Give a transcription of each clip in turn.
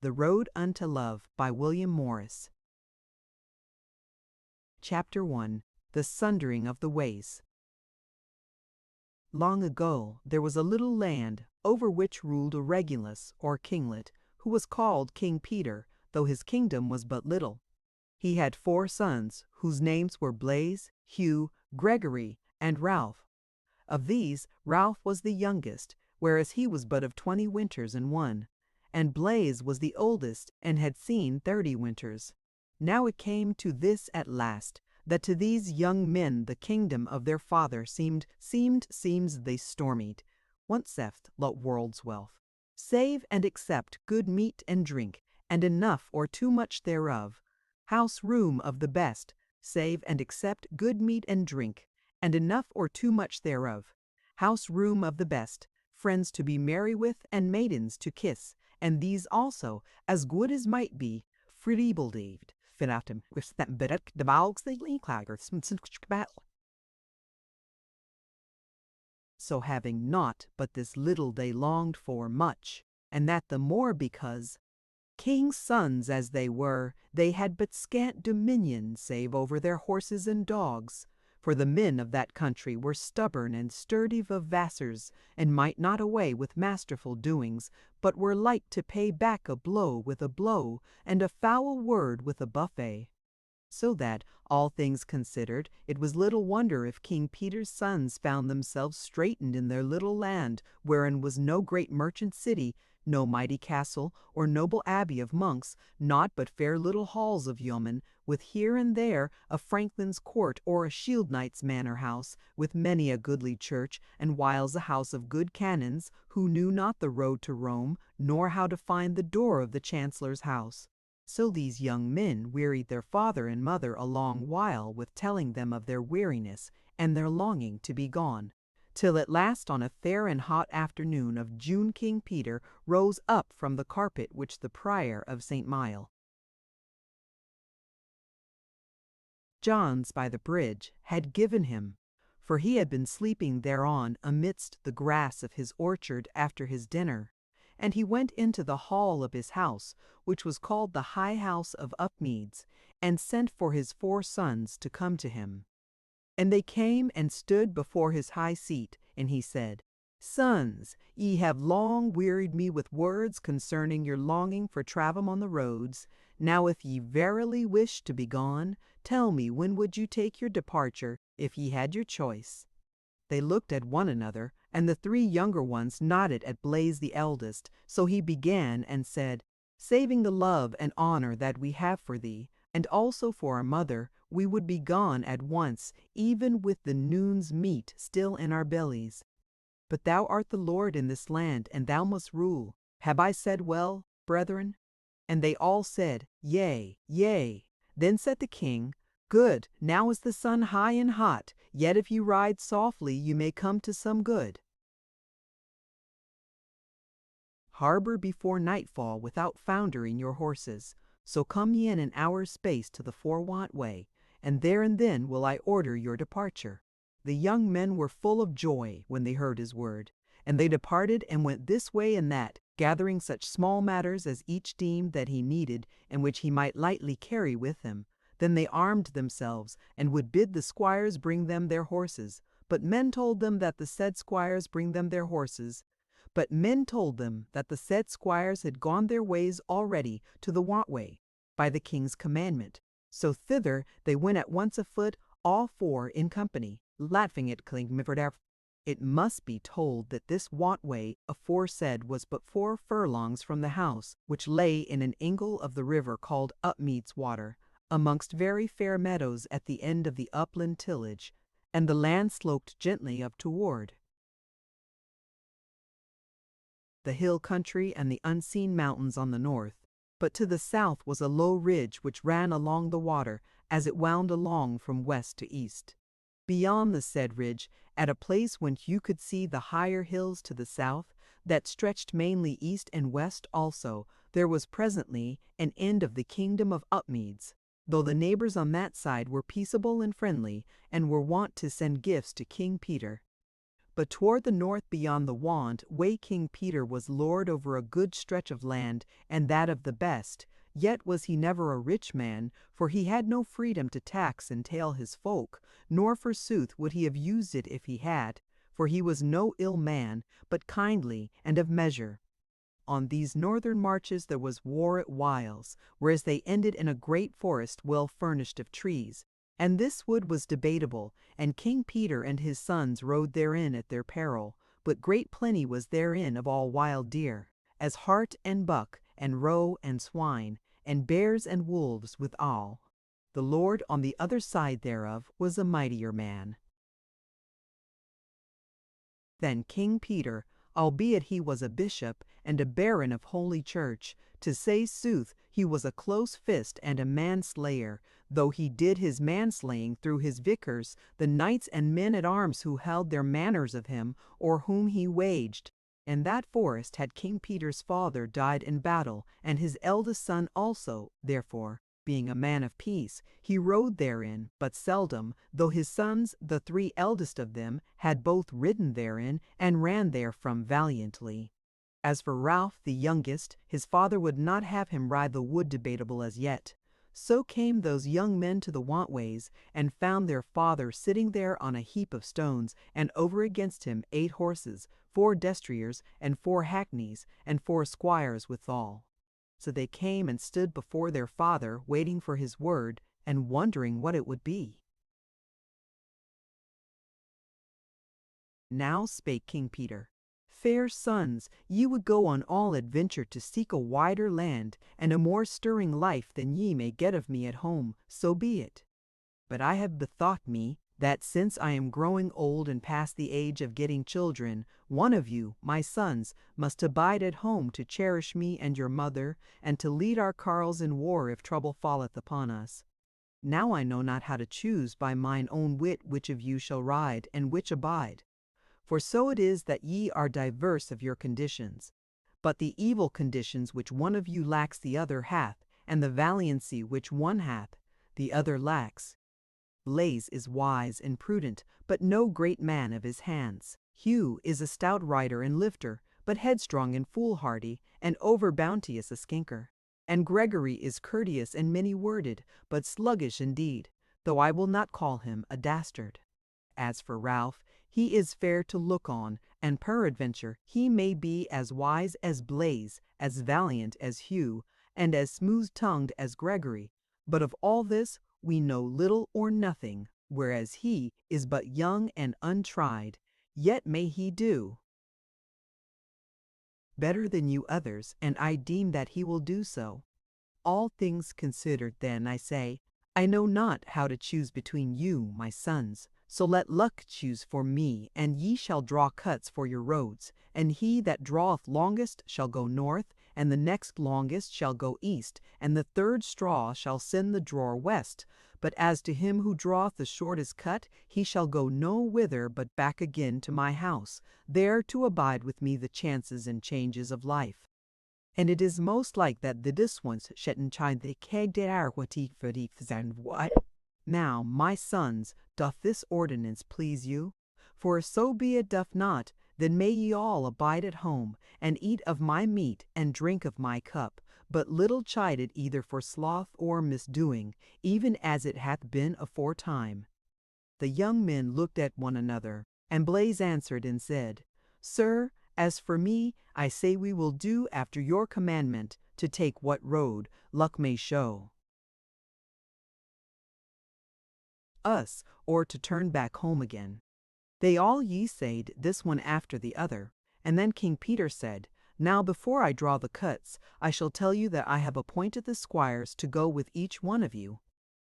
The Road unto Love by William Morris. Chapter 1. The Sundering of the Ways. Long ago there was a little land over which ruled a Regulus or kinglet, who was called King Peter, though his kingdom was but little. He had 4 sons, whose names were Blaise, Hugh, Gregory, and Ralph. Of these Ralph was the youngest, whereas he was but of 20 winters and 1. And Blaise was the oldest, and had seen 30 winters. Now it came to this at last, that to these young men the kingdom of their father seems they stormied. Want saith lot world's wealth. Save and accept good meat and drink, and enough or too much thereof. House room of the best, save and accept good meat and drink, and enough or too much thereof. House room of the best, friends to be merry with, and maidens to kiss, and these also, as good as might be, friebeldieved, finatum, with that bedek de balgslightly clagger, so having naught but this little they longed for much, and that the more because, king's sons as they were, they had but scant dominion save over their horses and dogs. For the men of that country were stubborn and sturdy vivassors, and might not away with masterful doings, but were like to pay back a blow with a blow, and a foul word with a buffet. So that, all things considered, it was little wonder if King Peter's sons found themselves straitened in their little land, wherein was no great merchant city, no mighty castle, or noble abbey of monks, naught but fair little halls of yeomen, with here and there a franklin's court or a shield knight's manor house, with many a goodly church, and whiles a house of good canons, who knew not the road to Rome, nor how to find the door of the chancellor's house. So these young men wearied their father and mother a long while with telling them of their weariness, and their longing to be gone. Till at last on a fair and hot afternoon of June King Peter rose up from the carpet which the prior of St. Mile, John's by the bridge, had given him, for he had been sleeping thereon amidst the grass of his orchard after his dinner. And he went into the hall of his house, which was called the High House of Upmeads, and sent for his 4 sons to come to him. And they came and stood before his high seat, and he said, Sons, ye have long wearied me with words concerning your longing for travel on the roads. Now if ye verily wish to be gone, tell me when would you take your departure, if ye had your choice. They looked at one another, and the 3 younger ones nodded at Blaise the eldest. So he began and said, Saving the love and honor that we have for thee, and also for our mother, we would be gone at once, even with the noon's meat still in our bellies. But thou art the Lord in this land, and thou must rule. Have I said well, brethren? And they all said, Yea, yea. Then said the king, Good, now is the sun high and hot, yet if you ride softly you may come to some good. Harbor before nightfall without foundering your horses. So come ye in an hour's space to the Fourwant way, and there and then will I order your departure. The young men were full of joy when they heard his word, and they departed and went this way and that, gathering such small matters as each deemed that he needed, and which he might lightly carry with him. Then they armed themselves, and would bid the squires bring them their horses. But men told them that the said squires had gone their ways already to the Want way, by the king's commandment. So thither they went at once afoot, all 4 in company, laughing at Klingmifferderf. It must be told that this Want way aforesaid was but 4 furlongs from the house, which lay in an ingle of the river called Upmeads water, amongst very fair meadows at the end of the upland tillage, and the land sloped gently up toward the hill country and the unseen mountains on the north, but to the south was a low ridge which ran along the water as it wound along from west to east. Beyond the said ridge, at a place whence you could see the higher hills to the south, that stretched mainly east and west also, there was presently an end of the kingdom of Upmeads, though the neighbors on that side were peaceable and friendly, and were wont to send gifts to King Peter. But toward the north beyond the want way King Peter was lord over a good stretch of land, and that of the best. Yet was he never a rich man, for he had no freedom to tax and tail his folk, nor forsooth would he have used it if he had, for he was no ill man, but kindly and of measure. On these northern marches there was war at whiles, whereas they ended in a great forest well furnished of trees. And this wood was debatable, and King Peter and his sons rode therein at their peril, but great plenty was therein of all wild deer, as hart and buck, and roe and swine, and bears and wolves withal. The Lord on the other side thereof was a mightier man. Then King Peter, albeit he was a bishop and a baron of holy church, to say sooth, he was a close fist and a manslayer, though he did his manslaying through his vicars, the knights and men at arms who held their manors of him, or whom he waged. In that forest had King Peter's father died in battle, and his eldest son also. Therefore, being a man of peace, he rode therein, but seldom, though his sons, the three eldest of them, had both ridden therein, and ran therefrom valiantly. As for Ralph the youngest, his father would not have him ride the wood debatable as yet. So came those young men to the wantways, and found their father sitting there on a heap of stones, and over against him 8 horses, 4 destriers, and 4 hackneys, and 4 squires withal. So they came and stood before their father, waiting for his word, and wondering what it would be. Now spake King Peter, Fair sons, ye would go on all adventure to seek a wider land, and a more stirring life than ye may get of me at home, so be it. But I have bethought me, that since I am growing old and past the age of getting children, one of you, my sons, must abide at home to cherish me and your mother, and to lead our carles in war if trouble falleth upon us. Now I know not how to choose by mine own wit which of you shall ride, and which abide. For so it is that ye are diverse of your conditions. But the evil conditions which one of you lacks the other hath, and the valiancy which one hath, the other lacks. Blaise is wise and prudent, but no great man of his hands. Hugh is a stout rider and lifter, but headstrong and foolhardy, and over-bounteous a skinker. And Gregory is courteous and many-worded, but sluggish indeed, though I will not call him a dastard. As for Ralph, he is fair to look on, and peradventure he may be as wise as Blaise, as valiant as Hugh, and as smooth-tongued as Gregory. But of all this we know little or nothing, whereas he is but young and untried. Yet may he do better than you others, and I deem that he will do so. All things considered, then, I say, I know not how to choose between you, my sons. So let luck choose for me, and ye shall draw cuts for your roads, and he that draweth longest shall go north, and the next longest shall go east, and the third straw shall send the drawer west. But as to him who draweth the shortest cut, he shall go no whither but back again to my house, there to abide with me the chances and changes of life. And it is most like that this once shetten chide the kegdar what he for the what. Now, my sons, doth this ordinance please you? For if so be it doth not, then may ye all abide at home, and eat of my meat, and drink of my cup, but little chided either for sloth or misdoing, even as it hath been aforetime. The young men looked at one another, and Blaise answered and said, Sir, as for me, I say we will do after your commandment, to take what road luck may show us, or to turn back home again. They all yeasayed this one after the other, and then King Peter said, Now before I draw the cuts, I shall tell you that I have appointed the squires to go with each one of you.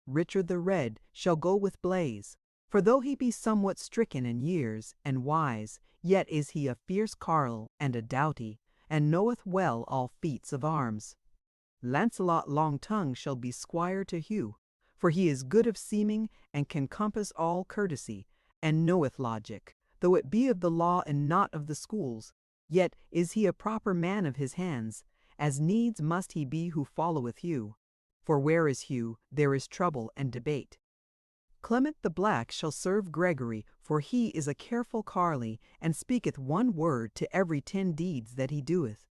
Richard the Red shall go with Blaise, for though he be somewhat stricken in years, and wise, yet is he a fierce carle and a doughty, and knoweth well all feats of arms. Lancelot Longtongue shall be squire to Hugh, for he is good of seeming, and can compass all courtesy, and knoweth logic, though it be of the law and not of the schools. Yet is he a proper man of his hands, as needs must he be who followeth Hugh. For where is Hugh, there is trouble and debate. Clement the Black shall serve Gregory, for he is a careful carle, and speaketh one word to every 10 deeds that he doeth,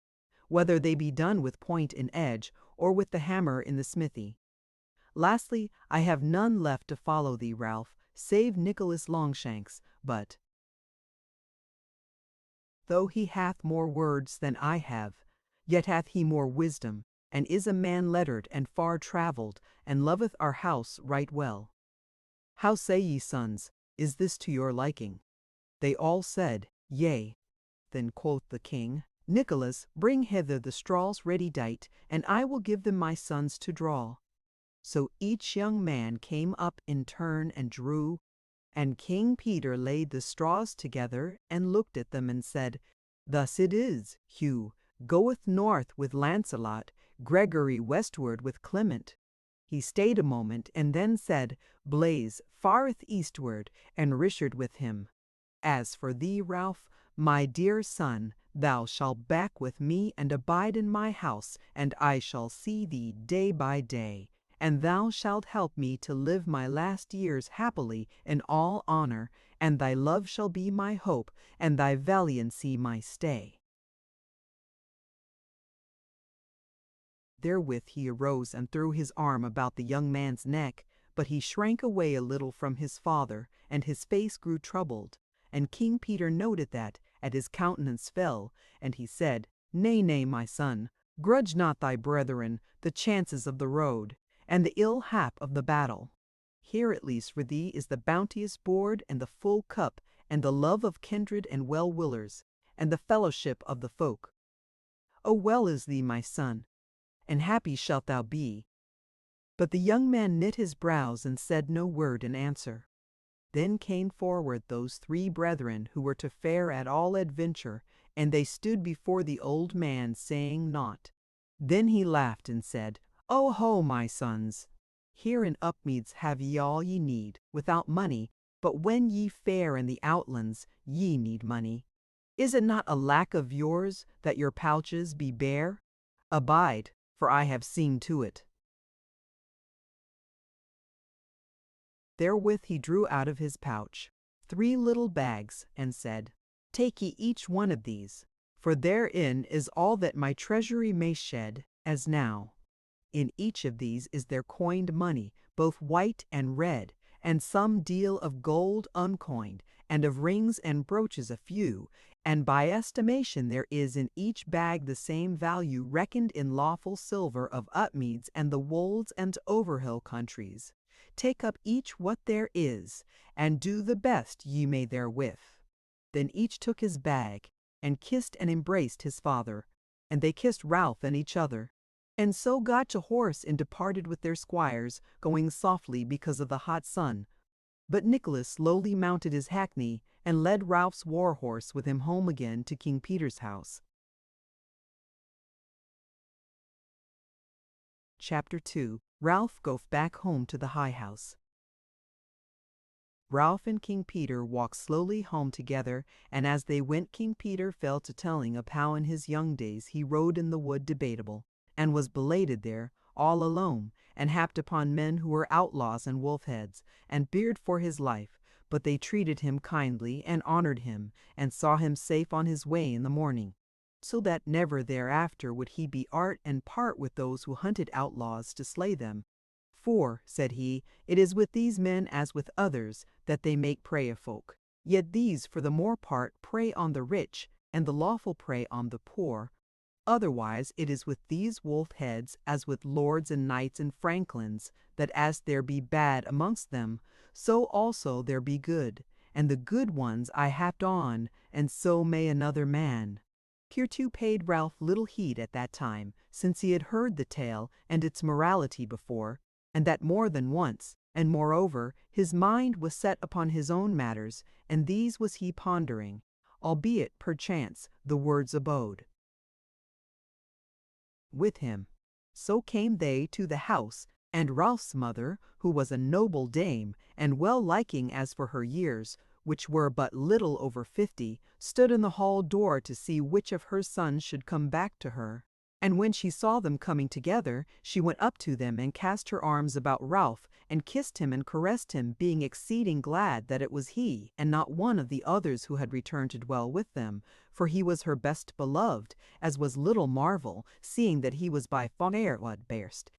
whether they be done with point and edge, or with the hammer in the smithy. Lastly, I have none left to follow thee, Ralph, save Nicholas Longshanks, but though he hath more words than I have, yet hath he more wisdom, and is a man lettered and far travelled, and loveth our house right well. How say ye, sons, is this to your liking? They all said, Yea. Then quoth the king, Nicholas, bring hither the straws ready dight, and I will give them my sons to draw. So each young man came up in turn and drew, and King Peter laid the straws together and looked at them and said, Thus it is, Hugh goeth north with Lancelot, Gregory westward with Clement. He stayed a moment and then said, Blaise fareth eastward, and Richard with him. As for thee, Ralph, my dear son, thou shalt back with me and abide in my house, and I shall see thee day by day. And thou shalt help me to live my last years happily in all honor, and thy love shall be my hope, and thy valiancy my stay. Therewith he arose and threw his arm about the young man's neck, but he shrank away a little from his father, and his face grew troubled. And King Peter noted that, and his countenance fell, and he said, Nay, nay, my son, grudge not thy brethren the chances of the road, and the ill hap of the battle. Here at least for thee is the bounteous board and the full cup, and the love of kindred and well-willers, and the fellowship of the folk. O well is thee, my son, and happy shalt thou be. But the young man knit his brows and said no word in answer. Then came forward those 3 brethren who were to fare at all adventure, and they stood before the old man, saying naught. Then he laughed and said, O ho, my sons! Here in Upmeads have ye all ye need, without money, but when ye fare in the outlands, ye need money. Is it not a lack of yours that your pouches be bare? Abide, for I have seen to it. Therewith he drew out of his pouch 3 little bags, and said, Take ye each one of these, for therein is all that my treasury may shed, as now. In each of these is there coined money, both white and red, and some deal of gold uncoined, and of rings and brooches a few, and by estimation there is in each bag the same value reckoned in lawful silver of Upmeads and the Wolds and Overhill countries. Take up each what there is, and do the best ye may therewith. Then each took his bag, and kissed and embraced his father, and they kissed Ralph and each other, and so got to horse and departed with their squires, going softly because of the hot sun. But Nicholas slowly mounted his hackney, and led Ralph's war horse with him home again to King Peter's house. Chapter 2. Ralph goeth back home to the High House. Ralph and King Peter walked slowly home together, and as they went King Peter fell to telling of how in his young days he rode in the wood Debatable, and was belated there, all alone, and happed upon men who were outlaws and wolf-heads, and feared for his life, but they treated him kindly, and honoured him, and saw him safe on his way in the morning, so that never thereafter would he be art and part with those who hunted outlaws to slay them. For, said he, it is with these men as with others, that they make prey of folk. Yet these for the more part prey on the rich, and the lawful prey on the poor. Otherwise it is with these wolf-heads as with lords and knights and franklins, that as there be bad amongst them, so also there be good, and the good ones I happed on, and so may another man. Hereto paid Ralph little heed at that time, since he had heard the tale and its morality before, and that more than once, and moreover his mind was set upon his own matters, and these was he pondering, albeit perchance the words abode with him. So came they to the house, and Ralph's mother, who was a noble dame, and well liking as for her years, which were but little over 50, stood in the hall door to see which of her sons should come back to her. And when she saw them coming together, she went up to them and cast her arms about Ralph, and kissed him and caressed him, being exceeding glad that it was he, and not one of the others who had returned to dwell with them, for he was her best beloved, as was little marvel, seeing that he was by far best.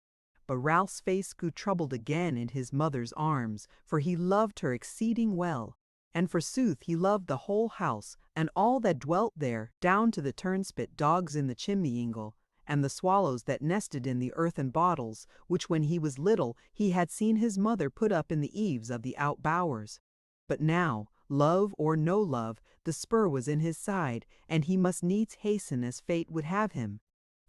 But Ralph's face grew troubled again in his mother's arms, for he loved her exceeding well. And forsooth he loved the whole house, and all that dwelt there, down to the turnspit dogs in the chimney ingle, and the swallows that nested in the earthen bottles, which when he was little he had seen his mother put up in the eaves of the outbowers. But now, love or no love, the spur was in his side, and he must needs hasten as fate would have him.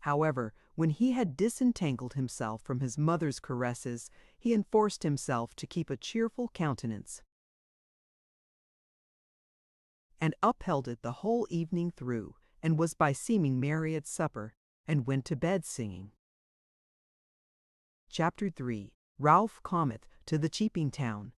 However, when he had disentangled himself from his mother's caresses, he enforced himself to keep a cheerful countenance, and upheld it the whole evening through, and was by seeming merry at supper, and went to bed singing. Chapter 3. Ralph cometh to the cheaping town.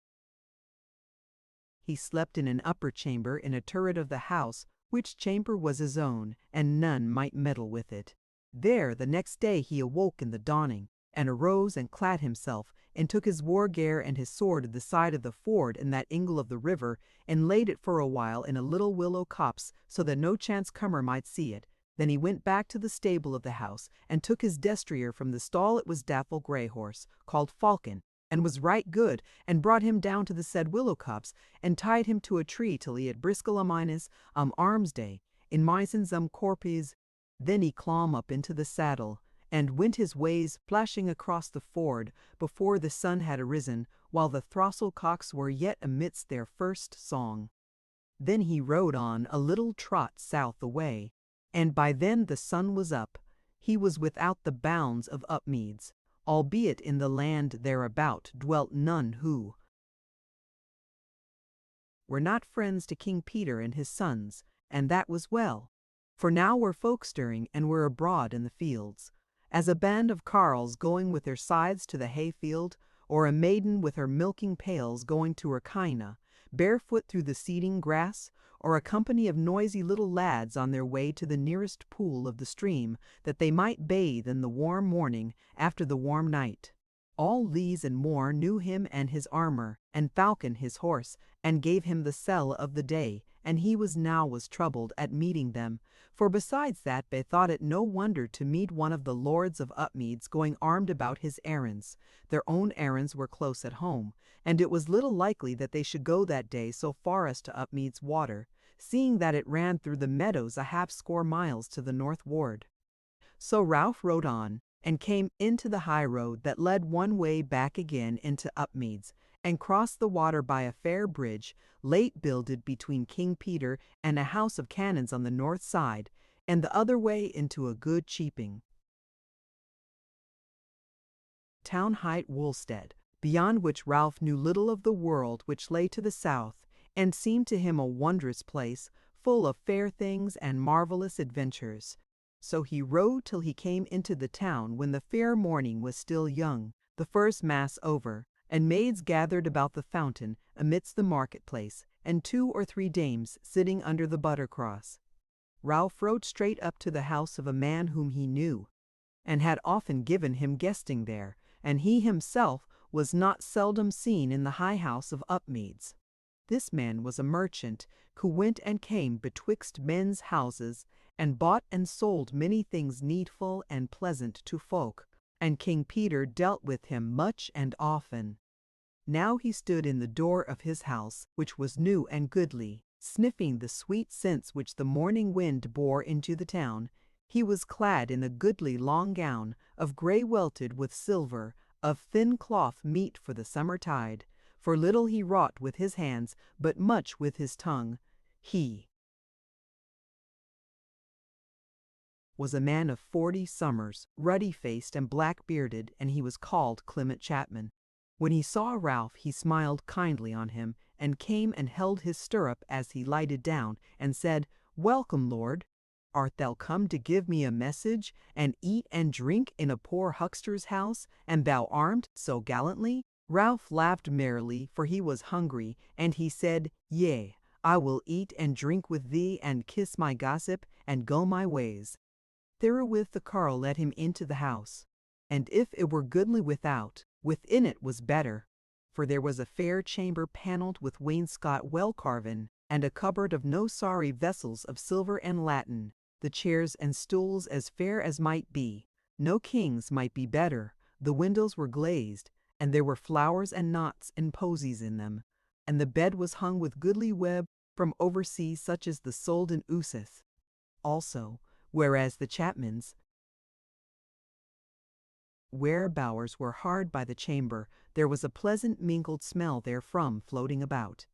He slept in an upper chamber in a turret of the house, which chamber was his own, and none might meddle with it. There the next day he awoke in the dawning, and arose and clad himself, and took his war gear and his sword at the side of the ford in that ingle of the river, and laid it for a while in a little willow copse, so that no chance comer might see it. Then he went back to the stable of the house, and took his destrier from the stall. It was Dapple Grey Horse, called Falcon, and was right good, and brought him down to the said willow copse, and tied him to a tree till he had briskel arms day, in misons corpes. Then he clomb up into the saddle, and went his ways, plashing across the ford, before the sun had arisen, while the throstle cocks were yet amidst their first song. Then he rode on a little trot south away, and by then the sun was up. He was without the bounds of Upmeads, albeit in the land thereabout dwelt none who were not friends to King Peter and his sons, and that was well, for now were folk stirring and were abroad in the fields, as a band of carles going with their scythes to the hayfield, or a maiden with her milking pails going to her kine, barefoot through the seeding grass, or a company of noisy little lads on their way to the nearest pool of the stream, that they might bathe in the warm morning after the warm night. All these and more knew him and his armor, and Falcon his horse, and gave him the sell of the day, and he was troubled at meeting them. For besides that they thought it no wonder to meet one of the lords of Upmeads going armed about his errands. Their own errands were close at home, and it was little likely that they should go that day so far as to Upmeads water, seeing that it ran through the meadows a half-score miles to the northward. So Ralph rode on, and came into the high road that led one way back again into Upmeads, and crossed the water by a fair bridge, late builded between King Peter and a house of cannons on the north side, and the other way into a good cheaping town hight Woolstead, beyond which Ralph knew little of the world which lay to the south, and seemed to him a wondrous place, full of fair things and marvellous adventures. So he rode till he came into the town when the fair morning was still young, the first mass over, and maids gathered about the fountain amidst the marketplace, and 2 or 3 dames sitting under the buttercross. Ralph rode straight up to the house of a man whom he knew, and had often given him guesting there, and he himself was not seldom seen in the high house of Upmeads. This man was a merchant, who went and came betwixt men's houses, and bought and sold many things needful and pleasant to folk, and King Peter dealt with him much and often. Now he stood in the door of his house, which was new and goodly, sniffing the sweet scents which the morning wind bore into the town. He was clad in a goodly long gown, of grey welted with silver, of thin cloth meet for the summer tide, for little he wrought with his hands, but much with his tongue. He was a man of 40 summers, ruddy-faced and black-bearded, and he was called Clement Chapman. When he saw Ralph, he smiled kindly on him, and came and held his stirrup as he lighted down, and said, "Welcome, Lord. Art thou come to give me a message, and eat and drink in a poor huckster's house, and thou armed so gallantly?" Ralph laughed merrily, for he was hungry, and he said, "Yea, I will eat and drink with thee, and kiss my gossip, and go my ways." Therewith the carle led him into the house. And if it were goodly without, within it was better. For there was a fair chamber panelled with wainscot well carven, and a cupboard of no sorry vessels of silver and latten, the chairs and stools as fair as might be. No king's might be better. The windows were glazed, and there were flowers and knots and posies in them. And the bed was hung with goodly web from overseas such as the sold in useth. Also, whereas the chapmen's wherebowers were hard by the chamber, there was a pleasant mingled smell therefrom floating about.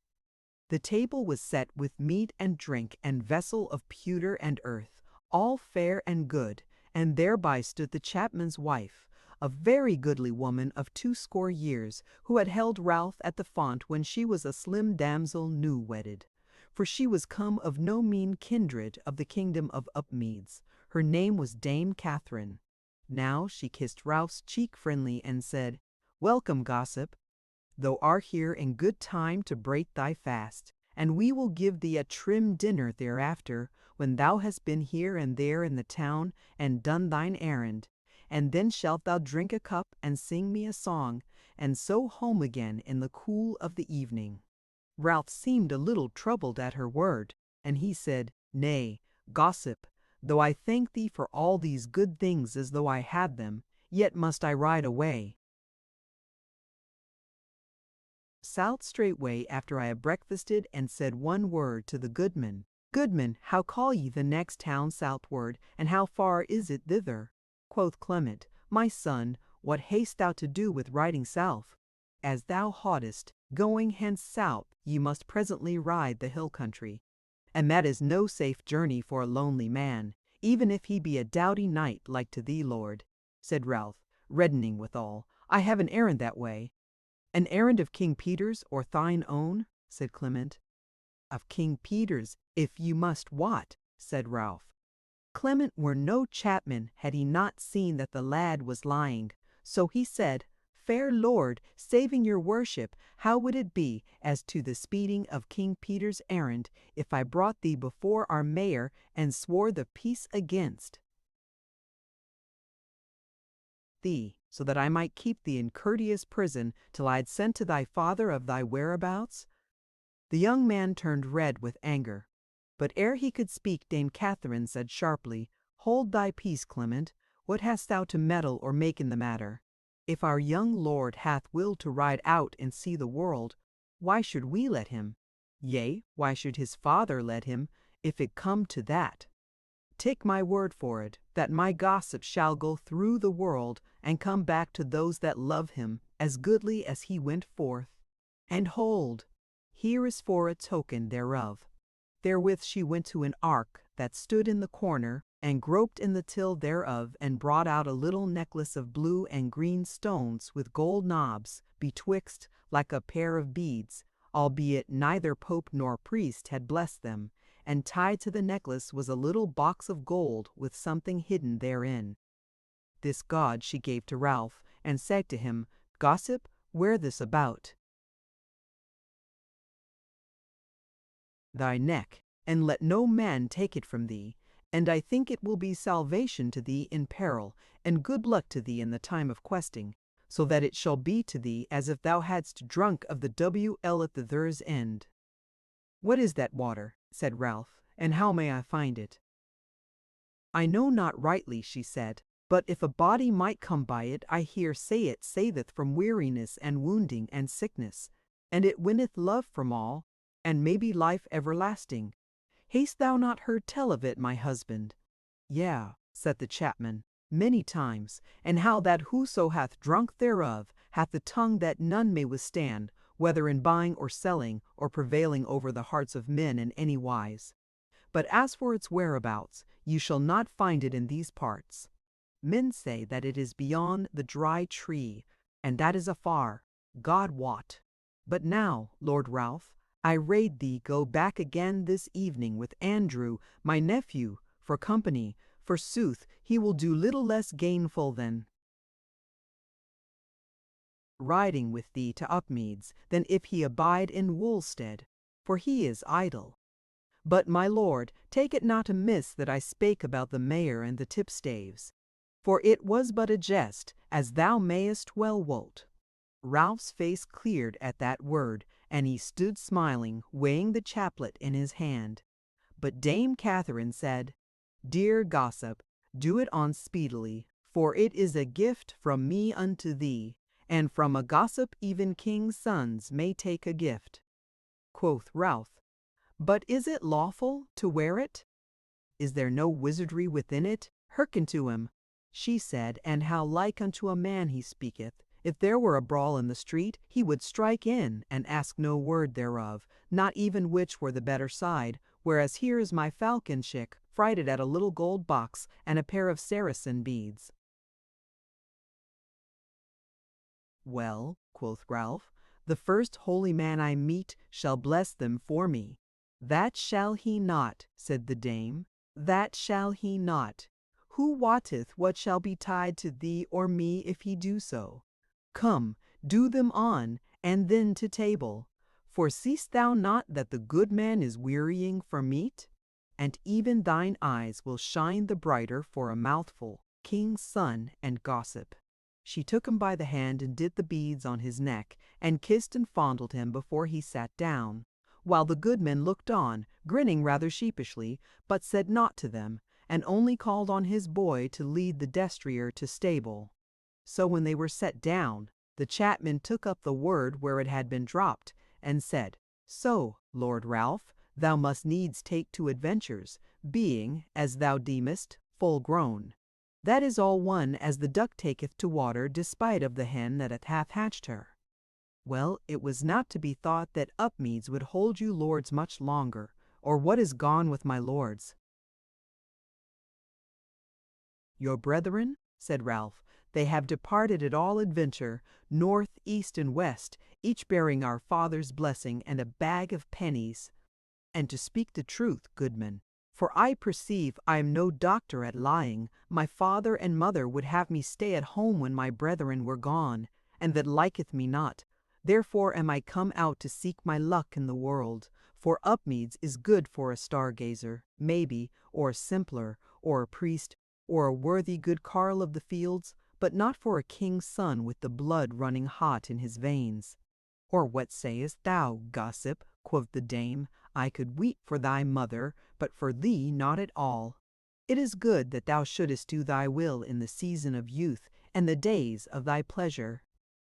The table was set with meat and drink and vessel of pewter and earth, all fair and good, and thereby stood the chapman's wife, a very goodly woman of 20 years, who had held Ralph at the font when she was a slim damsel new wedded. For she was come of no mean kindred of the kingdom of Upmeads. Her name was Dame Catherine. Now she kissed Ralph's cheek friendly and said, "Welcome, gossip. Thou art here in good time to break thy fast, and we will give thee a trim dinner thereafter, when thou hast been here and there in the town and done thine errand. And then shalt thou drink a cup and sing me a song, and so home again in the cool of the evening." Ralph seemed a little troubled at her word, and he said, "Nay, gossip, though I thank thee for all these good things as though I had them, yet must I ride away south straightway after I have breakfasted and said one word to the goodman. Goodman, how call ye the next town southward, and how far is it thither?" Quoth Clement, "My son, what hast thou to do with riding south? As thou hoddest, going hence south ye must presently ride the hill country, and that is no safe journey for a lonely man, even if he be a doughty knight like to thee, lord," said Ralph, reddening withal. "I have an errand that way." "An errand of King Peter's or thine own?" said Clement. "Of King Peter's, if you must wot," said Ralph. Clement were no chapman had he not seen that the lad was lying, so he said, "Fair lord, saving your worship, how would it be as to the speeding of King Peter's errand, if I brought thee before our mayor and swore the peace against thee, so that I might keep thee in courteous prison till I had sent to thy father of thy whereabouts?" The young man turned red with anger, but ere he could speak Dame Catherine said sharply, "Hold thy peace, Clement. What hast thou to meddle or make in the matter? If our young lord hath will to ride out and see the world, why should we let him? Yea, why should his father let him, if it come to that? Take my word for it, that my gossip shall go through the world and come back to those that love him as goodly as he went forth. And hold, here is for a token thereof." Therewith she went to an ark that stood in the corner, and groped in the till thereof, and brought out a little necklace of blue and green stones with gold knobs betwixt, like a pair of beads, albeit neither pope nor priest had blessed them, and tied to the necklace was a little box of gold with something hidden therein. This gaud she gave to Ralph, and said to him, "Gossip, wear this about thy neck, and let no man take it from thee, and I think it will be salvation to thee in peril, and good luck to thee in the time of questing, so that it shall be to thee as if thou hadst drunk of the WL at the thir's end." "What is that water?" said Ralph, "and how may I find it?" "I know not rightly," she said, "but if a body might come by it, I hear say it saveth from weariness and wounding and sickness, and it winneth love from all, and maybe life everlasting. Hast thou not heard tell of it, my husband?" "Yea," said the chapman, "many times, and how that whoso hath drunk thereof hath a tongue that none may withstand, whether in buying or selling, or prevailing over the hearts of men in any wise. But as for its whereabouts, you shall not find it in these parts. Men say that it is beyond the Dry Tree, and that is afar, God wot. But now, Lord Ralph, I rade thee go back again this evening with Andrew, my nephew, for company. Forsooth, he will do little less gainful than riding with thee to Upmeads, than if he abide in Woolstead, for he is idle. But, my lord, take it not amiss that I spake about the mayor and the tipstaves. For it was but a jest, as thou mayest well wot. Ralph's face cleared at that word, and he stood smiling, weighing the chaplet in his hand. But Dame Catherine said, Dear gossip, do it on speedily, for it is a gift from me unto thee, and from a gossip even king's sons may take a gift. Quoth Ralph, But is it lawful to wear it? Is there no wizardry within it? Hearken to him. She said, And how like unto a man he speaketh. If there were a brawl in the street, he would strike in, and ask no word thereof, not even which were the better side, whereas here is my falcon chick, frighted at a little gold box, and a pair of Saracen beads. Well, quoth Ralph, the first holy man I meet shall bless them for me. That shall he not, said the dame, that shall he not. Who wotteth what shall betide to thee or me if he do so? Come, do them on, and then to table. For seest thou not that the good man is wearying for meat? And even thine eyes will shine the brighter for a mouthful, king's son and gossip. She took him by the hand and did the beads on his neck, and kissed and fondled him before he sat down, while the goodman looked on, grinning rather sheepishly, but said naught to them, and only called on his boy to lead the destrier to stable. So when they were set down, the chapman took up the word where it had been dropped, and said, So, Lord Ralph, thou must needs take to adventures, being, as thou deemest, full grown. That is all one as the duck taketh to water despite of the hen that hath hatched her. Well, it was not to be thought that Upmeads would hold you lords much longer, or what is gone with my lords? Your brethren, said Ralph, they have departed at all adventure, north, east, and west, each bearing our father's blessing and a bag of pennies. And to speak the truth, goodman, for I perceive I am no doctor at lying, my father and mother would have me stay at home when my brethren were gone, and that liketh me not. Therefore am I come out to seek my luck in the world, for Upmeads is good for a stargazer, maybe, or a simpler, or a priest, or a worthy good carle of the fields, but not for a king's son with the blood running hot in his veins. Or what sayest thou, gossip? Quoth the dame. I could weep for thy mother, but for thee not at all. It is good that thou shouldest do thy will in the season of youth and the days of thy pleasure.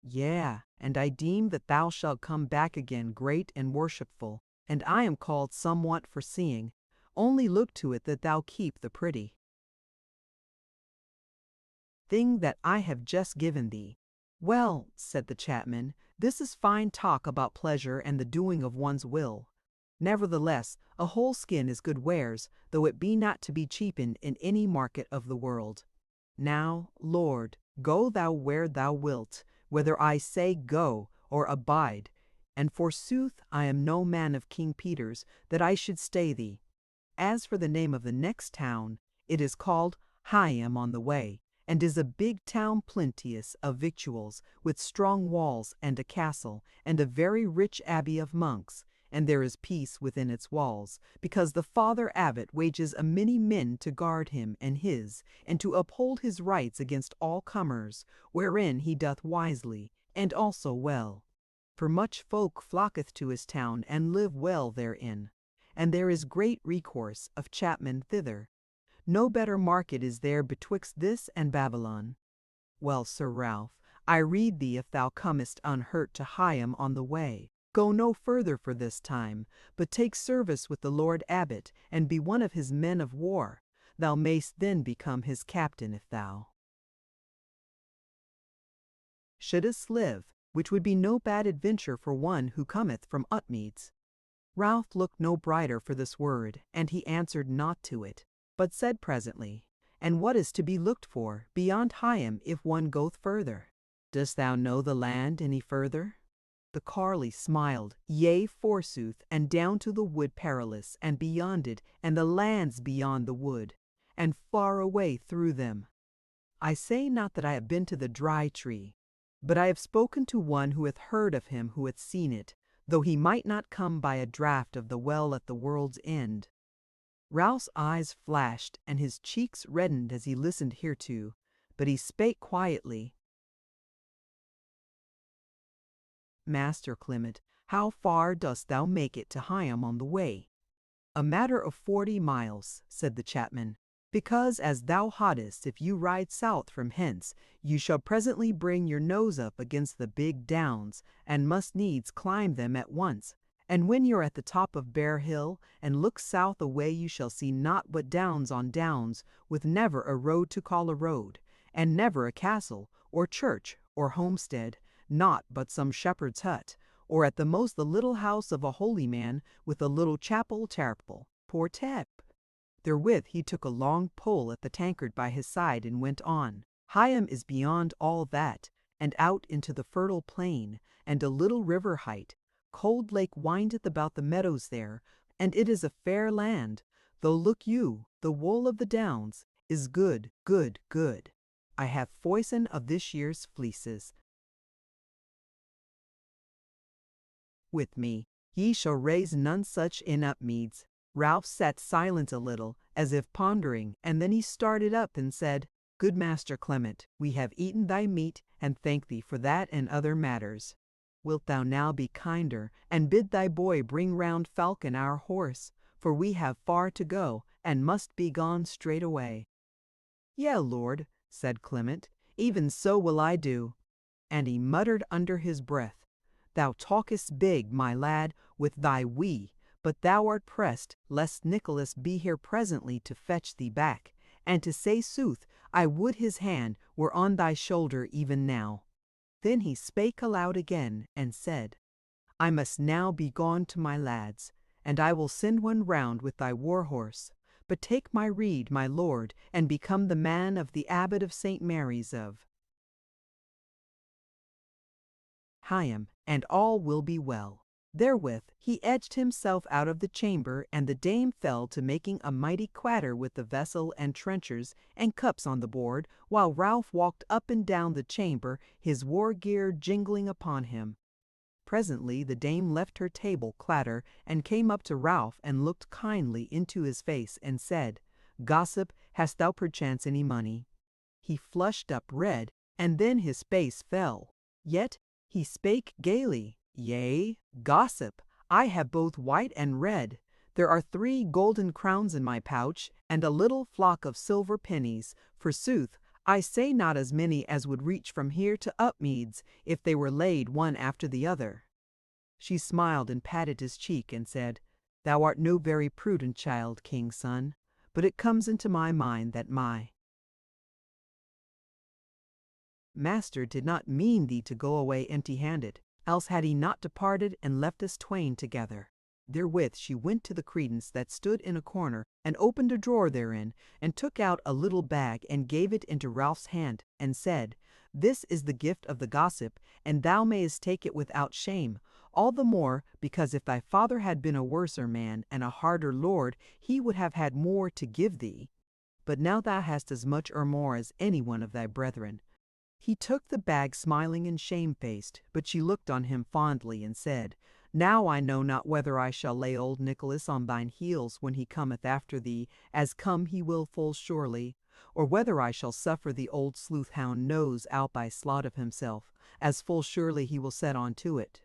Yea, and I deem that thou shalt come back again great and worshipful, and I am called somewhat for seeing. Only look to it that thou keep the pretty thing that I have just given thee. Well, said the chapman, this is fine talk about pleasure and the doing of one's will. Nevertheless, a whole skin is good wares, though it be not to be cheapened in any market of the world. Now, Lord, go thou where thou wilt, whether I say go or abide, and forsooth I am no man of King Peter's, that I should stay thee. As for the name of the next town, it is called Higham on the Way, and is a big town plenteous of victuals, with strong walls and a castle, and a very rich abbey of monks, and there is peace within its walls, because the father abbot wages a many men to guard him and his, and to uphold his rights against all comers, wherein he doth wisely, and also well. For much folk flocketh to his town, and live well therein, and there is great recourse of chapmen thither. No better market is there betwixt this and Babylon. Well, Sir Ralph, I rede thee if thou comest unhurt to Higham on the Way, go no further for this time, but take service with the Lord Abbot, and be one of his men of war. Thou mayst then become his captain if thou shouldest live, which would be no bad adventure for one who cometh from Upmeads. Ralph looked no brighter for this word, and he answered not to it, but said presently, And what is to be looked for beyond Higham if one goeth further? Dost thou know the land any further? The carle smiled, Yea, forsooth, and down to the wood perilous, and beyond it, and the lands beyond the wood, and far away through them. I say not that I have been to the Dry Tree, but I have spoken to one who hath heard of him who hath seen it, though he might not come by a draught of the well at the world's end. Ralph's eyes flashed and his cheeks reddened as he listened hereto, but he spake quietly. Master Clement, how far dost thou make it to Higham on the way? A matter of 40 miles, said the chapman, because as thou hoddest, if you ride south from hence, you shall presently bring your nose up against the big downs, and must needs climb them at once. And when you're at the top of Bear Hill, and look south away, you shall see naught but downs on downs, with never a road to call a road, and never a castle, or church, or homestead, naught but some shepherd's hut, or at the most the little house of a holy man, with a little chapel tarple. Poor Tep. Therewith he took a long pull at the tankard by his side and went on. Higham is beyond all that, and out into the fertile plain, and a little river height. Cold Lake windeth about the meadows there, and it is a fair land, though look you, the wool of the downs is good, good, good. I have foison of this year's fleeces with me. Ye shall raise none such in Upmeads. Ralph sat silent a little, as if pondering, and then he started up and said, Good Master Clement, we have eaten thy meat, and thank thee for that and other matters. Wilt thou now be kinder, and bid thy boy bring round Falcon our horse, for we have far to go, and must be gone straightway. Yea, Lord, said Clement, even so will I do. And he muttered under his breath, Thou talkest big, my lad, with thy we, but thou art pressed, lest Nicholas be here presently to fetch thee back, and to say sooth, I would his hand were on thy shoulder even now. Then he spake aloud again, and said, I must now be gone to my lads, and I will send one round with thy war horse. But take my rede, my lord, and become the man of the abbot of St. Mary's of Higham, and all will be well. Therewith he edged himself out of the chamber, and the dame fell to making a mighty clatter with the vessel and trenchers and cups on the board, while Ralph walked up and down the chamber, his war gear jingling upon him. Presently the dame left her table clatter and came up to Ralph and looked kindly into his face and said, Gossip, hast thou perchance any money? He flushed up red, and then his face fell. Yet he spake gaily, Yea, gossip, I have both white and red. There are 3 golden crowns in my pouch, and a little flock of silver pennies. Forsooth, I say not as many as would reach from here to Upmeads, if they were laid one after the other. She smiled and patted his cheek, and said, Thou art no very prudent child, king's son, but it comes into my mind that my master did not mean thee to go away empty-handed, else had he not departed and left us twain together. Therewith she went to the credence that stood in a corner, and opened a drawer therein, and took out a little bag, and gave it into Ralph's hand, and said, This is the gift of the gossip, and thou mayest take it without shame, all the more because if thy father had been a worser man and a harder lord, he would have had more to give thee. But now thou hast as much or more as any one of thy brethren. He took the bag smiling and shamefaced, but she looked on him fondly, and said, Now I know not whether I shall lay old Nicholas on thine heels when he cometh after thee, as come he will full surely, or whether I shall suffer the old sleuth-hound nose out by slot of himself, as full surely he will set on to it.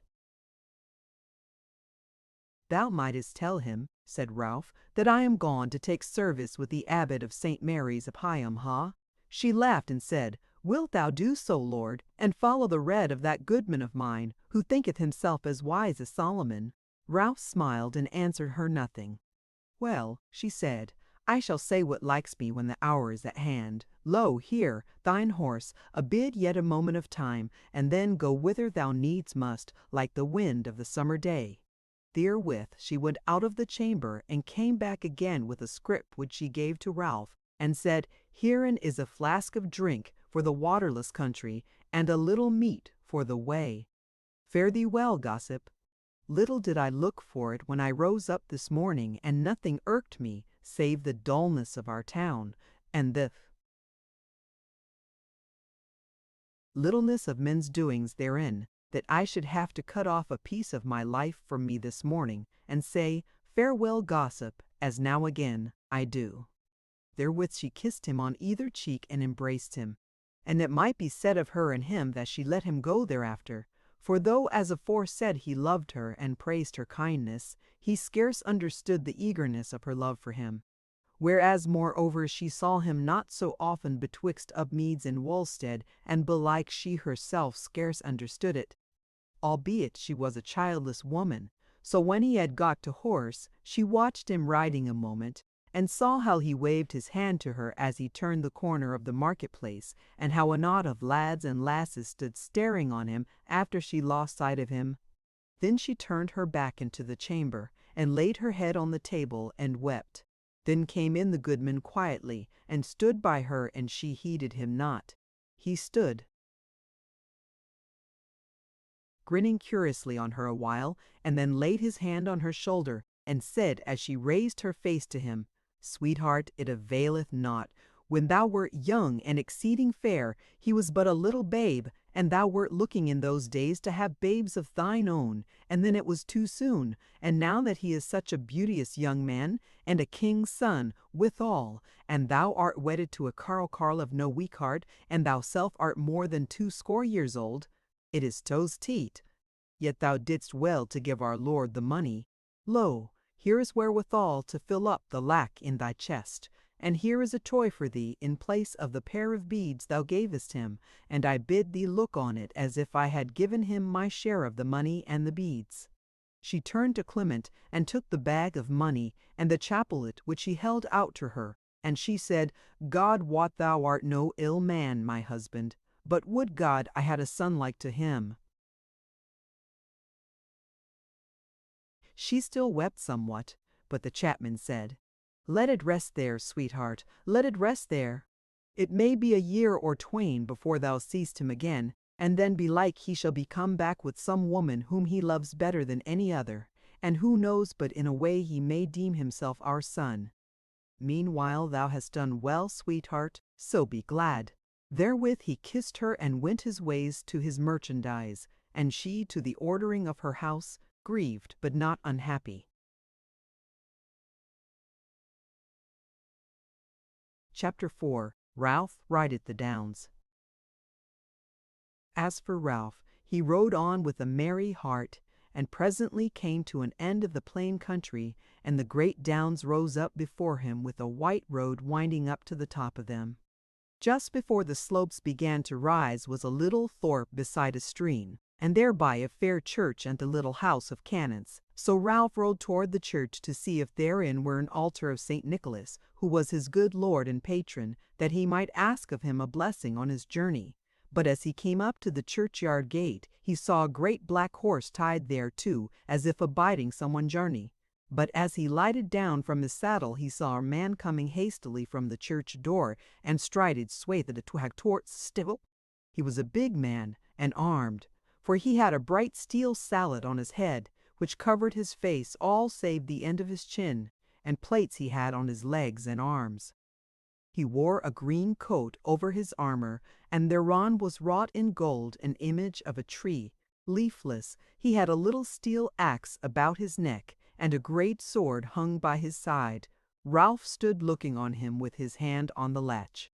Thou mightest tell him, said Ralph, that I am gone to take service with the abbot of St. Mary's of Higham, ha? She laughed and said, Wilt thou do so, Lord, and follow the rede of that goodman of mine, who thinketh himself as wise as Solomon? Ralph smiled and answered her nothing. Well, she said, I shall say what likes me when the hour is at hand. Lo, here, thine horse, abide yet a moment of time, and then go whither thou needs must, like the wind of the summer day. Therewith she went out of the chamber, and came back again with a scrip which she gave to Ralph, and said, Herein is a flask of drink for the waterless country, and a little meat for the way. Fare thee well, gossip. Little did I look for it when I rose up this morning, and nothing irked me, save the dullness of our town, and the littleness of men's doings therein. that I should have to cut off a piece of my life from me this morning, and say, farewell gossip, as now again I do. Therewith she kissed him on either cheek and embraced him. And it might be said of her and him that she let him go thereafter, for though as aforesaid he loved her and praised her kindness, he scarce understood the eagerness of her love for him. Whereas moreover she saw him not so often betwixt Upmeads and Wulstead, and belike she herself scarce understood it, albeit she was a childless woman. So when he had got to horse, she watched him riding a moment, and saw how he waved his hand to her as he turned the corner of the marketplace, and how a knot of lads and lasses stood staring on him after she lost sight of him. Then she turned her back into the chamber, and laid her head on the table, and wept. Then came in the goodman quietly, and stood by her, and she heeded him not. He stood, grinning curiously on her a while, and then laid his hand on her shoulder, and said as she raised her face to him, Sweetheart, it availeth not. When thou wert young and exceeding fair, he was but a little babe, and thou wert looking in those days to have babes of thine own, and then it was too soon. And now that he is such a beauteous young man, and a king's son withal, and thou art wedded to a carle of no weak heart, and thou self art more than 20 years old, it is toes teat. Yet thou didst well to give our Lord the money. Lo, here is wherewithal to fill up the lack in thy chest, and here is a toy for thee in place of the pair of beads thou gavest him, and I bid thee look on it as if I had given him my share of the money and the beads. She turned to Clement, and took the bag of money and the chaplet which he held out to her, and she said, God wot thou art no ill man, my husband, but would God I had a son like to him. She still wept somewhat, but the chapman said, Let it rest there, sweetheart, let it rest there. It may be a year or twain before thou seest him again, and then belike he shall be come back with some woman whom he loves better than any other, and who knows but in a way he may deem himself our son. Meanwhile thou hast done well, sweetheart, so be glad. Therewith he kissed her and went his ways to his merchandise, and she to the ordering of her house, grieved but not unhappy. Chapter 4. Ralph rideth the Downs. As for Ralph, he rode on with a merry heart, and presently came to an end of the plain country, and the great downs rose up before him with a white road winding up to the top of them. Just before the slopes began to rise was a little thorp beside a stream, and thereby a fair church and a little house of canons. So Ralph rode toward the church to see if therein were an altar of St. Nicholas, who was his good lord and patron, that he might ask of him a blessing on his journey. But as he came up to the churchyard gate, he saw a great black horse tied there too, as if abiding someone journey. But as he lighted down from his saddle, he saw a man coming hastily from the church door, and strided swathed towards still. He was a big man, and armed, for he had a bright steel sallet on his head, which covered his face all save the end of his chin, and plates he had on his legs and arms. He wore a green coat over his armor, and thereon was wrought in gold an image of a tree, leafless. He had a little steel axe about his neck, and a great sword hung by his side. Ralph stood looking on him with his hand on the latch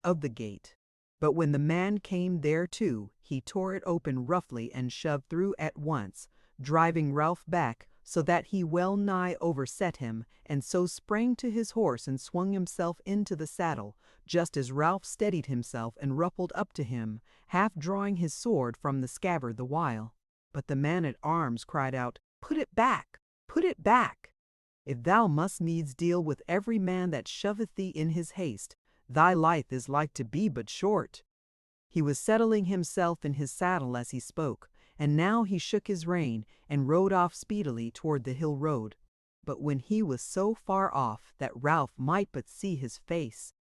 of the gate. But when the man came thereto, he tore it open roughly and shoved through at once, driving Ralph back, so that he well nigh overset him, and so sprang to his horse and swung himself into the saddle, just as Ralph steadied himself and ruffled up to him, half drawing his sword from the scabbard the while. But the man-at-arms cried out, Put it back! Put it back! If thou must needs deal with every man that shoveth thee in his haste, thy life is like to be but short. He was settling himself in his saddle as he spoke, and now he shook his rein, and rode off speedily toward the hill road. But when he was so far off that Ralph might but see his face,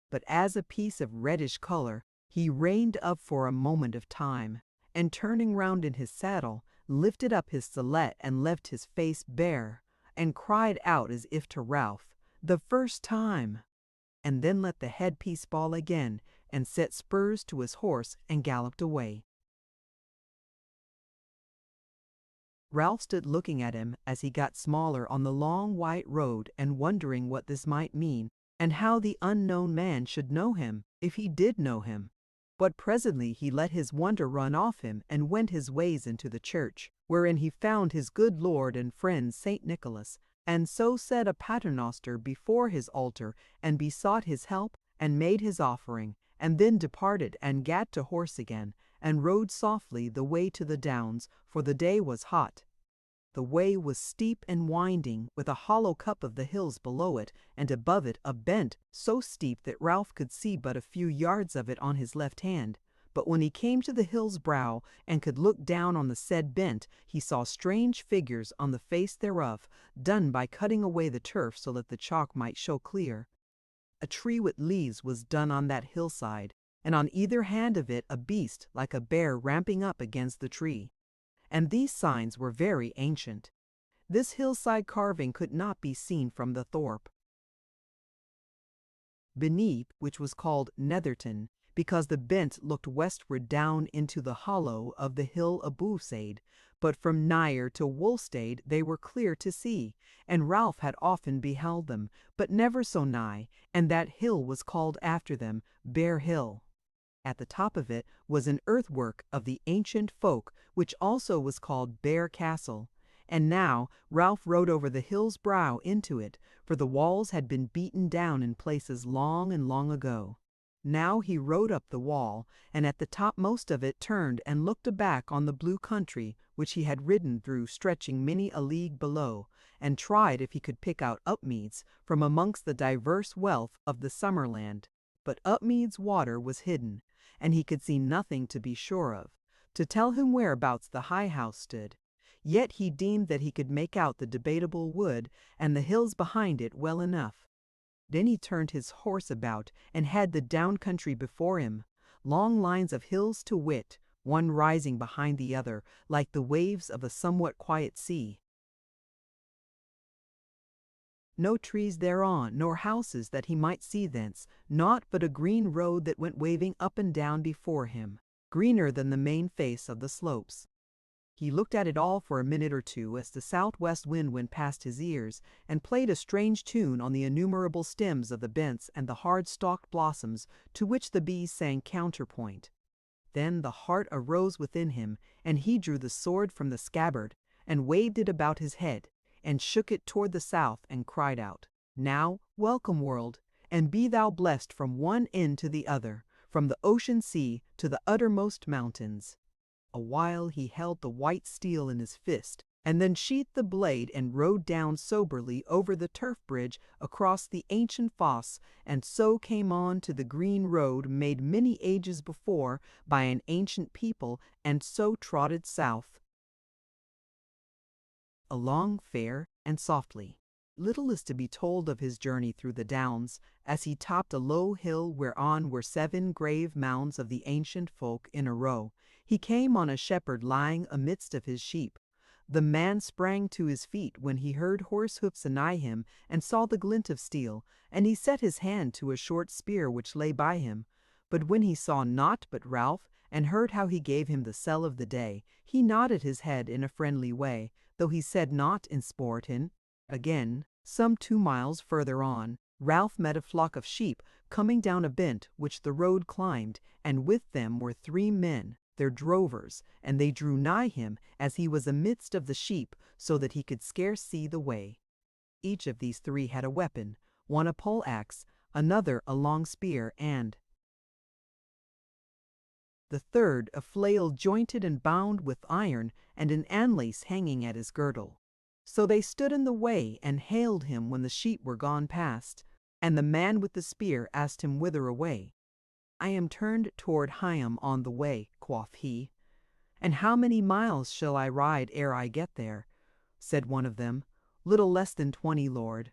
but as a piece of reddish color, he reined up for a moment of time, and turning round in his saddle, lifted up his sallet and left his face bare, and cried out as if to Ralph, The first time! And then let the headpiece fall again, and set spurs to his horse and galloped away. Ralph stood looking at him as he got smaller on the long white road and wondering what this might mean, and how the unknown man should know him, if he did know him. But presently he let his wonder run off him and went his ways into the church, wherein he found his good lord and friend Saint Nicholas, and so said a paternoster before his altar, and besought his help, and made his offering, and then departed and gat to horse again, and rode softly the way to the downs, for the day was hot. The way was steep and winding, with a hollow cup of the hills below it, and above it a bent so steep that Ralph could see but a few yards of it on his left hand. But when he came to the hill's brow, and could look down on the said bent, he saw strange figures on the face thereof, done by cutting away the turf so that the chalk might show clear. A tree with leaves was done on that hillside, and on either hand of it a beast like a bear ramping up against the tree. And these signs were very ancient. This hillside carving could not be seen from the thorp. Beneath, which was called Netherton, because the bent looked westward down into the hollow of the hill Abusade, but from nigher to Woolstade they were clear to see, and Ralph had often beheld them, but never so nigh, and that hill was called after them, Bear Hill. At the top of it was an earthwork of the ancient folk, which also was called Bear Castle. And now Ralph rode over the hill's brow into it, for the walls had been beaten down in places long and long ago. Now he rode up the wall, and at the topmost of it turned and looked aback on the blue country, which he had ridden through, stretching many a league below, and tried if he could pick out Upmeads from amongst the diverse wealth of the Summerland. But Upmeads' water was hidden, and he could see nothing to be sure of, to tell him whereabouts the high house stood. Yet he deemed that he could make out the Debatable Wood and the hills behind it well enough. Then he turned his horse about and had the down country before him, long lines of hills to wit, one rising behind the other, like the waves of a somewhat quiet sea. No trees thereon, nor houses that he might see thence, naught but a green road that went waving up and down before him, greener than the main face of the slopes. He looked at it all for a minute or two as the southwest wind went past his ears, and played a strange tune on the innumerable stems of the bents and the hard-stalked blossoms, to which the bees sang counterpoint. Then the heart arose within him, and he drew the sword from the scabbard, and waved it about his head, and shook it toward the south, and cried out, "Now, welcome, world, and be thou blessed from one end to the other, from the ocean sea to the uttermost mountains." A while he held the white steel in his fist, and then sheathed the blade and rode down soberly over the turf bridge across the ancient fosse, and so came on to the green road made many ages before by an ancient people, and so trotted south, along fair and softly. Little is to be told of his journey through the downs, as he topped a low hill whereon were 7 grave mounds of the ancient folk in a row. He came on a shepherd lying amidst of his sheep. The man sprang to his feet when he heard horse hoofs anigh him, and saw the glint of steel, and he set his hand to a short spear which lay by him. But when he saw naught but Ralph, and heard how he gave him the sell of the day, he nodded his head in a friendly way, though he said naught in sportin. Again, some 2 miles further on, Ralph met a flock of sheep coming down a bent which the road climbed, and with them were 3 men, their drovers, and they drew nigh him as he was amidst of the sheep, so that he could scarce see the way. Each of these 3 had a weapon, one a pole-axe, another a long spear, and the third a flail jointed and bound with iron, and an anlace hanging at his girdle. So they stood in the way and hailed him when the sheep were gone past, and the man with the spear asked him whither away. "I am turned toward Higham on the way," quoth he. "And how many miles shall I ride ere I get there?" said one of them. "Little less than 20, lord."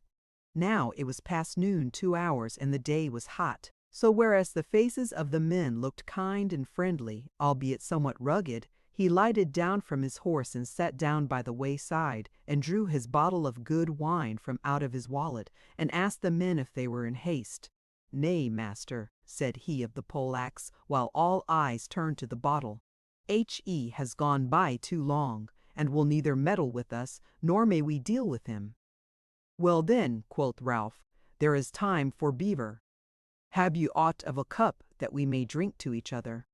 Now it was past noon 2 hours, and the day was hot. So whereas the faces of the men looked kind and friendly, albeit somewhat rugged, he lighted down from his horse and sat down by the wayside, and drew his bottle of good wine from out of his wallet, and asked the men if they were in haste. "Nay, master," said he of the poleaxe, while all eyes turned to the bottle. "He has gone by too long, and will neither meddle with us, nor may we deal with him." "Well then," quoth Ralph, "there is time for beaver. Have you aught of a cup that we may drink to each other?"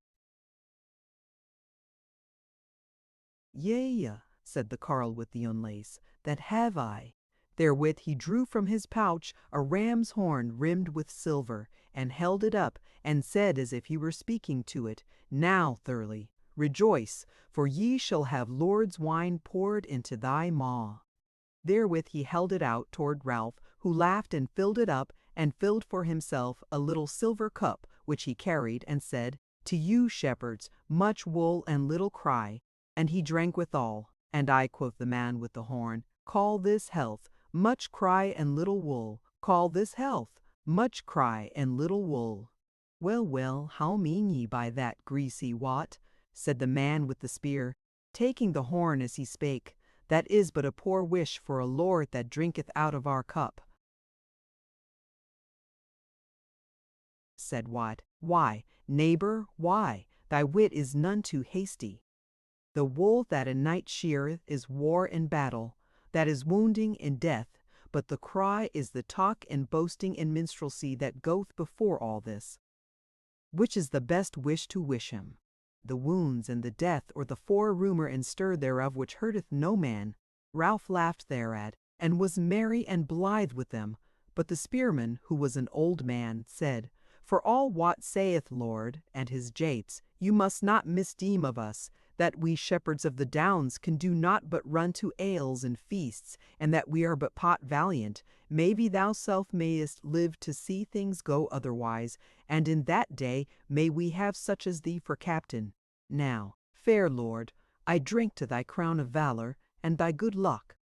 "Yea," said the carle with the unlace, "that have I." Therewith he drew from his pouch a ram's horn rimmed with silver, and held it up, and said as if he were speaking to it, "Now, Thurley, rejoice, for ye shall have Lord's wine poured into thy maw." Therewith he held it out toward Ralph, who laughed and filled it up, and filled for himself a little silver cup which he carried, and said, "To you, shepherds, much wool and little cry." And he drank withal. "And I," quoth the man with the horn, "call this health, much cry and little wool, call this health, much cry and little wool." "Well, well, how mean ye by that, greasy Wat?" said the man with the spear, taking the horn as he spake. "That is but a poor wish for a lord that drinketh out of our cup." Said Wat, "Why, neighbor, why? Thy wit is none too hasty. The wool that a knight sheareth is war in battle, that is wounding in death, but the cry is the talk and boasting in minstrelsy that goeth before all this. Which is the best wish to wish him? The wounds and the death, or the fore-rumour and stir thereof which hurteth no man?" Ralph laughed thereat, and was merry and blithe with them. But the spearman, who was an old man, said, "For all Wat saith, lord, and his japes, you must not misdeem of us, that we shepherds of the downs can do naught but run to ales and feasts, and that we are but pot valiant. Maybe thou self mayest live to see things go otherwise, and in that day may we have such as thee for captain. Now, fair lord, I drink to thy crown of valour and thy good luck,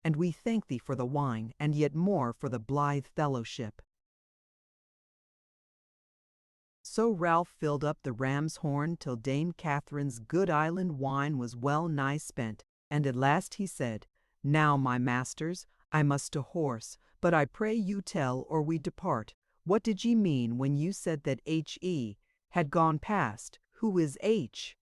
and we thank thee for the wine, and yet more for the blithe fellowship." So Ralph filled up the ram's horn till Dame Catherine's good island wine was well nigh spent, and at last he said, "Now, my masters, I must to horse, but I pray you tell, or we depart, what did ye mean when you said that He had gone past? Who is H?"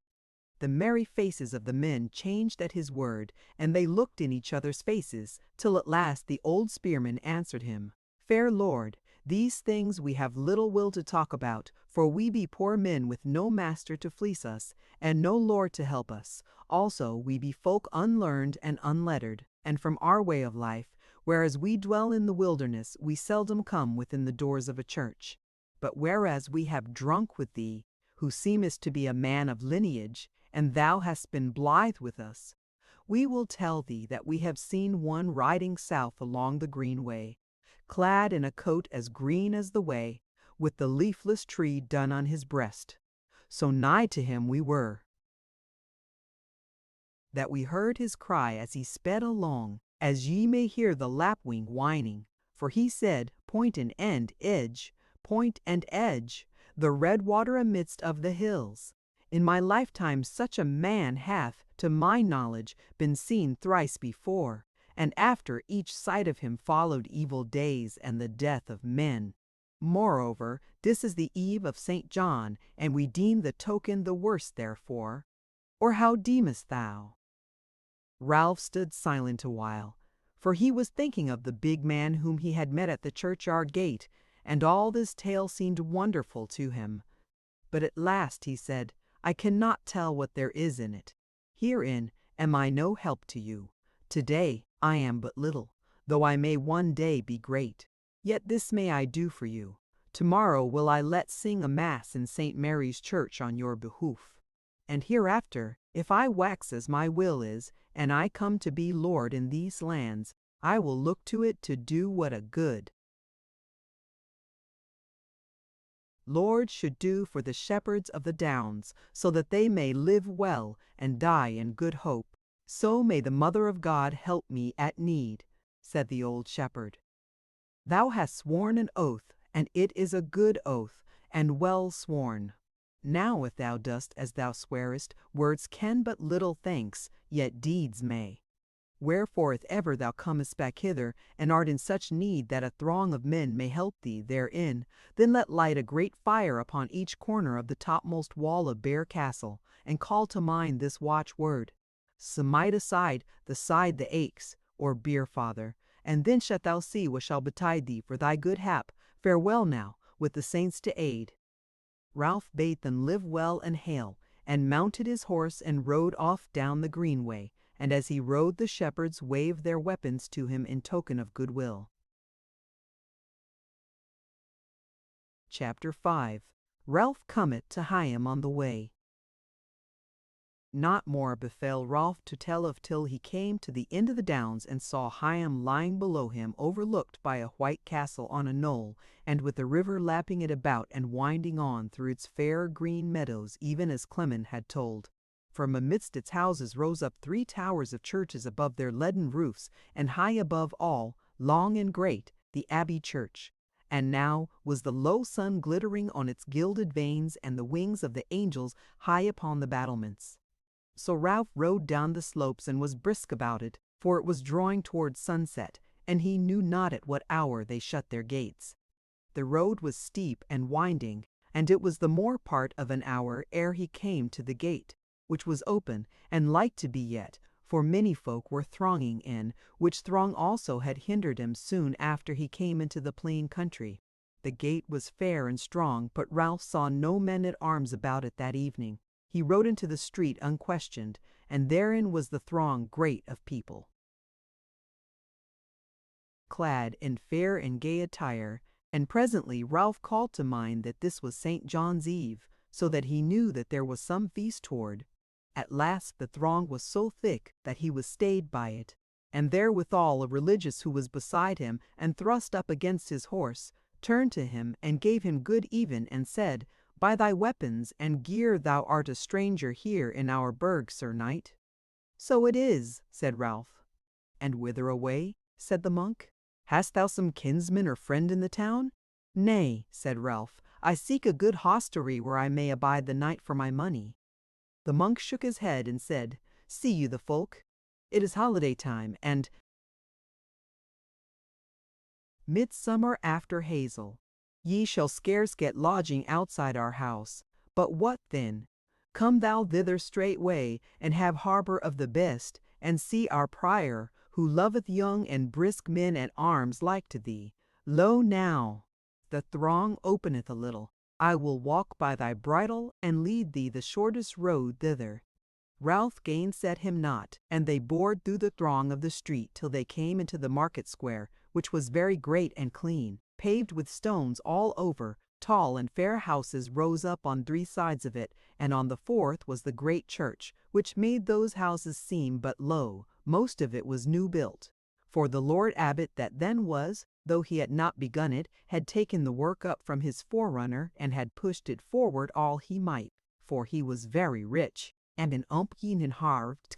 The merry faces of the men changed at his word, and they looked in each other's faces, till at last the old spearman answered him, "Fair lord, these things we have little will to talk about, for we be poor men with no master to fleece us, and no lord to help us. Also we be folk unlearned and unlettered, and from our way of life, whereas we dwell in the wilderness, we seldom come within the doors of a church. But whereas we have drunk with thee, who seemest to be a man of lineage, and thou hast been blithe with us, we will tell thee that we have seen one riding south along the green way, clad in a coat as green as the way, with the leafless tree done on his breast. So nigh to him we were, that we heard his cry as he sped along, as ye may hear the lapwing whining. For he said, point and end, edge, point and edge, the red water amidst of the hills. In my lifetime such a man hath, to my knowledge, been seen thrice before, and after each sight of him followed evil days and the death of men. Moreover, this is the eve of St. John, and we deem the token the worse therefore. Or how deemest thou?" Ralph stood silent a while, for he was thinking of the big man whom he had met at the churchyard gate, and all this tale seemed wonderful to him. But at last he said, "I cannot tell what there is in it. Herein am I no help to you. Today I am but little, though I may one day be great. Yet this may I do for you. Tomorrow will I let sing a mass in St. Mary's Church on your behoof. And hereafter, if I wax as my will is, and I come to be lord in these lands, I will look to it to do what a good lord should do for the shepherds of the downs, so that they may live well and die in good hope. So may the Mother of God help me at need," said the old shepherd. "Thou hast sworn an oath, and it is a good oath, and well sworn. Now if thou dost as thou swearest, words can but little thanks, yet deeds may. Wherefore if ever thou comest back hither, and art in such need that a throng of men may help thee therein, then let light a great fire upon each corner of the topmost wall of Bear Castle, and call to mind this watchword: Smite aside the side that aches, or Beer Father, and then shalt thou see what shall betide thee for thy good hap. Farewell now, with the saints to aid. Ralph bade them live well and hail, and mounted his horse and rode off down the greenway, and as he rode the shepherds waved their weapons to him in token of goodwill. Chapter 5. Ralph cometh to Higham on the way. Not more befell Ralph to tell of till he came to the end of the downs and saw Higham lying below him, overlooked by a white castle on a knoll, and with the river lapping it about and winding on through its fair green meadows, even as Clement had told. From amidst its houses rose up 3 towers of churches above their leaden roofs, and high above all, long and great, the abbey church. And now was the low sun glittering on its gilded vanes, and the wings of the angels high upon the battlements. So Ralph rode down the slopes and was brisk about it, for it was drawing towards sunset, and he knew not at what hour they shut their gates. The road was steep and winding, and it was the more part of an hour ere he came to the gate, which was open, and like to be yet, for many folk were thronging in, which throng also had hindered him soon after he came into the plain country. The gate was fair and strong, but Ralph saw no men at arms about it that evening. He rode into the street unquestioned, and therein was the throng great of people, clad in fair and gay attire, and presently Ralph called to mind that this was St. John's Eve, so that he knew that there was some feast toward. At last the throng was so thick that he was stayed by it, and therewithal a religious who was beside him, and thrust up against his horse, turned to him and gave him good even, and said, By thy weapons and gear thou art a stranger here in our burg, Sir Knight. So it is, said Ralph. And whither away? Said the monk. Hast thou some kinsman or friend in the town? Nay, said Ralph, I seek a good hostelry where I may abide the night for my money. The monk shook his head and said, See you the folk? It is holiday time, and midsummer after hazel. Ye shall scarce get lodging outside our house. But what then? Come thou thither straightway, and have harbour of the best, and see our prior, who loveth young and brisk men at arms like to thee. Lo now, the throng openeth a little. I will walk by thy bridle, and lead thee the shortest road thither. Ralph gainsaid him not, and they bored through the throng of the street till they came into the market square, which was very great and clean, paved with stones all over. Tall and fair houses rose up on 3 sides of it, and on the 4th was the great church, which made those houses seem but low. Most of it was new built. For the Lord Abbot that then was, though he had not begun it, had taken the work up from his forerunner, and had pushed it forward all he might, for he was very rich, and an umpteen and harved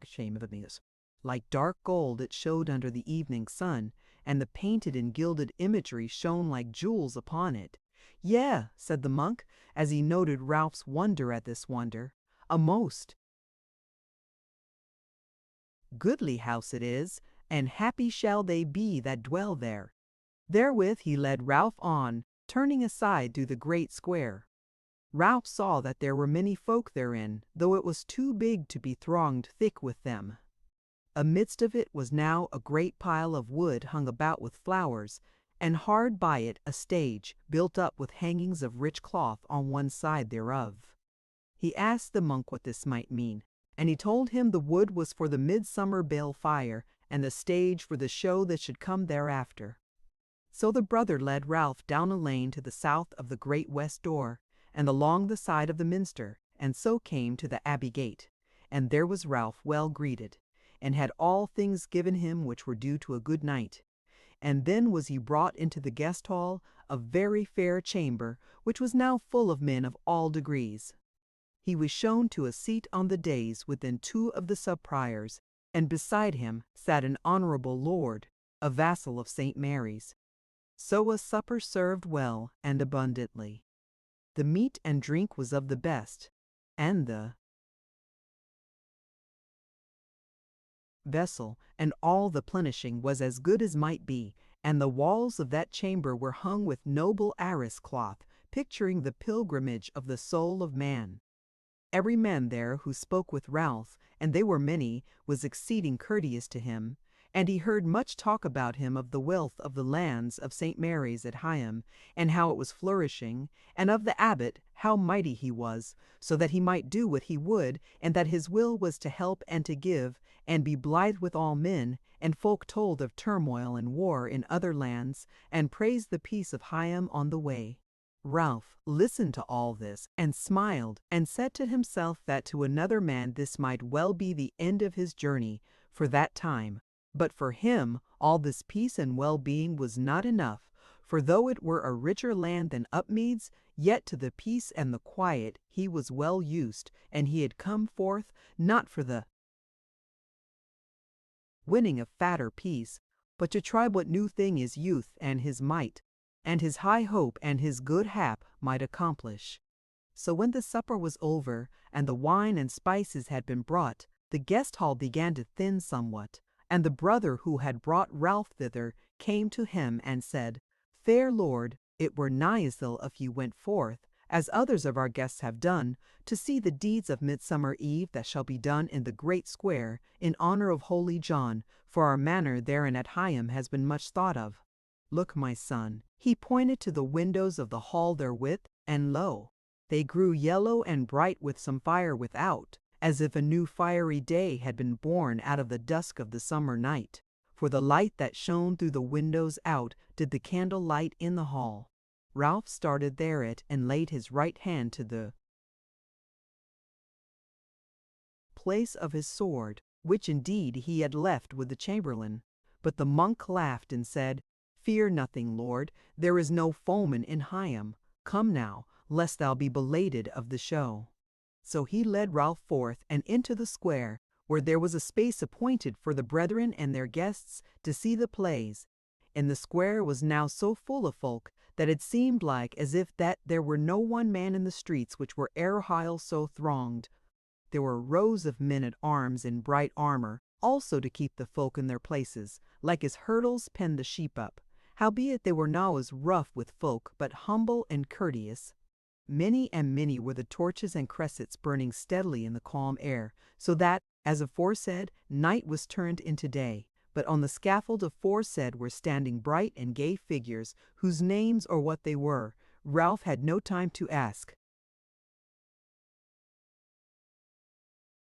shame of amuse. Like dark gold it showed under the evening sun, and the painted and gilded imagery shone like jewels upon it. Yea, said the monk, as he noted Ralph's wonder at this wonder, a most goodly house it is, and happy shall they be that dwell there. Therewith he led Ralph on, turning aside through the great square. Ralph saw that there were many folk therein, though it was too big to be thronged thick with them. Amidst of it was now a great pile of wood hung about with flowers, and hard by it a stage, built up with hangings of rich cloth on one side thereof. He asked the monk what this might mean, and he told him the wood was for the midsummer bale fire, and the stage for the show that should come thereafter. So the brother led Ralph down a lane to the south of the great west door, and along the side of the minster, and so came to the abbey gate. And there was Ralph well greeted, and had all things given him which were due to a good knight. And then was he brought into the guest hall, a very fair chamber, which was now full of men of all degrees. He was shown to a seat on the dais within 2 of the sub-priors, and beside him sat an honourable lord, a vassal of St. Mary's. So a supper served well and abundantly. The meat and drink was of the best, and the vessel, and all the plenishing was as good as might be, and the walls of that chamber were hung with noble arras cloth, picturing the pilgrimage of the soul of man. Every man there who spoke with Ralph, and they were many, was exceeding courteous to him, and he heard much talk about him of the wealth of the lands of St. Mary's at Higham, and how it was flourishing, and of the abbot, how mighty he was, so that he might do what he would, and that his will was to help and to give, and be blithe with all men, and folk told of turmoil and war in other lands, and praised the peace of Higham on the way. Ralph listened to all this, and smiled, and said to himself that to another man this might well be the end of his journey for that time, but for him all this peace and well-being was not enough, for though it were a richer land than Upmeads, yet to the peace and the quiet he was well used, and he had come forth not for the winning of fatter peace, but to try what new thing his youth and his might, and his high hope and his good hap might accomplish. So when the supper was over, and the wine and spices had been brought, the guest hall began to thin somewhat, and the brother who had brought Ralph thither came to him and said, Fair lord, it were nizel if you went forth, as others of our guests have done, to see the deeds of Midsummer Eve that shall be done in the great square, in honor of Holy John, for our manor therein at Higham has been much thought of. Look, my son, he pointed to the windows of the hall therewith, and lo, they grew yellow and bright with some fire without, as if a new fiery day had been born out of the dusk of the summer night. For the light that shone through the windows out did the candle light in the hall. Ralph started thereat, and laid his right hand to the place of his sword, which indeed he had left with the chamberlain. But the monk laughed and said, Fear nothing, lord, there is no foeman in Higham. Come now, lest thou be belated of the show. So he led Ralph forth and into the square, where there was a space appointed for the brethren and their guests to see the plays. And the square was now so full of folk that it seemed like as if that there were no one man in the streets which were erewhile so thronged. There were rows of men at arms in bright armor, also to keep the folk in their places, like as hurdles pen the sheep up. Howbeit they were now as rough with folk, but humble and courteous. Many and many were the torches and cressets burning steadily in the calm air, so that, as aforesaid, night was turned into day. But on the scaffold aforesaid were standing bright and gay figures, whose names or what they were, Ralph had no time to ask.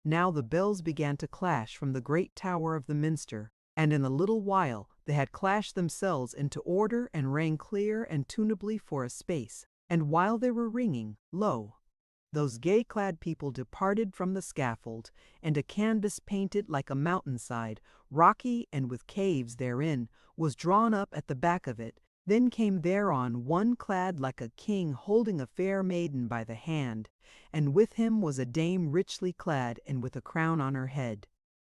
Now the bells began to clash from the great tower of the minster, and in a little while they had clashed themselves into order and rang clear and tunably for a space. And while they were ringing, lo, those gay-clad people departed from the scaffold, and a canvas painted like a mountainside, rocky and with caves therein, was drawn up at the back of it. Then came thereon one clad like a king holding a fair maiden by the hand, and with him was a dame richly clad and with a crown on her head.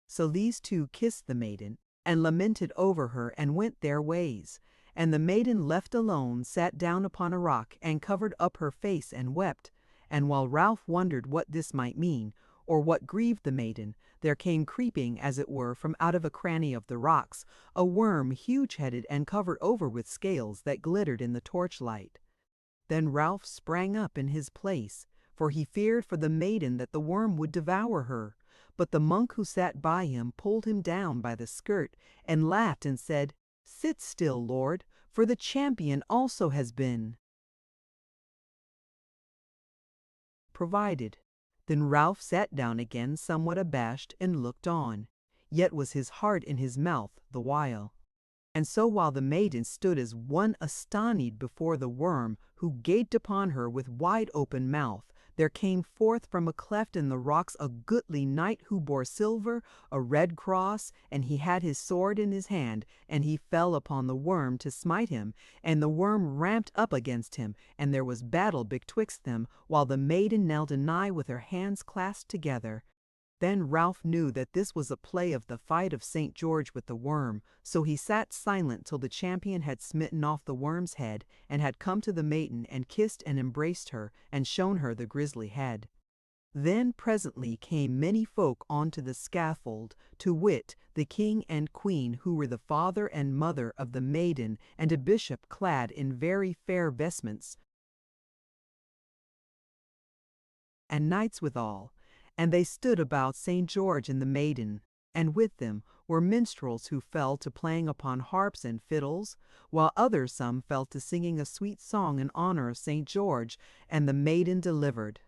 So these two kissed the maiden, and lamented over her, and went their ways. And the maiden left alone sat down upon a rock, and covered up her face and wept. And while Ralph wondered what this might mean, or what grieved the maiden, there came creeping, as it were, from out of a cranny of the rocks, a worm huge-headed and covered over with scales that glittered in the torchlight. Then Ralph sprang up in his place, for he feared for the maiden that the worm would devour her. But the monk who sat by him pulled him down by the skirt, and laughed and said, Sit still, lord, for the champion also has been provided. Then Ralph sat down again somewhat abashed, and looked on, yet was his heart in his mouth the while. And so while the maiden stood as one astonied before the worm, who gaped upon her with wide open mouth, there came forth from a cleft in the rocks a goodly knight who bore silver, a red cross, and he had his sword in his hand, and he fell upon the worm to smite him, and the worm ramped up against him, and there was battle betwixt them, while the maiden knelt anigh with her hands clasped together. Then Ralph knew that this was a play of the fight of St. George with the worm, so he sat silent till the champion had smitten off the worm's head, and had come to the maiden, and kissed and embraced her, and shown her the grisly head. Then presently came many folk onto the scaffold, to wit, the king and queen, who were the father and mother of the maiden, and a bishop clad in very fair vestments, and knights withal. And they stood about St. George and the maiden, and with them were minstrels who fell to playing upon harps and fiddles, while others some fell to singing a sweet song in honor of St. George, and the maiden delivered.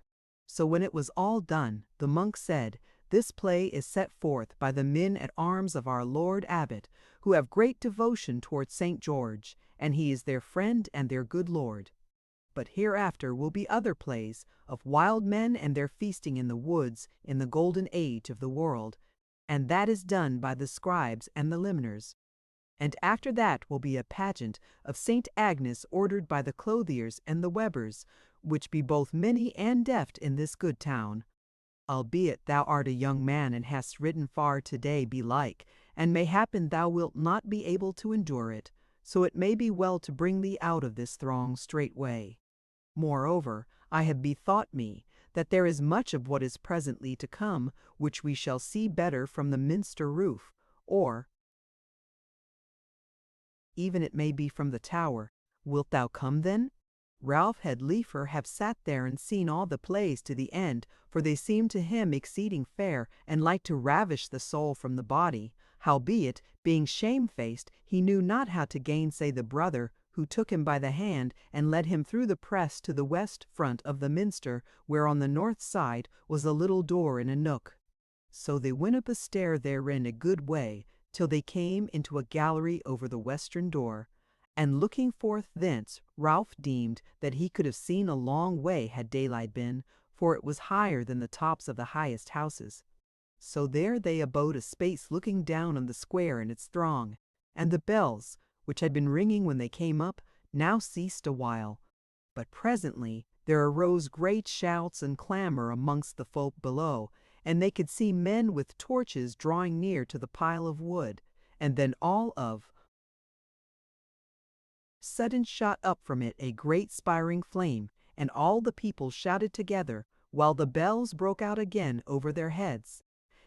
So when it was all done, the monk said, "This play is set forth by the men at arms of our Lord Abbot, who have great devotion towards St. George, and he is their friend and their good lord. But hereafter will be other plays of wild men and their feasting in the woods in the golden age of the world, and that is done by the scribes and the limners. And after that will be a pageant of St. Agnes ordered by the clothiers and the webbers, which be both many and deft in this good town. Albeit thou art a young man and hast ridden far to-day belike, and mayhappen thou wilt not be able to endure it, so it may be well to bring thee out of this throng straightway. Moreover, I have bethought me that there is much of what is presently to come, which we shall see better from the minster roof, or even it may be from the tower. Wilt thou come then?" Ralph had liefer have sat there and seen all the plays to the end, for they seemed to him exceeding fair, and like to ravish the soul from the body. Howbeit, being shamefaced, he knew not how to gainsay the brother, who took him by the hand and led him through the press to the west front of the minster, where on the north side was a little door in a nook. So they went up a stair therein a good way, till they came into a gallery over the western door. And looking forth thence, Ralph deemed that he could have seen a long way had daylight been, for it was higher than the tops of the highest houses. So there they abode a space, looking down on the square and its throng, and the bells, which had been ringing when they came up, now ceased a while. But presently there arose great shouts and clamour amongst the folk below, and they could see men with torches drawing near to the pile of wood, and then all of sudden shot up from it a great spiring flame, and all the people shouted together, while the bells broke out again over their heads.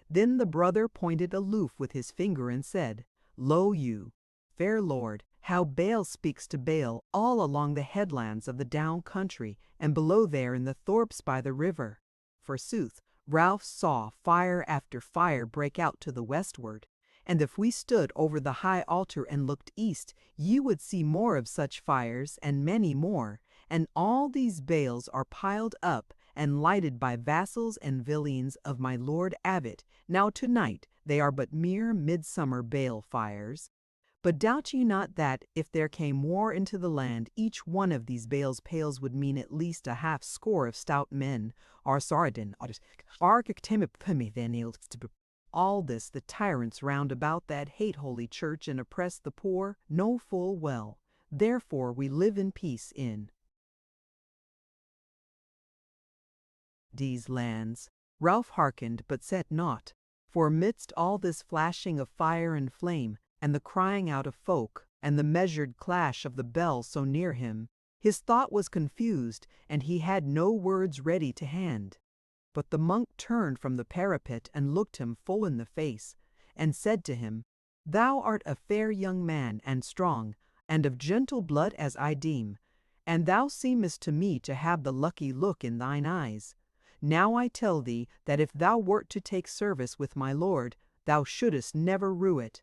Then the brother pointed aloof with his finger and said, "Lo you, fair lord, how Baal speaks to Baal all along the headlands of the down country, and below there in the thorps by the river." Forsooth, Ralph saw fire after fire break out to the westward, and if we stood over the high altar and looked east, ye would see more of such fires, and many more, and all these bales are piled up and lighted by vassals and villeins of my lord Abbot. Now to-night they are but mere midsummer bale fires. But doubt ye not that, if there came war into the land, each one of these bales pales would mean at least a half score of stout men, or Saradin, all this the tyrants round about that hate holy church and oppress the poor know full well. Therefore we live in peace in these lands. Ralph hearkened, but said naught, for amidst all this flashing of fire and flame, and the crying out of folk, and the measured clash of the bell so near him, his thought was confused, and he had no words ready to hand. But the monk turned from the parapet and looked him full in the face, and said to him, "Thou art a fair young man, and strong, and of gentle blood as I deem, and thou seemest to me to have the lucky look in thine eyes. Now I tell thee that if thou wert to take service with my lord, thou shouldest never rue it.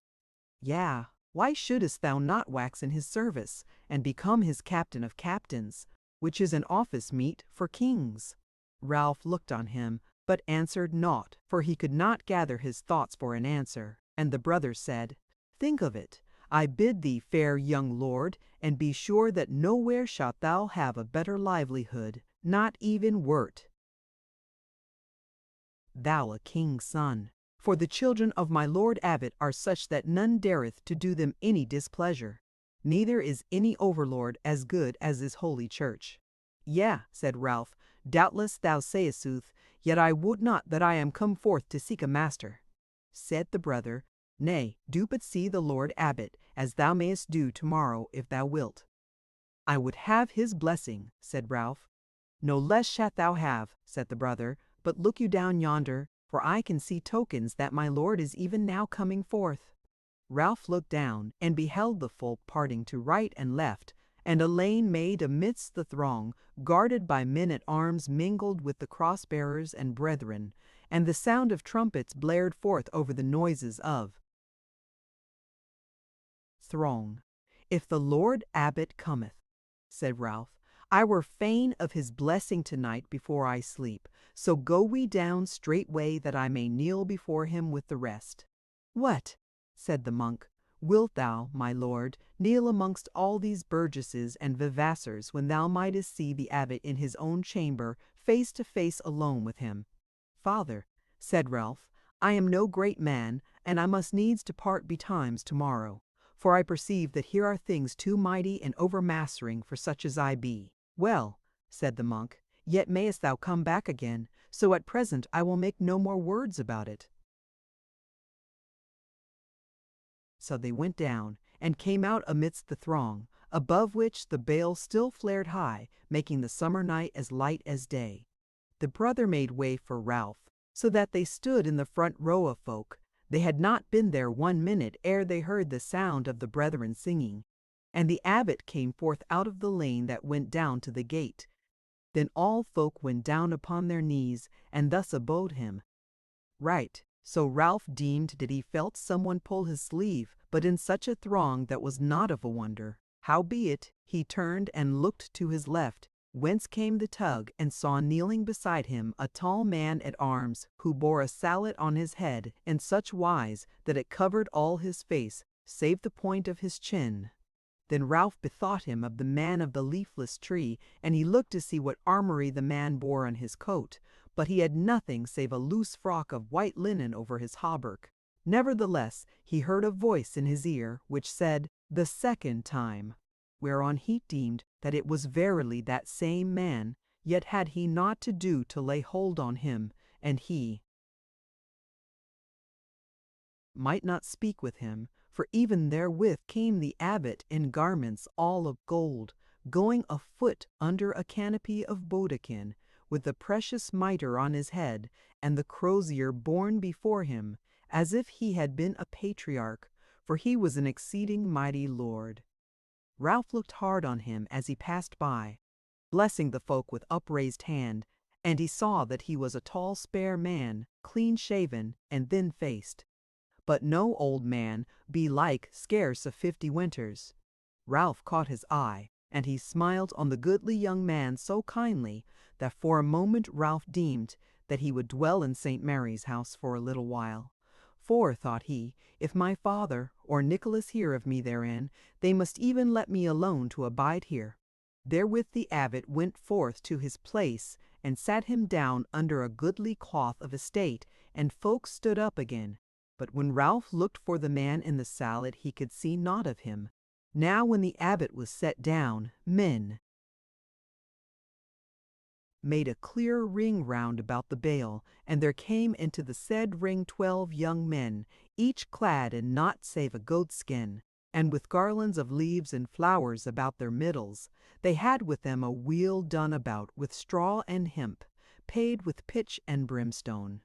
Yea, why shouldest thou not wax in his service, and become his captain of captains, which is an office meet for kings?" Ralph looked on him, but answered naught, for he could not gather his thoughts for an answer. And the brother said, "Think of it, I bid thee, fair young lord, and be sure that nowhere shalt thou have a better livelihood, not even wert thou a king's son. For the children of my lord Abbot are such that none dareth to do them any displeasure. Neither is any overlord as good as this holy church." "Yea," said Ralph, "doubtless thou sayest sooth, yet I would not that I am come forth to seek a master." Said the brother, "Nay, do but see the lord Abbot, as thou mayest do tomorrow if thou wilt." "I would have his blessing," said Ralph. "No less shalt thou have," said the brother, but look you down yonder, for I can see tokens that my lord is even now coming forth." Ralph looked down, and beheld the folk parting to right and left, and a lane made amidst the throng, guarded by men-at-arms mingled with the cross-bearers and brethren, and the sound of trumpets blared forth over the noises of throng. "If the Lord Abbot cometh," said Ralph, "I were fain of his blessing tonight before I sleep, so go we down straightway that I may kneel before him with the rest." "What," said the monk, "wilt thou, my lord, kneel amongst all these burgesses and vavassors when thou mightest see the abbot in his own chamber, face to face alone with him?" "Father," said Ralph, "I am no great man, and I must needs depart betimes tomorrow, for I perceive that here are things too mighty and overmastering for such as I be." "Well," said the monk, "yet mayest thou come back again, so at present I will make no more words about it." So they went down, and came out amidst the throng, above which the bale still flared high, making the summer night as light as day. The brother made way for Ralph, so that they stood in the front row of folk. They had not been there 1 minute ere they heard the sound of the brethren singing, and the abbot came forth out of the lane that went down to the gate. Then all folk went down upon their knees, and thus abode him. Right, so Ralph deemed that he felt someone pull his sleeve, but in such a throng that was not of a wonder. Howbeit, he turned and looked to his left, whence came the tug, and saw kneeling beside him a tall man at arms, who bore a sallet on his head in such wise that it covered all his face, save the point of his chin. Then Ralph bethought him of the man of the leafless tree, and he looked to see what armory the man bore on his coat, but he had nothing save a loose frock of white linen over his hauberk. Nevertheless, he heard a voice in his ear, which said, "The second time," whereon he deemed that it was verily that same man, yet had he naught to do to lay hold on him, and he might not speak with him, for even therewith came the abbot in garments all of gold, going afoot under a canopy of bowdekin, with the precious mitre on his head, and the crozier borne before him, as if he had been a patriarch, for he was an exceeding mighty lord. Ralph looked hard on him as he passed by, blessing the folk with upraised hand, and he saw that he was a tall spare man, clean-shaven and thin-faced, but no old man, belike scarce of 50 winters. Ralph caught his eye, and he smiled on the goodly young man so kindly that for a moment Ralph deemed that he would dwell in St. Mary's house for a little while. For, thought he, if my father or Nicholas hear of me therein, they must even let me alone to abide here. Therewith the abbot went forth to his place, and sat him down under a goodly cloth of estate, and folk stood up again. But when Ralph looked for the man in the sallet, he could see naught of him. Now when the abbot was set down, men made a clear ring round about the bale, and there came into the said ring 12 young men, each clad in naught save a goatskin, and with garlands of leaves and flowers about their middles. They had with them a wheel done about with straw and hemp, paid with pitch and brimstone.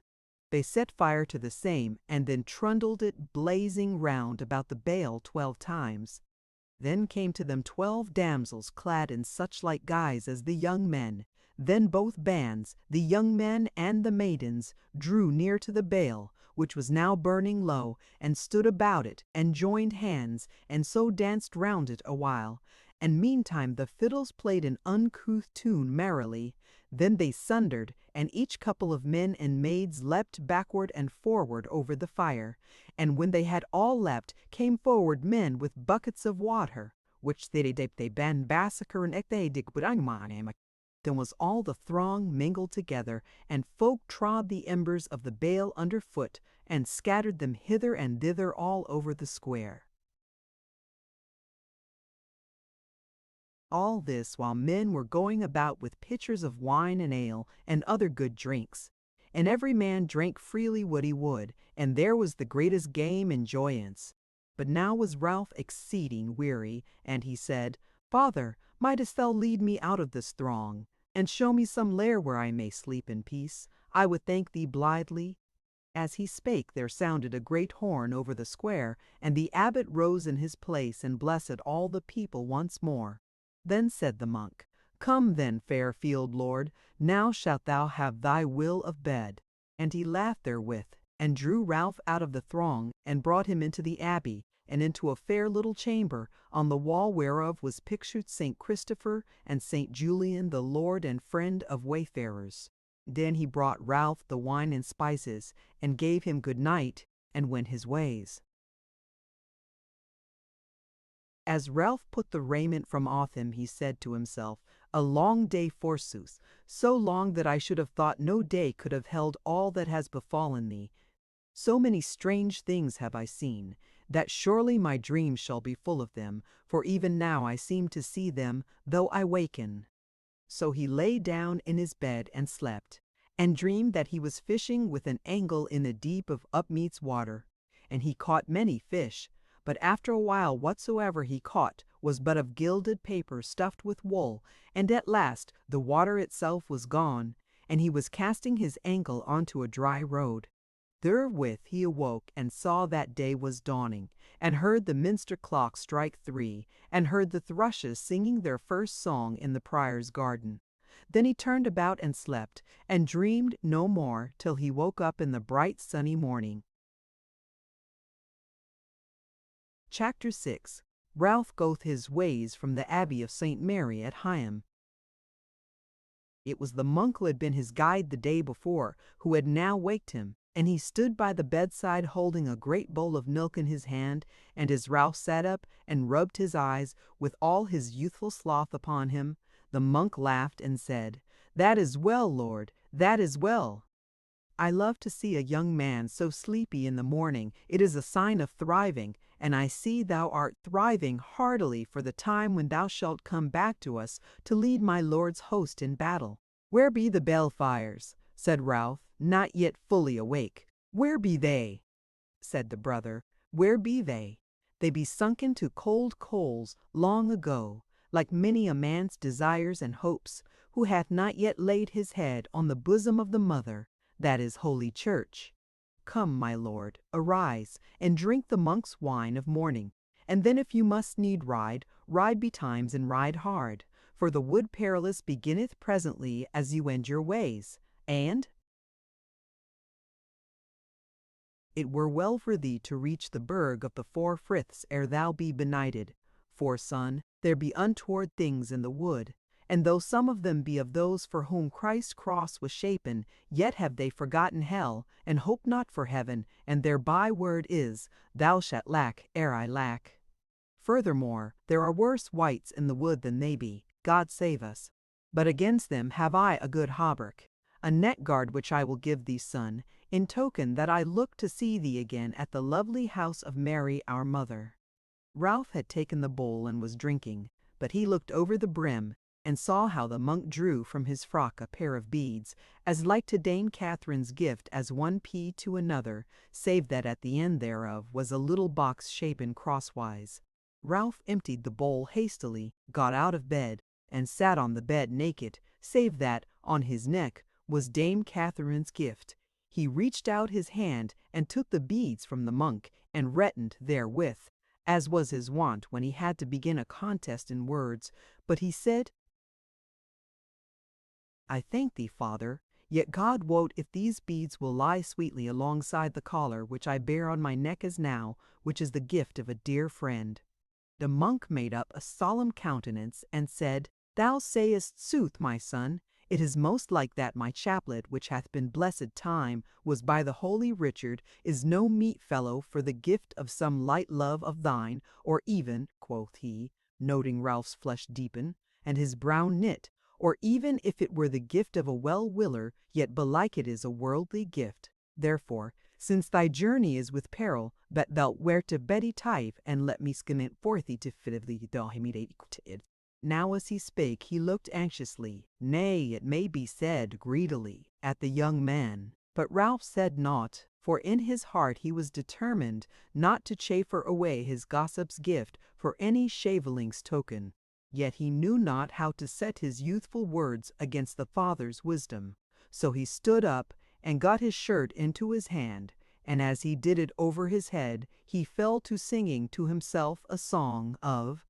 They set fire to the same, and then trundled it blazing round about the bale 12 times. Then came to them 12 damsels clad in such like guise as the young men. Then both bands, the young men and the maidens, drew near to the bale, which was now burning low, and stood about it, and joined hands, and so danced round it a while. And meantime the fiddles played an uncouth tune merrily. Then they sundered, and each couple of men and maids leapt backward and forward over the fire. And when they had all leapt, came forward men with buckets of water, which they ban massacre and then was all the throng mingled together, and folk trod the embers of the bale under foot, and scattered them hither and thither all over the square. All this while men were going about with pitchers of wine and ale, and other good drinks. And every man drank freely what he would, and there was the greatest game and joyance. But now was Ralph exceeding weary, and he said, "Father, mightest thou lead me out of this throng?" and show me some lair where I may sleep in peace. I would thank thee blithely." As he spake, there sounded a great horn over the square, and the abbot rose in his place and blessed all the people once more. Then said the monk, "Come then, fair field lord, now shalt thou have thy will of bed." And he laughed therewith, and drew Ralph out of the throng, and brought him into the abbey, and into a fair little chamber, on the wall whereof was pictured Saint Christopher and Saint Julian, the lord and friend of wayfarers. Then he brought Ralph the wine and spices, and gave him good night, and went his ways. As Ralph put the raiment from off him, he said to himself, "A long day forsooth, so long that I should have thought no day could have held all that has befallen me. So many strange things have I seen, that surely my dreams shall be full of them, for even now I seem to see them, though I waken." So he lay down in his bed and slept, and dreamed that he was fishing with an angle in the deep of Upmead's water, and he caught many fish. But after a while whatsoever he caught was but of gilded paper stuffed with wool, and at last the water itself was gone, and he was casting his angle onto a dry road. Therewith he awoke and saw that day was dawning, and heard the minster clock strike 3, and heard the thrushes singing their first song in the prior's garden. Then he turned about and slept, and dreamed no more till he woke up in the bright sunny morning. Chapter 6. Ralph goeth his ways from the Abbey of St. Mary at Higham. It was the monk who had been his guide the day before, who had now waked him, and he stood by the bedside holding a great bowl of milk in his hand, and as Ralph sat up and rubbed his eyes with all his youthful sloth upon him, the monk laughed and said, "That is well, lord, that is well. I love to see a young man so sleepy in the morning. It is a sign of thriving, and I see thou art thriving heartily for the time when thou shalt come back to us to lead my lord's host in battle." "Where be the balefires?" said Ralph, not yet fully awake. "Where be they?" said the brother. "Where be they? They be sunken to cold coals long ago, like many a man's desires and hopes, who hath not yet laid his head on the bosom of the mother, that is Holy Church. Come, my lord, arise, and drink the monk's wine of morning, and then if you must need ride, ride betimes and ride hard, for the Wood Perilous beginneth presently as you wend your ways, and it were well for thee to reach the burg of the Four Friths ere thou be benighted, for, son, there be untoward things in the wood, and though some of them be of those for whom Christ's cross was shapen, yet have they forgotten hell, and hope not for heaven, and their byword is, "Thou shalt lack ere I lack." Furthermore, there are worse wights in the wood than they be, God save us. But against them have I a good hauberk, a neck guard which I will give thee, son, in token that I look to see thee again at the lovely house of Mary our mother. Ralph had taken the bowl and was drinking, but he looked over the brim, and saw how the monk drew from his frock a pair of beads, as like to Dame Catherine's gift as one pea to another, save that at the end thereof was a little box shapen crosswise. Ralph emptied the bowl hastily, got out of bed, and sat on the bed naked, save that, on his neck, was Dame Catherine's gift. He reached out his hand and took the beads from the monk, and reddened therewith, as was his wont when he had to begin a contest in words, but he said, "I thank thee, father, yet God wot if these beads will lie sweetly alongside the collar which I bear on my neck as now, which is the gift of a dear friend." The monk made up a solemn countenance, and said, "Thou sayest sooth, my son. It is most like that my chaplet, which hath been blessed time, was by the holy Richard, is no meet fellow for the gift of some light love of thine, or even," quoth he, noting Ralph's flush deepen, and his brow knit, "or even if it were the gift of a well-willer, yet belike it is a worldly gift. Therefore, since thy journey is with peril, bet thou werte betty type, and let me skimment forthy to fitively dohimidate." Now as he spake he looked anxiously, nay, it may be said greedily, at the young man. But Ralph said naught, for in his heart he was determined not to chaffer away his gossip's gift for any shaveling's token. Yet he knew not how to set his youthful words against the father's wisdom. So he stood up and got his shirt into his hand, and as he did it over his head, he fell to singing to himself a song of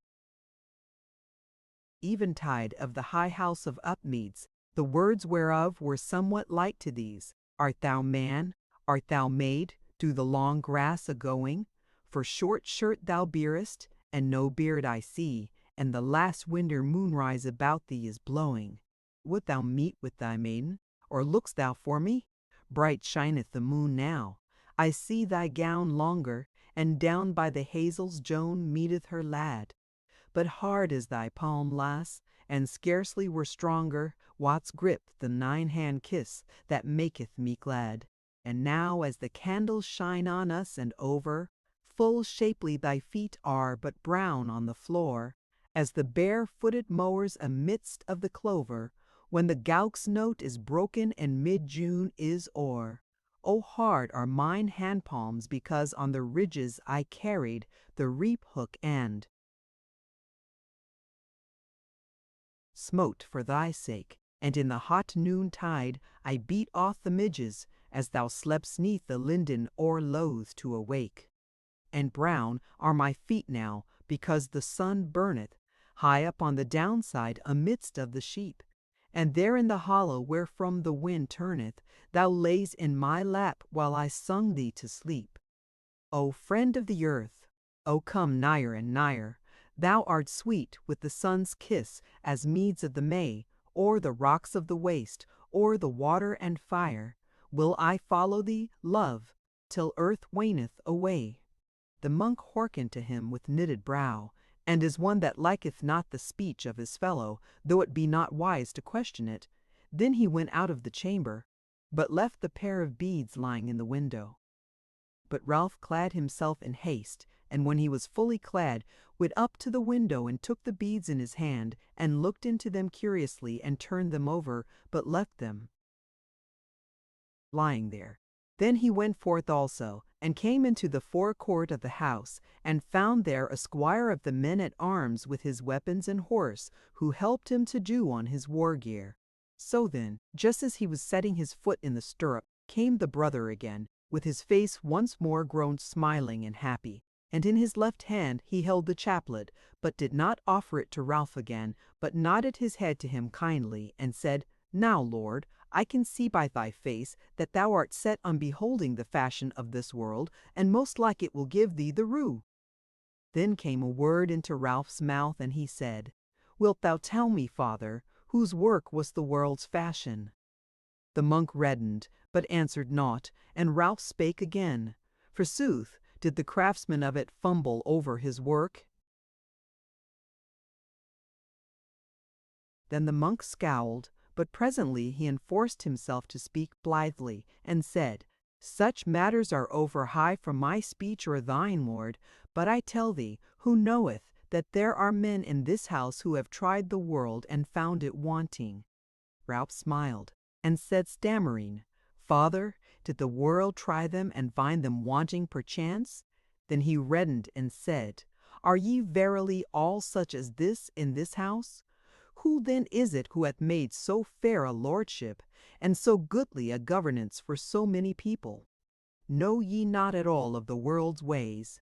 eventide of the high house of Upmeads, the words whereof were somewhat like to these: Art thou man? Art thou maid? Through the long grass a-going? For short shirt thou bearest, and no beard I see, and the last winter moonrise about thee is blowing. Wilt thou meet with thy maiden, or look'st thou for me? Bright shineth the moon now. I see thy gown longer, and down by the hazels Joan meeteth her lad. But hard is thy palm, lass, and scarcely were stronger Wat's grip the 9-hand kiss that maketh me glad. And now as the candles shine on us and over, full shapely thy feet are, but brown on the floor, as the bare-footed mowers amidst of the clover, when the gowk's note is broken and mid-June is o'er. O hard are mine hand-palms, because on the ridges I carried the reap-hook and smote for thy sake, and in the hot noontide I beat off the midges, as thou slepst 'neath the linden or loath to awake. And brown are my feet now, because the sun burneth high up on the downside amidst of the sheep. And there in the hollow wherefrom the wind turneth, thou lays in my lap while I sung thee to sleep. O friend of the earth, O come nigher and nigher. Thou art sweet with the sun's kiss as meads of the May, or the rocks of the waste, or the water and fire. Will I follow thee, love, till earth waneth away? The monk hearkened to him with knitted brow, and as one that liketh not the speech of his fellow, though it be not wise to question it. Then he went out of the chamber, but left the pair of beads lying in the window. But Ralph clad himself in haste, and when he was fully clad, went up to the window and took the beads in his hand, and looked into them curiously, and turned them over, but left them lying there. Then he went forth also, and came into the forecourt of the house, and found there a squire of the men at arms with his weapons and horse, who helped him to do on his war gear. So then, just as he was setting his foot in the stirrup, came the brother again, with his face once more grown smiling and happy, and in his left hand he held the chaplet, but did not offer it to Ralph again, but nodded his head to him kindly, and said, Now, Lord, I can see by thy face that thou art set on beholding the fashion of this world, and most like it will give thee the rue. Then came a word into Ralph's mouth, and he said, Wilt thou tell me, father, whose work was the world's fashion? The monk reddened, but answered naught, and Ralph spake again. Forsooth, did the craftsman of it fumble over his work? Then the monk scowled, but presently he enforced himself to speak blithely, and said, Such matters are over high for my speech or thine, Lord, but I tell thee, who knoweth that there are men in this house who have tried the world and found it wanting. Ralph smiled, and said stammering, Father, did the world try them and find them wanting perchance? Then he reddened and said, Are ye verily all such as this in this house? Who then is it who hath made so fair a lordship, and so goodly a governance for so many people? Know ye not at all of the world's ways?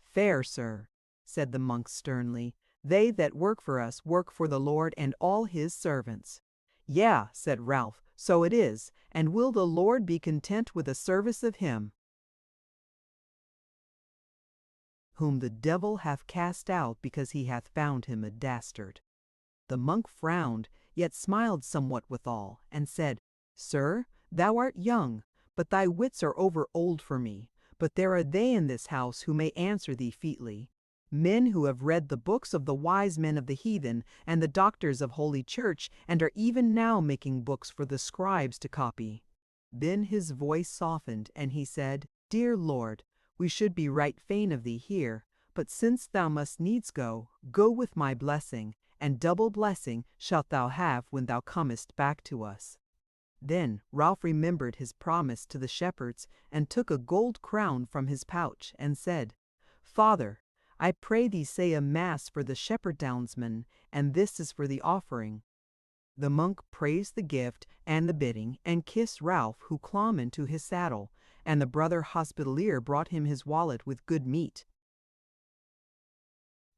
Fair sir, said the monk sternly, they that work for us work for the Lord and all his servants. Yea, said Ralph, so it is, and will the Lord be content with a service of him whom the devil hath cast out because he hath found him a dastard? The monk frowned, yet smiled somewhat withal, and said, Sir, thou art young, but thy wits are over old for me. But there are they in this house who may answer thee featly, men who have read the books of the wise men of the heathen and the doctors of Holy Church, and are even now making books for the scribes to copy. Then his voice softened, and he said, Dear Lord, we should be right fain of thee here, but since thou must needs go, go with my blessing, and double blessing shalt thou have when thou comest back to us. Then Ralph remembered his promise to the shepherds, and took a gold crown from his pouch, and said, Father, I pray thee say a mass for the shepherd downsman, and this is for the offering." The monk praised the gift and the bidding, and kissed Ralph, who clomb into his saddle, and the brother hospitalier brought him his wallet with good meat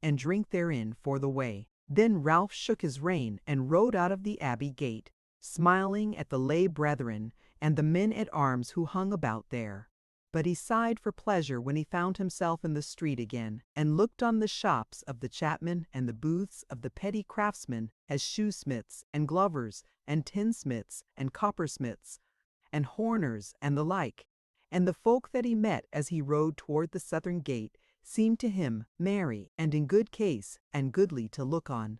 and drink therein for the way. Then Ralph shook his rein and rode out of the abbey gate, smiling at the lay brethren and the men-at-arms who hung about there. But he sighed for pleasure when he found himself in the street again, and looked on the shops of the chapmen and the booths of the petty craftsmen as shoesmiths and glovers and tinsmiths and coppersmiths and horners and the like. And the folk that he met as he rode toward the southern gate seemed to him merry and in good case and goodly to look on.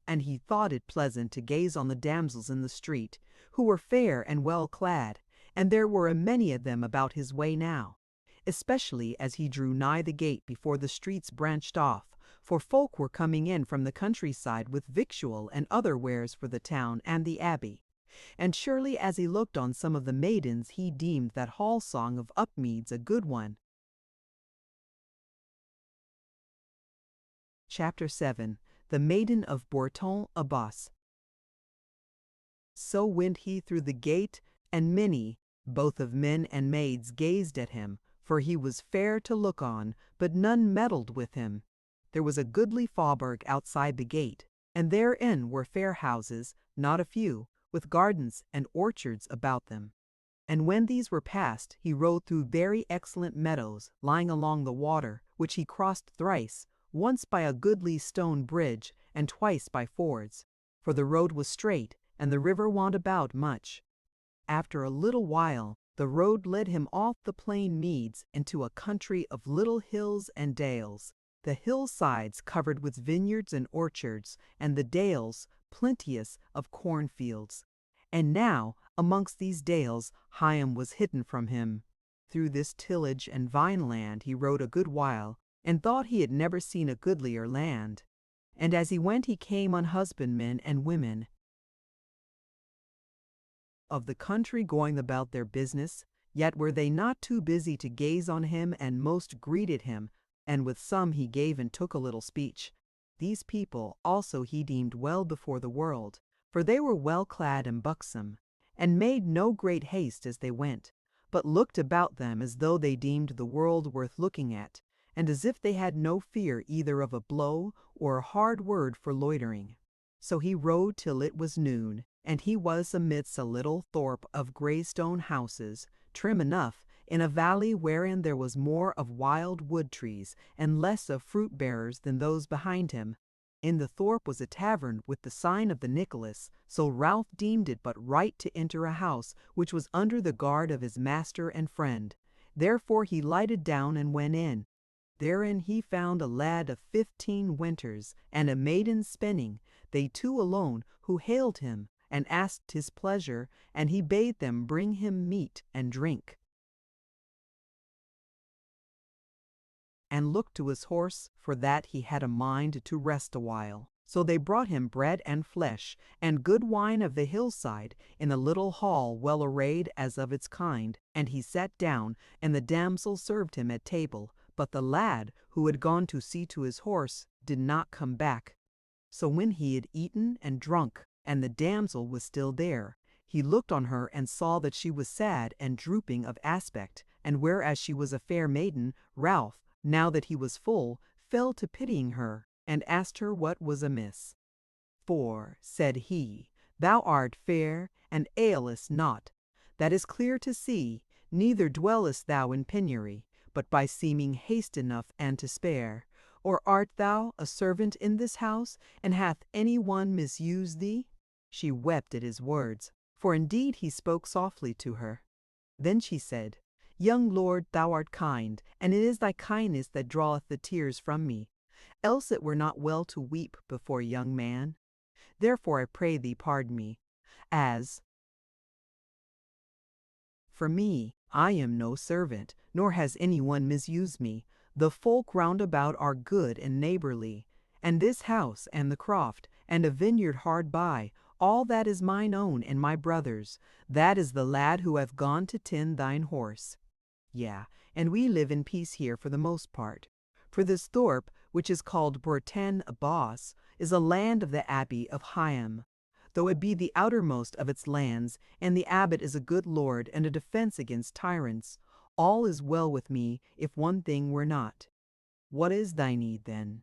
And he thought it pleasant to gaze on the damsels in the street, who were fair and well clad, and there were a many of them about his way now, especially as he drew nigh the gate before the streets branched off, for folk were coming in from the countryside with victual and other wares for the town and the abbey. And surely as he looked on some of the maidens he deemed that hall song of Upmeads a good one. Chapter 7. The Maiden of Bourton-Abbas. So went he through the gate, and many, both of men and maids, gazed at him, for he was fair to look on, but none meddled with him. There was a goodly faubourg outside the gate, and therein were fair houses, not a few, with gardens and orchards about them. And when these were passed, he rode through very excellent meadows, lying along the water, which he crossed thrice, once by a goodly stone bridge, and twice by fords, for the road was straight, and the river wound about much. After a little while, the road led him off the plain meads into a country of little hills and dales, the hillsides covered with vineyards and orchards, and the dales plenteous of cornfields. And now, amongst these dales, Higham was hidden from him. Through this tillage and vineland he rode a good while, and thought he had never seen a goodlier land. And as he went he came on husbandmen and women of the country going about their business, yet were they not too busy to gaze on him, and most greeted him, and with some he gave and took a little speech. These people also he deemed well before the world, for they were well clad and buxom, and made no great haste as they went, but looked about them as though they deemed the world worth looking at, and as if they had no fear either of a blow or a hard word for loitering. So he rode till it was noon, and he was amidst a little thorp of grey stone houses, trim enough, in a valley wherein there was more of wild wood trees, and less of fruit bearers than those behind him. In the thorp was a tavern with the sign of the Nicholas, so Ralph deemed it but right to enter a house which was under the guard of his master and friend. Therefore he lighted down and went in. Therein he found a lad of 15 winters, and a maiden spinning, they two alone, who hailed him, and asked his pleasure, and he bade them bring him meat and drink, and looked to his horse, for that he had a mind to rest awhile. So they brought him bread and flesh, and good wine of the hillside, in a little hall well arrayed as of its kind, and he sat down, and the damsel served him at table. But the lad, who had gone to see to his horse, did not come back. So when he had eaten and drunk, and the damsel was still there, he looked on her and saw that she was sad and drooping of aspect, and whereas she was a fair maiden, Ralph, now that he was full, fell to pitying her, and asked her what was amiss. "For," said he, "thou art fair, and ailest not. That is clear to see, neither dwellest thou in penury, but by seeming haste enough and to spare. Or art thou a servant in this house, and hath any one misused thee?" She wept at his words, for indeed he spoke softly to her. Then she said, "Young lord, thou art kind, and it is thy kindness that draweth the tears from me. Else it were not well to weep before a young man. Therefore I pray thee pardon me. As for me, I am no servant, nor has any one misused me. The folk round about are good and neighbourly, and this house and the croft, and a vineyard hard by, all that is mine own and my brother's. That is the lad who hath gone to tend thine horse. And we live in peace here for the most part. For this thorp, which is called Bourten Abbas, is a land of the Abbey of Higham, though it be the outermost of its lands, and the abbot is a good lord and a defence against tyrants. All is well with me, if one thing were not. What is thy need, then?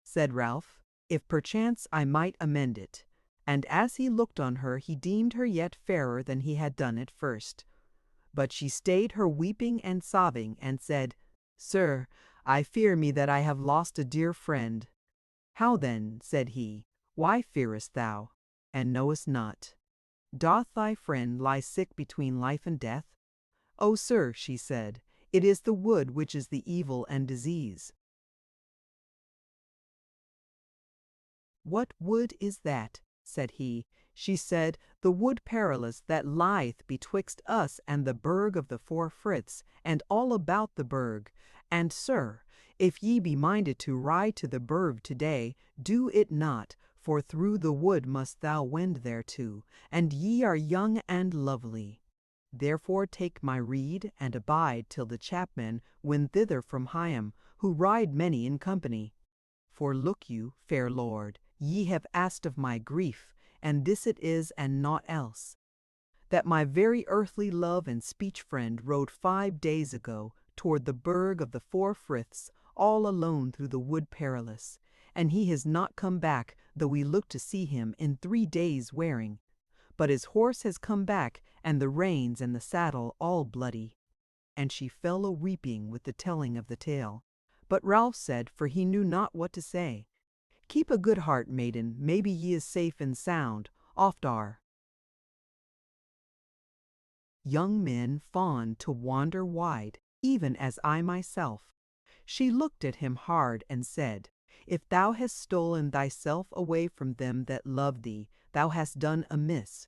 Said Ralph, if perchance I might amend it. And as he looked on her, he deemed her yet fairer than he had done at first. But she stayed her weeping and sobbing, and said, Sir, I fear me that I have lost a dear friend. How then, said he, why fearest thou, and knowest not? Doth thy friend lie sick between life and death? O sir, she said, it is the wood which is the evil and disease. What wood is that? Said he. She said, the wood perilous that lieth betwixt us and the burg of the Four Friths, and all about the burg. And, sir, if ye be minded to ride to the burg to-day, do it not, for through the wood must thou wend thereto, and ye are young and lovely. Therefore take my rede, and abide till the chapmen wend thither from Higham, who ride many in company. For look you, fair lord, ye have asked of my grief, and this it is and naught else, that my very earthly love and speech friend rode 5 days ago toward the burg of the Four Friths, all alone through the wood perilous, and he has not come back, though we looked to see him in 3 days wearing. But his horse has come back, and the reins and the saddle all bloody. And she fell a-weeping with the telling of the tale. But Ralph said, for he knew not what to say, Keep a good heart, maiden, maybe ye is safe and sound, oft are young men fond to wander wide, even as I myself. She looked at him hard and said, If thou hast stolen thyself away from them that love thee, thou hast done amiss.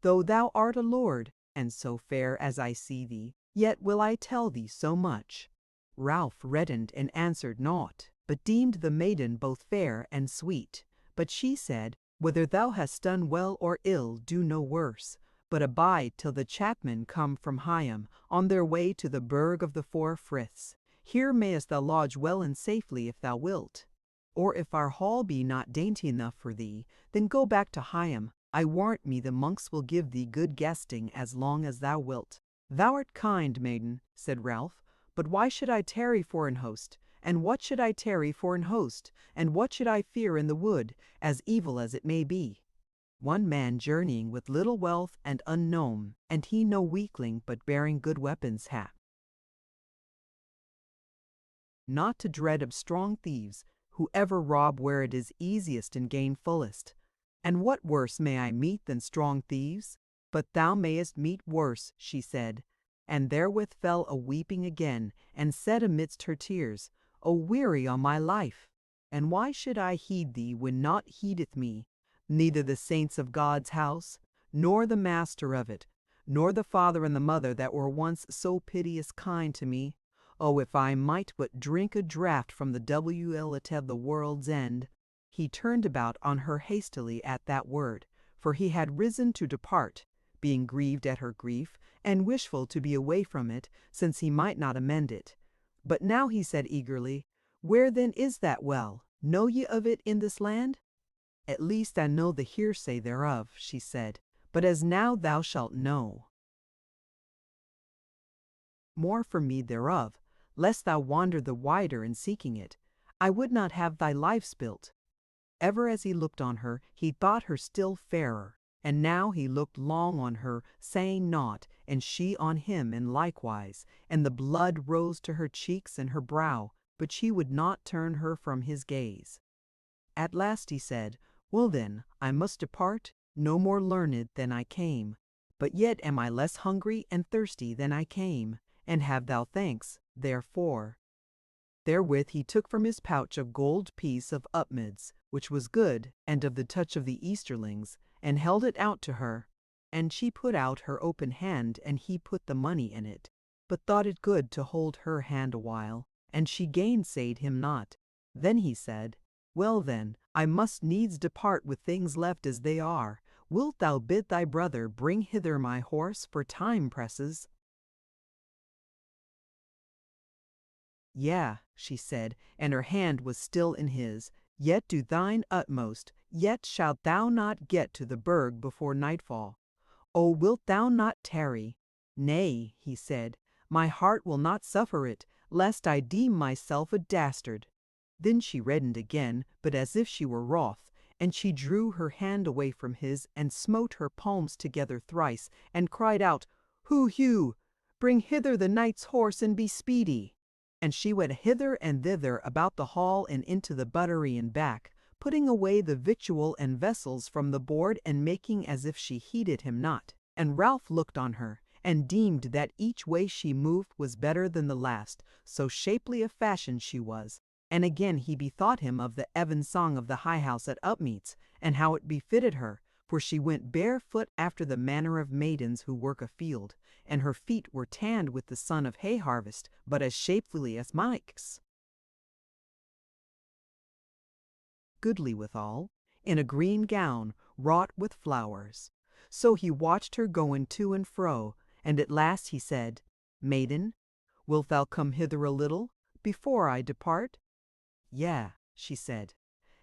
Though thou art a lord, and so fair as I see thee, yet will I tell thee so much. Ralph reddened and answered naught, but deemed the maiden both fair and sweet. But she said, Whether thou hast done well or ill, do no worse, but abide till the chapmen come from Higham, on their way to the burg of the Four Friths. Here mayest thou lodge well and safely if thou wilt. Or if our hall be not dainty enough for thee, then go back to Higham. I warrant me the monks will give thee good guesting as long as thou wilt. Thou art kind, maiden, said Ralph, but why should I tarry for an host? And what should I tarry for an host? And what should I fear in the wood, as evil as it may be? One man journeying with little wealth and unknown, and he no weakling, but bearing good weapons hath. Not to dread of strong thieves, who ever rob where it is easiest and gain fullest. And what worse may I meet than strong thieves? But thou mayest meet worse, she said, and therewith fell a-weeping again, and said amidst her tears, O weary on my life! And why should I heed thee when naught heedeth me? Neither the saints of God's house, nor the master of it, nor the father and the mother that were once so piteous kind to me. Oh, if I might but drink a draught from the WLT of the world's end. He turned about on her hastily at that word, for he had risen to depart, being grieved at her grief, and wishful to be away from it, since he might not amend it. But now he said eagerly, Where then is that well? Know ye of it in this land? At least I know the hearsay thereof, she said, but as now thou shalt know more from me thereof, lest thou wander the wider in seeking it. I would not have thy life spilt. Ever as he looked on her, he thought her still fairer, and now he looked long on her, saying naught, and she on him in likewise, and the blood rose to her cheeks and her brow, but she would not turn her from his gaze. At last he said, Well then, I must depart, no more learned than I came, but yet am I less hungry and thirsty than I came, and have thou thanks, therefore. Therewith he took from his pouch a gold piece of upmids, which was good, and of the touch of the Easterlings, and held it out to her. And she put out her open hand, and he put the money in it, but thought it good to hold her hand awhile, and she gainsayed him not. Then he said, Well then, I must needs depart with things left as they are. Wilt thou bid thy brother bring hither my horse, for time presses? "Yeah," she said, and her hand was still in his. "Yet do thine utmost, yet shalt thou not get to the burg before nightfall. Oh, wilt thou not tarry?" "Nay," he said, "my heart will not suffer it, lest I deem myself a dastard." Then she reddened again, but as if she were wroth, and she drew her hand away from his, and smote her palms together thrice, and cried out, "Hu Hugh, bring hither the knight's horse, and be speedy." And she went hither and thither about the hall and into the buttery and back, putting away the victual and vessels from the board, and making as if she heeded him not. And Ralph looked on her, and deemed that each way she moved was better than the last, so shapely a fashion she was. And again he bethought him of the even song of the high house at Upmeads, and how it befitted her, for she went barefoot after the manner of maidens who work afield, and her feet were tanned with the sun of hay harvest, but as shapely as Mike's. Goodly withal, in a green gown, wrought with flowers. So he watched her going to and fro, and at last he said, "Maiden, wilt thou come hither a little, before I depart?" "Yea," she said,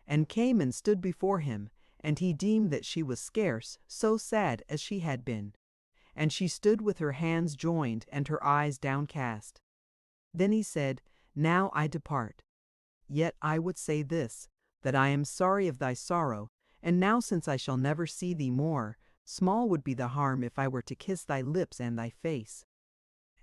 and came and stood before him, and he deemed that she was scarce so sad as she had been. And she stood with her hands joined and her eyes downcast. Then he said, "Now I depart. Yet I would say this, that I am sorry of thy sorrow, and now since I shall never see thee more, small would be the harm if I were to kiss thy lips and thy face."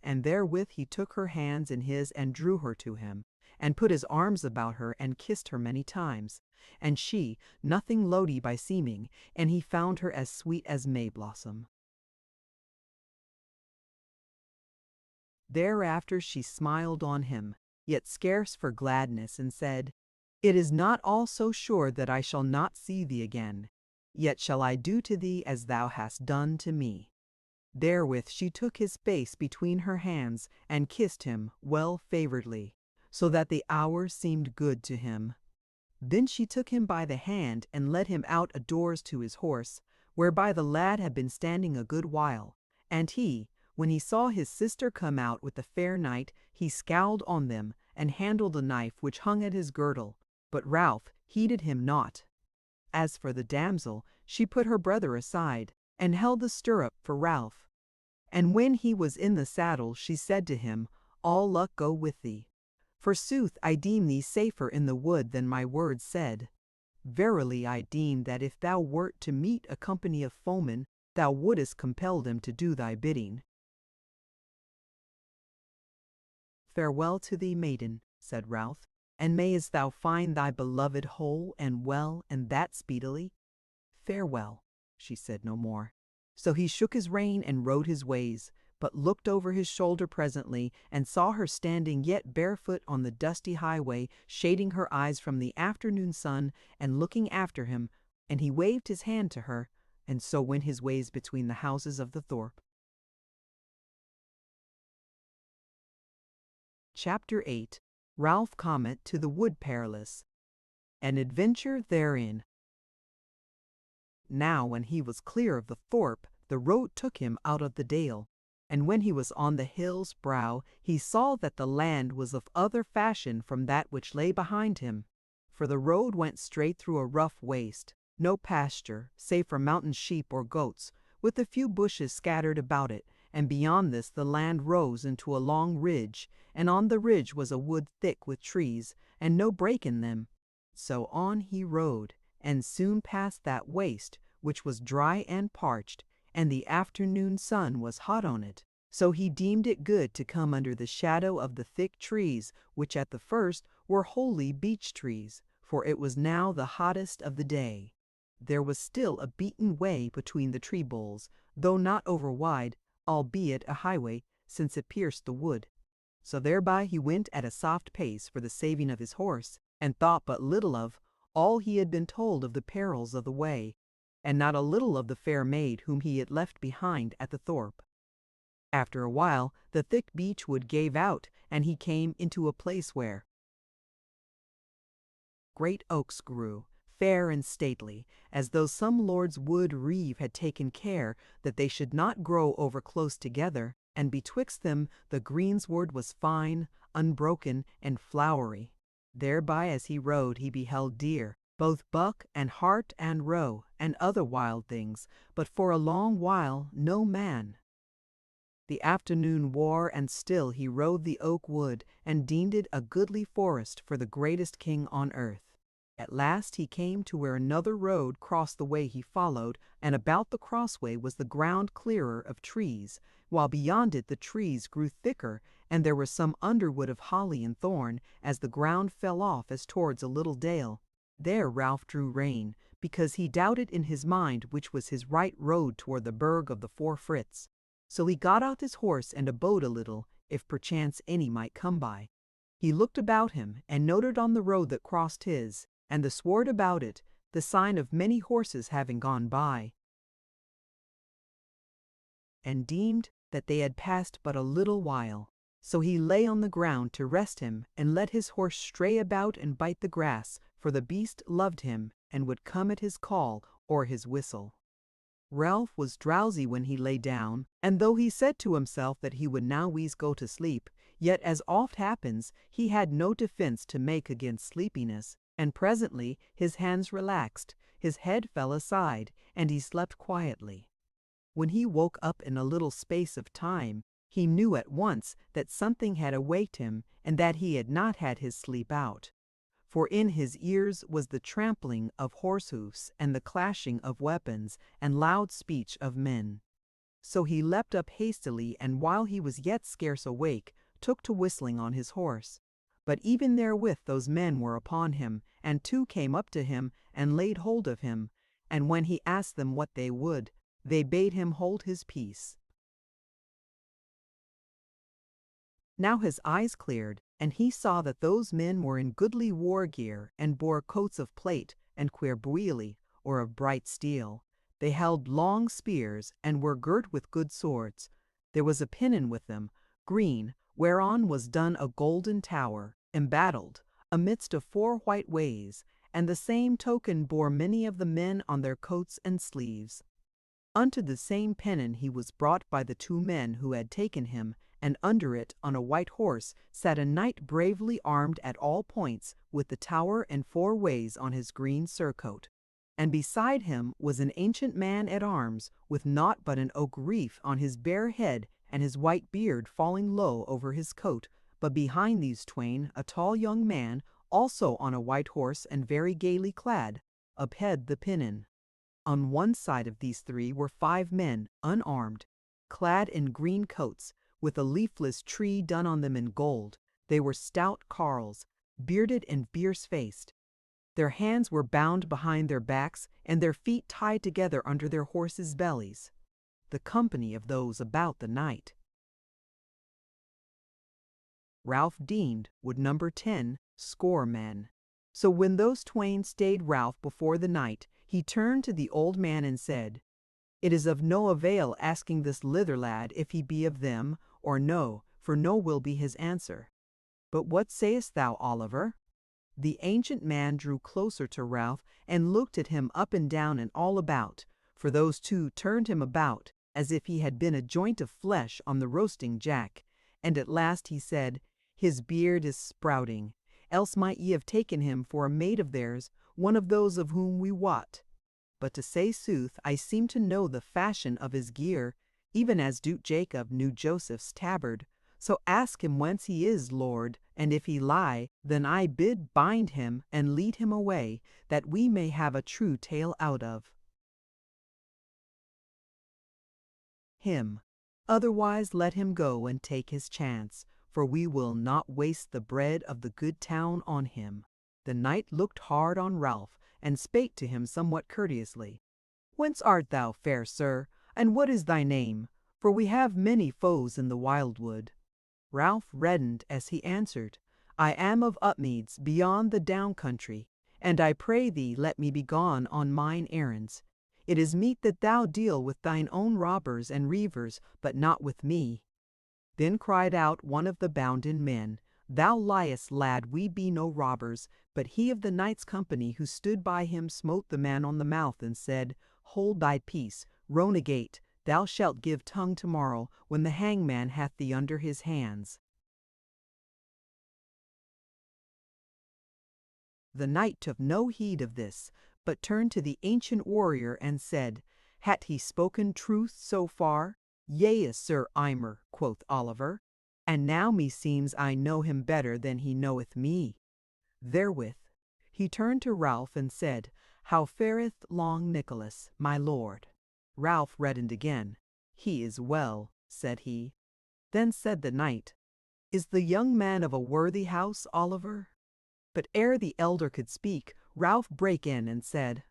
And therewith he took her hands in his and drew her to him, and put his arms about her and kissed her many times. And she, nothing lowdy by seeming, and he found her as sweet as May blossom. Thereafter she smiled on him, yet scarce for gladness, and said, "It is not all so sure that I shall not see thee again, yet shall I do to thee as thou hast done to me." Therewith she took his face between her hands, and kissed him well favouredly, so that the hours seemed good to him. Then she took him by the hand, and led him out a doors to his horse, whereby the lad had been standing a good while. And he, when he saw his sister come out with the fair knight, he scowled on them, and handled a knife which hung at his girdle, but Ralph heeded him not. As for the damsel, she put her brother aside, and held the stirrup for Ralph. And when he was in the saddle, she said to him, "All luck go with thee. Forsooth I deem thee safer in the wood than my words said. Verily I deem that if thou wert to meet a company of foemen, thou wouldest compel them to do thy bidding." "Farewell to thee, maiden," said Ralph, "and mayest thou find thy beloved whole and well, and that speedily." "Farewell," she said no more. So he shook his rein and rode his ways, but looked over his shoulder presently, and saw her standing yet barefoot on the dusty highway, shading her eyes from the afternoon sun, and looking after him, and he waved his hand to her, and so went his ways between the houses of the thorp. Chapter 8. Ralph Comet to the Wood Perilous. An adventure therein. Now when he was clear of the thorp, the road took him out of the dale, and when he was on the hill's brow, he saw that the land was of other fashion from that which lay behind him. For the road went straight through a rough waste, no pasture, save for mountain sheep or goats, with a few bushes scattered about it, and beyond this the land rose into a long ridge, and on the ridge was a wood thick with trees, and no break in them. So on he rode, and soon passed that waste, which was dry and parched, and the afternoon sun was hot on it. So he deemed it good to come under the shadow of the thick trees, which at the first were wholly beech trees, for it was now the hottest of the day. There was still a beaten way between the tree boles, though not over wide, albeit a highway, since it pierced the wood. So thereby he went at a soft pace for the saving of his horse, and thought but little of all he had been told of the perils of the way, and not a little of the fair maid whom he had left behind at the thorp. After a while the thick beech wood gave out, and he came into a place where great oaks grew, fair and stately, as though some lord's wood reeve had taken care that they should not grow over close together, and betwixt them the greensward was fine, unbroken and flowery. Thereby as he rode he beheld deer, both buck and hart and roe, and other wild things, but for a long while no man. The afternoon wore, and still he rode the oak wood, and deemed it a goodly forest for the greatest king on earth. At last he came to where another road crossed the way he followed, and about the crossway was the ground clearer of trees, while beyond it the trees grew thicker, and there was some underwood of holly and thorn, as the ground fell off as towards a little dale. There Ralph drew rein, because he doubted in his mind which was his right road toward the burg of the Four Frits. So he got out his horse and abode a little, if perchance any might come by. He looked about him, and noted on the road that crossed his, and the sward about it, the sign of many horses having gone by, and deemed that they had passed but a little while. So he lay on the ground to rest him, and let his horse stray about and bite the grass, for the beast loved him, and would come at his call or his whistle. Ralph was drowsy when he lay down, and though he said to himself that he would noways go to sleep, yet as oft happens, he had no defence to make against sleepiness, and presently his hands relaxed, his head fell aside, and he slept quietly. When he woke up in a little space of time, he knew at once that something had awaked him, and that he had not had his sleep out. For in his ears was the trampling of horse hoofs, and the clashing of weapons, and loud speech of men. So he leapt up hastily, and while he was yet scarce awake, took to whistling on his horse. But even therewith those men were upon him, and two came up to him, and laid hold of him, and when he asked them what they would, they bade him hold his peace. Now his eyes cleared, and he saw that those men were in goodly war gear, and bore coats of plate, and cuirbuili, or of bright steel. They held long spears, and were girt with good swords. There was a pennon with them, green, whereon was done a golden tower, embattled, amidst of 4 white ways, and the same token bore many of the men on their coats and sleeves. Unto the same pennon he was brought by the 2 men who had taken him, and under it, on a white horse, sat a knight bravely armed at all points, with the tower and 4 ways on his green surcoat. And beside him was an ancient man at arms, with naught but an oak wreath on his bare head, and his white beard falling low over his coat. But behind these twain a tall young man, also on a white horse and very gaily clad, upheld the pennon. On one side of these 3 were 5 men, unarmed, clad in green coats, with a leafless tree done on them in gold. They were stout carles, bearded and fierce-faced. Their hands were bound behind their backs, and their feet tied together under their horses' bellies. The company of those about the knight, Ralph deemed, would number 10 score men. So when those twain stayed Ralph before the knight, he turned to the old man and said, "It is of no avail asking this lither lad if he be of them or no, for no will be his answer. But what sayest thou, Oliver?" The ancient man drew closer to Ralph, and looked at him up and down and all about, for those 2 turned him about, as if he had been a joint of flesh on the roasting jack, and at last he said, "His beard is sprouting, else might ye have taken him for a mate of theirs, one of those of whom we wot. But to say sooth, I seem to know the fashion of his gear, even as Duke Jacob knew Joseph's tabard. So ask him whence he is, Lord, and if he lie, then I bid bind him and lead him away, that we may have a true tale out of him. Otherwise let him go and take his chance, for we will not waste the bread of the good town on him." The knight looked hard on Ralph, and spake to him somewhat courteously. "Whence art thou, fair sir, and what is thy name? For we have many foes in the wildwood." Ralph reddened as he answered, "I am of Upmeads, beyond the down country, and I pray thee let me be gone on mine errands. It is meet that thou deal with thine own robbers and reivers, but not with me." Then cried out one of the bounden men, "Thou liest, lad, we be no robbers." But he of the knight's company who stood by him smote the man on the mouth, and said, "Hold thy peace, runagate, thou shalt give tongue tomorrow, when the hangman hath thee under his hands." The knight took no heed of this, but turned to the ancient warrior and said, "Had he spoken truth so far?" "Yea, Sir Aymer," quoth Oliver, "and now meseems I know him better than he knoweth me." Therewith he turned to Ralph and said, "How fareth Long Nicholas, my lord?" Ralph reddened again. "He is well," said he. Then said the knight, "Is the young man of a worthy house, Oliver?" But ere the elder could speak, Ralph brake in and said,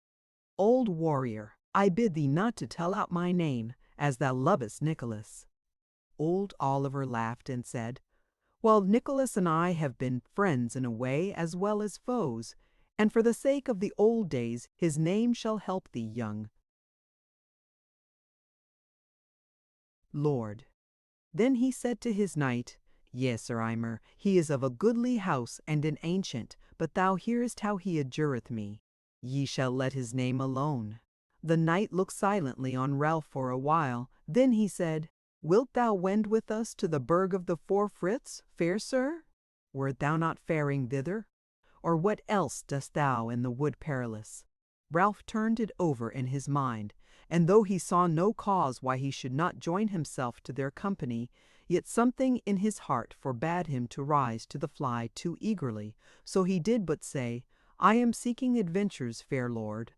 "Old warrior, I bid thee not to tell out my name, as thou lovest Nicholas." Old Oliver laughed and said, "Well, Nicholas and I have been friends in a way as well as foes, and for the sake of the old days his name shall help thee, young lord." Then he said to his knight, "Yea, Sir Aymer, he is of a goodly house and an ancient, but thou hearest how he adjureth me. Ye shall let his name alone." The knight looked silently on Ralph for a while, then he said, "Wilt thou wend with us to the Burg of the Four Friths, fair sir? Wert thou not faring thither? Or what else dost thou in the Wood Perilous?" Ralph turned it over in his mind, and though he saw no cause why he should not join himself to their company, yet something in his heart forbade him to rise to the fly too eagerly, so he did but say, "I am seeking adventures, fair lord."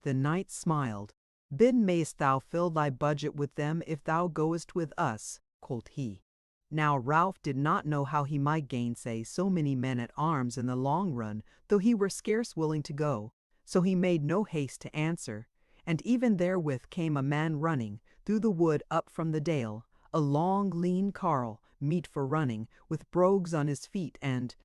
The knight smiled. "Then mayst thou fill thy budget with them if thou goest with us," quoth he. Now Ralph did not know how he might gainsay so many men at arms in the long run, though he were scarce willing to go, so he made no haste to answer. And even therewith came a man running through the wood up from the dale, a long lean carle, meet for running, with brogues on his feet and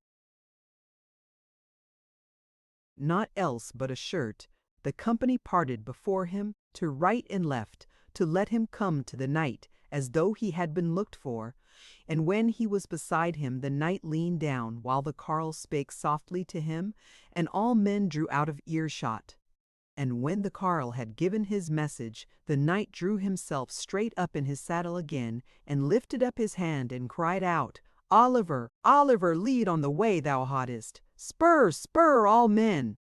naught else but a shirt. The company parted before him to right and left, to let him come to the knight, as though he had been looked for. And when he was beside him, the knight leaned down, while the carle spake softly to him, and all men drew out of earshot. And when the carle had given his message, the knight drew himself straight up in his saddle again, and lifted up his hand and cried out, "Oliver, Oliver, lead on the way thou hottest! Spur, spur, all men!"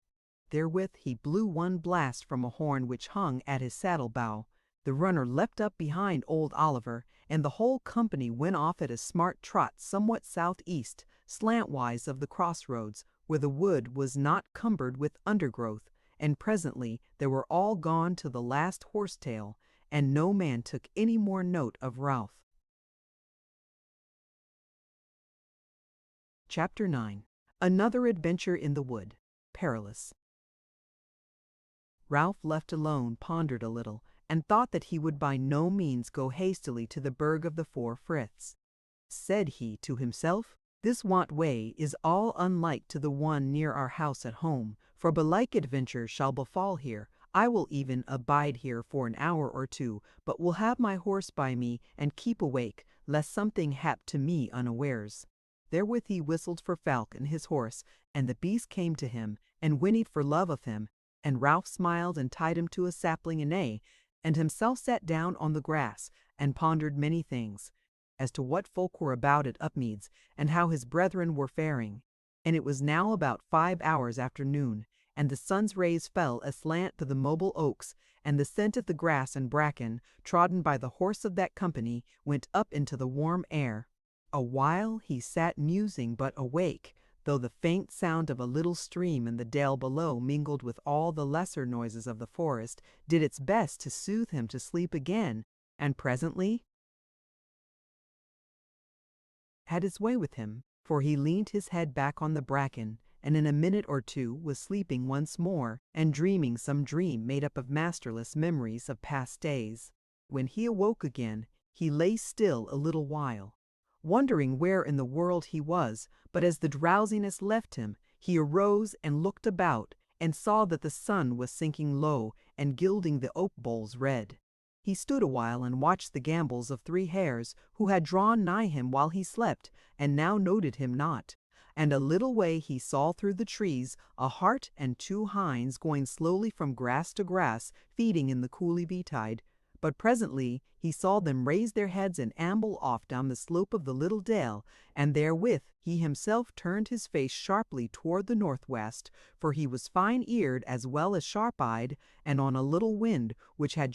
Therewith he blew one blast from a horn which hung at his saddle bow. The runner leapt up behind old Oliver, and the whole company went off at a smart trot somewhat southeast, slantwise of the crossroads, where the wood was not cumbered with undergrowth, and presently they were all gone to the last horsetail, and no man took any more note of Ralph. Chapter 9. Another Adventure in the Wood. Perilous. Ralph, left alone, pondered a little, and thought that he would by no means go hastily to the Burg of the Four Friths. Said he to himself, "This want way is all unlike to the one near our house at home, for belike adventure shall befall here. I will even abide here for an hour or two, but will have my horse by me and keep awake, lest something hap to me unawares." Therewith he whistled for Falcon his horse, and the beast came to him, and whinnied for love of him, and Ralph smiled and tied him to a sapling aneigh, and himself sat down on the grass, and pondered many things, as to what folk were about at Upmeads, and how his brethren were faring. And it was now about 5 hours after noon, and the sun's rays fell aslant to the mobile oaks, and the scent of the grass and bracken, trodden by the horse of that company, went up into the warm air. A while he sat musing but awake, though the faint sound of a little stream in the dale below, mingled with all the lesser noises of the forest, did its best to soothe him to sleep again, and presently had its way with him, for he leaned his head back on the bracken, and in a minute or two was sleeping once more, and dreaming some dream made up of masterless memories of past days. When he awoke again, he lay still a little while, wondering where in the world he was, but as the drowsiness left him, he arose and looked about, and saw that the sun was sinking low and gilding the oak boles red. He stood a while and watched the gambols of 3 hares, who had drawn nigh him while he slept, and now noted him not. And a little way he saw through the trees a hart and 2 hinds going slowly from grass to grass, feeding in the cooly betide. But presently he saw them raise their heads and amble off down the slope of the little dale, and therewith he himself turned his face sharply toward the northwest, for he was fine-eared as well as sharp-eyed, and on a little wind which had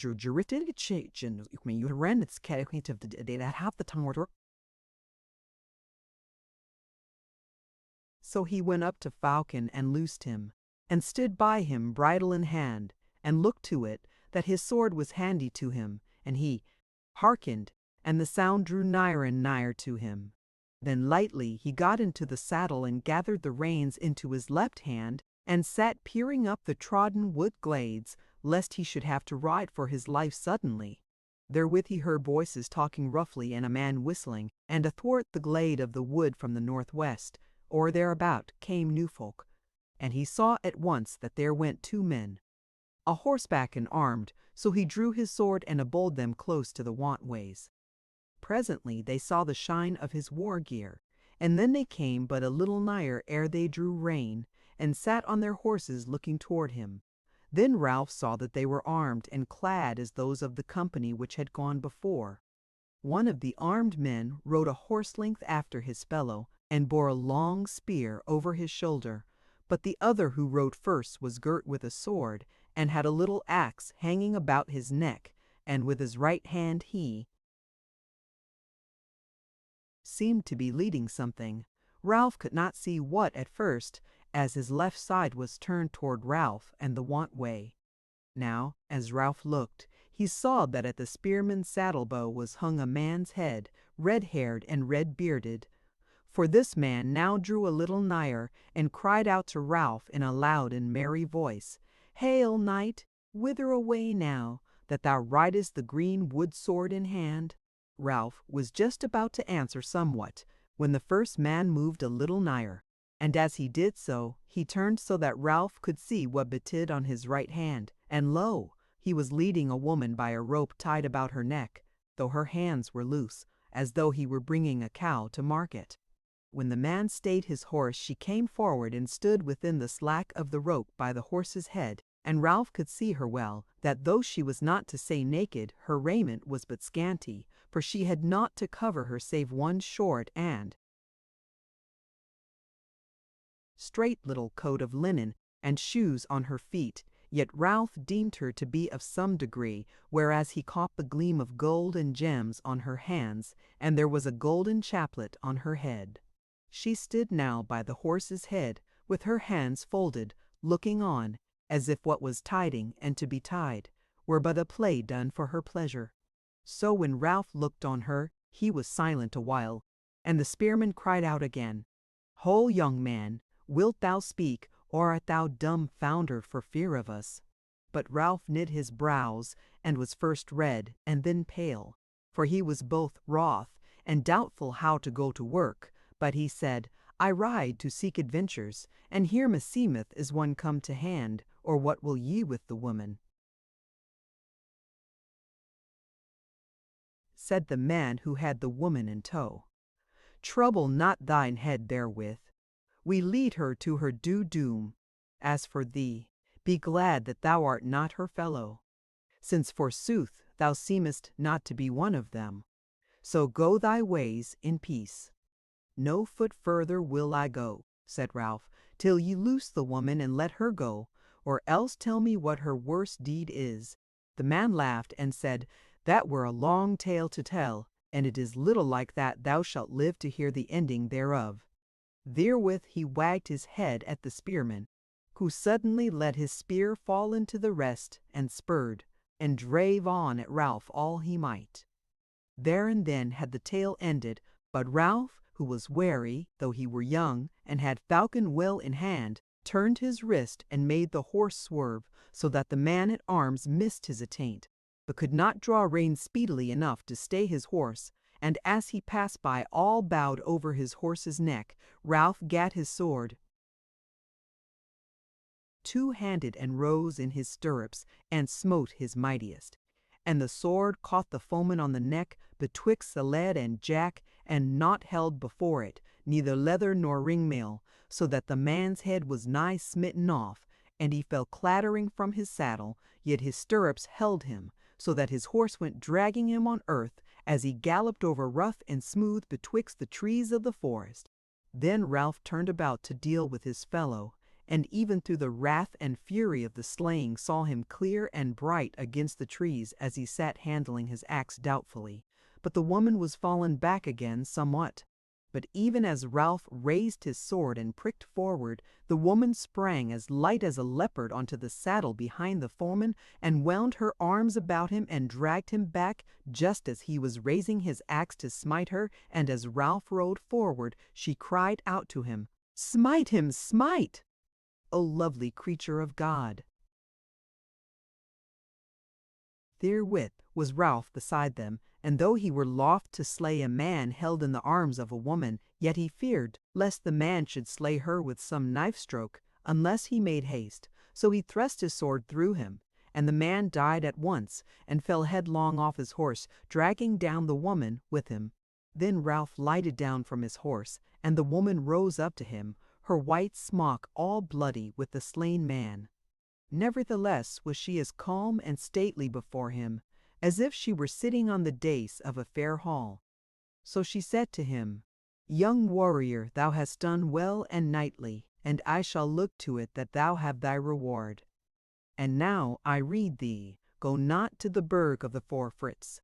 so he went up to Falcon and loosed him, and stood by him bridle in hand, and looked to it that his sword was handy to him, and he hearkened, and the sound drew nigher and nigher to him. Then lightly he got into the saddle and gathered the reins into his left hand, and sat peering up the trodden wood glades, lest he should have to ride for his life suddenly. Therewith he heard voices talking roughly and a man whistling, and athwart the glade of the wood from the northwest, or thereabout, came new folk. And he saw at once that there went two men, a horseback and armed, so he drew his sword and abode them close to the want-ways. Presently they saw the shine of his war gear, and then they came but a little nigher ere they drew rein, and sat on their horses looking toward him. Then Ralph saw that they were armed and clad as those of the company which had gone before. One of the armed men rode a horse length after his fellow, and bore a long spear over his shoulder, but the other who rode first was girt with a sword, and had a little axe hanging about his neck, and with his right hand he seemed to be leading something. Ralph could not see what at first, as his left side was turned toward Ralph and the want-way. Now, as Ralph looked, he saw that at the spearman's saddle-bow was hung a man's head, red-haired and red-bearded. For this man now drew a little nigher, and cried out to Ralph in a loud and merry voice, "Hail, knight! Whither away now, that thou ridest the green wood-sword in hand?" Ralph was just about to answer somewhat, when the first man moved a little nigher, and as he did so, he turned so that Ralph could see what betid on his right hand, and lo! he was leading a woman by a rope tied about her neck, though her hands were loose, as though he were bringing a cow to market. When the man stayed his horse, she came forward and stood within the slack of the rope by the horse's head, and Ralph could see her well, that though she was not to say naked, her raiment was but scanty, for she had naught to cover her save one short and straight little coat of linen, and shoes on her feet. Yet Ralph deemed her to be of some degree, whereas he caught the gleam of gold and gems on her hands, and there was a golden chaplet on her head. She stood now by the horse's head, with her hands folded, looking on, as if what was tiding and to be tied were but a play done for her pleasure. So when Ralph looked on her, he was silent a while, and the spearman cried out again, "Ho, young man, wilt thou speak, or art thou dumb-founder for fear of us?" But Ralph knit his brows, and was first red and then pale, for he was both wroth and doubtful how to go to work. But he said, "I ride to seek adventures, and here meseemeth is one come to hand, or what will ye with the woman?" Said the man who had the woman in tow, "Trouble not thine head therewith. We lead her to her due doom. As for thee, be glad that thou art not her fellow, since forsooth thou seemest not to be one of them. So go thy ways in peace." "No foot further will I go," said Ralph, "till ye loose the woman and let her go, or else tell me what her worst deed is." The man laughed and said, "That were a long tale to tell, and it is little like that thou shalt live to hear the ending thereof." Therewith he wagged his head at the spearman, who suddenly let his spear fall into the rest, and spurred, and drave on at Ralph all he might. There and then had the tale ended, but Ralph, who was wary, though he were young, and had falcon well in hand, turned his wrist and made the horse swerve, so that the man-at-arms missed his attaint, but could not draw rein speedily enough to stay his horse, and as he passed by all bowed over his horse's neck. Ralph gat his sword two-handed and rose in his stirrups, and smote his mightiest. And the sword caught the foeman on the neck betwixt the lead and jack, and naught held before it, neither leather nor ringmail, so that the man's head was nigh smitten off, and he fell clattering from his saddle, yet his stirrups held him, so that his horse went dragging him on earth as he galloped over rough and smooth betwixt the trees of the forest. Then Ralph turned about to deal with his fellow, and even through the wrath and fury of the slaying saw him clear and bright against the trees as he sat handling his axe doubtfully. But the woman was fallen back again somewhat. But even as Ralph raised his sword and pricked forward, the woman sprang as light as a leopard onto the saddle behind the foreman and wound her arms about him and dragged him back just as he was raising his axe to smite her, and as Ralph rode forward, she cried out to him, "Smite him, smite! O lovely creature of God!" Therewith was Ralph beside them, and though he were loth to slay a man held in the arms of a woman, yet he feared lest the man should slay her with some knife stroke, unless he made haste. So he thrust his sword through him, and the man died at once, and fell headlong off his horse, dragging down the woman with him. Then Ralph lighted down from his horse, and the woman rose up to him, her white smock all bloody with the slain man. Nevertheless was she as calm and stately before him, as if she were sitting on the dais of a fair hall. So she said to him, "Young warrior, thou hast done well and knightly, and I shall look to it that thou have thy reward. And now I rede thee, go not to the burg of the Four Frits.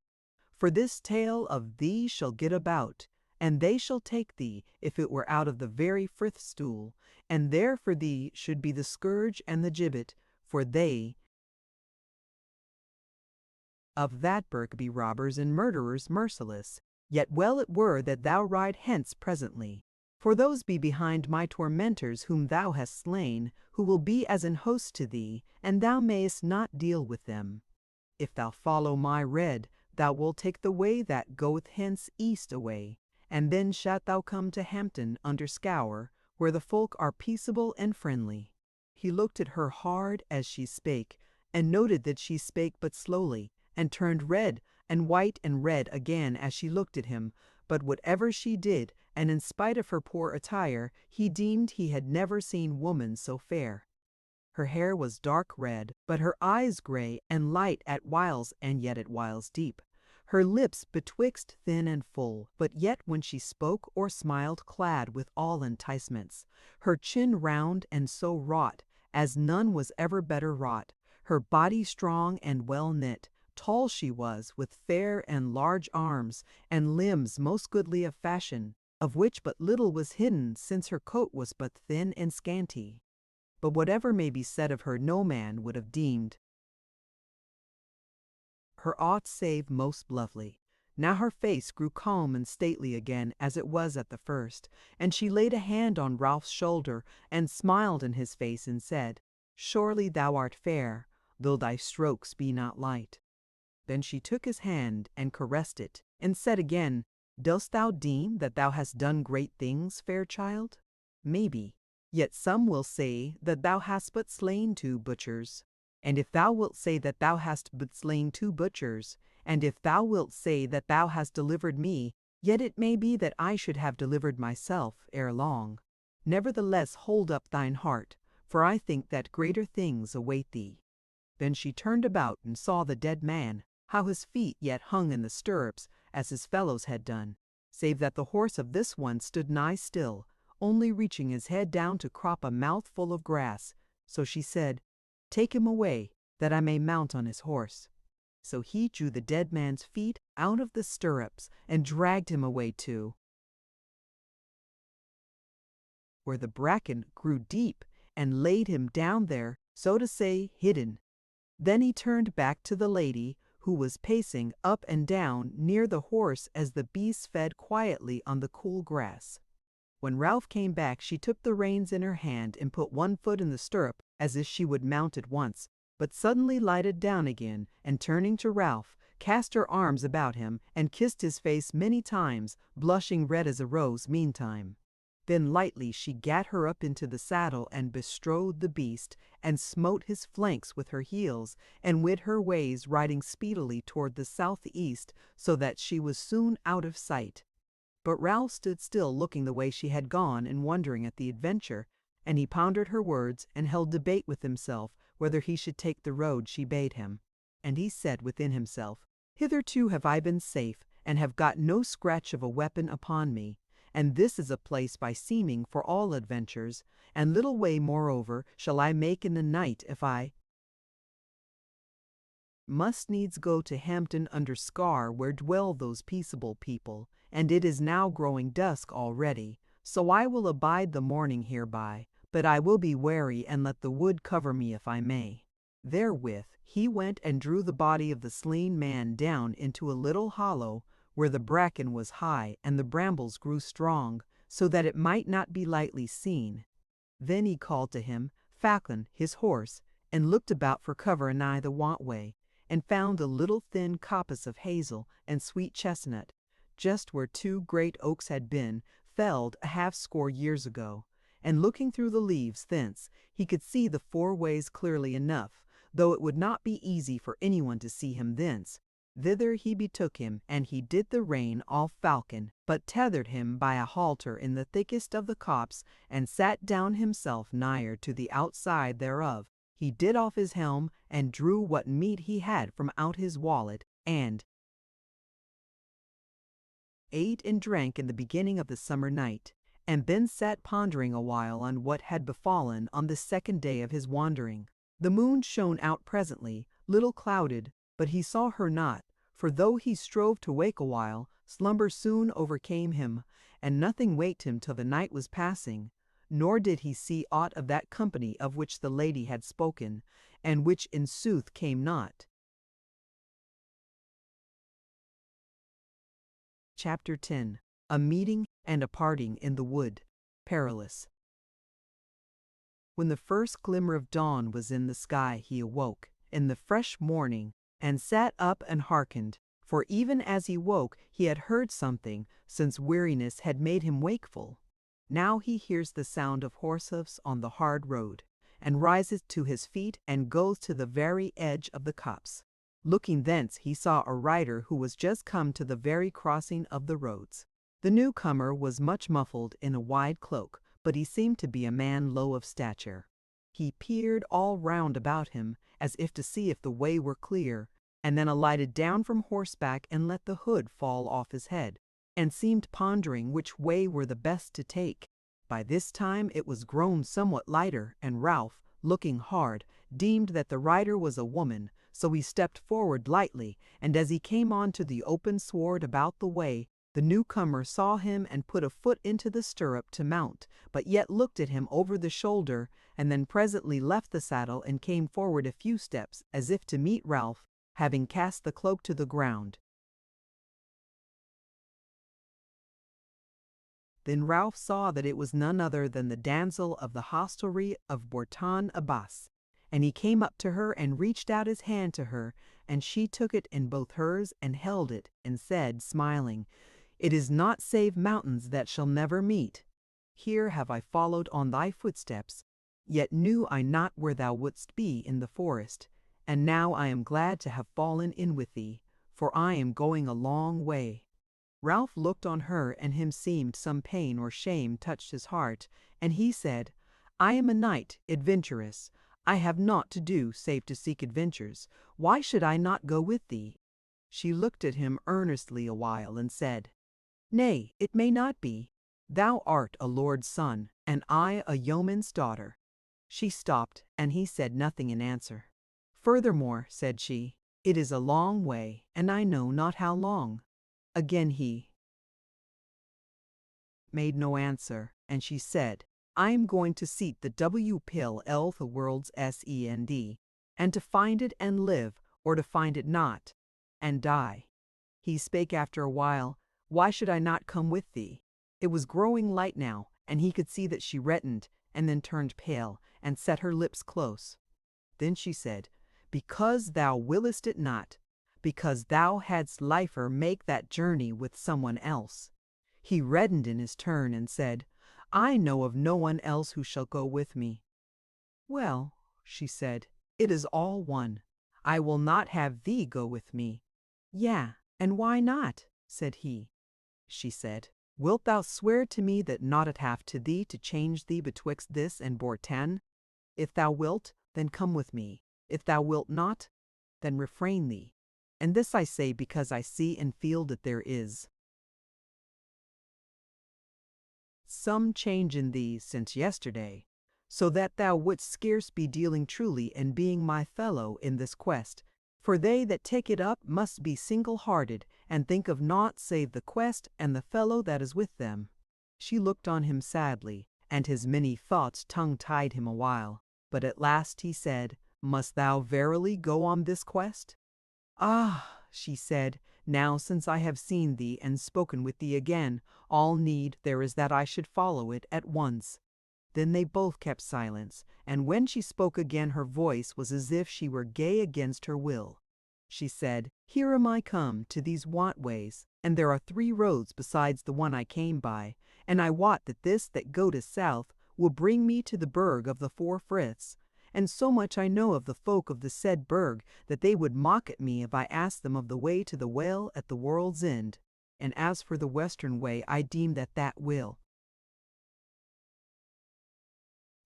For this tale of thee shall get about, and they shall take thee, if it were out of the very frith stool, and there for thee should be the scourge and the gibbet, for they of that burg be robbers and murderers merciless. Yet well it were that thou ride hence presently, for those be behind my tormentors whom thou hast slain, who will be as an host to thee, and thou mayest not deal with them. If thou follow my rede, thou wilt take the way that goeth hence east away, and then shalt thou come to Hampton under Scour, where the folk are peaceable and friendly." He looked at her hard as she spake, and noted that she spake but slowly, and turned red and white and red again as she looked at him. But whatever she did, and in spite of her poor attire, he deemed he had never seen woman so fair. Her hair was dark red, but her eyes grey and light at whiles and yet at whiles deep. Her lips betwixt thin and full, but yet when she spoke or smiled clad with all enticements. Her chin round and so wrought, as none was ever better wrought. Her body strong and well knit. Tall she was, with fair and large arms, and limbs most goodly of fashion, of which but little was hidden, since her coat was but thin and scanty. But whatever may be said of her, no man would have deemed her aught save most lovely. Now her face grew calm and stately again, as it was at the first, and she laid a hand on Ralph's shoulder, and smiled in his face, and said, "Surely thou art fair, though thy strokes be not light." Then she took his hand and caressed it, and said again, "Dost thou deem that thou hast done great things, fair child? Maybe. Yet some will say that thou hast but slain 2 butchers. And if thou wilt say that thou hast but slain 2 butchers, and if thou wilt say that thou hast delivered me, yet it may be that I should have delivered myself ere long. Nevertheless hold up thine heart, for I think that greater things await thee." Then she turned about and saw the dead man, how his feet yet hung in the stirrups, as his fellows had done, save that the horse of this one stood nigh still, only reaching his head down to crop a mouthful of grass. So she said, "Take him away, that I may mount on his horse." So he drew the dead man's feet out of the stirrups, and dragged him away to where the bracken grew deep, and laid him down there, so to say, hidden. Then he turned back to the lady, who was pacing up and down near the horse as the beast fed quietly on the cool grass. When Ralph came back, she took the reins in her hand and put one foot in the stirrup as if she would mount at once, but suddenly lighted down again, and turning to Ralph, cast her arms about him and kissed his face many times, blushing red as a rose meantime. Then lightly she gat her up into the saddle and bestrode the beast, and smote his flanks with her heels, and went her ways, riding speedily toward the southeast, so that she was soon out of sight. But Ralph stood still, looking the way she had gone and wondering at the adventure, and he pondered her words and held debate with himself whether he should take the road she bade him. And he said within himself, Hitherto have I been safe, and have got no scratch of a weapon upon me. And this is a place by seeming for all adventures, and little way moreover shall I make in the night if I must needs go to Hampton under Scar where dwell those peaceable people, and it is now growing dusk already, so I will abide the morning hereby, but I will be wary and let the wood cover me if I may. Therewith he went and drew the body of the slain man down into a little hollow, where the bracken was high and the brambles grew strong, so that it might not be lightly seen. Then he called to him Falcon, his horse, and looked about for cover anigh the want way, and found a little thin coppice of hazel and sweet chestnut, just where 2 great oaks had been, felled a half-score years ago. And looking through the leaves thence, he could see the 4 ways clearly enough, though it would not be easy for anyone to see him thence. Thither he betook him, and he did the rein off Falcon, but tethered him by a halter in the thickest of the copse, and sat down himself nigher to the outside thereof. He did off his helm, and drew what meat he had from out his wallet, and ate and drank in the beginning of the summer night, and then sat pondering a while on what had befallen on the 2nd day of his wandering. The moon shone out presently, little clouded, but he saw her not, for though he strove to wake a while, slumber soon overcame him, and nothing waked him till the night was passing. Nor did he see aught of that company of which the lady had spoken, and which in sooth came not. Chapter 10. A meeting and a parting in the wood. Perilous. When the first glimmer of dawn was in the sky, he awoke, in the fresh morning, and sat up and hearkened, for even as he woke he had heard something, since weariness had made him wakeful. Now he hears the sound of horse hoofs on the hard road, and rises to his feet and goes to the very edge of the copse. Looking thence he saw a rider who was just come to the very crossing of the roads. The newcomer was much muffled in a wide cloak, but he seemed to be a man low of stature. He peered all round about him, as if to see if the way were clear, and then alighted down from horseback and let the hood fall off his head, and seemed pondering which way were the best to take. By this time it was grown somewhat lighter, and Ralph, looking hard, deemed that the rider was a woman, so he stepped forward lightly, and as he came on to the open sward about the way, the newcomer saw him and put a foot into the stirrup to mount, but yet looked at him over the shoulder, and then presently left the saddle and came forward a few steps, as if to meet Ralph, having cast the cloak to the ground. Then Ralph saw that it was none other than the damsel of the hostelry of Bourton Abbas, and he came up to her and reached out his hand to her, and she took it in both hers and held it, and said, smiling, "It is not save mountains that shall never meet. Here have I followed on thy footsteps, yet knew I not where thou wouldst be in the forest, and now I am glad to have fallen in with thee, for I am going a long way." Ralph looked on her, and him seemed some pain or shame touched his heart, and he said, "I am a knight, adventurous. I have naught to do save to seek adventures. Why should I not go with thee?" She looked at him earnestly a while, and said, "Nay, it may not be. Thou art a lord's son, and I a yeoman's daughter." She stopped, and he said nothing in answer. "Furthermore," said she, "it is a long way, and I know not how long." Again he made no answer, and she said, "I am going to seek the W pill the world's SEND, and to find it and live, or to find it not, and die." He spake after a while, "Why should I not come with thee?" It was growing light now, and he could see that she reddened, and then turned pale, and set her lips close. Then she said, "Because thou willest it not, because thou hadst liefer make that journey with someone else." He reddened in his turn, and said, "I know of no one else who shall go with me." "Well," she said, "it is all one. I will not have thee go with me." "Yea, and why not?" said he. She said, "Wilt thou swear to me that naught it hath to thee to change thee betwixt this and Bourton? If thou wilt, then come with me. If thou wilt not, then refrain thee. And this I say because I see and feel that there is some change in thee since yesterday, so that thou wouldst scarce be dealing truly and being my fellow in this quest. For they that take it up must be single-hearted, and think of naught save the quest and the fellow that is with them. She looked on him sadly, and his many thoughts tongue-tied him awhile. But at last he said, Must thou verily go on this quest? Ah, she said, now since I have seen thee and spoken with thee again, all need there is that I should follow it at once. Then they both kept silence, and when she spoke again her voice was as if she were gay against her will. She said, Here am I come to these want ways, and there are 3 roads besides the one I came by, and I wot that this that goeth south will bring me to the burg of the 4 friths. And so much I know of the folk of the said burg that they would mock at me if I asked them of the way to the well at the world's end. And as for the western way, I deem that that will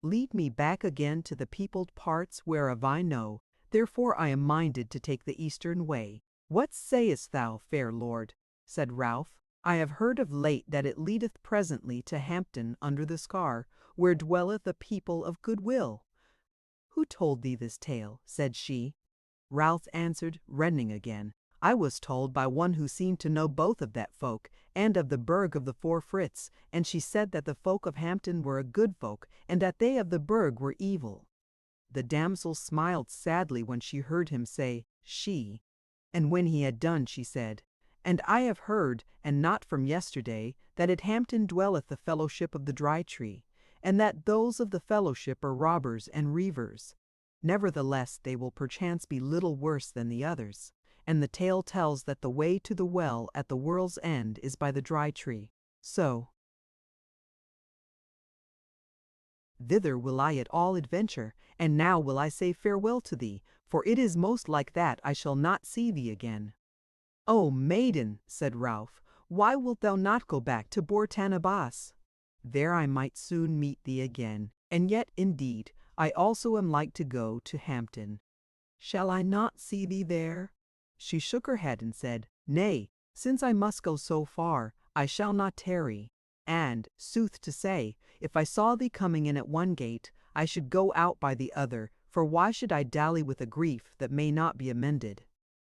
lead me back again to the peopled parts whereof I know. Therefore I am minded to take the eastern way. What sayest thou, fair lord? Said Ralph. I have heard of late that it leadeth presently to Hampton under the Scar, where dwelleth a people of good will. Who told thee this tale? Said she. Ralph answered, reddening again, I was told by one who seemed to know both of that folk, and of the burg of the 4 friths, and she said that the folk of Hampton were a good folk, and that they of the burg were evil. The damsel smiled sadly when she heard him say, she, and when he had done she said, And I have heard, and not from yesterday, that at Hampton dwelleth the fellowship of the Dry Tree, and that those of the fellowship are robbers and reivers. Nevertheless they will perchance be little worse than the others. And the tale tells that the way to the well at the world's end is by the Dry Tree. So thither will I at all adventure, and now will I say farewell to thee, for it is most like that I shall not see thee again. O maiden, said Ralph, why wilt thou not go back to Bourg-en-Bresse? There I might soon meet thee again, and yet, indeed, I also am like to go to Hampton. Shall I not see thee there? She shook her head and said, Nay, since I must go so far, I shall not tarry. And, sooth to say, if I saw thee coming in at one gate, I should go out by the other, for why should I dally with a grief that may not be amended?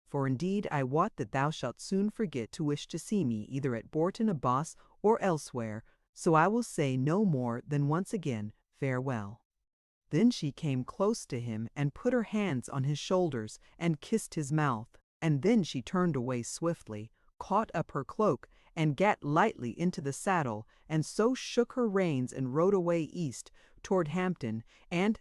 For indeed I wot that thou shalt soon forget to wish to see me either at Bourg-en-Bresse or elsewhere, so I will say no more than once again farewell. Then she came close to him and put her hands on his shoulders and kissed his mouth, and then she turned away swiftly, caught up her cloak, and gat lightly into the saddle, and so shook her reins and rode away east toward Hampton, and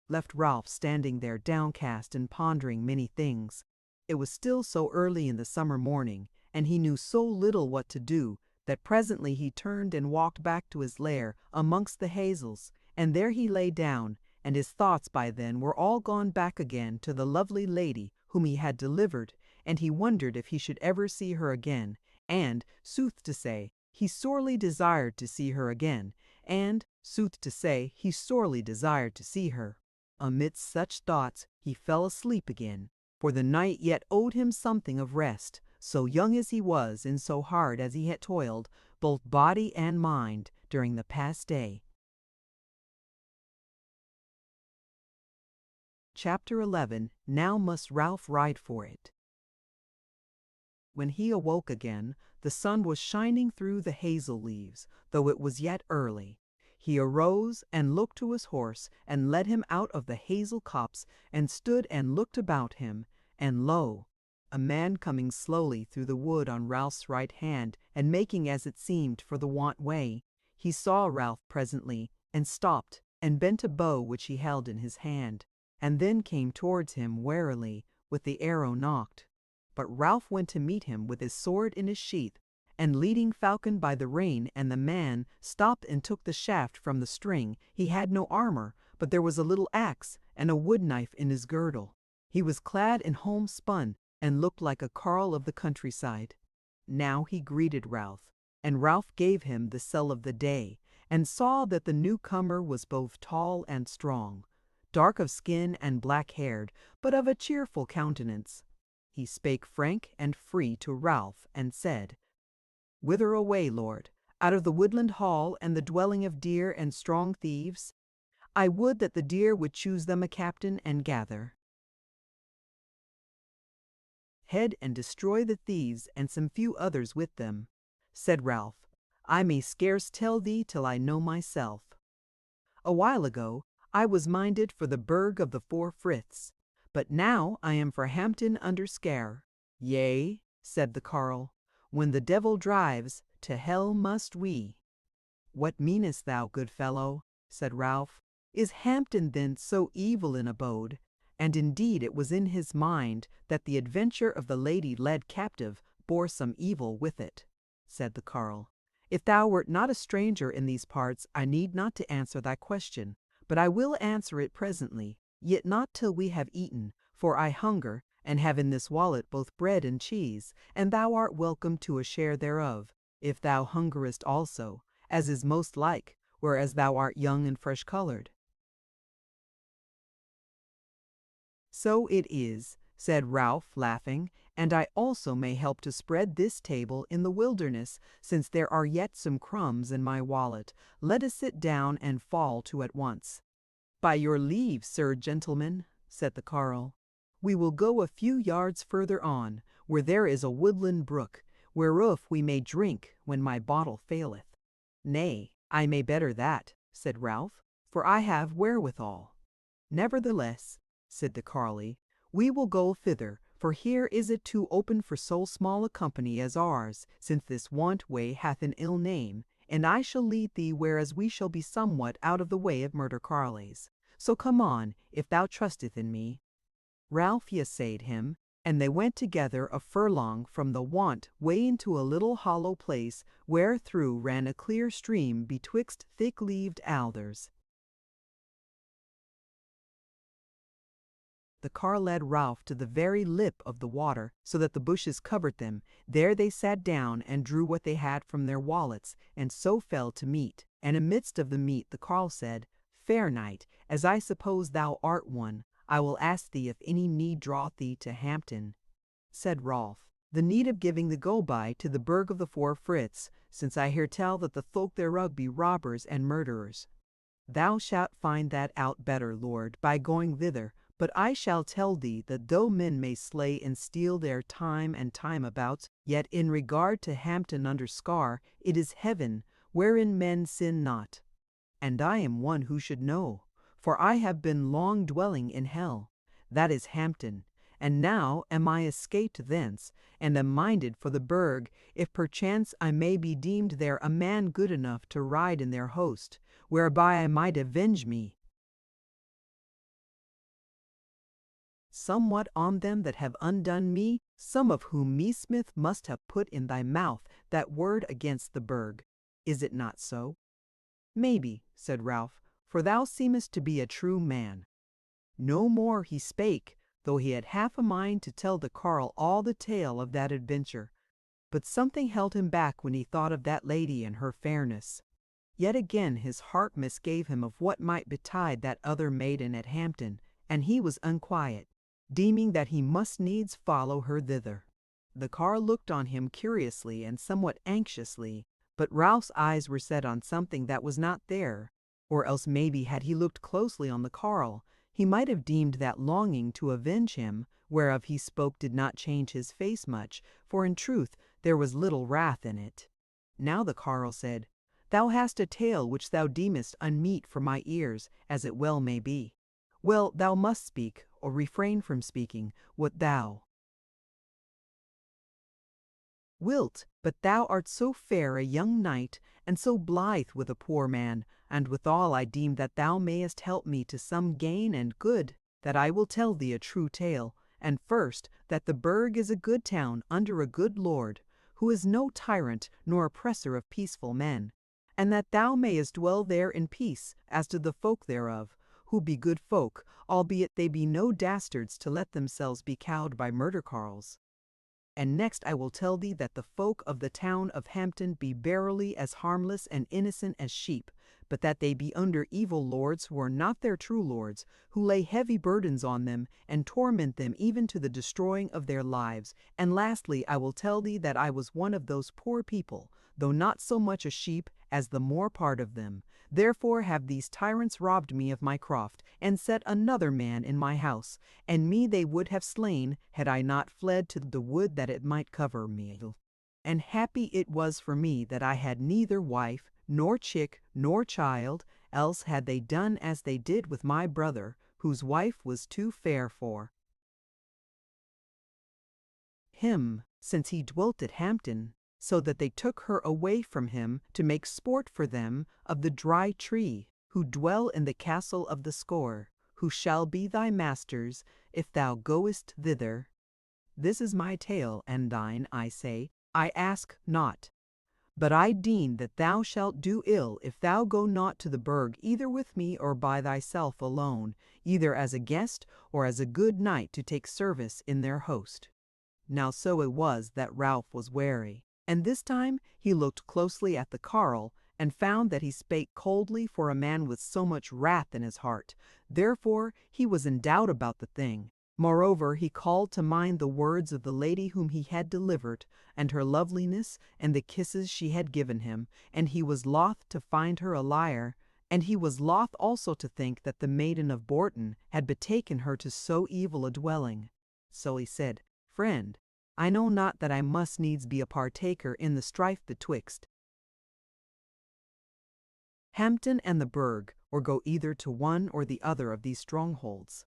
left Ralph standing there downcast and pondering many things. It was still so early in the summer morning, and he knew so little what to do, that presently he turned and walked back to his lair amongst the hazels, and there he lay down, and his thoughts by then were all gone back again to the lovely lady whom he had delivered, and he wondered if he should ever see her again, and, sooth to say, he sorely desired to see her again, and, sooth to say, he sorely desired to see her. Amidst such thoughts he fell asleep again, for the night yet owed him something of rest, so young as he was and so hard as he had toiled, both body and mind, during the past day. Chapter 11. Now must Ralph ride for it. When he awoke again, the sun was shining through the hazel leaves, though it was yet early. He arose and looked to his horse, and led him out of the hazel copse, and stood and looked about him, and lo! A man coming slowly through the wood on Ralph's right hand, and making as it seemed for the want way. He saw Ralph presently, and stopped, and bent a bow which he held in his hand, and then came towards him warily, with the arrow nocked. But Ralph went to meet him with his sword in his sheath, and leading Falcon by the rein, and the man stopped and took the shaft from the string. He had no armor, but there was a little axe and a wood knife in his girdle. He was clad in homespun, and looked like a carle of the countryside. Now he greeted Ralph, and Ralph gave him the sell of the day, and saw that the newcomer was both tall and strong. dark of skin and black-haired, but of a cheerful countenance. He spake frank and free to Ralph, and said, "Whither away, lord? Out of the woodland hall and the dwelling of deer and strong thieves? I would that the deer would choose them a captain and gather. Head and destroy the thieves and some few others with them," said Ralph. "I may scarce tell thee till I know myself. A while ago I was minded for the Burg of the Four Friths, but now I am for Hampton under Sker." "Yea," said the carle, "when the devil drives, to hell must we." "What meanest thou, good fellow?" said Ralph. "Is Hampton then so evil an abode?" And indeed it was in his mind that the adventure of the lady led captive bore some evil with it. Said the carle, "If thou wert not a stranger in these parts, I need not to answer thy question, but I will answer it presently, yet not till we have eaten, for I hunger, and have in this wallet both bread and cheese, and thou art welcome to a share thereof, if thou hungerest also, as is most like, whereas thou art young and fresh-coloured." "So it is," said Ralph, laughing, "and I also may help to spread this table in the wilderness, since there are yet some crumbs in my wallet. Let us sit down and fall to at once." "By your leave, sir gentleman," said the carle, "we will go a few yards further on, where there is a woodland brook, whereof we may drink when my bottle faileth." "Nay, I may better that," said Ralph, "for I have wherewithal." "Nevertheless," said the carle, "we will go thither, for here is it too open for so small a company as ours, since this want way hath an ill name, and I shall lead thee whereas we shall be somewhat out of the way of murder carles. So come on, if thou trusteth in me." Ralph essayed him, and they went together a furlong from the want way into a little hollow place, where through ran a clear stream betwixt thick-leaved alders. The carle led Ralph to the very lip of the water, so that the bushes covered them. There they sat down and drew what they had from their wallets, and so fell to meat. And amidst of the meat the carle said, "Fair knight, as I suppose thou art one, I will ask thee if any need draweth thee to Hampton." Said Ralph, "The need of giving the go-by to the Burg of the Four Friths, since I hear tell that the folk thereof be robbers and murderers." "Thou shalt find that out better, lord, by going thither. But I shall tell thee that though men may slay and steal there time and time about, yet in regard to Hampton under Sker, it is heaven, wherein men sin not. And I am one who should know, for I have been long dwelling in hell, that is Hampton, and now am I escaped thence, and am minded for the Burg, if perchance I may be deemed there a man good enough to ride in their host, whereby I might avenge me somewhat on them that have undone me, some of whom Meesmith must have put in thy mouth that word against the Burg. Is it not so?" "Maybe," said Ralph, "for thou seemest to be a true man." No more he spake, though he had half a mind to tell the carle all the tale of that adventure. But something held him back when he thought of that lady and her fairness. Yet again his heart misgave him of what might betide that other maiden at Hampton, and he was unquiet, deeming that he must needs follow her thither. The carle looked on him curiously and somewhat anxiously, but Ralph's eyes were set on something that was not there, or else maybe had he looked closely on the carle, he might have deemed that longing to avenge him, whereof he spoke, did not change his face much, for in truth there was little wrath in it. Now the carle said, "Thou hast a tale which thou deemest unmeet for my ears, as it well may be. Well, thou must speak, or refrain from speaking, what thou wilt, but thou art so fair a young knight, and so blithe with a poor man, and withal I deem that thou mayest help me to some gain and good, that I will tell thee a true tale, and first, that the Burg is a good town under a good lord, who is no tyrant nor oppressor of peaceful men, and that thou mayest dwell there in peace, as to the folk thereof, who be good folk, albeit they be no dastards to let themselves be cowed by murder carles." And next I will tell thee that the folk of the town of Hampton be verily as harmless and innocent as sheep, but that they be under evil lords who are not their true lords, who lay heavy burdens on them, and torment them even to the destroying of their lives. And lastly, I will tell thee that I was one of those poor people, though not so much a sheep as the more part of them. Therefore have these tyrants robbed me of my croft, and set another man in my house, and me they would have slain, had I not fled to the wood that it might cover me. And happy it was for me that I had neither wife, nor chick, nor child, else had they done as they did with my brother, whose wife was too fair for him, since he dwelt at Hampton, so that they took her away from him to make sport for them of the dry tree, who dwell in the castle of the score, who shall be thy masters, if thou goest thither. This is my tale, and thine, I say, I ask not. But I deem that thou shalt do ill if thou go not to the Burg either with me or by thyself alone, either as a guest or as a good knight to take service in their host. Now so it was that Ralph was wary, and this time he looked closely at the carle, and found that he spake coldly for a man with so much wrath in his heart. Therefore he was in doubt about the thing. Moreover, he called to mind the words of the lady whom he had delivered, and her loveliness, and the kisses she had given him, and he was loth to find her a liar, and he was loth also to think that the maiden of Bourton had betaken her to so evil a dwelling. So he said, Friend, I know not that I must needs be a partaker in the strife betwixt Hampton and the Burg, or go either to one or the other of these strongholds.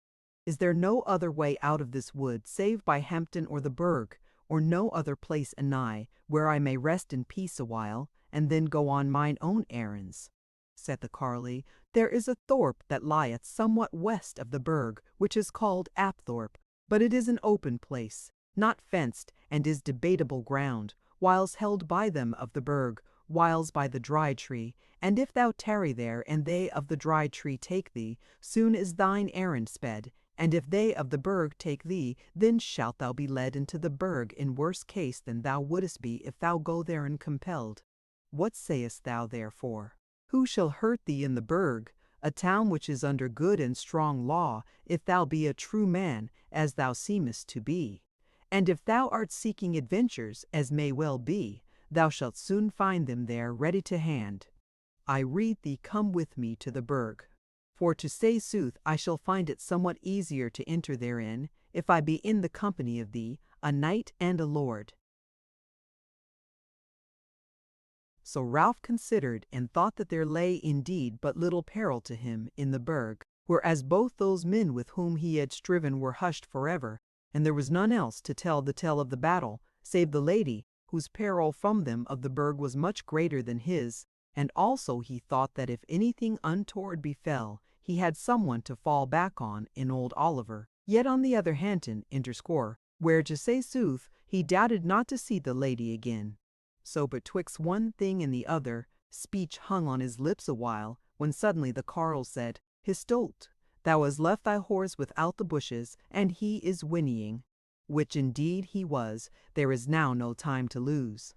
Is there no other way out of this wood save by Hampton or the Burg, or no other place anigh, where I may rest in peace awhile, and then go on mine own errands? Said the carle, There is a thorp that lieth somewhat west of the Burg, which is called Apthorpe, but it is an open place, not fenced, and is debatable ground, whiles held by them of the Burg, whiles by the Dry Tree, and if thou tarry there, and they of the Dry Tree take thee, soon is thine errand sped, and if they of the Burg take thee, then shalt thou be led into the Burg in worse case than thou wouldest be if thou go therein compelled. What sayest thou therefore? Who shall hurt thee in the Burg, a town which is under good and strong law, if thou be a true man, as thou seemest to be? And if thou art seeking adventures, as may well be, thou shalt soon find them there ready to hand. I rede thee come with me to the Burg. For to say sooth, I shall find it somewhat easier to enter therein, if I be in the company of thee, a knight and a lord. So Ralph considered, and thought that there lay indeed but little peril to him in the Burg, whereas both those men with whom he had striven were hushed forever, and there was none else to tell the tale of the battle, save the lady, whose peril from them of the Burg was much greater than his, and also he thought that if anything untoward befell, he had someone to fall back on in old Oliver. Yet on the other hand, interscore, where to say sooth, he doubted not to see the lady again. So betwixt one thing and the other, speech hung on his lips a while, when suddenly the carle said, Histolt, thou hast left thy horse without the bushes, and he is whinnying. Which indeed he was. There is now no time to lose.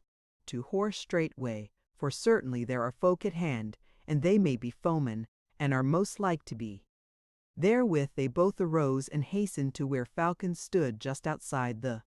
To horse straightway, for certainly there are folk at hand, and they may be foemen, and are most like to be. Therewith they both arose and hastened to where Falcon stood just outside the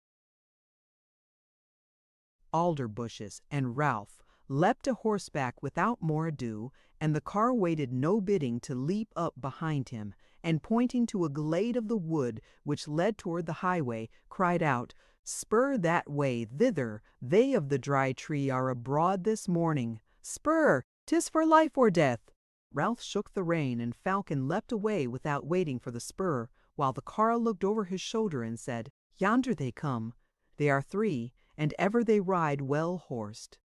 alder bushes, and Ralph leapt a horseback without more ado, and the car waited no bidding to leap up behind him, and pointing to a glade of the wood which led toward the highway, cried out, Spur that way, thither, they of the Dry Tree are abroad this morning. Spur, 'tis for life or death. Ralph shook the rein, and Falcon leapt away without waiting for the spur, while the carle looked over his shoulder and said, Yonder they come. They are three, and ever they ride well horsed.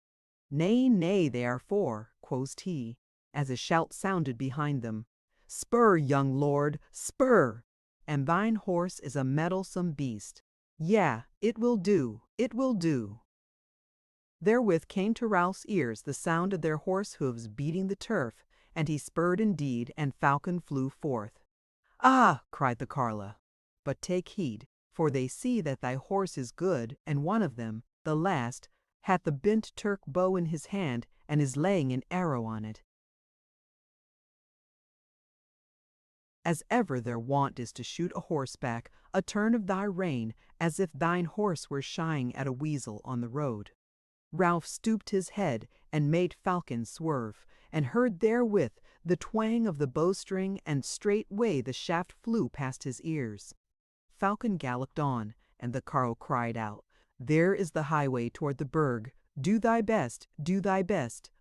Nay, nay, they are four, quoth he, as a shout sounded behind them. Spur, young lord, spur! And thine horse is a mettlesome beast. Yea, it will do, it will do. Therewith came to Ralph's ears the sound of their horse hoofs beating the turf, and he spurred indeed, and Falcon flew forth. Ah, cried the carle, but take heed, for they see that thy horse is good, and one of them, the last, hath the bent Turk bow in his hand, and is laying an arrow on it. As ever their wont is to shoot a horseback, a turn of thy rein, as if thine horse were shying at a weasel on the road. Ralph stooped his head, and made Falcon swerve, and heard therewith the twang of the bowstring, and straightway the shaft flew past his ears. Falcon galloped on, and the carle cried out, There is the highway toward the burg. Do thy best,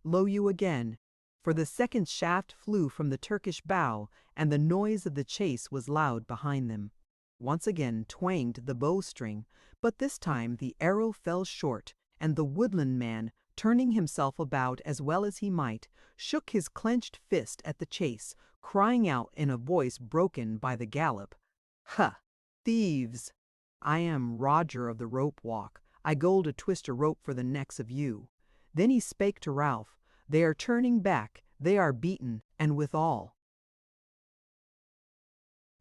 lo you again. For the second shaft flew from the Turkish bow, and the noise of the chase was loud behind them. Once again twanged the bowstring, but this time the arrow fell short, and the woodland man, turning himself about as well as he might, shook his clenched fist at the chase, crying out in a voice broken by the gallop, Ha! Thieves! I am Roger of the rope walk. I go to twist a rope for the necks of you. Then he spake to Ralph, They are turning back, they are beaten, and withal.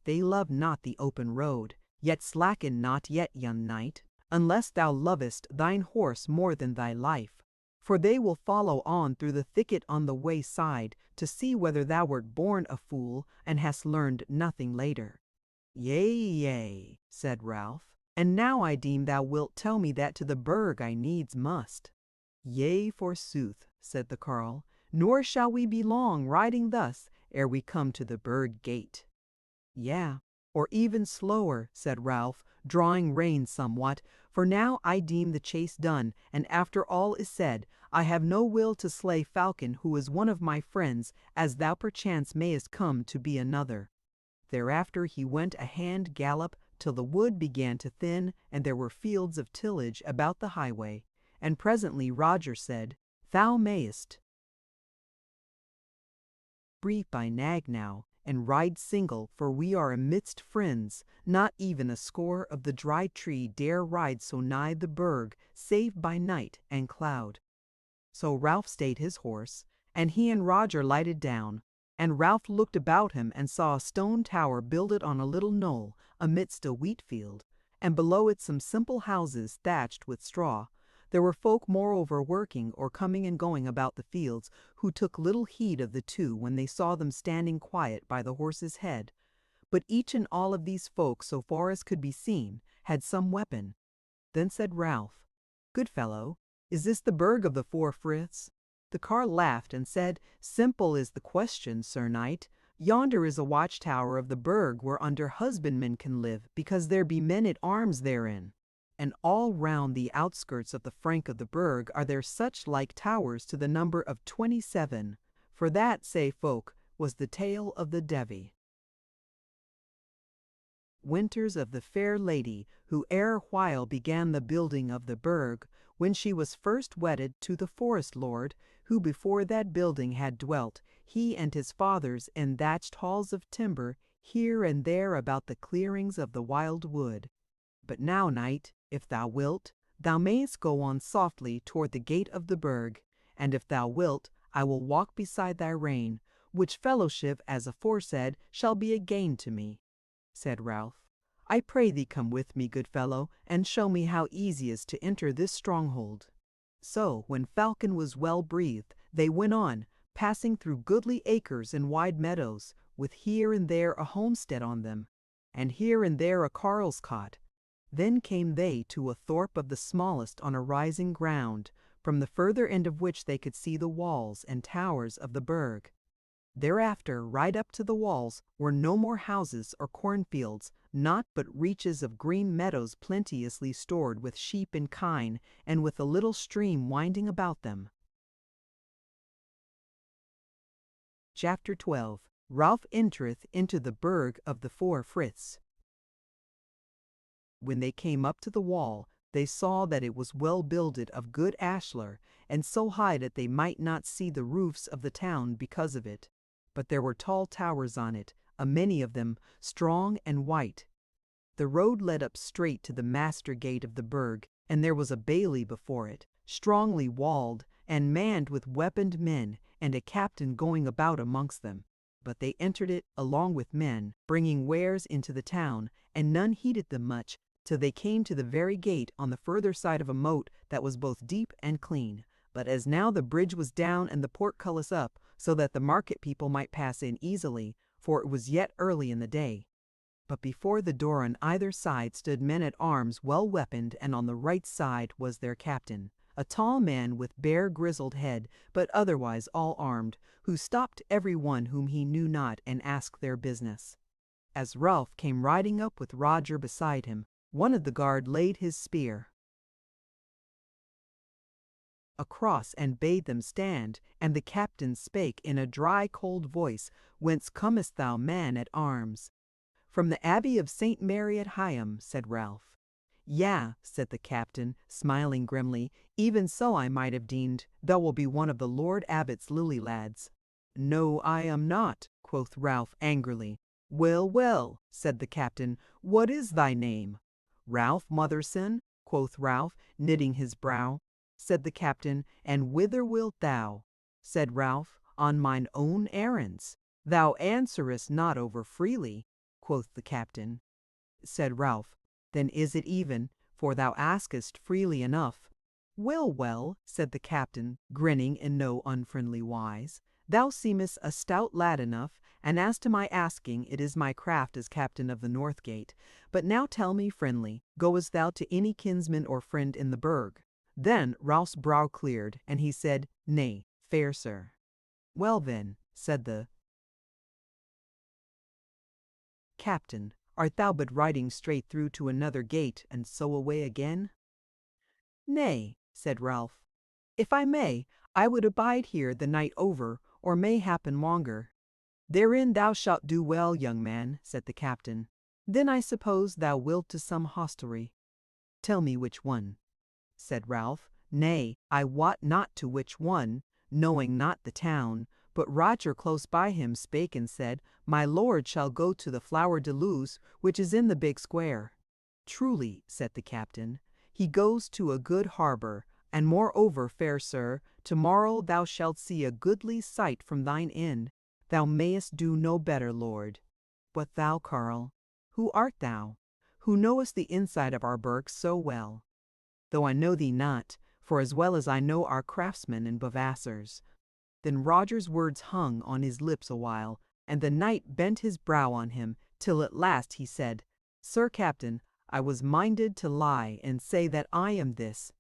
They love not the open road, yet slacken not yet, young knight, unless thou lovest thine horse more than thy life. For they will follow on through the thicket on the way side, to see whether thou wert born a fool, and hast learned nothing later. Yea, said Ralph, and now I deem thou wilt tell me that to the burg I needs must. Yea, forsooth, said the carle, nor shall we be long riding thus ere we come to the burg gate. Yea, or even slower, said Ralph, drawing rein somewhat, for now I deem the chase done, and after all is said, I have no will to slay Falcon, who is one of my friends, as thou perchance mayest come to be another. Thereafter he went a hand gallop till the wood began to thin, and there were fields of tillage about the highway, and presently Roger said, Thou mayest brief thy nag now, and ride single, for we are amidst friends. Not even a score of the Dry Tree dare ride so nigh the burg, save by night and cloud. So Ralph stayed his horse, and he and Roger lighted down, and Ralph looked about him and saw a stone tower builded on a little knoll amidst a wheat field, and below it some simple houses thatched with straw. There were folk moreover working or coming and going about the fields, who took little heed of the two when they saw them standing quiet by the horse's head. But each and all of these folk, so far as could be seen, had some weapon. Then said Ralph, Good fellow, is this the burg of the Four Friths? The carle laughed and said, Simple is the question, Sir Knight. Yonder is a watchtower of the burg whereunder husbandmen can live, because there be men at arms therein. And all round the outskirts of the frank of the burg are there such like towers to the number of 27, for that, say folk, was the tale of the Devi. Winters of the fair lady, who ere while began the building of the burg, when she was first wedded to the forest lord, who before that building had dwelt, he and his fathers, in thatched halls of timber, here and there about the clearings of the wild wood. But now, knight, if thou wilt, thou mayst go on softly toward the gate of the burg, and if thou wilt, I will walk beside thy rein, which fellowship, as aforesaid, shall be a gain to me. Said Ralph, I pray thee come with me, good fellow, and show me how easy is to enter this stronghold. So, when Falcon was well breathed, they went on, passing through goodly acres and wide meadows, with here and there a homestead on them, and here and there a carle's cot. Then came they to a thorp of the smallest on a rising ground, from the further end of which they could see the walls and towers of the burg. Thereafter, right up to the walls, were no more houses or cornfields, naught but reaches of green meadows plenteously stored with sheep and kine, and with a little stream winding about them. Chapter 12. Ralph entereth into the burg of the Four Friths. When they came up to the wall, they saw that it was well builded of good ashlar, and so high that they might not see the roofs of the town because of it. But there were tall towers on it, a many of them, strong and white. The road led up straight to the master gate of the burg, and there was a bailey before it, strongly walled, and manned with weaponed men, and a captain going about amongst them. But they entered it along with men, bringing wares into the town, and none heeded them much, till they came to the very gate on the further side of a moat that was both deep and clean. But as now the bridge was down and the portcullis up, so that the market people might pass in easily, for it was yet early in the day. But before the door on either side stood men at arms well weaponed, and on the right side was their captain, a tall man with bare grizzled head, but otherwise all armed, who stopped every one whom he knew not and asked their business. As Ralph came riding up with Roger beside him, one of the guard laid his spear across and bade them stand, and the captain spake in a dry cold voice, "Whence comest thou, man at arms?" "From the Abbey of St. Mary at Higham," said Ralph. "Yea," said the captain, smiling grimly, "even so I might have deemed thou will be one of the Lord Abbot's lily lads." "No, I am not," quoth Ralph angrily. "Well, well," said the captain, "what is thy name?" "Ralph Motherson," quoth Ralph, knitting his brow. Said the captain, "And whither wilt thou?" Said Ralph, "On mine own errands." "Thou answerest not over freely," quoth the captain. Said Ralph, "Then is it even, for thou askest freely enough." "Well, well," said the captain, grinning in no unfriendly wise, "thou seemest a stout lad enough, and as to my asking, it is my craft as captain of the North Gate. But now tell me friendly, goest thou to any kinsman or friend in the burg?" Then Ralph's brow cleared, and he said, "Nay, fair sir." "Well then," said the captain, "art thou but riding straight through to another gate, and so away again?" "Nay," said Ralph, "if I may, I would abide here the night over, or may happen longer." "Therein thou shalt do well, young man," said the captain. "Then I suppose thou wilt to some hostelry." "Tell me which one," said Ralph. "Nay, I wot not to which one, knowing not the town. But Roger close by him spake and said, My lord shall go to the Flower de Luce, which is in the big square." "Truly," said the captain, "he goes to a good harbour, and moreover, fair sir, tomorrow thou shalt see a goodly sight from thine inn. Thou mayest do no better, lord." "But thou, Carl, who art thou, who knowest the inside of our burg so well?" "Though I know thee not, for as well as I know our craftsmen and Bavassars." Then Roger's words hung on his lips a while, and the knight bent his brow on him, till at last he said, "Sir Captain, I was minded to lie and say that I am this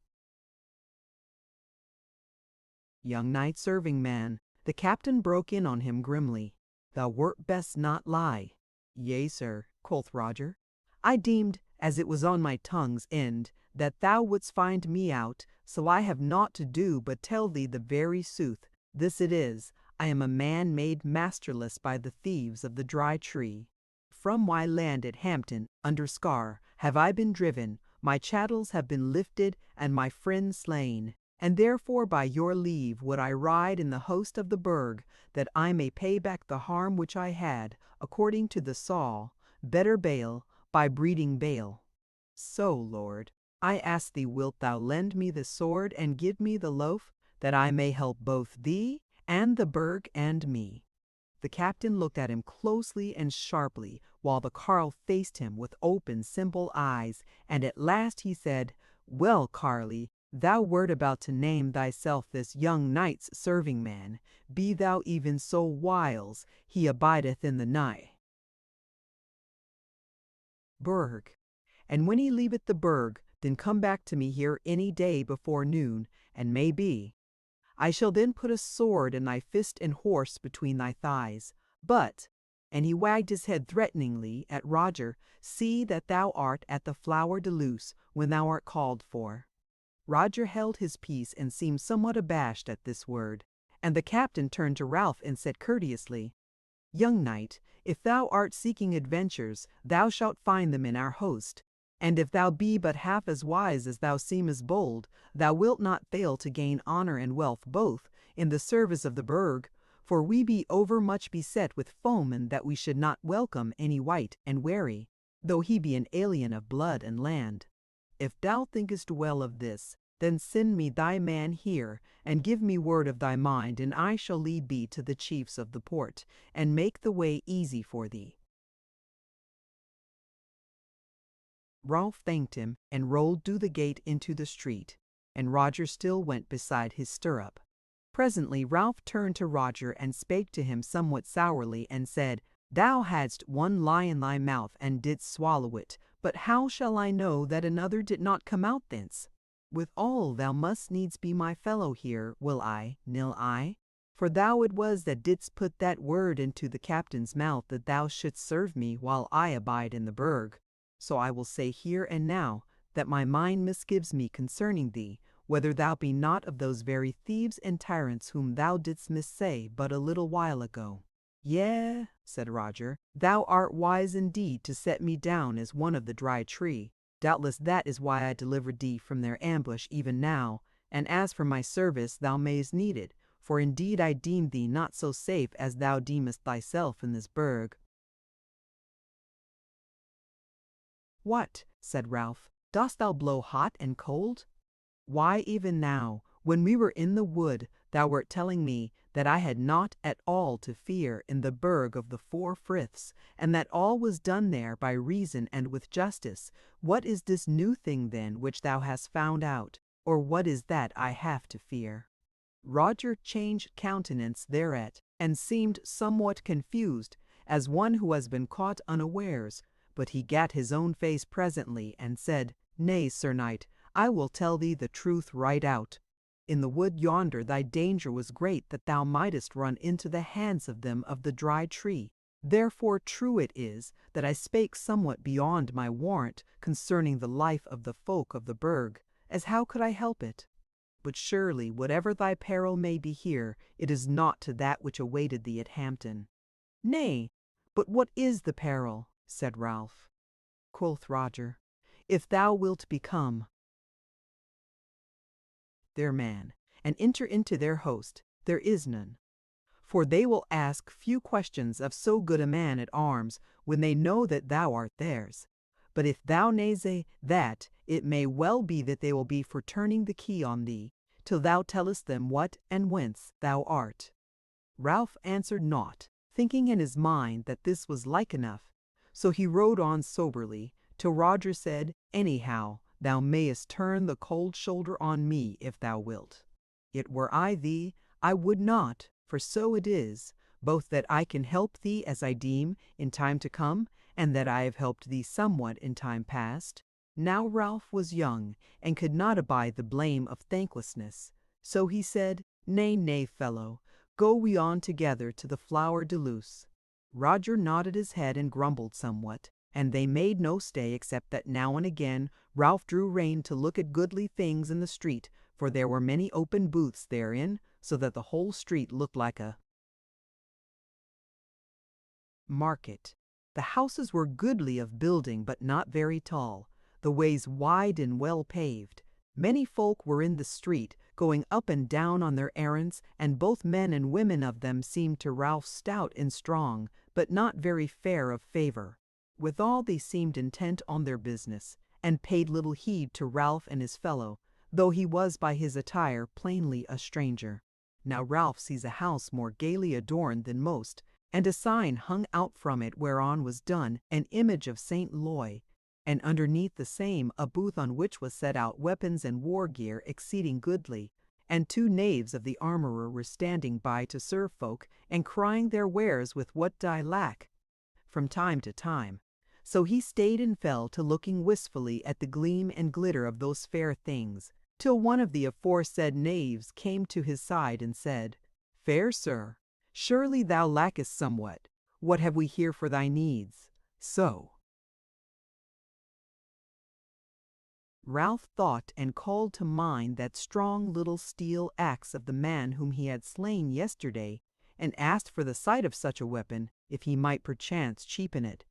young knight serving man." The captain broke in on him grimly. "Thou wert best not lie." "Yea, sir," quoth Roger. "I deemed, as it was on my tongue's end, that thou wouldst find me out, so I have naught to do but tell thee the very sooth. This it is, I am a man made masterless by the thieves of the Dry Tree. From my land at Hampton, under Scar, have I been driven, my chattels have been lifted, and my friends slain. And therefore by your leave would I ride in the host of the burg, that I may pay back the harm which I had, according to the saw, better bail, by breeding bail. So, lord, I ask thee, wilt thou lend me the sword and give me the loaf, that I may help both thee and the burg and me?" The captain looked at him closely and sharply, while the carle faced him with open, simple eyes, and at last he said, "Well, Carly, thou wert about to name thyself this young knight's serving man. Be thou even so whiles he abideth in the nigh burg. And when he leaveth the burg, then come back to me here any day before noon, and may be, I shall then put a sword in thy fist and horse between thy thighs. But," and he wagged his head threateningly at Roger, "see that thou art at the Flower de Luce when thou art called for." Roger held his peace and seemed somewhat abashed at this word, and the captain turned to Ralph and said courteously, "Young knight, if thou art seeking adventures, thou shalt find them in our host. And if thou be but half as wise as thou seemest bold, thou wilt not fail to gain honour and wealth both in the service of the burg, for we be overmuch beset with foemen that we should not welcome any wight and wary, though he be an alien of blood and land. If thou thinkest well of this, then send me thy man here, and give me word of thy mind, and I shall lead thee to the chiefs of the port, and make the way easy for thee." Ralph thanked him and rolled through the gate into the street, and Roger still went beside his stirrup. Presently Ralph turned to Roger and spake to him somewhat sourly, and said, "Thou hadst one lie in thy mouth, and didst swallow it, but how shall I know that another did not come out thence? Withal thou must needs be my fellow here, will I, nil I? For thou it was that didst put that word into the captain's mouth that thou shouldst serve me while I abide in the burg. So I will say here and now that my mind misgives me concerning thee, whether thou be not of those very thieves and tyrants whom thou didst missay but a little while ago." "Yea," said Roger, "thou art wise indeed to set me down as one of the Dry Tree. Doubtless that is why I delivered thee from their ambush even now, and as for my service thou mayst need it, for indeed I deem thee not so safe as thou deemest thyself in this burg." "What," said Ralph, "dost thou blow hot and cold? Why, even now, when we were in the wood, thou wert telling me that I had naught at all to fear in the burg of the Four Friths, and that all was done there by reason and with justice. What is this new thing then which thou hast found out, or what is that I have to fear?" Roger changed countenance thereat, and seemed somewhat confused, as one who has been caught unawares, but he gat his own face presently, and said, "Nay, Sir Knight, I will tell thee the truth right out. In the wood yonder thy danger was great that thou mightest run into the hands of them of the Dry Tree. Therefore true it is that I spake somewhat beyond my warrant concerning the life of the folk of the burg, as how could I help it? But surely whatever thy peril may be here, it is naught to that which awaited thee at Hampton." "Nay, but what is the peril?" said Ralph. Quoth Roger, "If thou wilt become their man, and enter into their host, there is none. For they will ask few questions of so good a man at arms when they know that thou art theirs. But if thou naysay that, it may well be that they will be for turning the key on thee, till thou tellest them what and whence thou art." Ralph answered naught, thinking in his mind that this was like enough. So he rode on soberly, till Roger said, "Anyhow, thou mayest turn the cold shoulder on me if thou wilt. It were I thee, I would not, for so it is, both that I can help thee as I deem in time to come, and that I have helped thee somewhat in time past." Now Ralph was young, and could not abide the blame of thanklessness. So he said, "Nay, nay, fellow, go we on together to the Flower de Luce." Roger nodded his head and grumbled somewhat, and they made no stay except that now and again Ralph drew rein to look at goodly things in the street, for there were many open booths therein, so that the whole street looked like a market. The houses were goodly of building, but not very tall, the ways wide and well paved. Many folk were in the street, going up and down on their errands, and both men and women of them seemed to Ralph stout and strong, but not very fair of favour. Withal they seemed intent on their business, and paid little heed to Ralph and his fellow, though he was by his attire plainly a stranger. Now Ralph sees a house more gaily adorned than most, and a sign hung out from it whereon was done an image of Saint Loy, and underneath the same a booth on which was set out weapons and war gear exceeding goodly, and two knaves of the armourer were standing by to serve folk, and crying their wares with what die lack from time to time. So he stayed and fell to looking wistfully at the gleam and glitter of those fair things, till one of the aforesaid knaves came to his side and said, "Fair sir, surely thou lackest somewhat. What have we here for thy needs?" So Ralph thought and called to mind that strong little steel axe of the man whom he had slain yesterday, and asked for the sight of such a weapon, if he might perchance cheapen it.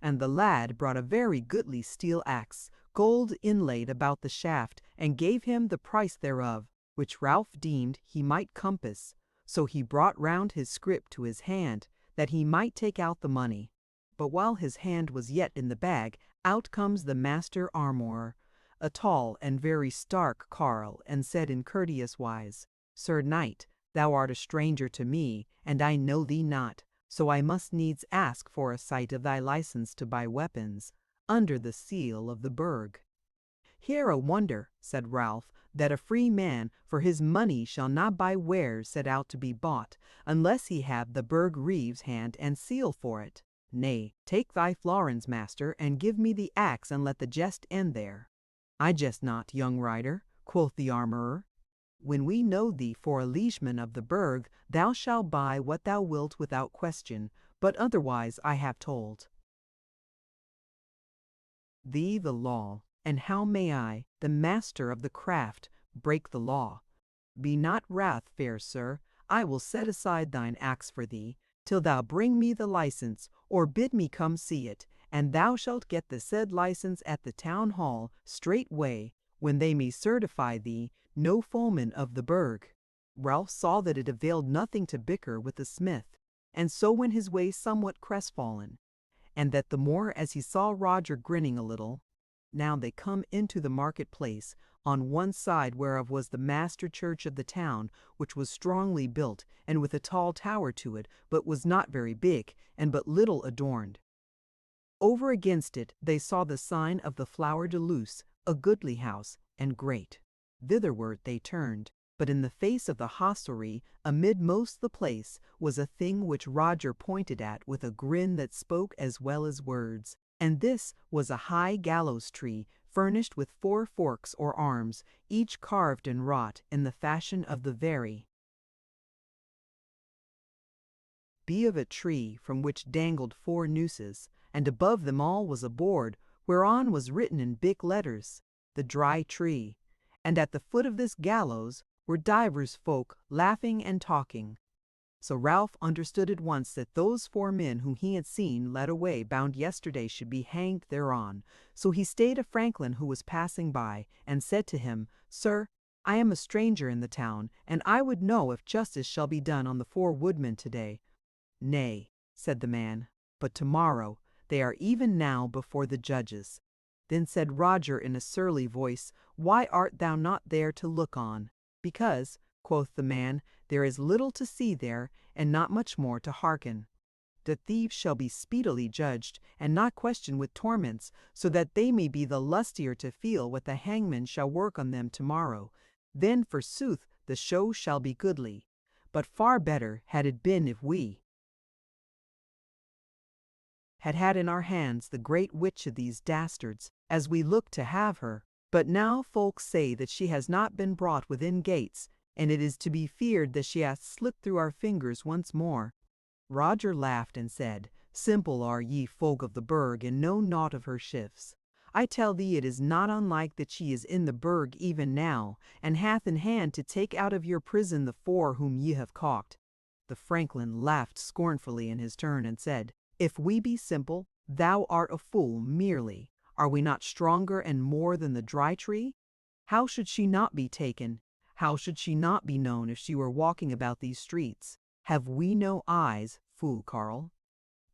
And the lad brought a very goodly steel axe, gold inlaid about the shaft, and gave him the price thereof, which Ralph deemed he might compass. So he brought round his scrip to his hand, that he might take out the money. But while his hand was yet in the bag, out comes the master armourer, a tall and very stark carle, and said in courteous wise, "Sir Knight, thou art a stranger to me, and I know thee not, so I must needs ask for a sight of thy license to buy weapons. under the seal of the burg. "Here a wonder," said Ralph, "that a free man for his money shall not buy wares set out to be bought, unless he have the burg reeve's hand and seal for it. Nay, take thy florins, master, and give me the axe, and let the jest end there." "I jest not, young rider," quoth the armourer. "When we know thee for a liegeman of the burg, thou shalt buy what thou wilt without question, but otherwise I have told thee the law, and how may I, the master of the craft, break the law? Be not wrath, fair sir, I will set aside thine axe for thee, till thou bring me the license, or bid me come see it, and thou shalt get the said license at the town hall straightway, when they may certify thee no foeman of the burg." Ralph saw that it availed nothing to bicker with the smith, and so went his way somewhat crestfallen, and that the more as he saw Roger grinning a little. Now they come into the market-place, on one side whereof was the master church of the town, which was strongly built, and with a tall tower to it, but was not very big, and but little adorned. Over against it they saw the sign of the Flower de Luce, a goodly house, and great. Thitherward they turned, but in the face of the hostelry, amid most the place, was a thing which Roger pointed at with a grin that spoke as well as words. And this was a high gallows tree, furnished with 4 forks or arms, each carved and wrought in the fashion of the very be of a tree, from which dangled 4 nooses, and above them all was a board, whereon was written in big letters, "The Dry Tree." And at the foot of this gallows were divers folk laughing and talking. So Ralph understood at once that those 4 men whom he had seen led away bound yesterday should be hanged thereon. So he stayed a franklin who was passing by, and said to him, "Sir, I am a stranger in the town, and I would know if justice shall be done on the 4 woodmen today." "Nay," said the man, "but tomorrow. They are even now before the judges." Then said Roger in a surly voice, "Why art thou not there to look on?" "Because," quoth the man, "there is little to see there, and not much more to hearken. The thieves shall be speedily judged, and not questioned with torments, so that they may be the lustier to feel what the hangman shall work on them tomorrow. Then forsooth the show shall be goodly. But far better had it been if we had in our hands the great witch of these dastards, as we look to have her. But now folks say that she has not been brought within gates, and it is to be feared that she hath slipped through our fingers once more." Roger laughed and said, "Simple are ye folk of the burg, and know naught of her shifts. I tell thee it is not unlike that she is in the burg even now, and hath in hand to take out of your prison the 4 whom ye have caught." The franklin laughed scornfully in his turn, and said, "If we be simple, thou art a fool merely. Are we not stronger and more than the Dry Tree? How should she not be taken? How should she not be known if she were walking about these streets? Have we no eyes, fool Carl?"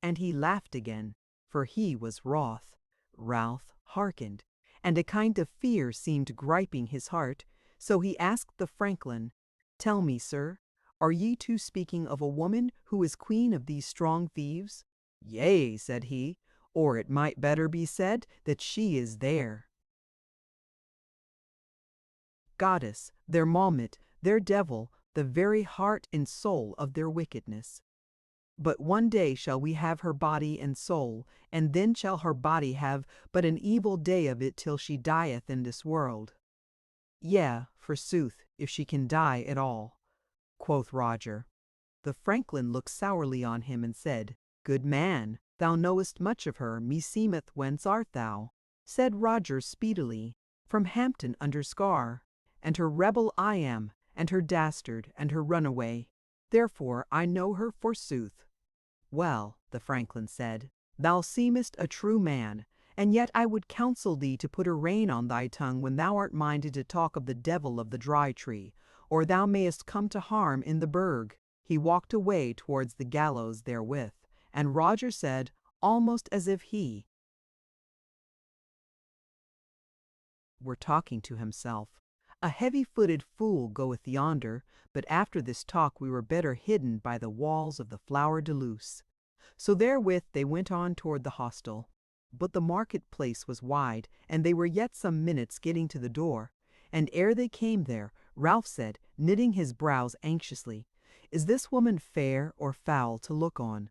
And he laughed again, for he was wroth. Ralph hearkened, and a kind of fear seemed griping his heart, so he asked the franklin, "Tell me, sir, are ye two speaking of a woman who is queen of these strong thieves?" "Yea," said he, "or it might better be said that she is there goddess, their Mahomet, their devil, the very heart and soul of their wickedness. But one day shall we have her body and soul, and then shall her body have but an evil day of it till she dieth in this world." "Yea, forsooth, if she can die at all," quoth Roger. The franklin looked sourly on him and said, "Good man, thou knowest much of her, meseemeth. Whence art thou?" Said Roger speedily, "From Hampton under Scar, and her rebel I am, and her dastard, and her runaway. Therefore I know her forsooth." "Well," the franklin said, "thou seemest a true man, and yet I would counsel thee to put a rein on thy tongue when thou art minded to talk of the devil of the Dry Tree, or thou mayest come to harm in the burg." He walked away towards the gallows therewith, and Roger said, almost as if he were talking to himself, "A heavy-footed fool goeth yonder, but after this talk we were better hidden by the walls of the Flower de Luce." So therewith they went on toward the hostel. But the market-place was wide, and they were yet some minutes getting to the door. And ere they came there, Ralph said, knitting his brows anxiously, "Is this woman fair or foul to look on?"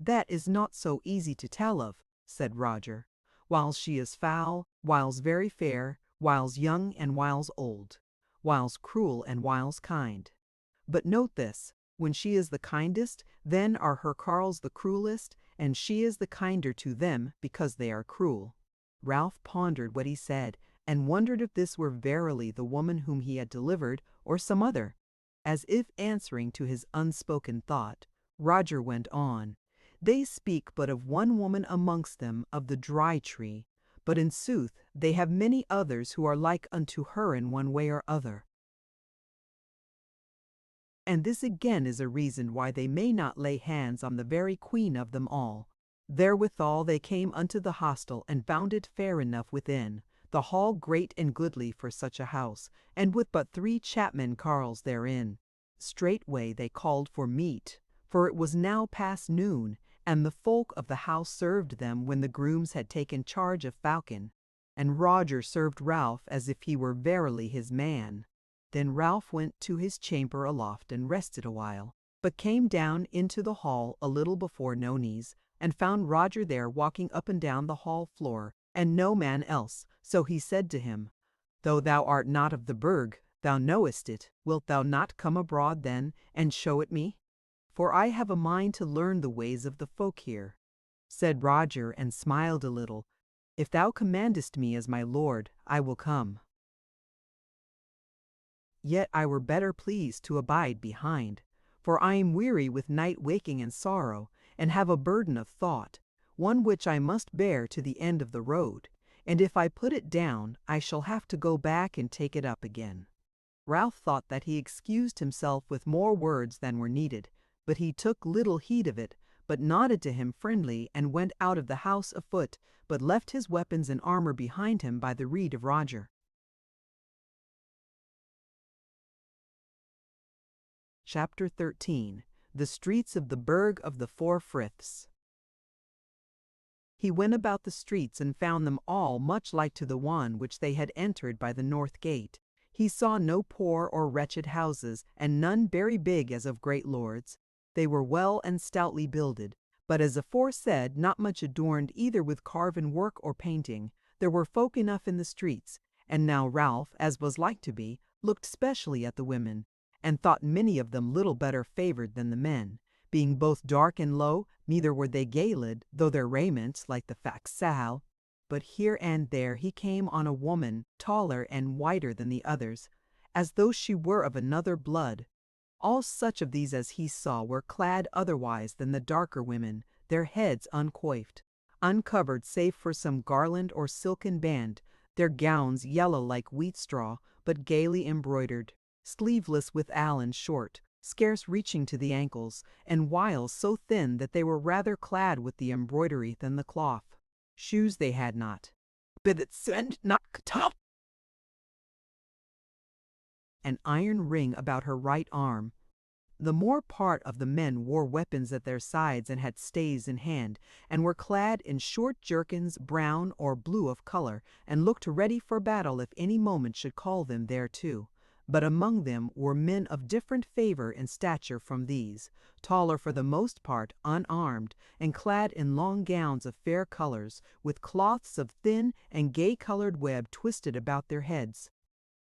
"That is not so easy to tell of," said Roger. "Whiles she is foul, whiles very fair, whiles young and whiles old, whiles cruel and whiles kind. But note this, when she is the kindest, then are her carles the cruelest, and she is the kinder to them because they are cruel." Ralph pondered what he said, and wondered if this were verily the woman whom he had delivered, or some other. As if answering to his unspoken thought, Roger went on, "They speak but of one woman amongst them of the Dry Tree, but in sooth they have many others who are like unto her in one way or other. And this again is a reason why they may not lay hands on the very queen of them all. Therewithal they came unto the hostel, and found it fair enough within, the hall great and goodly for such a house, and with but 3 chapmen carles therein. Straightway they called for meat, for it was now past noon, and the folk of the house served them when the grooms had taken charge of Falcon. And Roger served Ralph as if he were verily his man. Then Ralph went to his chamber aloft and rested a while, but came down into the hall a little before nonies, and found Roger there walking up and down the hall floor, and no man else. So he said to him, "Though thou art not of the burg, thou knowest it. Wilt thou not come abroad then, and show it me? For I have a mind to learn the ways of the folk here." Said Roger, and smiled a little, "If thou commandest me as my lord, I will come. Yet I were better pleased to abide behind, for I am weary with night waking and sorrow, and have a burden of thought, one which I must bear to the end of the road, and if I put it down, I shall have to go back and take it up again." Ralph thought that he excused himself with more words than were needed, but he took little heed of it, but nodded to him friendly, and went out of the house afoot, but left his weapons and armor behind him by the rede of Roger. Chapter 13. The Streets of the Burg of the Four Friths. He went about the streets and found them all much like to the one which they had entered by the north gate. He saw no poor or wretched houses, and none very big as of great lords. They were well and stoutly builded, but as aforesaid not much adorned either with carven work or painting. There were folk enough in the streets, and now Ralph, as was like to be, looked specially at the women, and thought many of them little better favoured than the men, being both dark and low, neither were they gayled, though their raiment, like the facsal. But here and there he came on a woman, taller and whiter than the others, as though she were of another blood. All such of these as he saw were clad otherwise than the darker women, their heads uncoiffed, uncovered save for some garland or silken band, their gowns yellow like wheat straw, but gaily embroidered, sleeveless withal and short, scarce reaching to the ankles, and whiles so thin that they were rather clad with the embroidery than the cloth. Shoes they had not, an iron ring about her right arm. The more part of the men wore weapons at their sides and had staves in hand, and were clad in short jerkins brown or blue of colour, and looked ready for battle if any moment should call them thereto. But among them were men of different favour and stature from these, taller for the most part, unarmed, and clad in long gowns of fair colours, with cloths of thin and gay-coloured web twisted about their heads.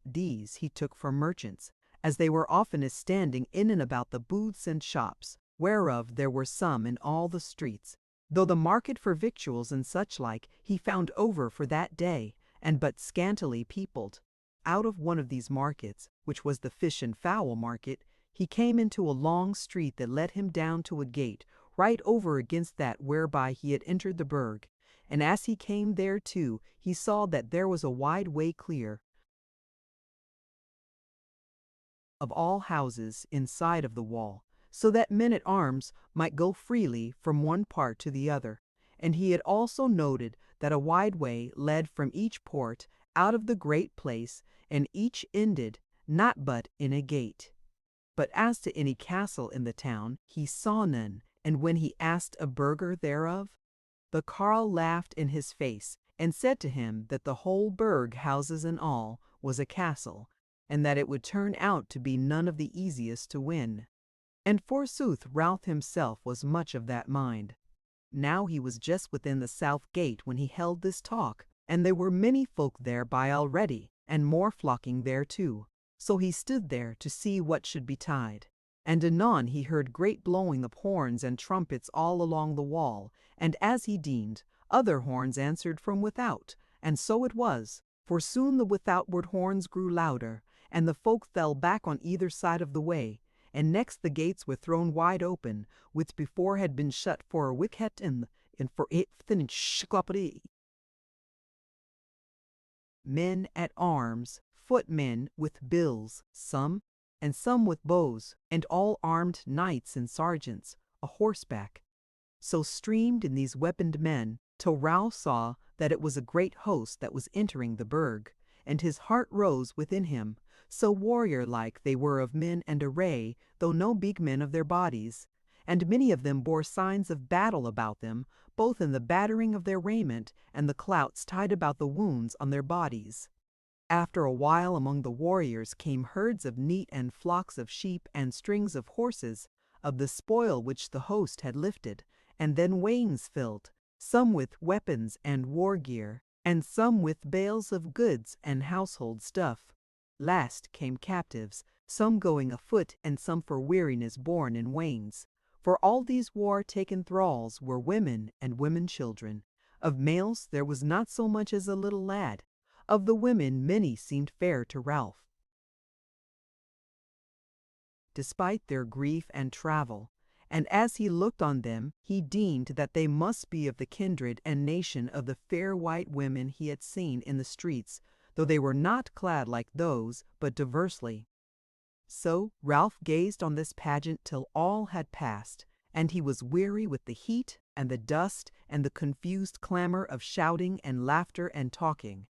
These he took for merchants, as they were oftenest standing in and about the booths and shops, whereof there were some in all the streets, though the market for victuals and such like he found over for that day, and but scantily peopled. Out of one of these markets, which was the fish and fowl market, he came into a long street that led him down to a gate, right over against that whereby he had entered the burg, and as he came thereto, he saw that there was a wide way clear of all houses inside of the wall, so that men-at-arms might go freely from one part to the other. And he had also noted that a wide way led from each port out of the great place, and each ended not but in a gate. But as to any castle in the town, he saw none, and when he asked a burgher thereof, The carle laughed in his face, and said to him that the whole burg, houses and all, was a castle, and that it would turn out to be none of the easiest to win. And forsooth Ralph himself was much of that mind. Now he was just within the south gate when he held this talk, and there were many folk thereby already, and more flocking thereto. So he stood there to see what should betide. And anon he heard great blowing of horns and trumpets all along the wall, and as he deemed, other horns answered from without, and so it was, for soon the withoutward horns grew louder, and the folk fell back on either side of the way, and next the gates were thrown wide open, which before had been shut for a wicket and for it thin shklopity. Men at arms, footmen with bills, some, and some with bows, and all armed knights and sergeants, a horseback. So streamed in these weaponed men, till Ralph saw that it was a great host that was entering the burg, and his heart rose within him, so warrior-like they were of men and array, though no big men of their bodies. And many of them bore signs of battle about them, both in the battering of their raiment and the clouts tied about the wounds on their bodies. After a while among the warriors came herds of neat and flocks of sheep and strings of horses, of the spoil which the host had lifted, and then wains filled, some with weapons and war gear, and some with bales of goods and household stuff. Last came captives, some going afoot and some for weariness borne in wains. For all these war-taken thralls were women and women children. Of males there was not so much as a little lad. Of the women many seemed fair to Ralph. Despite their grief and travel, and as he looked on them, he deemed that they must be of the kindred and nation of the fair white women he had seen in the streets, though they were not clad like those, but diversely. So Ralph gazed on this pageant till all had passed, and he was weary with the heat and the dust and the confused clamor of shouting and laughter and talking.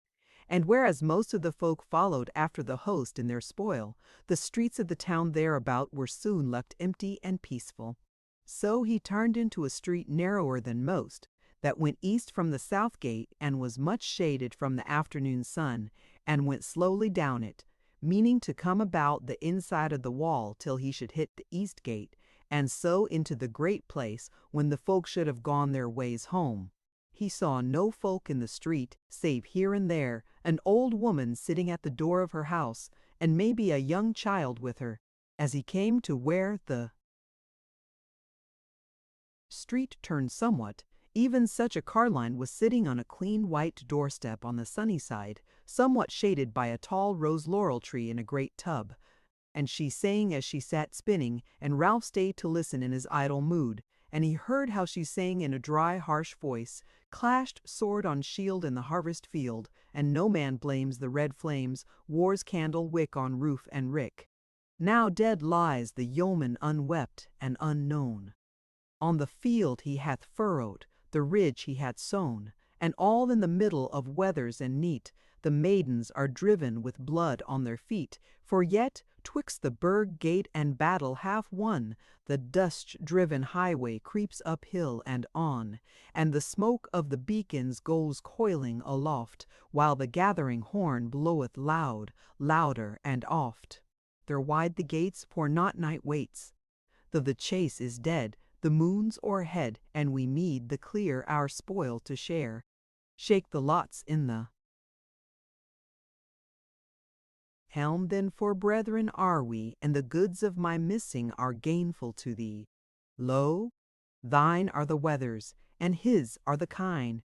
And whereas most of the folk followed after the host in their spoil, the streets of the town thereabout were soon left empty and peaceful. So he turned into a street narrower than most, that went east from the south gate and was much shaded from the afternoon sun, and went slowly down it, meaning to come about the inside of the wall till he should hit the east gate, and so into the great place when the folk should have gone their ways home. He saw no folk in the street, save here and there an old woman sitting at the door of her house, and maybe a young child with her. As he came to where the street turned somewhat, even such a carline was sitting on a clean white doorstep on the sunny side, somewhat shaded by a tall rose laurel tree in a great tub. And she sang as she sat spinning, and Ralph stayed to listen in his idle mood, and he heard how she sang in a dry, harsh voice, clashed sword on shield in the harvest field, and no man blames the red flames, war's candle wick on roof and rick. Now dead lies the yeoman unwept and unknown. On the field he hath furrowed, the ridge he hath sown, and all in the middle of weathers and neat, the maidens are driven with blood on their feet, for yet, twixt the burg gate and battle half won, the dust-driven highway creeps uphill and on, and the smoke of the beacons goes coiling aloft, while the gathering horn bloweth loud, louder and oft. There wide the gates, for not night waits. Though the chase is dead, the moon's o'erhead, and we meet the clear our spoil to share. Shake the lots in the helm, then, for brethren are we, and the goods of my missing are gainful to thee. Lo, thine are the wethers, and his are the kine,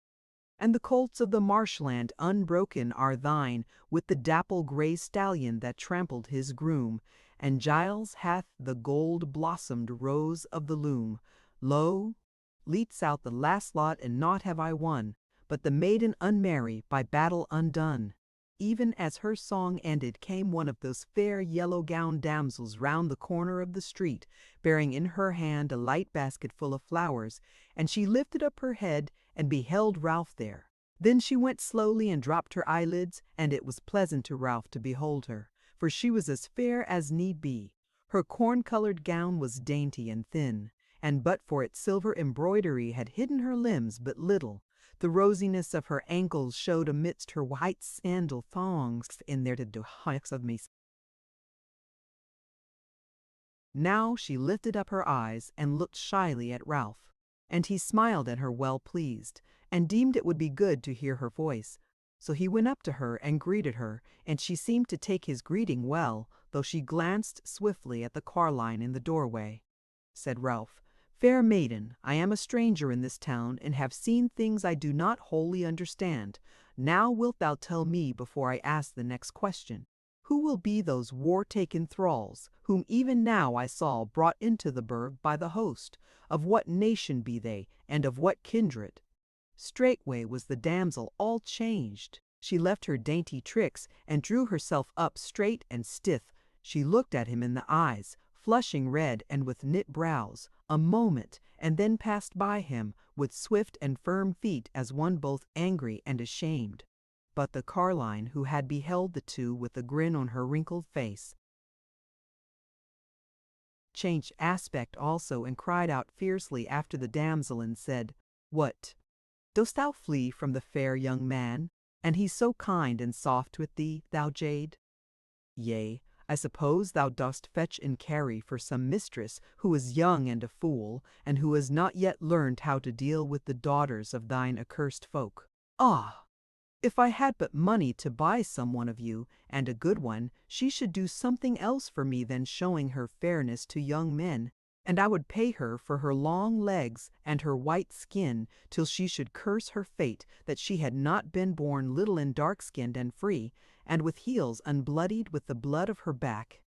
and the colts of the marshland unbroken are thine, with the dapple-grey stallion that trampled his groom, and Giles hath the gold-blossomed rose of the loom. Lo, leets out the last lot, and naught have I won, but the maiden unmerry, by battle undone. Even as her song ended came one of those fair yellow-gowned damsels round the corner of the street, bearing in her hand a light basket full of flowers, and she lifted up her head and beheld Ralph there. Then she went slowly and dropped her eyelids, and it was pleasant to Ralph to behold her, for she was as fair as need be. Her corn-colored gown was dainty and thin, and but for its silver embroidery had hidden her limbs but little. The rosiness of her ankles showed amidst her white sandal thongs in their heights of me. Now she lifted up her eyes and looked shyly at Ralph, and he smiled at her well pleased, and deemed it would be good to hear her voice. So he went up to her and greeted her, and she seemed to take his greeting well, though she glanced swiftly at the carline in the doorway. Said Ralph, "Fair maiden, I am a stranger in this town, and have seen things I do not wholly understand. Now wilt thou tell me before I ask the next question? Who will be those war-taken thralls, whom even now I saw brought into the burg by the host? Of what nation be they, and of what kindred?" Straightway was the damsel all changed. She left her dainty tricks, and drew herself up straight and stiff. She looked at him in the eyes, flushing red and with knit brows, a moment, and then passed by him, with swift and firm feet as one both angry and ashamed. But the carline, who had beheld the two with a grin on her wrinkled face, changed aspect also, and cried out fiercely after the damsel, and said, "What? Dost thou flee from the fair young man, and he so kind and soft with thee, thou jade? Yea, I suppose thou dost fetch and carry for some mistress who is young and a fool, and who has not yet learned how to deal with the daughters of thine accursed folk. Ah! If I had but money to buy some one of you, and a good one, she should do something else for me than showing her fairness to young men, and I would pay her for her long legs and her white skin till she should curse her fate that she had not been born little and dark-skinned and free, and with heels unbloodied with the blood of her back."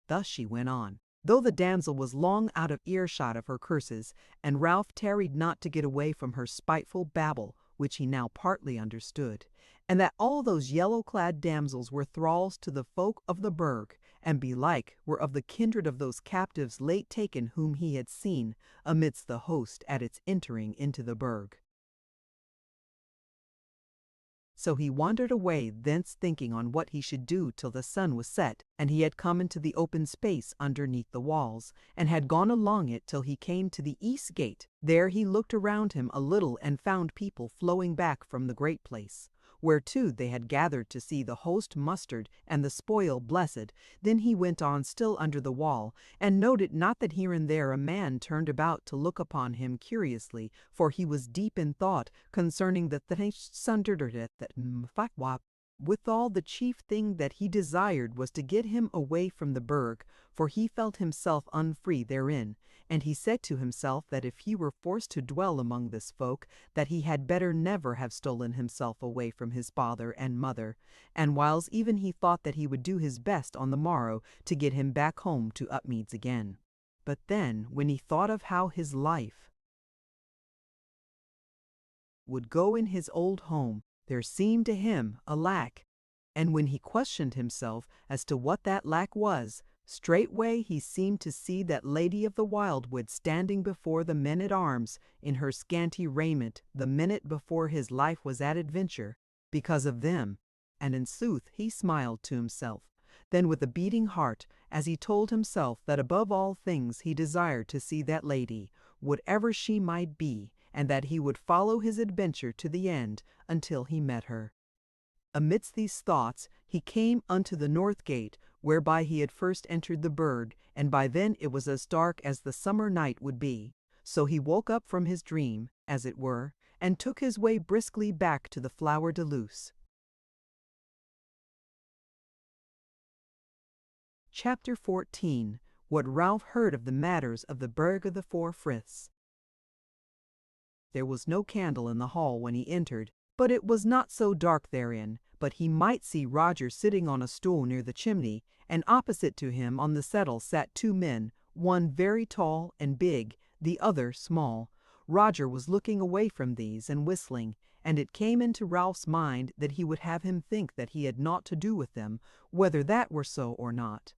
Thus she went on, though the damsel was long out of earshot of her curses, and Ralph tarried not to get away from her spiteful babble, which he now partly understood, and that all those yellow-clad damsels were thralls to the folk of the burg, and belike were of the kindred of those captives late taken whom he had seen amidst the host at its entering into the burg. So he wandered away thence, thinking on what he should do till the sun was set, and he had come into the open space underneath the walls, and had gone along it till he came to the east gate. There he looked around him a little, and found people flowing back from the great place, whereto they had gathered to see the host mustered and the spoil blessed. Then he went on still under the wall, and noted not that here and there a man turned about to look upon him curiously, for he was deep in thought concerning the things sundered that withal the chief thing that he desired was to get him away from the burg, for he felt himself unfree therein, and he said to himself that if he were forced to dwell among this folk, that he had better never have stolen himself away from his father and mother, and whiles even he thought that he would do his best on the morrow to get him back home to Upmeads again. But then, when he thought of how his life would go in his old home, there seemed to him a lack, and when he questioned himself as to what that lack was, straightway he seemed to see that lady of the wildwood standing before the men-at-arms in her scanty raiment the minute before his life was at adventure, because of them, and in sooth he smiled to himself. Then with a beating heart, as he told himself that above all things he desired to see that lady, whatever she might be, and that he would follow his adventure to the end until he met her. Amidst these thoughts he came unto the north gate, whereby he had first entered the burg, and by then it was as dark as the summer night would be. So he woke up from his dream, as it were, and took his way briskly back to the Flower de Luce. Chapter 14. What Ralph heard of the matters of the Burg of the Four Friths. There was no candle in the hall when he entered, but it was not so dark therein, but he might see Roger sitting on a stool near the chimney, and opposite to him on the settle sat two men, one very tall and big, the other small. Roger was looking away from these and whistling, and it came into Ralph's mind that he would have him think that he had naught to do with them, whether that were so or not.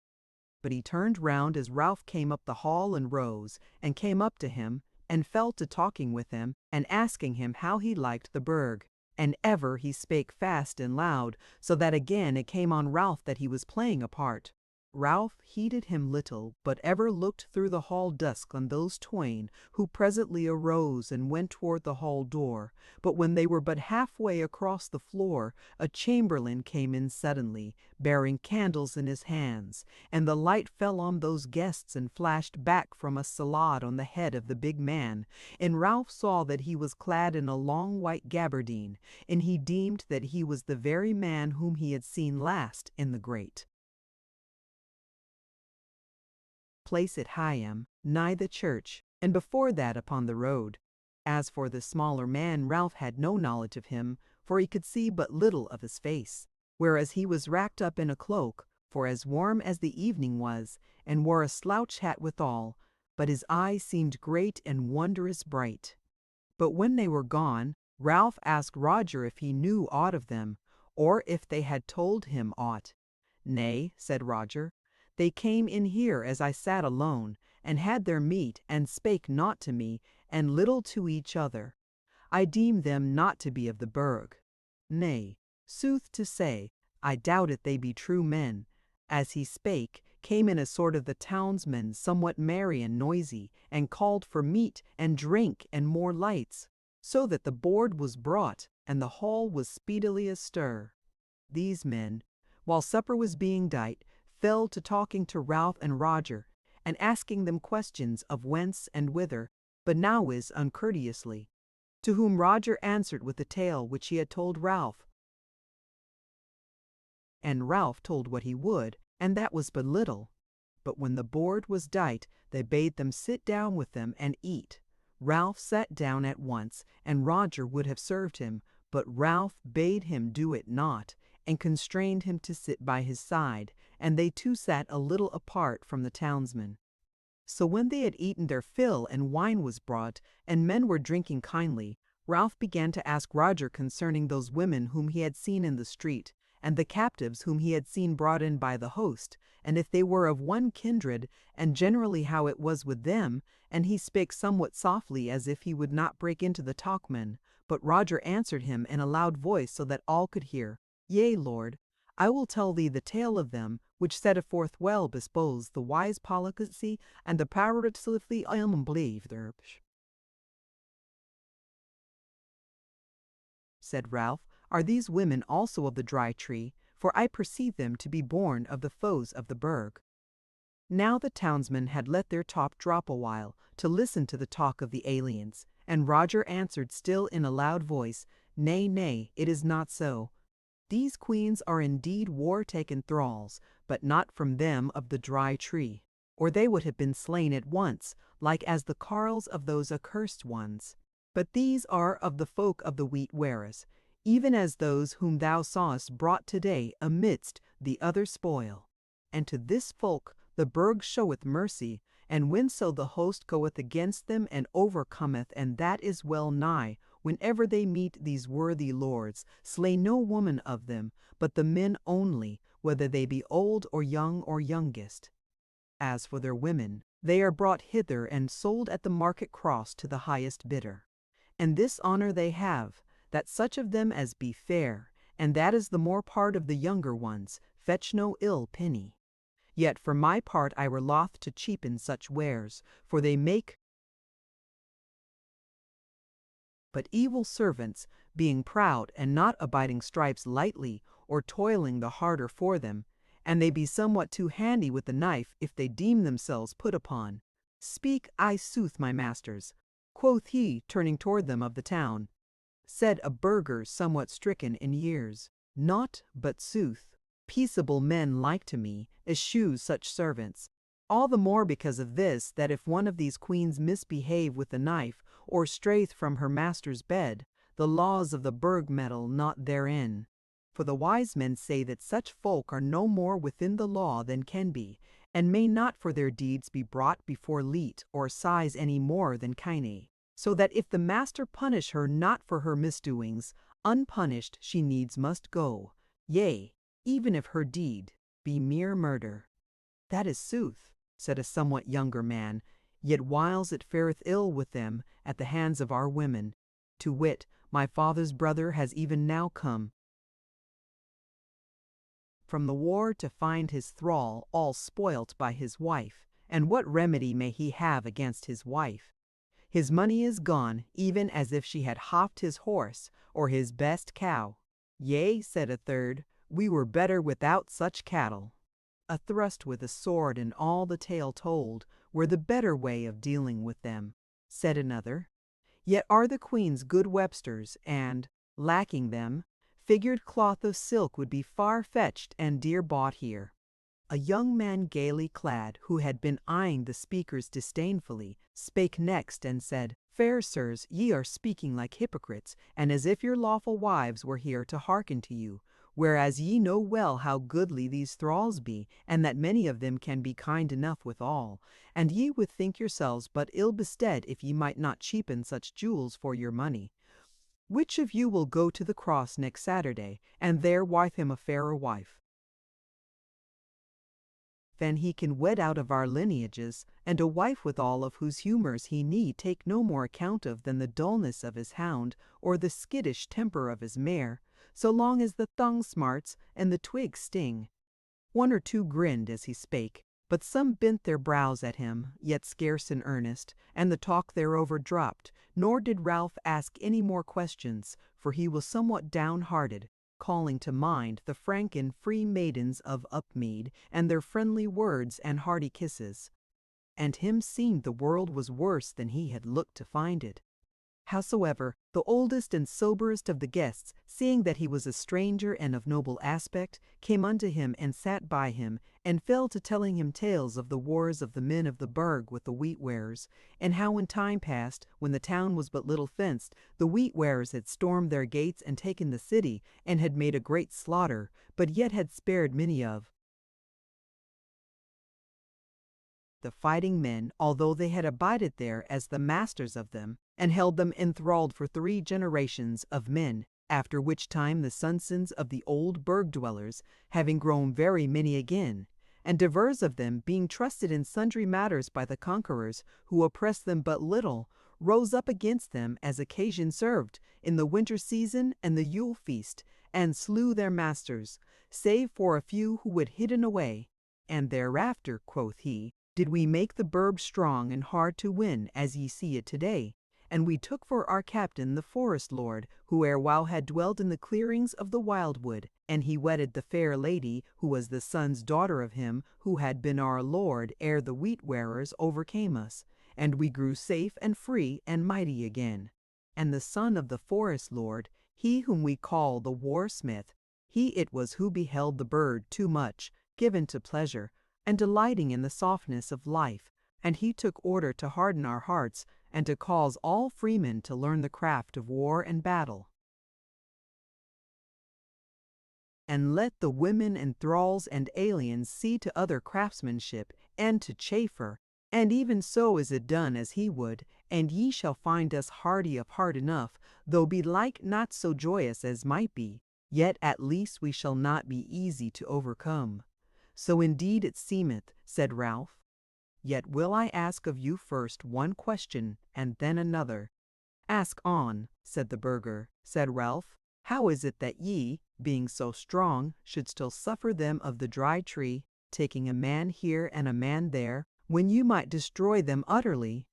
But he turned round as Ralph came up the hall and rose, and came up to him, and fell to talking with him, and asking him how he liked the burg. And ever he spake fast and loud, so that again it came on Ralph that he was playing a part. Ralph heeded him little, but ever looked through the hall dusk on those twain, who presently arose and went toward the hall door. But when they were but halfway across the floor, a chamberlain came in suddenly, bearing candles in his hands, and the light fell on those guests and flashed back from a salade on the head of the big man, and Ralph saw that he was clad in a long white gabardine, and he deemed that he was the very man whom he had seen last in the great place at Higham, nigh the church, and before that upon the road. As for the smaller man, Ralph had no knowledge of him, for he could see but little of his face, whereas he was wrapped up in a cloak, for as warm as the evening was, and wore a slouch hat withal, but his eyes seemed great and wondrous bright. But when they were gone, Ralph asked Roger if he knew aught of them, or if they had told him aught. "Nay," said Roger, "they came in here as I sat alone, and had their meat, and spake naught to me, and little to each other. I deem them not to be of the burg. Nay, sooth to say, I doubt it they be true men." As he spake, came in a sort of the townsmen, somewhat merry and noisy, and called for meat and drink and more lights, so that the board was brought, and the hall was speedily astir. These men, while supper was being dight, fell to talking to Ralph and Roger, and asking them questions of whence and whither, but nowise uncourteously. To whom Roger answered with the tale which he had told Ralph. And Ralph told what he would, and that was but little. But when the board was dight, they bade them sit down with them and eat. Ralph sat down at once, and Roger would have served him, but Ralph bade him do it not, and constrained him to sit by his side, and they two sat a little apart from the townsmen. So when they had eaten their fill and wine was brought, and men were drinking kindly, Ralph began to ask Roger concerning those women whom he had seen in the street, and the captives whom he had seen brought in by the host, and if they were of one kindred, and generally how it was with them, and he spake somewhat softly as if he would not break into the talkmen, but Roger answered him in a loud voice so that all could hear. "Yea, Lord, I will tell thee the tale of them, which setteth forth well bespose the wise policy and the paratively unbelieved," said Ralph. "Are these women also of the Dry Tree? For I perceive them to be born of the foes of the burg." Now the townsmen had let their talk drop a while, to listen to the talk of the aliens, and Roger answered still in a loud voice, "Nay, nay, it is not so. These queens are indeed war-taken thralls, but not from them of the Dry Tree, or they would have been slain at once, like as the carles of those accursed ones. But these are of the folk of the wheat wearers, even as those whom thou sawest brought today amidst the other spoil. And to this folk the burg showeth mercy, and whenso the host goeth against them and overcometh, and that is well nigh, whenever they meet these worthy lords, slay no woman of them, but the men only, whether they be old or youngest. As for their women, they are brought hither and sold at the market cross to the highest bidder. And this honour they have, that such of them as be fair, and that is the more part of the younger ones, fetch no ill penny. Yet for my part I were loth to cheapen such wares, for they make but evil servants, being proud and not abiding stripes lightly, or toiling the harder for them, and they be somewhat too handy with the knife if they deem themselves put upon. Speak I sooth, my masters, quoth he, turning toward them of the town. Said a burgher somewhat stricken in years, "Naught but sooth. Peaceable men like to me, eschew such servants. All the more because of this, that if one of these queens misbehave with the knife, or strayeth from her master's bed, the laws of the burg meddle not therein. For the wise men say that such folk are no more within the law than can be, and may not for their deeds be brought before leet or size any more than kine. So that if the master punish her not for her misdoings, unpunished she needs must go, yea, even if her deed be mere murder." "That is sooth," said a somewhat younger man, "yet whiles it fareth ill with them at the hands of our women. To wit, my father's brother has even now come from the war to find his thrall all spoilt by his wife, and what remedy may he have against his wife? His money is gone, even as if she had hopped his horse, or his best cow. Yea, said a third, we were better without such cattle. A thrust with a sword and all the tale told were the better way of dealing with them, said another. Yet are the queens good websters, and, lacking them, figured cloth of silk would be far-fetched and dear bought here. A young man gaily clad, who had been eyeing the speakers disdainfully, spake next and said, Fair sirs, ye are speaking like hypocrites, and as if your lawful wives were here to hearken to you, whereas ye know well how goodly these thralls be, and that many of them can be kind enough withal, and ye would think yourselves but ill bestead if ye might not cheapen such jewels for your money. Which of you will go to the cross next Saturday, and there wife him a fairer wife? Then he can wed out of our lineages, and a wife withal of whose humours he need take no more account of than the dullness of his hound, or the skittish temper of his mare, so long as the thong smarts and the twigs sting. One or two grinned as he spake, but some bent their brows at him, yet scarce in earnest, and the talk thereover dropped, nor did Ralph ask any more questions, for he was somewhat downhearted, calling to mind the frank and free maidens of Upmead, and their friendly words and hearty kisses. And him seemed the world was worse than he had looked to find it. Howsoever, the oldest and soberest of the guests, seeing that he was a stranger and of noble aspect, came unto him and sat by him, and fell to telling him tales of the wars of the men of the burg with the wheat-wearers, and how in time past, when the town was but little fenced, the wheat-wearers had stormed their gates and taken the city, and had made a great slaughter, but yet had spared many of the fighting men, although they had abided there as the masters of them, and held them enthralled for 3 generations of men, after which time the sons of the old burg-dwellers, having grown very many again, and divers of them being trusted in sundry matters by the conquerors, who oppressed them but little, rose up against them as occasion served, in the winter season and the Yule feast, and slew their masters, save for a few who had hidden away. And thereafter, quoth he, did we make the burg strong and hard to win, as ye see it today. And we took for our captain the forest lord, who erewhile had dwelt in the clearings of the wildwood, and he wedded the fair lady, who was the son's daughter of him who had been our lord ere the wheat-wearers overcame us, and we grew safe and free and mighty again. And the son of the forest lord, he whom we call the war-smith, he it was who beheld the burg too much, given to pleasure, and delighting in the softness of life, and he took order to harden our hearts, and to cause all freemen to learn the craft of war and battle. And let the women and thralls and aliens see to other craftsmanship, and to chaffer, and even so is it done as he would, and ye shall find us hardy of heart enough, though belike not so joyous as might be, yet at least we shall not be easy to overcome. So indeed it seemeth, said Ralph. Yet will I ask of you first one question, and then another. Ask on, said the burgher. Said Ralph, how is it that ye, being so strong, should still suffer them of the dry tree, taking a man here and a man there, when you might destroy them utterly?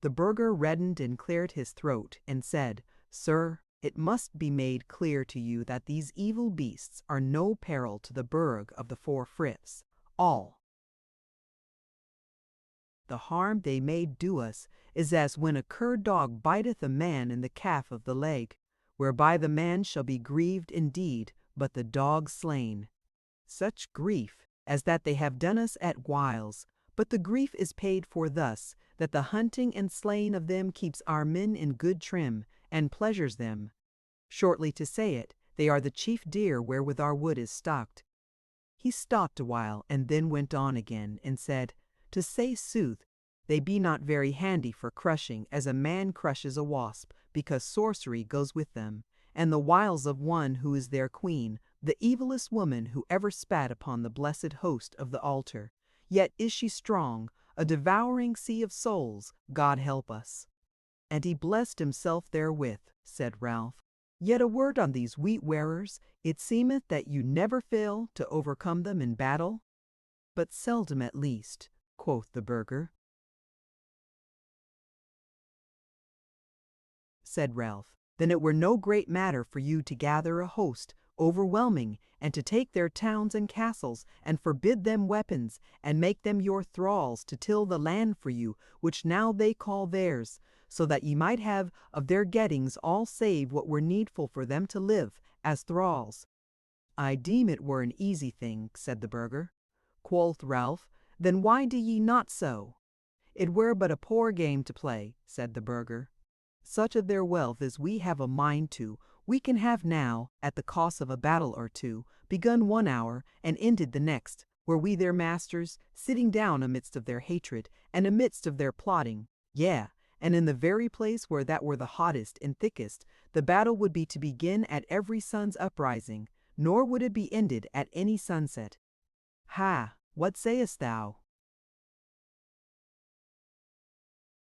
The burgher reddened and cleared his throat, and said, Sir, it must be made clear to you that these evil beasts are no peril to the burg of the Four Friths. All the harm they may do us is as when a cur dog biteth a man in the calf of the leg, whereby the man shall be grieved indeed, but the dog slain. Such grief as that they have done us at whiles, but the grief is paid for thus, that the hunting and slaying of them keeps our men in good trim, and pleasures them. Shortly to say it, they are the chief deer wherewith our wood is stocked. He stopped a while, and then went on again, and said, To say sooth, they be not very handy for crushing, as a man crushes a wasp, because sorcery goes with them, and the wiles of one who is their queen, the evilest woman who ever spat upon the blessed host of the altar. Yet is she strong, a devouring sea of souls, God help us. And he blessed himself therewith, said Ralph. Yet a word on these wheat-wearers, it seemeth that you never fail to overcome them in battle. But seldom at least, quoth the burgher. Said Ralph, then it were no great matter for you to gather a host, overwhelming, and to take their towns and castles, and forbid them weapons, and make them your thralls to till the land for you, which now they call theirs, so that ye might have of their gettings all save what were needful for them to live, as thralls. I deem it were an easy thing, said the burgher. Quoth Ralph, then why do ye not so? It were but a poor game to play, said the burgher. Such of their wealth as we have a mind to, we can have now, at the cost of a battle or two, begun 1 hour, and ended the next, were we their masters, sitting down amidst of their hatred, and amidst of their plotting, yea, and in the very place where that were the hottest and thickest, the battle would be to begin at every sun's uprising, nor would it be ended at any sunset. Ha, what sayest thou?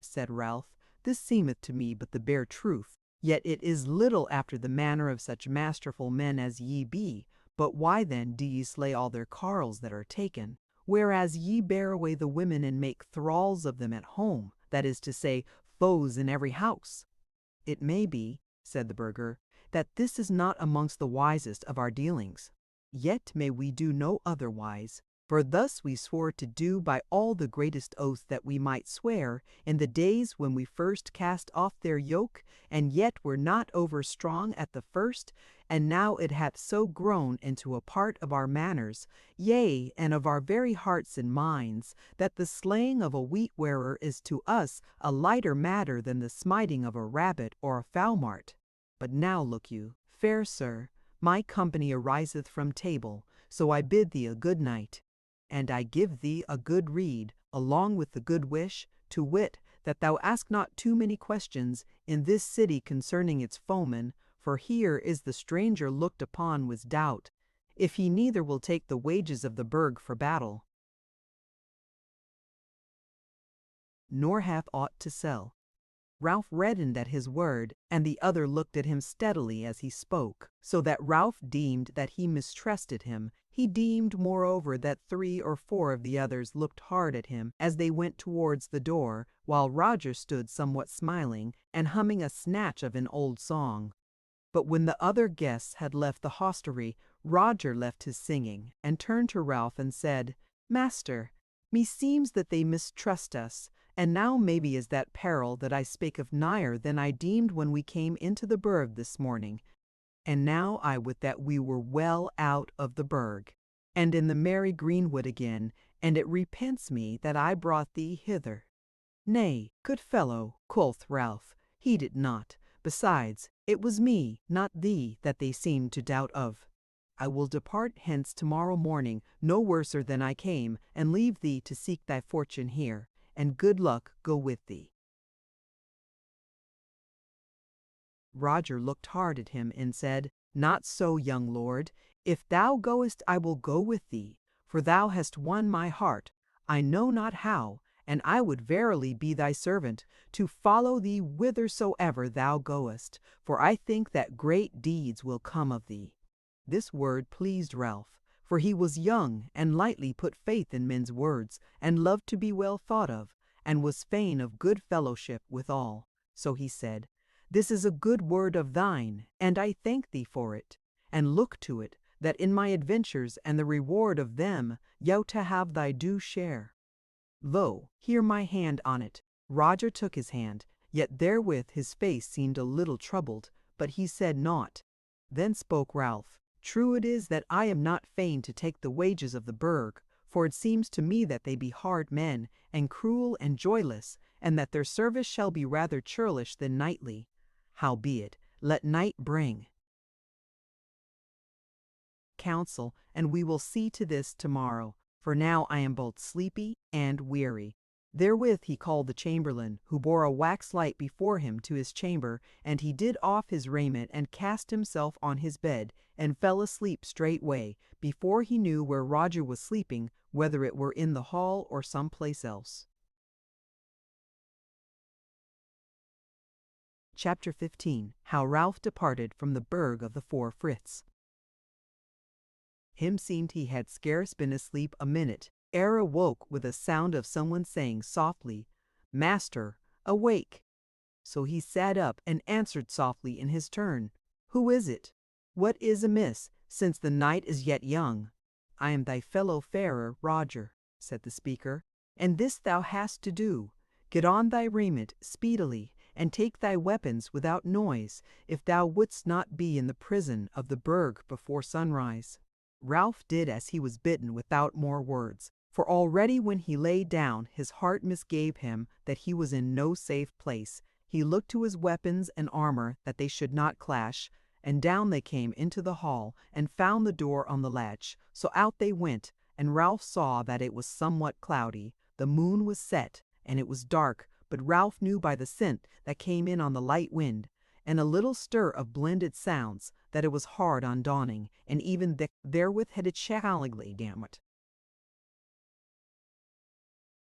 Said Ralph, this seemeth to me but the bare truth, yet it is little after the manner of such masterful men as ye be. But why then do ye slay all their carles that are taken, whereas ye bear away the women and make thralls of them at home, that is to say, foes in every house? It may be, said the burgher, that this is not amongst the wisest of our dealings. Yet may we do no otherwise, for thus we swore to do by all the greatest oaths that we might swear in the days when we first cast off their yoke, and yet were not over strong at the first, and now it hath so grown into a part of our manners, yea, and of our very hearts and minds, that the slaying of a wheat-wearer is to us a lighter matter than the smiting of a rabbit or a fowl-mart. But now look you, fair sir, my company ariseth from table, so I bid thee a good night. And I give thee a good rede, along with the good wish, to wit, that thou ask not too many questions in this city concerning its foemen, for here is the stranger looked upon with doubt, if he neither will take the wages of the burg for battle, nor hath aught to sell. Ralph reddened at his word, and the other looked at him steadily as he spoke, so that Ralph deemed that he mistrusted him. He deemed, moreover, that 3 or 4 of the others looked hard at him as they went towards the door, while Roger stood somewhat smiling, and humming a snatch of an old song. But when the other guests had left the hostelry, Roger left his singing, and turned to Ralph and said, Master, meseems that they mistrust us, and now maybe is that peril that I spake of nigher than I deemed when we came into the burg this morning. And now I would that we were well out of the burg, and in the merry greenwood again, and it repents me that I brought thee hither. Nay, good fellow, quoth Ralph, heed it not. Besides, it was me, not thee, that they seemed to doubt of. I will depart hence tomorrow morning, no worser than I came, and leave thee to seek thy fortune here, and good luck go with thee. Roger looked hard at him and said, Not so, young lord. If thou goest, I will go with thee, for thou hast won my heart, I know not how, and I would verily be thy servant, to follow thee whithersoever thou goest, for I think that great deeds will come of thee. This word pleased Ralph, for he was young, and lightly put faith in men's words, and loved to be well thought of, and was fain of good fellowship withal. So he said, This is a good word of thine, and I thank thee for it, and look to it, that in my adventures and the reward of them thou to have thy due share. Lo, here my hand on it. Roger took his hand, yet therewith his face seemed a little troubled, but he said naught. Then spoke Ralph, True it is that I am not fain to take the wages of the burg, for it seems to me that they be hard men, and cruel and joyless, and that their service shall be rather churlish than knightly. Howbeit, let night bring counsel, and we will see to this tomorrow, for now I am both sleepy and weary. Therewith he called the chamberlain, who bore a wax light before him, to his chamber, and he did off his raiment, and cast himself on his bed, and fell asleep straightway, before he knew where Roger was sleeping, whether it were in the hall or some place else. Chapter 15. How Ralph departed from the Burg of the Four Friths. Him seemed he had scarce been asleep a minute, ere awoke with a sound of someone saying softly, "Master, awake!" So he sat up and answered softly in his turn, "Who is it? What is amiss, since the night is yet young?" "I am thy fellow farer, Roger," said the speaker, "and this thou hast to do. Get on thy raiment speedily, and take thy weapons without noise, if thou wouldst not be in the prison of the Burg before sunrise." Ralph did as he was bidden without more words, for already when he lay down his heart misgave him that he was in no safe place. He looked to his weapons and armor that they should not clash, and down they came into the hall, and found the door on the latch. So out they went, and Ralph saw that it was somewhat cloudy. The moon was set, and it was dark, but Ralph knew by the scent that came in on the light wind, and a little stir of blended sounds, that it was hard on dawning, and even therewith had it challengely dammit.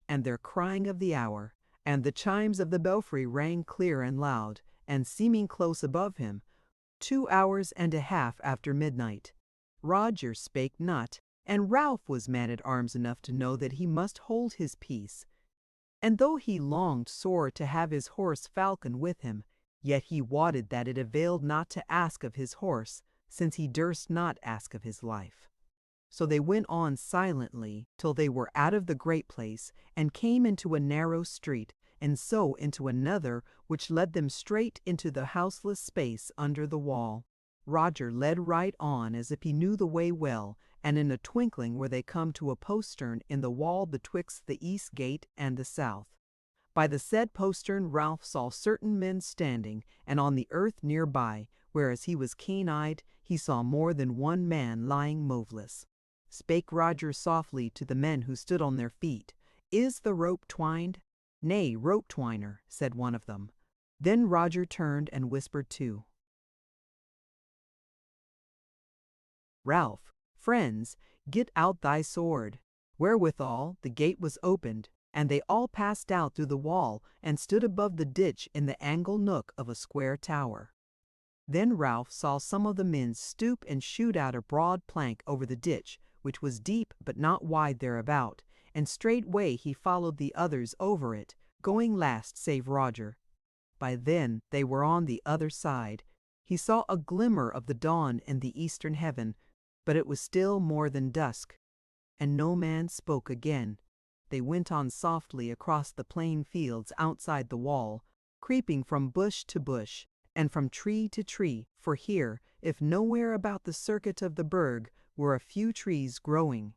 And their crying of the hour, and the chimes of the belfry rang clear and loud, and seeming close above him, 2 hours and a half after midnight. Roger spake not, and Ralph was man-at-arms enough to know that he must hold his peace. And though he longed sore to have his horse Falcon with him, yet he wotted that it availed not to ask of his horse, since he durst not ask of his life. So they went on silently till they were out of the great place, and came into a narrow street, and so into another which led them straight into the houseless space under the wall. Roger led right on as if he knew the way well, and in a twinkling were they come to a postern in the wall betwixt the east gate and the south. By the said postern Ralph saw certain men standing, and on the earth near by, whereas he was keen-eyed, he saw more than one man lying moveless. Spake Roger softly to the men who stood on their feet, "Is the rope twined?" "Nay, rope twiner," said one of them. Then Roger turned and whispered too. "Ralph, friends, get out thy sword." Wherewithal the gate was opened, and they all passed out through the wall and stood above the ditch in the angle nook of a square tower. Then Ralph saw some of the men stoop and shoot out a broad plank over the ditch, which was deep but not wide thereabout, and straightway he followed the others over it, going last save Roger. By then they were on the other side. He saw a glimmer of the dawn in the eastern heaven, but it was still more than dusk, and no man spoke again. They went on softly across the plain fields outside the wall, creeping from bush to bush, and from tree to tree, for here, if nowhere about the circuit of the Burg, were a few trees growing.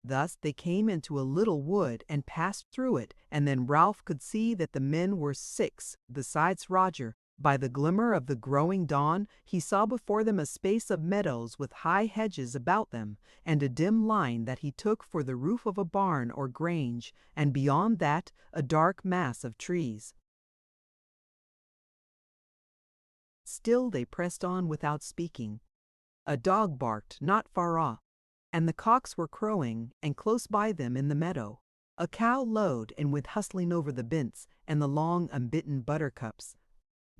Thus they came into a little wood and passed through it, and then Ralph could see that the men were 6, besides Roger. By the glimmer of the growing dawn he saw before them a space of meadows with high hedges about them, and a dim line that he took for the roof of a barn or grange, and beyond that a dark mass of trees. Still they pressed on without speaking. A dog barked not far off, and the cocks were crowing, and close by them in the meadow a cow lowed and went hustling over the bints and the long unbitten buttercups.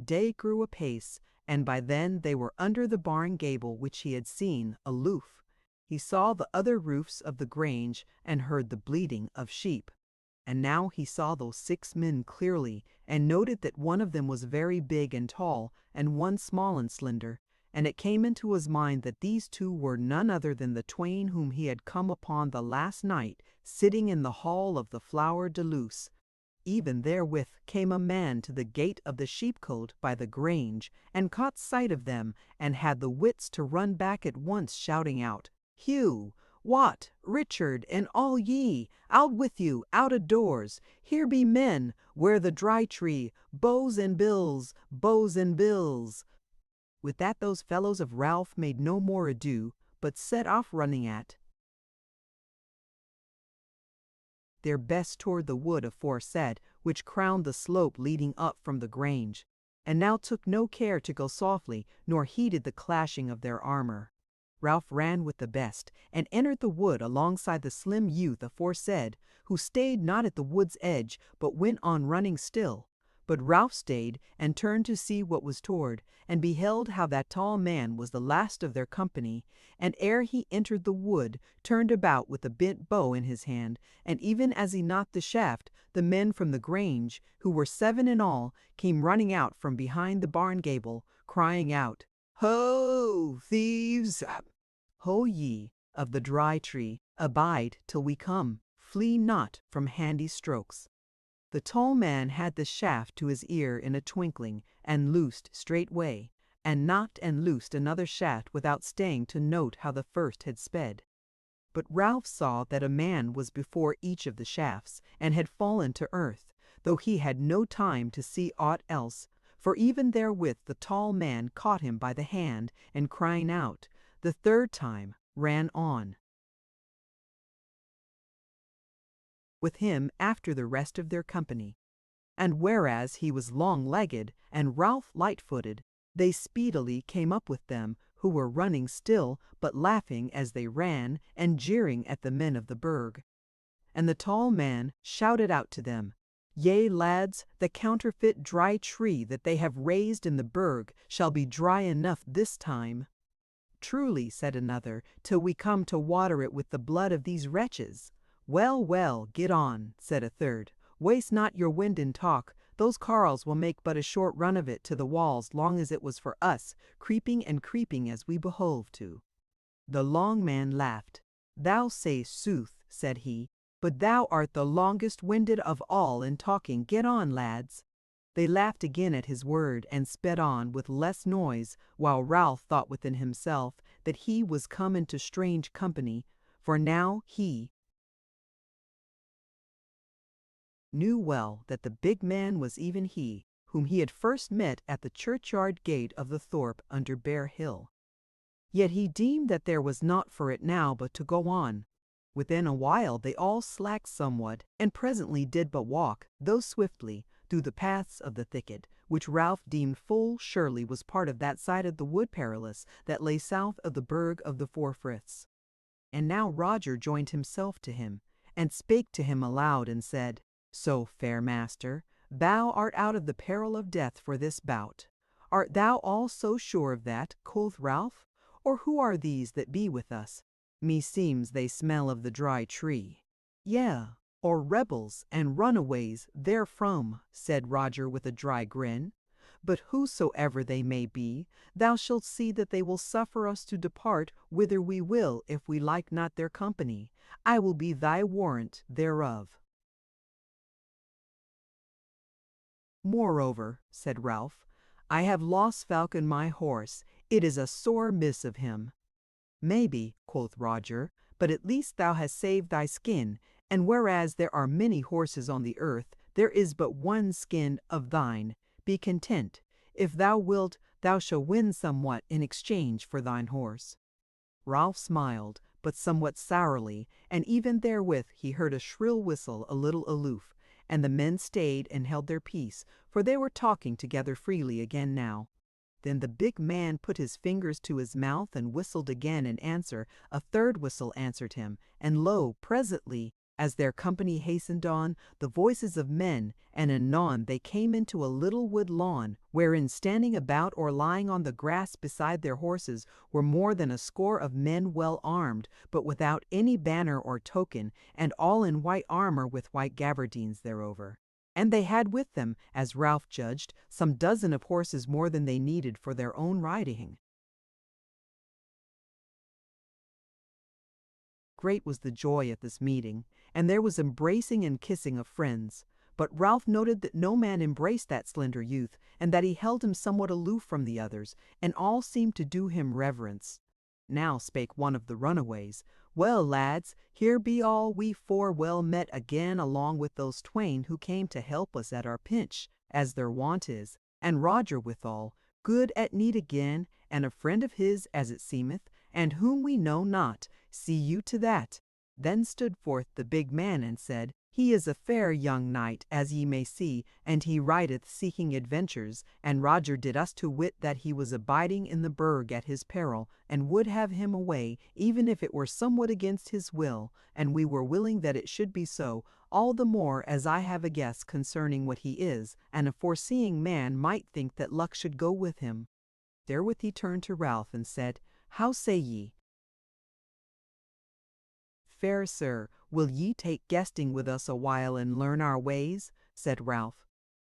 Day grew apace, and by then they were under the barn gable which he had seen aloof. He saw the other roofs of the grange and heard the bleating of sheep. And now he saw those 6 men clearly, and noted that one of them was very big and tall, and one small and slender, and it came into his mind that these 2 were none other than the twain whom he had come upon the last night sitting in the hall of the Flower de Luce. Even therewith came a man to the gate of the sheepcote by the grange, and caught sight of them, and had the wits to run back at once, shouting out, "Hugh, Wat, Richard, and all ye, out with you, out of doors. Here be men, where the dry tree, bows and bills, bows and bills." With that those fellows of Ralph made no more ado, but set off running at their best toward the wood aforesaid, which crowned the slope leading up from the grange, and now took no care to go softly, nor heeded the clashing of their armor. Ralph ran with the best, and entered the wood alongside the slim youth aforesaid, who stayed not at the wood's edge, but went on running still. But Ralph stayed, and turned to see what was toward, and beheld how that tall man was the last of their company, and ere he entered the wood, turned about with a bent bow in his hand, and even as he knocked the shaft, the men from the grange, who were 7 in all, came running out from behind the barn gable, crying out, "Ho, thieves! Ho ye, of the Dry Tree, abide till we come, flee not from handy strokes." The tall man had the shaft to his ear in a twinkling, and loosed straightway, and knocked and loosed another shaft without staying to note how the first had sped. But Ralph saw that a man was before each of the shafts, and had fallen to earth, though he had no time to see aught else, for even therewith the tall man caught him by the hand, and crying out the third time, ran on with him after the rest of their company. And whereas he was long-legged, and Ralph light-footed, they speedily came up with them, who were running still, but laughing as they ran, and jeering at the men of the burg. And the tall man shouted out to them, "Yea, lads, the counterfeit Dry Tree that they have raised in the burg shall be dry enough this time." "Truly," said another, "till we come to water it with the blood of these wretches." "Well, well, get on," said a third. "Waste not your wind in talk. Those carles will make but a short run of it to the walls, long as it was for us, creeping and creeping as we behove to." The long man laughed. "Thou sayst sooth," said he, "but thou art the longest winded of all in talking. Get on, lads." They laughed again at his word, and sped on with less noise, while Ralph thought within himself that he was come into strange company, for now he knew well that the big man was even he, whom he had first met at the churchyard gate of the thorp under Bear Hill. Yet he deemed that there was naught for it now but to go on. Within a while they all slacked somewhat, and presently did but walk, though swiftly, through the paths of the thicket, which Ralph deemed full surely was part of that side of the Wood Perilous that lay south of the Burg of the Four Friths. And now Roger joined himself to him, and spake to him aloud, and said, "So, fair master, thou art out of the peril of death for this bout. Art thou all so sure of that?" quoth Ralph. "Or who are these that be with us? Meseems they smell of the Dry Tree." "Yea, or rebels and runaways therefrom," said Roger with a dry grin. "But whosoever they may be, thou shalt see that they will suffer us to depart whither we will if we like not their company. I will be thy warrant thereof." "Moreover," said Ralph, "I have lost Falcon my horse. It is a sore miss of him." "Maybe," quoth Roger, "but at least thou hast saved thy skin, and whereas there are many horses on the earth, there is but one skin of thine. Be content. If thou wilt, thou shalt win somewhat in exchange for thine horse." Ralph smiled, but somewhat sourly, and even therewith he heard a shrill whistle a little aloof, and the men stayed and held their peace, for they were talking together freely again now. Then the big man put his fingers to his mouth and whistled again in answer. A third whistle answered him, and lo, presently, as their company hastened on, the voices of men, and anon they came into a little wood lawn, wherein standing about or lying on the grass beside their horses were more than a score of men well armed, but without any banner or token, and all in white armour with white gabardines thereover. And they had with them, as Ralph judged, some dozen of horses more than they needed for their own riding. Great was the joy at this meeting, and there was embracing and kissing of friends. But Ralph noted that no man embraced that slender youth, and that he held him somewhat aloof from the others, and all seemed to do him reverence. Now spake one of the runaways, "Well, lads, here be all we four well met again along with those twain who came to help us at our pinch, as their wont is, and Roger withal, good at need again, and a friend of his, as it seemeth, and whom we know not. See you to that." Then stood forth the big man and said, He is a fair young knight, as ye may see, and he rideth seeking adventures, and Roger did us to wit that he was abiding in the burg at his peril, and would have him away, even if it were somewhat against his will, and we were willing that it should be so, all the more as I have a guess concerning what he is, and a foreseeing man might think that luck should go with him. Therewith he turned to Ralph and said, How say ye? Fair sir, will ye take guesting with us a while and learn our ways? Said Ralph.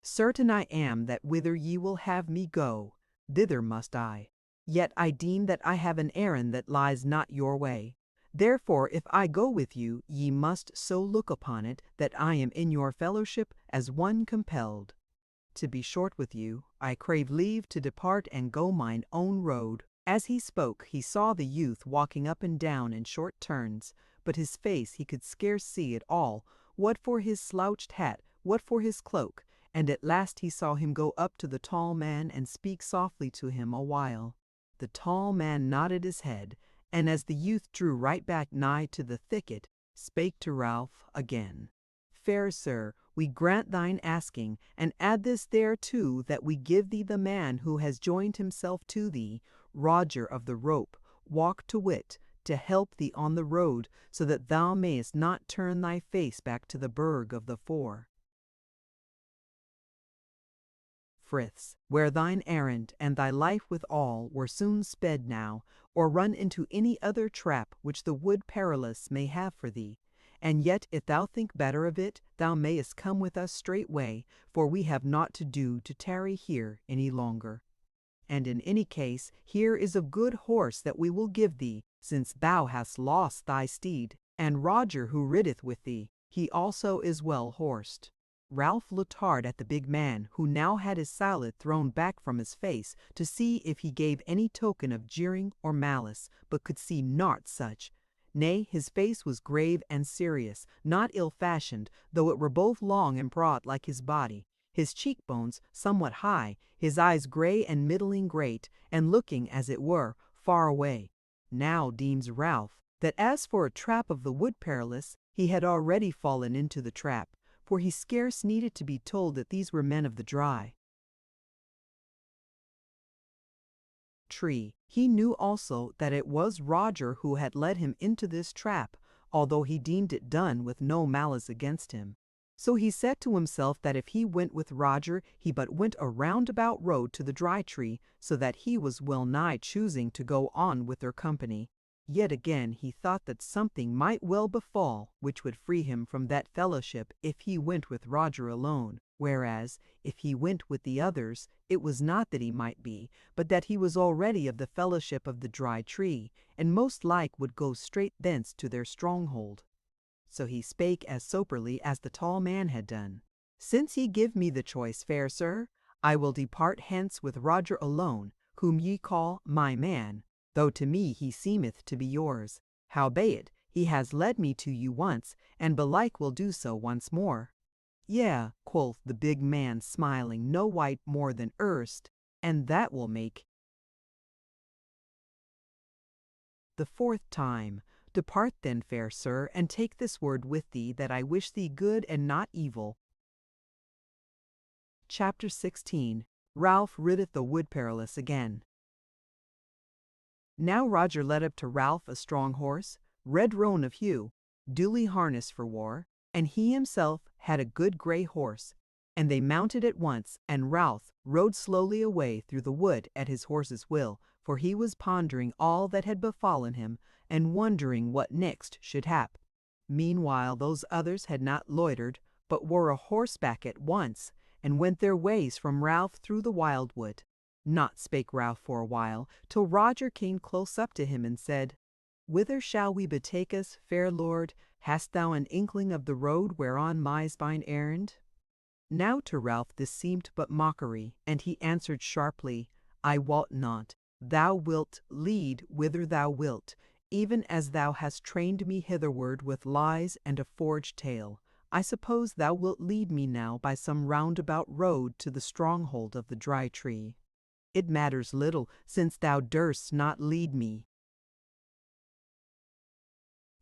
Certain I am that whither ye will have me go, thither must I. Yet I deem that I have an errand that lies not your way. Therefore if I go with you, ye must so look upon it that I am in your fellowship as one compelled. To be short with you, I crave leave to depart and go mine own road. As he spoke, he saw the youth walking up and down in short turns, but his face he could scarce see at all, what for his slouched hat, what for his cloak, and at last he saw him go up to the tall man and speak softly to him a while. The tall man nodded his head, and as the youth drew right back nigh to the thicket, spake to Ralph again. Fair sir, we grant thine asking, and add this thereto, that we give thee the man who has joined himself to thee, Roger of the Rope, walk to wit, to help thee on the road, so that thou mayest not turn thy face back to the burg of the Four Friths, where thine errand and thy life withal were soon sped now, or run into any other trap which the Wood Perilous may have for thee. And yet if thou think better of it, thou mayest come with us straightway, for we have naught to do to tarry here any longer. And in any case, here is a good horse that we will give thee, since thou hast lost thy steed, and Roger who rideth with thee, he also is well horsed. Ralph looked hard at the big man, who now had his sallet thrown back from his face, to see if he gave any token of jeering or malice, but could see naught such. Nay, his face was grave and serious, not ill-fashioned, though it were both long and broad like his body, his cheekbones somewhat high, his eyes grey and middling great, and looking, as it were, far away. Now deems Ralph that as for a trap of the Wood Perilous, he had already fallen into the trap, for he scarce needed to be told that these were men of the Dry Tree. He knew also that it was Roger who had led him into this trap, although he deemed it done with no malice against him. So he said to himself that if he went with Roger, he but went a roundabout road to the Dry Tree, so that he was well nigh choosing to go on with their company. Yet again he thought that something might well befall which would free him from that fellowship if he went with Roger alone, whereas, if he went with the others, it was not that he might be, but that he was already of the fellowship of the Dry Tree, and most like would go straight thence to their stronghold. So he spake as soberly as the tall man had done. Since ye give me the choice, fair sir, I will depart hence with Roger alone, whom ye call my man, though to me he seemeth to be yours. Howbeit, he has led me to you once, and belike will do so once more. Yea, quoth the big man, smiling no white more than erst, and that will make the fourth time. Depart then, fair sir, and take this word with thee, that I wish thee good and not evil. Chapter 16. Ralph riddeth the Wood Perilous again. Now Roger led up to Ralph a strong horse, red roan of hue, duly harnessed for war, and he himself had a good grey horse, and they mounted at once, and Ralph rode slowly away through the wood at his horse's will, for he was pondering all that had befallen him, and wondering what next should hap. Meanwhile those others had not loitered, but were a horseback at once, and went their ways from Ralph through the wildwood. Not spake Ralph for a while, till Roger came close up to him and said, Whither shall we betake us, fair lord? Hast thou an inkling of the road whereon lies thine errand? Now to Ralph this seemed but mockery, and he answered sharply, I wot not. Thou wilt lead whither thou wilt, even as thou hast trained me hitherward with lies and a forged tale. I suppose thou wilt lead me now by some roundabout road to the stronghold of the Dry Tree. It matters little, since thou durst not lead me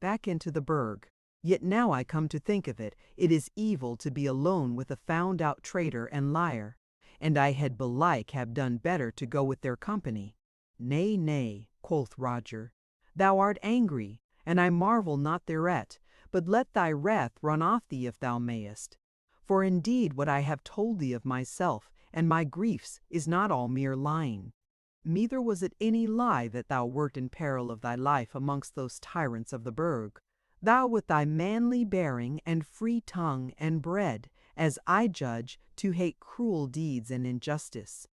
back into the burg. Yet now I come to think of it, it is evil to be alone with a found-out traitor and liar, and I had belike have done better to go with their company." "Nay, nay," quoth Roger, "thou art angry, and I marvel not thereat, but let thy wrath run off thee if thou mayest. For indeed what I have told thee of myself and my griefs is not all mere lying. Neither was it any lie that thou wert in peril of thy life amongst those tyrants of the Burg. Thou with thy manly bearing and free tongue and bred, as I judge, to hate cruel deeds and injustice.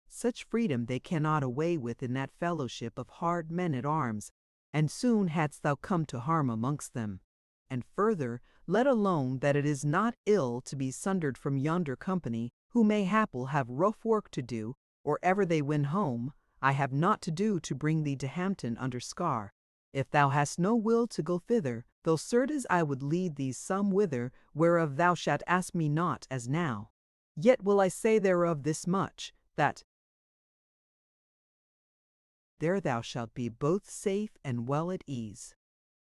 Such freedom they cannot away with in that fellowship of hard men at arms, and soon hadst thou come to harm amongst them. And further, let alone that it is not ill to be sundered from yonder company, who mayhap will have rough work to do, or ever they win home, I have naught to do to bring thee to Hampton under Scar. If thou hast no will to go thither, though certes I would lead thee some whither, whereof thou shalt ask me not as now, yet will I say thereof this much, that there thou shalt be both safe and well at ease.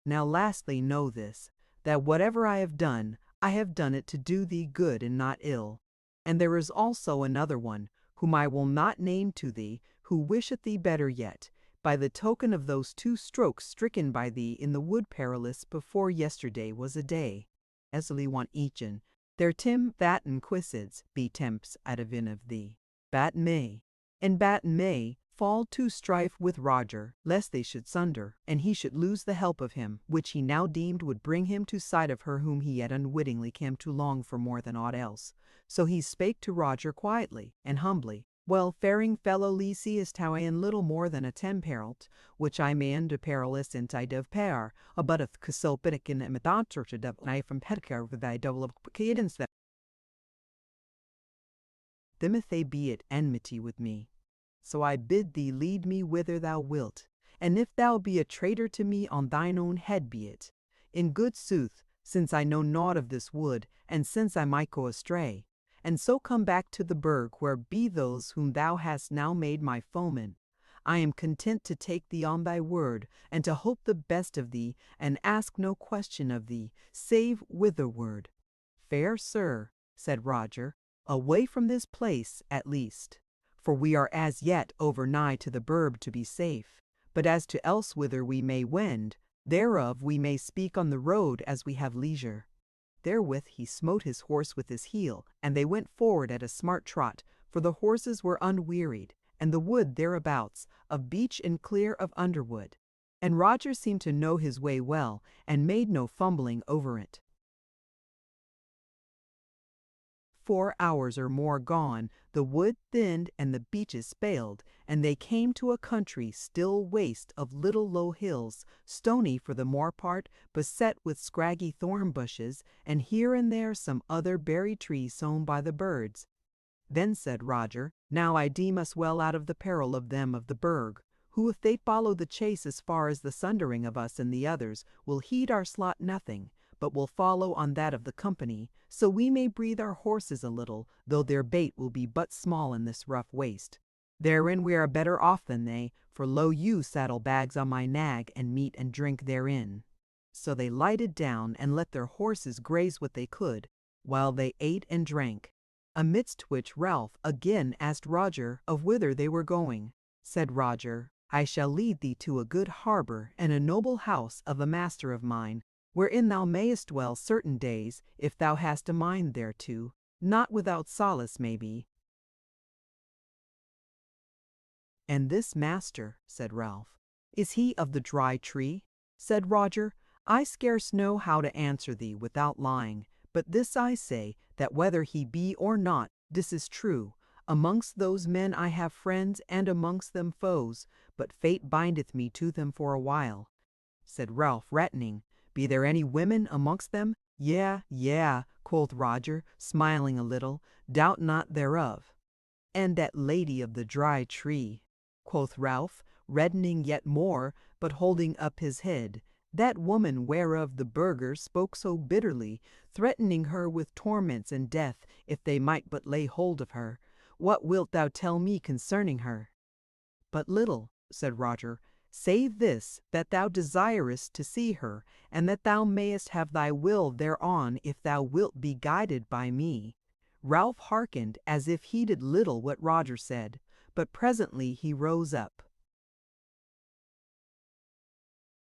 Now lastly know this, that whatever I have done it to do thee good and not ill. And there is also another one, whom I will not name to thee, who wisheth thee better yet, by the token of those 2 strokes stricken by thee in the Wood Perilous before yesterday was a day. Esli want eachen, there Tim that exquisite be temps at a vin of thee. Bat may, and bat may fall to strife with Roger, lest they should sunder, and he should lose the help of him, which he now deemed would bring him to sight of her whom he had unwittingly come to long for more than aught else. So he spake to Roger quietly and humbly, "Well, faring fellow Lisi is tau in little more than a temperalt, which I man de perilous in tide of pair, but of casopitic in imitator to devil I from pedicare with thy double of cadence that them if they be at enmity with me. So I bid thee lead me whither thou wilt, and if thou be a traitor to me, on thine own head be it. In good sooth, since I know naught of this wood, and since I might go astray, and so come back to the Burg where be those whom thou hast now made my foemen, I am content to take thee on thy word, and to hope the best of thee, and ask no question of thee, save whitherward." "Fair sir," said Roger, "away from this place at least. For we are as yet over nigh to the Burg to be safe. But as to elsewhither we may wend, thereof we may speak on the road as we have leisure." Therewith he smote his horse with his heel, and they went forward at a smart trot, for the horses were unwearied, and the wood thereabouts of beech and clear of underwood. And Roger seemed to know his way well, and made no fumbling over it. 4 hours or more gone, the wood thinned and the beeches failed, and they came to a country still waste of little low hills, stony for the more part, beset with scraggy thorn bushes, and here and there some other berry trees sown by the birds. Then said Roger, "Now I deem us well out of the peril of them of the Burg, who if they follow the chase as far as the sundering of us and the others, will heed our slot nothing, but will follow on that of the company, so we may breathe our horses a little, though their bait will be but small in this rough waste. Therein we are better off than they, for lo you saddle bags on my nag, and meat and drink therein." So they lighted down and let their horses graze what they could, while they ate and drank. Amidst which Ralph again asked Roger of whither they were going. Said Roger, "I shall lead thee to a good harbour and a noble house of a master of mine, wherein thou mayest dwell certain days, if thou hast a mind thereto, not without solace maybe." "And this master," said Ralph, "is he of the Dry Tree?" Said Roger, "I scarce know how to answer thee without lying, but this I say, that whether he be or not, this is true. Amongst those men I have friends, and amongst them foes, but fate bindeth me to them for a while." Said Ralph, reddening, "Be there any women amongst them?" Yea, quoth Roger, smiling a little, "doubt not thereof." "And that lady of the Dry Tree," quoth Ralph, reddening yet more, but holding up his head, "that woman whereof the burghers spoke so bitterly, threatening her with torments and death if they might but lay hold of her. What wilt thou tell me concerning her?" "But little," said Roger, save this, that thou desirest to see her, and that thou mayest have thy will thereon if thou wilt be guided by me." Ralph hearkened as if heeded little what Roger said, but presently he rose up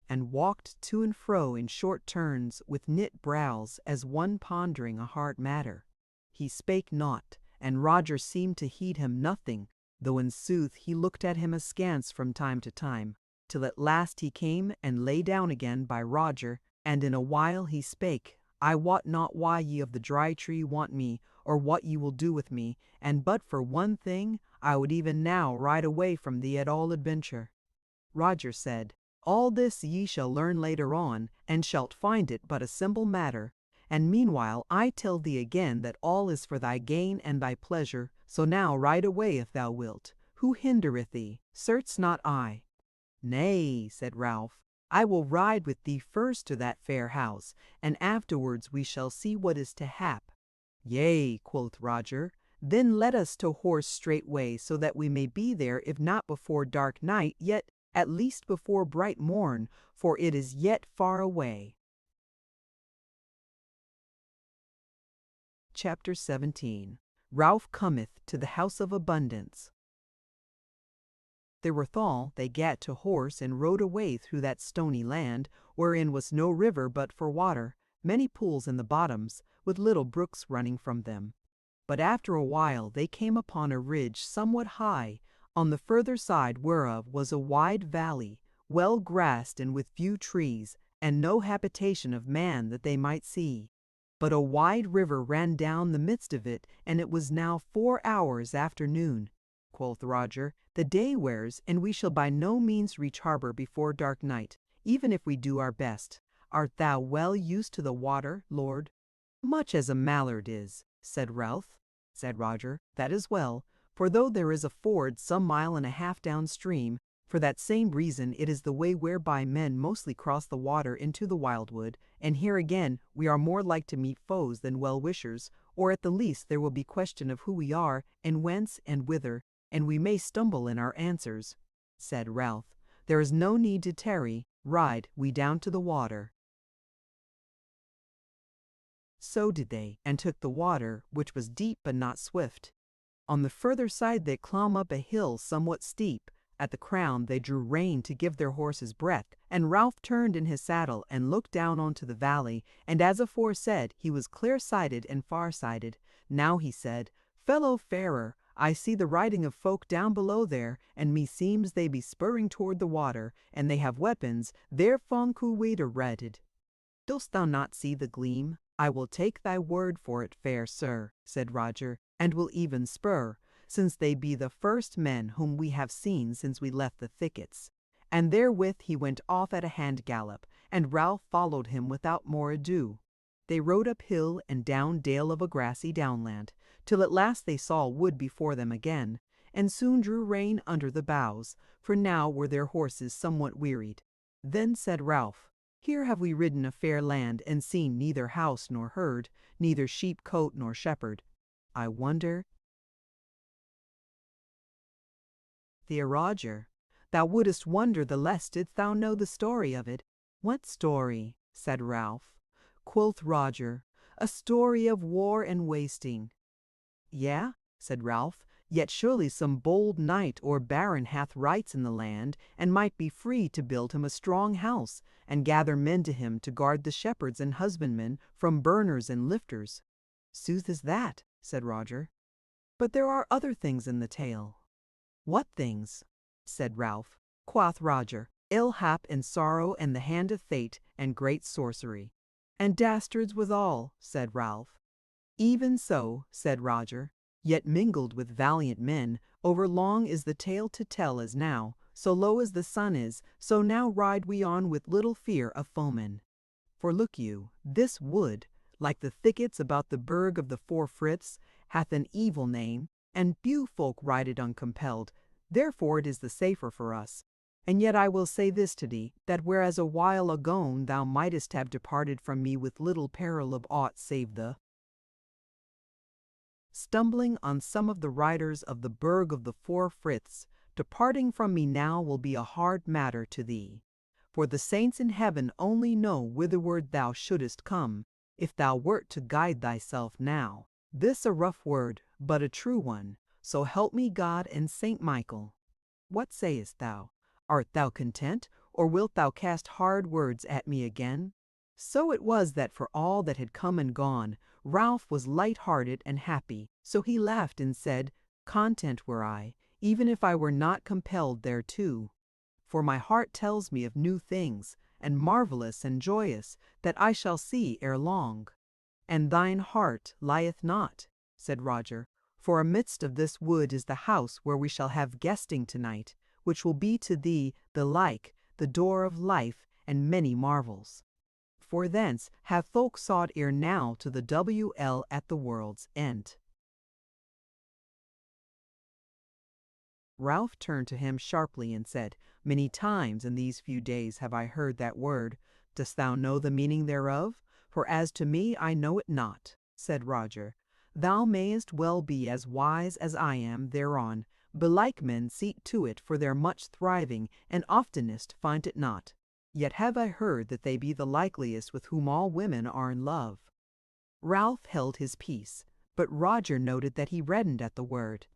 and walked to and fro in short turns with knit brows as one pondering a hard matter. He spake not, and Roger seemed to heed him nothing, though in sooth he looked at him askance from time to time, till at last he came and lay down again by Roger, and in a while he spake, "I wot not why ye of the Dry Tree want me, or what ye will do with me, and but for one thing, I would even now ride away from thee at all adventure." Roger said, "All this ye shall learn later on, and shalt find it but a simple matter. And meanwhile I tell thee again that all is for thy gain and thy pleasure, so now ride away if thou wilt. Who hindereth thee? Certes not I." "Nay," said Ralph, "I will ride with thee first to that fair house, and afterwards we shall see what is to hap." "Yea," quoth Roger, "then let us to horse straightway, so that we may be there if not before dark night, yet at least before bright morn, for it is yet far away." Chapter 17. Ralph cometh to the House of Abundance. Therewithal they gat to horse and rode away through that stony land, wherein was no river but for water, many pools in the bottoms, with little brooks running from them. But after a while they came upon a ridge somewhat high, on the further side whereof was a wide valley, well grassed and with few trees, and no habitation of man that they might see. But a wide river ran down the midst of it, and it was now 4 hours after noon. Quoth Roger, "The day wears, and we shall by no means reach harbour before dark night, even if we do our best. Art thou well used to the water, lord?" "Much as a mallard is," said Ralph. Said Roger, "That is well, for though there is a ford some mile and a half downstream, for that same reason it is the way whereby men mostly cross the water into the wildwood, and here again we are more like to meet foes than well-wishers, or at the least there will be question of who we are, and whence, and whither, and we may stumble in our answers." Said Ralph, "There is no need to tarry, ride we down to the water." So did they, and took the water, which was deep but not swift. On the further side they clomb up a hill somewhat steep. At the crown they drew rein to give their horses breath, and Ralph turned in his saddle and looked down onto the valley, and as aforesaid he was clear-sighted and far-sighted. Now he said, "Fellow farer, I see the riding of folk down below there, and meseems they be spurring toward the water, and they have weapons, therefore we redded. Dost thou not see the gleam? I will take thy word for it, fair sir," said Roger, "and will even spur, since they be the first men whom we have seen since we left the thickets." And therewith he went off at a hand gallop, and Ralph followed him without more ado. They rode up hill and down dale of a grassy downland, till at last they saw wood before them again, and soon drew rein under the boughs, for now were their horses somewhat wearied. Then said Ralph, "Here have we ridden a fair land, and seen neither house nor herd, neither sheep cote nor shepherd. I wonder—" "Dear Roger, thou wouldest wonder the less didst thou know the story of it." "What story?" said Ralph. Quoth Roger, "A story of war and wasting." "Yea," said Ralph, "yet surely some bold knight or baron hath rights in the land, and might be free to build him a strong house, and gather men to him to guard the shepherds and husbandmen from burners and lifters." "Sooth is that," said Roger. "But there are other things in the tale." "What things?" said Ralph. Quoth Roger, "Ill hap and sorrow and the hand of fate, and great sorcery." "And dastards withal," said Ralph. "Even so," said Roger, "yet mingled with valiant men. Over long is the tale to tell as now, so low as the sun is, so now ride we on with little fear of foemen. For look you, this wood, like the thickets about the burg of the Four Friths, hath an evil name, and few folk ride it uncompelled, therefore it is the safer for us. And yet I will say this to thee, that whereas a while agone thou mightest have departed from me with little peril of aught save the stumbling on some of the riders of the burg of the Four Friths, departing from me now will be a hard matter to thee. For the saints in heaven only know whitherward thou shouldest come, if thou wert to guide thyself now. This a rough word, but a true one, so help me God and Saint Michael. What sayest thou? Art thou content, or wilt thou cast hard words at me again? So it was that for all that had come and gone, Ralph was light-hearted and happy, so he laughed and said, Content were I, even if I were not compelled thereto. For my heart tells me of new things, and marvellous and joyous, that I shall see ere long. And thine heart lieth not, said Roger, for amidst of this wood is the house where we shall have guesting tonight, which will be to thee the like, the door of life, and many marvels. For thence have folk sought ere now to the WL at the world's end. Ralph turned to him sharply and said, Many times in these few days have I heard that word. Dost thou know the meaning thereof? For as to me, I know it not, said Roger. Thou mayest well be as wise as I am thereon. Belike men seek to it for their much thriving, and oftenest find it not. Yet have I heard that they be the likeliest with whom all women are in love. Ralph held his peace, but Roger noted that he reddened at the word.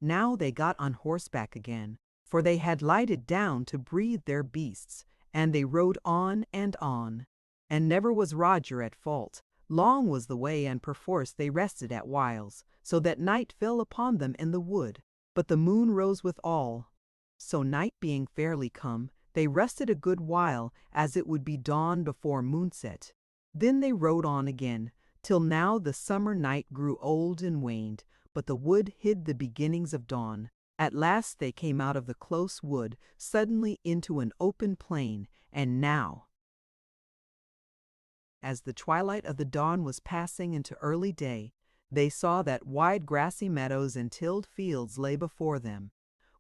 Now they got on horseback again, for they had lighted down to breathe their beasts, and they rode on, and never was Roger at fault. Long was the way, and perforce they rested at whiles, so that night fell upon them in the wood, but the moon rose withal. So night being fairly come, they rested a good while, as it would be dawn before moonset. Then they rode on again, till now the summer night grew old and waned, but the wood hid the beginnings of dawn. At last they came out of the close wood suddenly into an open plain, and now, as the twilight of the dawn was passing into early day, they saw that wide grassy meadows and tilled fields lay before them,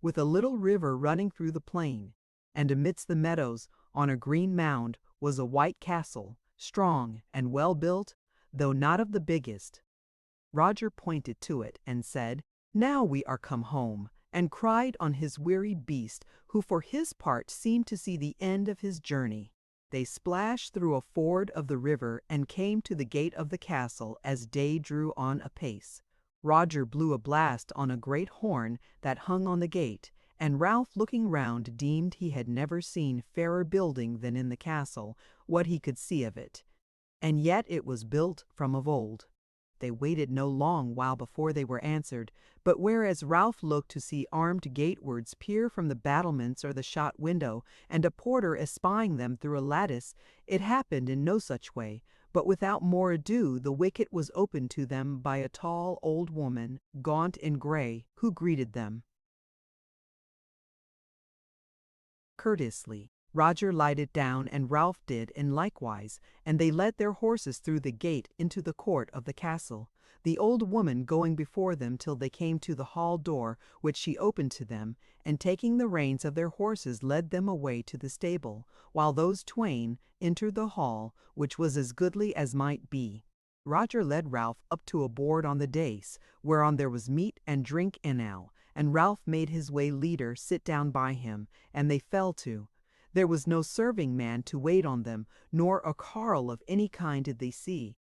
with a little river running through the plain, and amidst the meadows, on a green mound, was a white castle, strong and well built, though not of the biggest. Roger pointed to it and said, Now we are come home, and cried on his weary beast, who for his part seemed to see the end of his journey. They splashed through a ford of the river and came to the gate of the castle as day drew on apace. Roger blew a blast on a great horn that hung on the gate, and Ralph, looking round, deemed he had never seen fairer building than in the castle, what he could see of it. And yet it was built from of old. They waited no long while before they were answered, but whereas Ralph looked to see armed gatewards peer from the battlements or the shot window, and a porter espying them through a lattice, it happened in no such way, but without more ado the wicket was opened to them by a tall old woman, gaunt and grey, who greeted them courteously. Roger lighted down, and Ralph did in likewise, and they led their horses through the gate into the court of the castle, the old woman going before them till they came to the hall door, which she opened to them, and taking the reins of their horses led them away to the stable, while those twain entered the hall, which was as goodly as might be. Roger led Ralph up to a board on the dais, whereon there was meat and drink enow, and Ralph made his way leader sit down by him, and they fell to. There was no serving man to wait on them, nor a carle of any kind did they see.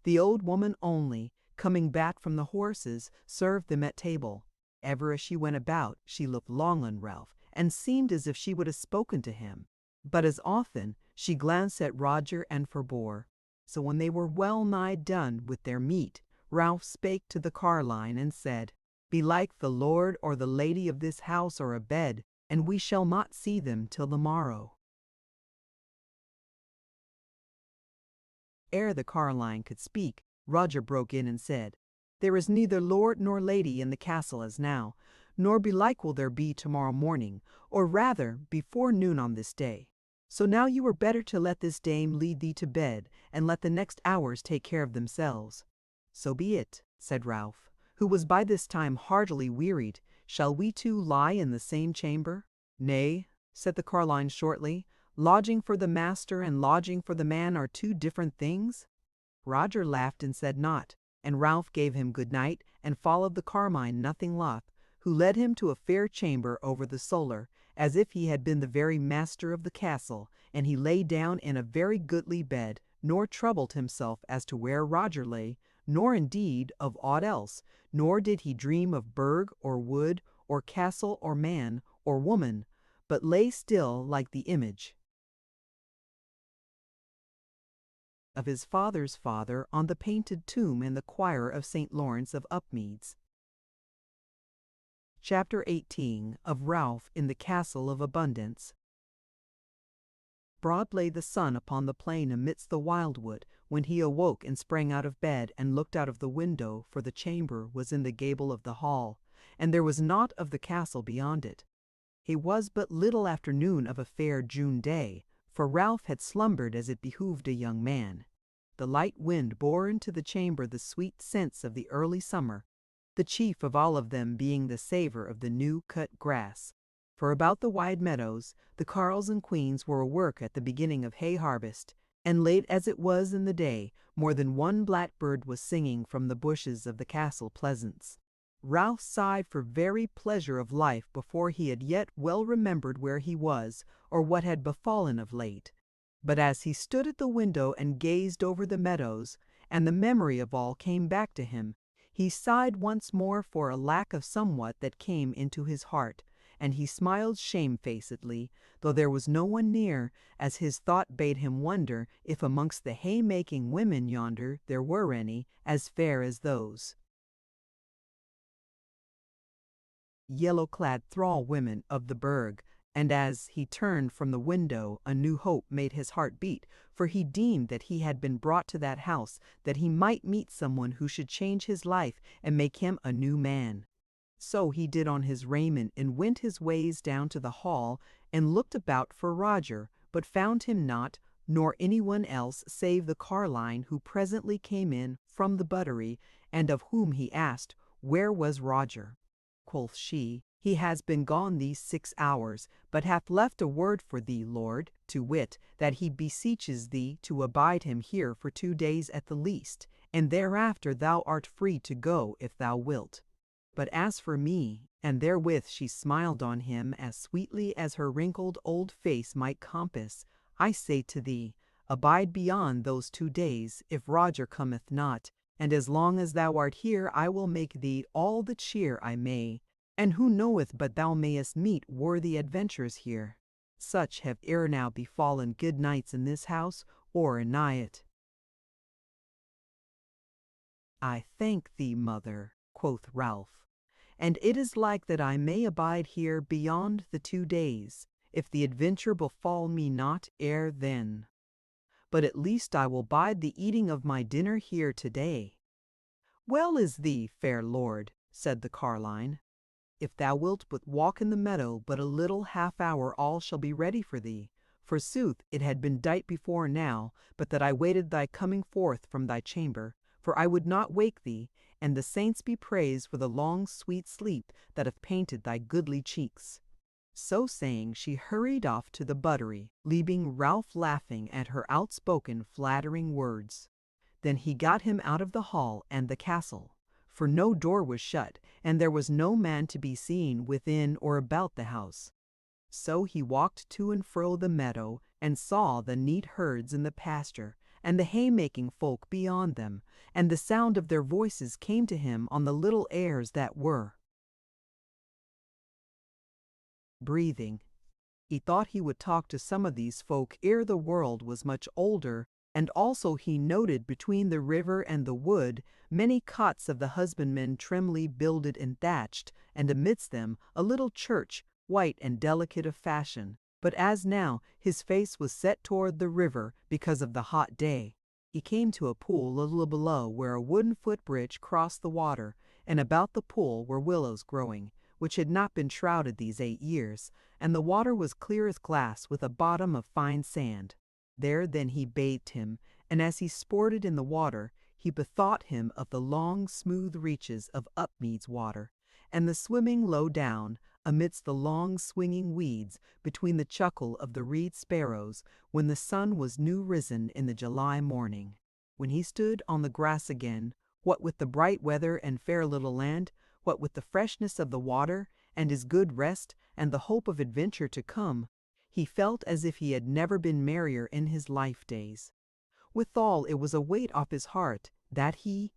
The old woman only, coming back from the horses, served them at table. Ever as she went about, she looked long on Ralph, and seemed as if she would have spoken to him. But as often, she glanced at Roger and forbore. So when they were well nigh done with their meat, Ralph spake to the carline and said, Belike the lord or the lady of this house are abed, and we shall not see them till the morrow. Ere the carline could speak, Roger broke in and said, There is neither lord nor lady in the castle as now, nor belike will there be tomorrow morning, or rather before noon on this day. So now you were better to let this dame lead thee to bed, and let the next hours take care of themselves. So be it, said Ralph, who was by this time heartily wearied. Shall we two lie in the same chamber? Nay, said the carline shortly, lodging for the master and lodging for the man are two different things. Roger laughed and said naught, and Ralph gave him good night, and followed the carmine nothing loth, who led him to a fair chamber over the solar, as if he had been the very master of the castle, and he lay down in a very goodly bed, nor troubled himself as to where Roger lay, nor indeed of aught else, nor did he dream of burg or wood or castle or man or woman, but lay still like the image of his father's father on the painted tomb in the choir of St. Lawrence of Upmeads. Chapter 18 of Ralph in the Castle of Abundance. Broad lay the sun upon the plain amidst the wildwood, when he awoke and sprang out of bed and looked out of the window, for the chamber was in the gable of the hall, and there was naught of the castle beyond it. It was but little after noon of a fair June day, for Ralph had slumbered as it behooved a young man. The light wind bore into the chamber the sweet scents of the early summer, the chief of all of them being the savour of the new-cut grass. For about the wide meadows the carles and queens were awork at the beginning of hay harvest, and late as it was in the day, more than one blackbird was singing from the bushes of the castle pleasance. Ralph sighed for very pleasure of life before he had yet well remembered where he was, or what had befallen of late. But as he stood at the window and gazed over the meadows, and the memory of all came back to him, he sighed once more for a lack of somewhat that came into his heart, and he smiled shamefacedly, though there was no one near, as his thought bade him wonder if amongst the hay-making women yonder there were any as fair as those yellow-clad thrall women of the burg. And as he turned from the window, a new hope made his heart beat, for he deemed that he had been brought to that house that he might meet someone who should change his life and make him a new man. So he did on his raiment and went his ways down to the hall and looked about for Roger, but found him not, nor anyone else save the carline who presently came in from the buttery, and of whom he asked, where was Roger? Quoth she, he has been gone these 6 hours, but hath left a word for thee, lord, to wit, that he beseeches thee to abide him here for 2 days at the least, and thereafter thou art free to go if thou wilt. But as for me, and therewith she smiled on him as sweetly as her wrinkled old face might compass, I say to thee, abide beyond those 2 days, if Roger cometh not, and as long as thou art here I will make thee all the cheer I may, and who knoweth but thou mayest meet worthy adventures here? Such have ere now befallen good knights in this house, or anigh it. I thank thee, mother, quoth Ralph, and it is like that I may abide here beyond the 2 days, if the adventure befall me not ere then. But at least I will bide the eating of my dinner here to-day. Well is thee, fair lord, said the carline. If thou wilt but walk in the meadow but a little half-hour, all shall be ready for thee. Forsooth, it had been dight before now, but that I waited thy coming forth from thy chamber, for I would not wake thee, and the saints be praised for the long sweet sleep that hath painted thy goodly cheeks. So saying, she hurried off to the buttery, leaving Ralph laughing at her outspoken flattering words. Then he got him out of the hall and the castle, for no door was shut, and there was no man to be seen within or about the house. So he walked to and fro the meadow, and saw the neat herds in the pasture, and the haymaking folk beyond them, and the sound of their voices came to him on the little airs that were breathing. He thought he would talk to some of these folk ere the world was much older, and also he noted between the river and the wood many cots of the husbandmen trimly builded and thatched, and amidst them a little church, white and delicate of fashion. But as now his face was set toward the river because of the hot day, he came to a pool a little below where a wooden footbridge crossed the water, and about the pool were willows growing, which had not been shrouded these 8 years, and the water was clear as glass with a bottom of fine sand. There then he bathed him, and as he sported in the water, he bethought him of the long smooth reaches of Upmeads water, and the swimming low down, amidst the long swinging weeds, between the chuckle of the reed sparrows, when the sun was new risen in the July morning. When he stood on the grass again, what with the bright weather and fair little land, what with the freshness of the water, and his good rest, and the hope of adventure to come, he felt as if he had never been merrier in his life days. Withal, it was a weight off his heart that he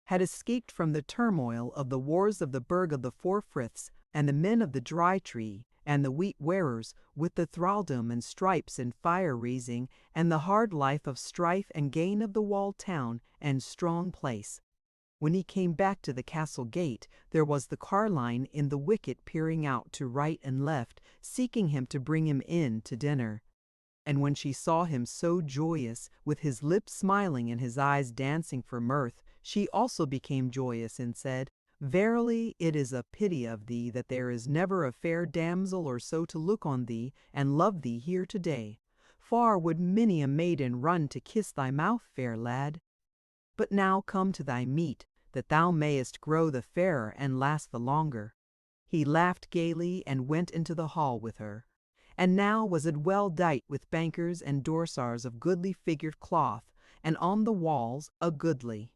had escaped from the turmoil of the wars of the Burg of the Four Friths, and the men of the Dry Tree, and the wheat wearers, with the thraldom and stripes and fire-raising, and the hard life of strife and gain of the walled town and strong place. When he came back to the castle gate, there was the carline in the wicket peering out to right and left, seeking him to bring him in to dinner. And when she saw him so joyous, with his lips smiling and his eyes dancing for mirth, she also became joyous and said, "Verily, it is a pity of thee that there is never a fair damsel or so to look on thee and love thee here today. Far would many a maiden run to kiss thy mouth, fair lad. But now come to thy meat, that thou mayest grow the fairer and last the longer." He laughed gaily and went into the hall with her. And now was it well dight with bankers and dorsars of goodly figured cloth, and on the walls a goodly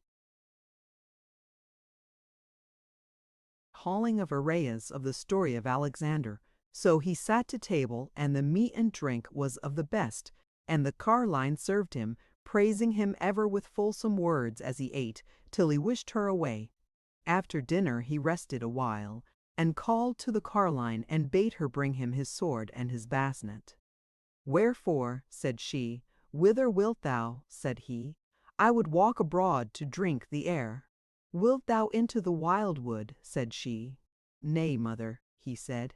hauling of arrayas of the story of Alexander. So he sat to table, and the meat and drink was of the best, and the carline served him, praising him ever with fulsome words as he ate, till he wished her away. After dinner he rested a while, and called to the carline, and bade her bring him his sword and his basnet. "Wherefore," said she. "Whither wilt thou?" said he. "I would walk abroad to drink the air." "Wilt thou into the wildwood?" said she. "Nay, mother," he said.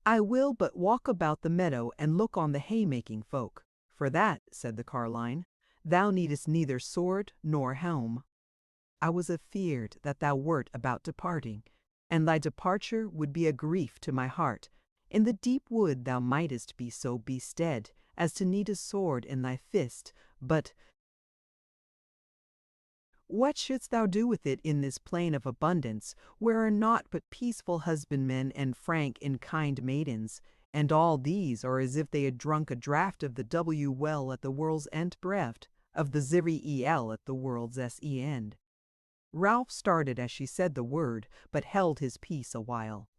"I will but walk about the meadow and look on the haymaking folk." "For that," said the carline, "thou needest neither sword nor helm. I was afeard that thou wert about departing, and thy departure would be a grief to my heart. In the deep wood thou mightest be so bestead as to need a sword in thy fist, but what shouldst thou do with it in this plain of abundance, where are naught but peaceful husbandmen and frank and kind maidens, and all these are as if they had drunk a draught of the W well at the world's end breft, of the Zivri el at the world's end." Ralph started as she said the word, but held his peace a while.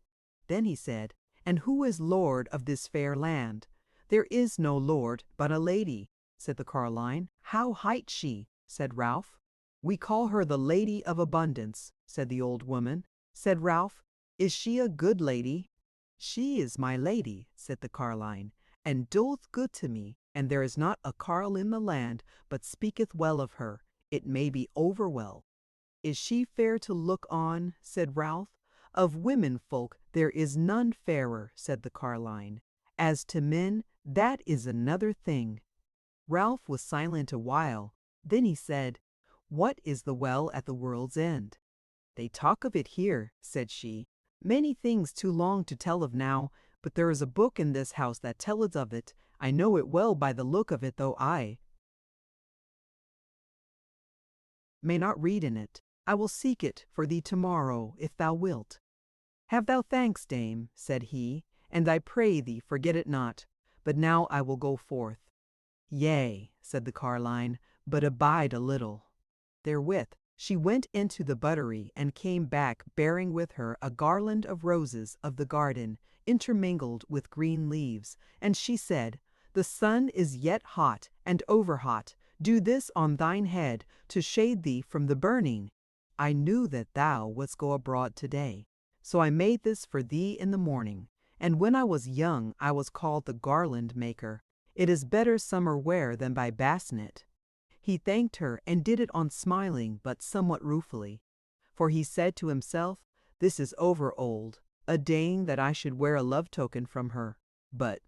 Then he said, "And who is lord of this fair land?" "There is no lord, but a lady," said the carline. "How hight she?" said Ralph. "We call her the Lady of Abundance," said the old woman. Said Ralph, "Is she a good lady?" "She is my lady," said the carline, "and doeth good to me, and there is not a carle in the land but speaketh well of her, it may be over well." "Is she fair to look on?" said Ralph. "Of women folk there is none fairer," said the carline. "As to men, that is another thing." Ralph was silent a while. Then he said, "What is the well at the world's end?" "They talk of it here," said she. "Many things too long to tell of now, but there is a book in this house that telleth of it. I know it well by the look of it, though I may not read in it. I will seek it for thee tomorrow, if thou wilt." "Have thou thanks, dame," said he, "and I pray thee forget it not. But now I will go forth." "Yea," said the carline, "but abide a little." Therewith she went into the buttery, and came back bearing with her a garland of roses of the garden, intermingled with green leaves. And she said, "The sun is yet hot and over hot. Do this on thine head, to shade thee from the burning. I knew that thou wouldst go abroad today, so I made this for thee in the morning. And when I was young I was called the garland maker. It is better summer wear than by basnet." He thanked her and did it on smiling, but somewhat ruefully. For he said to himself, "This is over old, a daying that I should wear a love token from her." But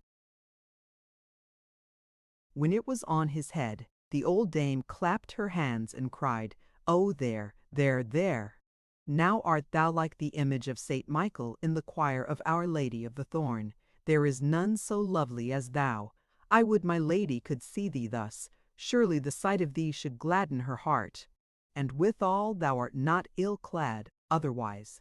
when it was on his head, the old dame clapped her hands and cried, "Oh, there, there, there! Now art thou like the image of Saint Michael in the choir of Our Lady of the Thorn. There is none so lovely as thou. I would my lady could see thee thus. Surely the sight of thee should gladden her heart. And withal thou art not ill clad otherwise."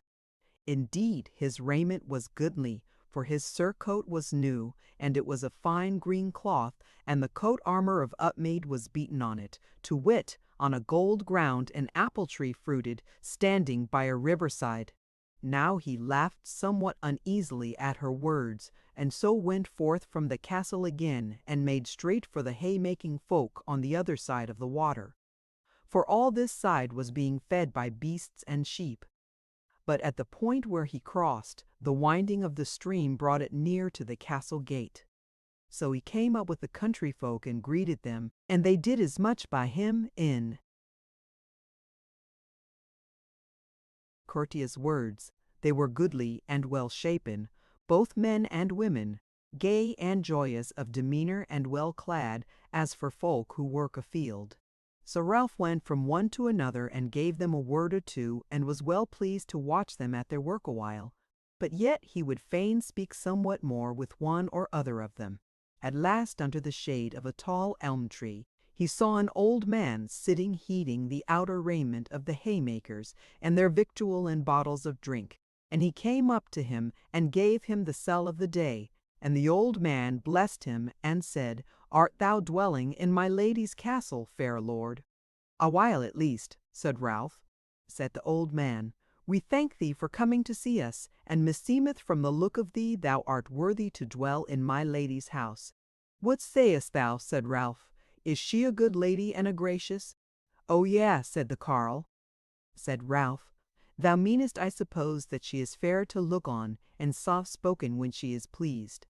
Indeed, his raiment was goodly, for his surcoat was new, and it was of fine green cloth, and the coat armor of Upmead was beaten on it, to wit, on a gold ground an apple tree fruited, standing by a riverside. Now he laughed somewhat uneasily at her words, and so went forth from the castle again, and made straight for the haymaking folk on the other side of the water. For all this side was being fed by beasts and sheep. But at the point where he crossed, the winding of the stream brought it near to the castle gate. So he came up with the country folk and greeted them, and they did as much by him in courteous words. They were goodly and well shapen, both men and women, gay and joyous of demeanor and well clad, as for folk who work afield. So Ralph went from one to another and gave them a word or two, and was well pleased to watch them at their work awhile. But yet he would fain speak somewhat more with one or other of them. At last, under the shade of a tall elm tree, he saw an old man sitting heating the outer raiment of the haymakers and their victual and bottles of drink. And he came up to him and gave him the sell of the day. And the old man blessed him and said, "Art thou dwelling in my lady's castle, fair lord?" "A while at least," said Ralph. Said the old man, "We thank thee for coming to see us, and meseemeth from the look of thee thou art worthy to dwell in my lady's house." "What sayest thou?" said Ralph. "Is she a good lady and a gracious?" "Oh, yeah," said the carle. Said Ralph, "Thou meanest, I suppose, that she is fair to look on, and soft-spoken when she is pleased."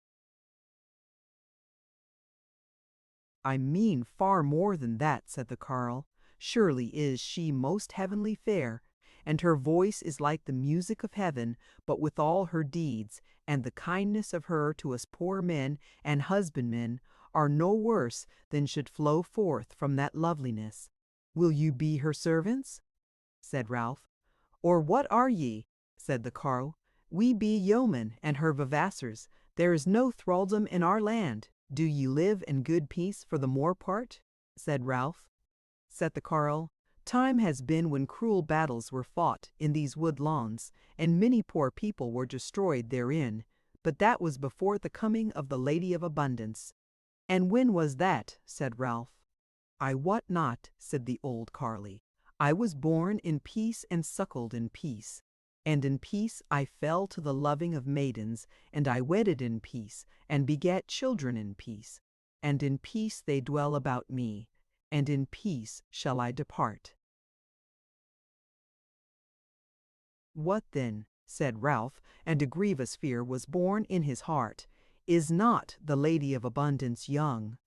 "I mean far more than that," said the carle. "Surely is she most heavenly fair, and her voice is like the music of heaven, but with all her deeds, and the kindness of her to us poor men and husbandmen, are no worse than should flow forth from that loveliness. Will you be her servants?" said Ralph. "Or what are ye?" said the carle. "We be yeomen and her vavassors. There is no thraldom in our land. Do ye live in good peace for the more part?" said Ralph. Said the carle, "Time has been when cruel battles were fought in these wood lawns, and many poor people were destroyed therein, but that was before the coming of the Lady of Abundance." "And when was that?" said Ralph. "I wot not," said the old carle. "I was born in peace and suckled in peace. And in peace I fell to the loving of maidens, and I wedded in peace, and begat children in peace. And in peace they dwell about me, and in peace shall I depart." "What then?" said Ralph, and a grievous fear was born in his heart. "Is not the Lady of Abundance young?"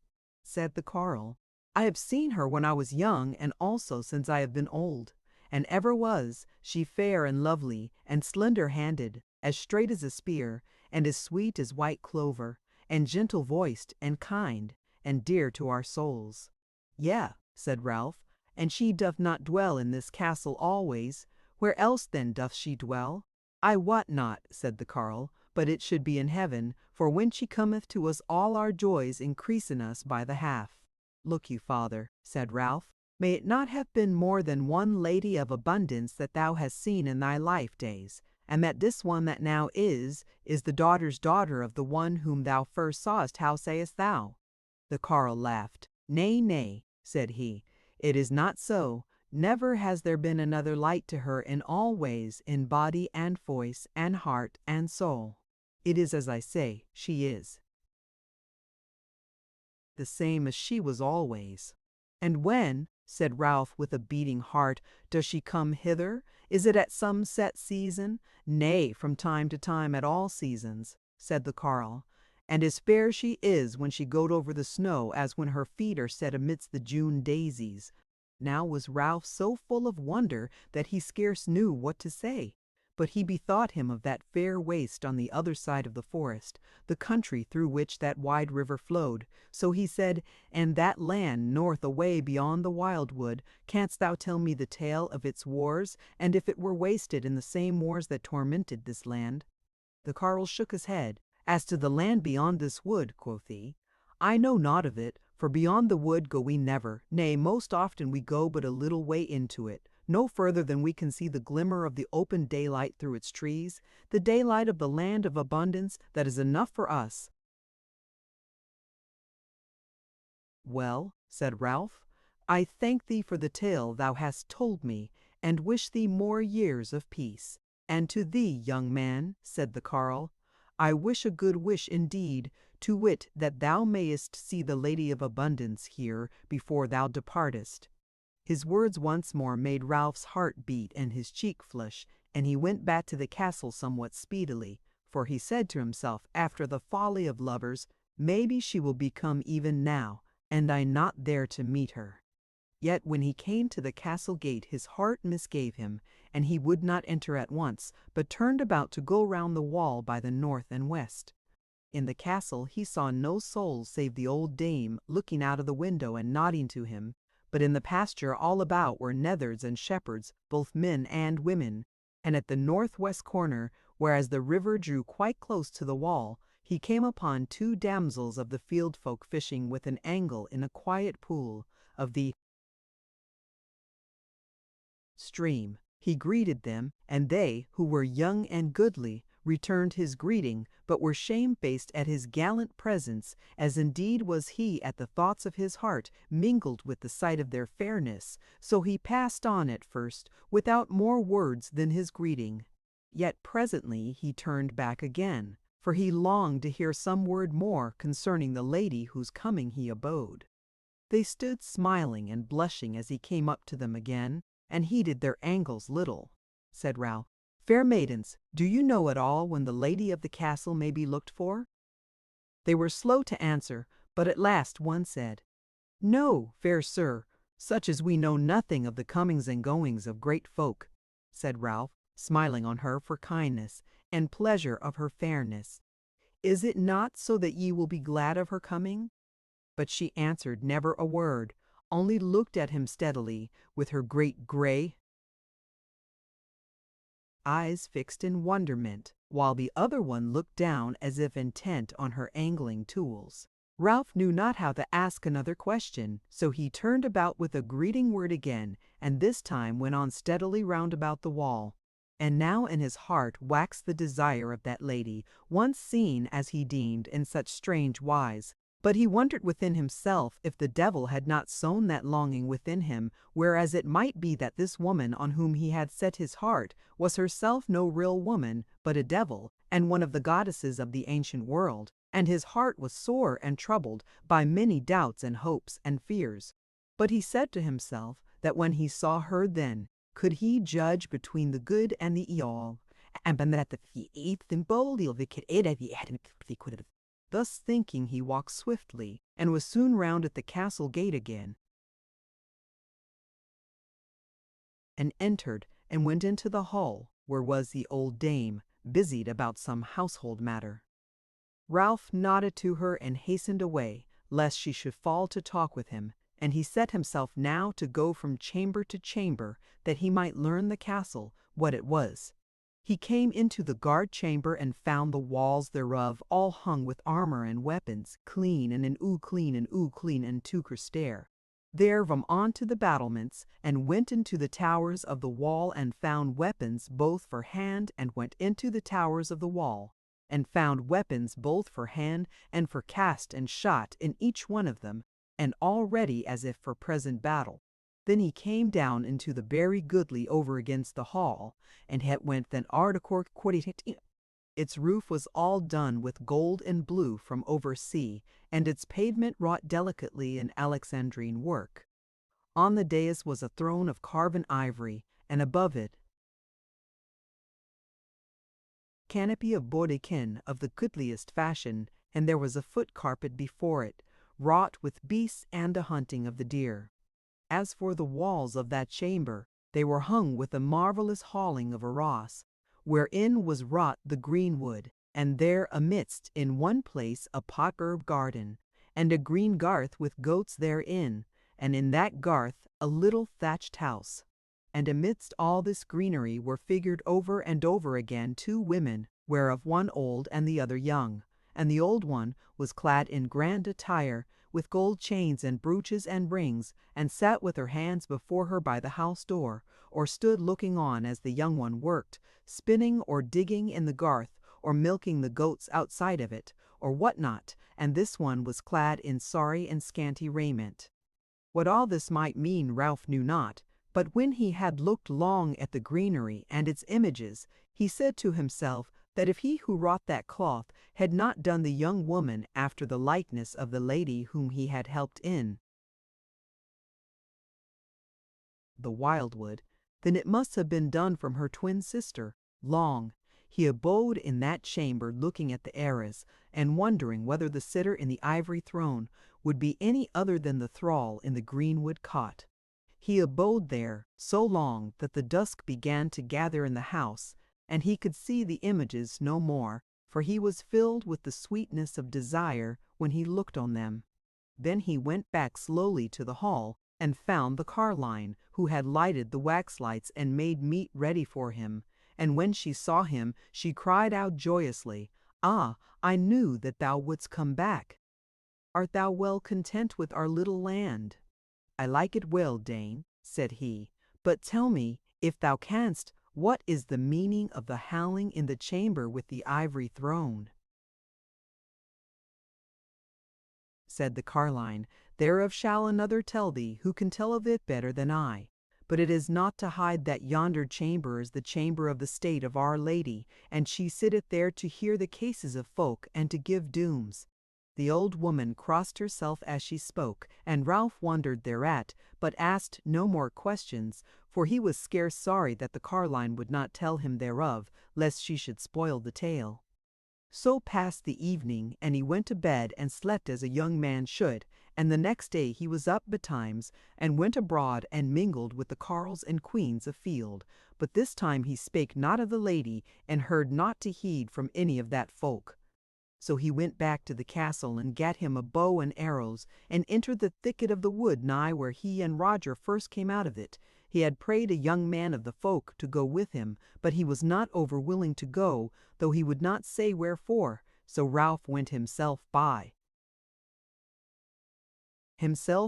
Said the carle, "I have seen her when I was young, and also since I have been old. And ever was she fair and lovely, and slender-handed, as straight as a spear, and as sweet as white clover, and gentle-voiced, and kind, and dear to our souls." "Yea," said Ralph, "and she doth not dwell in this castle always. Where else then doth she dwell?" "I wot not," said the carle, "but it should be in heaven, for when she cometh to us all our joys increase in us by the half." "Look you, father," said Ralph, "may it not have been more than one Lady of Abundance that thou hast seen in thy life days, and that this one that now is the daughter's daughter of the one whom thou first sawest? How sayest thou?" The carle laughed. "Nay, nay," said he, "it is not so. Never has there been another like to her in all ways, in body and voice and heart and soul. It is as I say, she is the same as she was always." "And when," said Ralph with a beating heart, "does she come hither? Is it at some set season?" "Nay, from time to time at all seasons," said the carle. "And as fair she is when she goes over the snow as when her feet are set amidst the June daisies." Now was Ralph so full of wonder that he scarce knew what to say. But he bethought him of that fair waste on the other side of the forest, the country through which that wide river flowed. So he said, "And that land north away beyond the wildwood, canst thou tell me the tale of its wars, and if it were wasted in the same wars that tormented this land?" The carle shook his head. "As to the land beyond this wood," quoth he, "I know naught of it, for beyond the wood go we never. Nay, most often we go but a little way into it, no further than we can see the glimmer of the open daylight through its trees, the daylight of the land of abundance that is enough for us." "Well," said Ralph, I thank thee for the tale thou hast told me, and wish thee more years of peace. And to thee, young man, said the carle, I wish a good wish indeed, to wit that thou mayest see the Lady of Abundance here before thou departest. His words once more made Ralph's heart beat and his cheek flush, and he went back to the castle somewhat speedily, for he said to himself, after the folly of lovers, maybe she will become even now, and I not there to meet her. Yet when he came to the castle gate his heart misgave him, and he would not enter at once, but turned about to go round the wall by the north and west. In the castle he saw no soul save the old dame looking out of the window and nodding to him, but in the pasture all about were neathers and shepherds, both men and women, and at the northwest corner, whereas the river drew quite close to the wall, he came upon two damsels of the field folk fishing with an angle in a quiet pool of the stream. He greeted them, and they, who were young and goodly, returned his greeting, but were shamefaced at his gallant presence, as indeed was he at the thoughts of his heart, mingled with the sight of their fairness. So he passed on at first, without more words than his greeting. Yet presently he turned back again, for he longed to hear some word more concerning the lady whose coming he abode. They stood smiling and blushing as he came up to them again, and heeded their angles little. Said Ralph, Fair maidens, do you know at all when the lady of the castle may be looked for? They were slow to answer, but at last one said, No, fair sir, such as we know nothing of the comings and goings of great folk, said Ralph, smiling on her for kindness and pleasure of her fairness. Is it not so that ye will be glad of her coming? But she answered never a word, only looked at him steadily, with her great grey eyes fixed in wonderment, while the other one looked down as if intent on her angling tools. Ralph knew not how to ask another question, so he turned about with a greeting word again, and this time went on steadily round about the wall. And now in his heart waxed the desire of that lady, once seen, as he deemed, in such strange wise. But he wondered within himself if the devil had not sown that longing within him, whereas it might be that this woman on whom he had set his heart was herself no real woman, but a devil, and one of the goddesses of the ancient world, and his heart was sore and troubled by many doubts and hopes and fears. But he said to himself that when he saw her then, could he judge between the good and the evil, and that the Thus thinking, he walked swiftly, and was soon round at the castle gate again, and entered, and went into the hall, where was the old dame, busied about some household matter. Ralph nodded to her and hastened away, lest she should fall to talk with him, and he set himself now to go from chamber to chamber, that he might learn the castle, what it was. He came into the guard chamber and found the walls thereof all hung with armour and weapons, clean and clean and tuker stare. There from on to the battlements, and went into the towers of the wall and found weapons both for hand, and went into the towers of the wall, and found weapons both for hand and for cast and shot in each one of them, and all ready as if for present battle. Then he came down into the very goodly over against the hall, and went then articore quidit. Its roof was all done with gold and blue from over sea, and its pavement wrought delicately in Alexandrine work. On the dais was a throne of carven ivory, and above it canopy of baudequin of the goodliest fashion, and there was a foot carpet before it, wrought with beasts and a hunting of the deer. As for the walls of that chamber, they were hung with a marvellous halling of arras, wherein was wrought the greenwood, and there amidst in one place a pot-herb garden, and a green garth with goats therein, and in that garth a little thatched house. And amidst all this greenery were figured over and over again two women, whereof one old and the other young, and the old one was clad in grand attire, with gold chains and brooches and rings, and sat with her hands before her by the house door, or stood looking on as the young one worked, spinning or digging in the garth, or milking the goats outside of it, or what not, and this one was clad in sorry and scanty raiment. What all this might mean Ralph knew not, but when he had looked long at the greenery and its images, he said to himself that if he who wrought that cloth had not done the young woman after the likeness of the lady whom he had helped in the wildwood, then it must have been done from her twin sister. Long he abode in that chamber looking at the arras, and wondering whether the sitter in the ivory throne would be any other than the thrall in the greenwood cot. He abode there so long that the dusk began to gather in the house, and he could see the images no more, for he was filled with the sweetness of desire when he looked on them. Then he went back slowly to the hall, and found the carline, who had lighted the wax lights and made meat ready for him. And when she saw him, she cried out joyously, "Ah, I knew that thou wouldst come back. Art thou well content with our little land?" "I like it well, Dane," said he, "but tell me, if thou canst, what is the meaning of the howling in the chamber with the ivory throne?" Said the carline, "Thereof shall another tell thee, who can tell of it better than I. But it is not to hide that yonder chamber is the chamber of the state of Our Lady, and she sitteth there to hear the cases of folk and to give dooms." The old woman crossed herself as she spoke, and Ralph wondered thereat, but asked no more questions, for he was scarce sorry that the carline would not tell him thereof, lest she should spoil the tale. So passed the evening, and he went to bed and slept as a young man should, and the next day he was up betimes, and went abroad and mingled with the carles and queens afield, but this time he spake not of the lady, and heard not to heed from any of that folk. So he went back to the castle and gat him a bow and arrows, and entered the thicket of the wood nigh where he and Roger first came out of it. He had prayed a young man of the folk to go with him, but he was not over willing to go, though he would not say wherefore, so Ralph went himself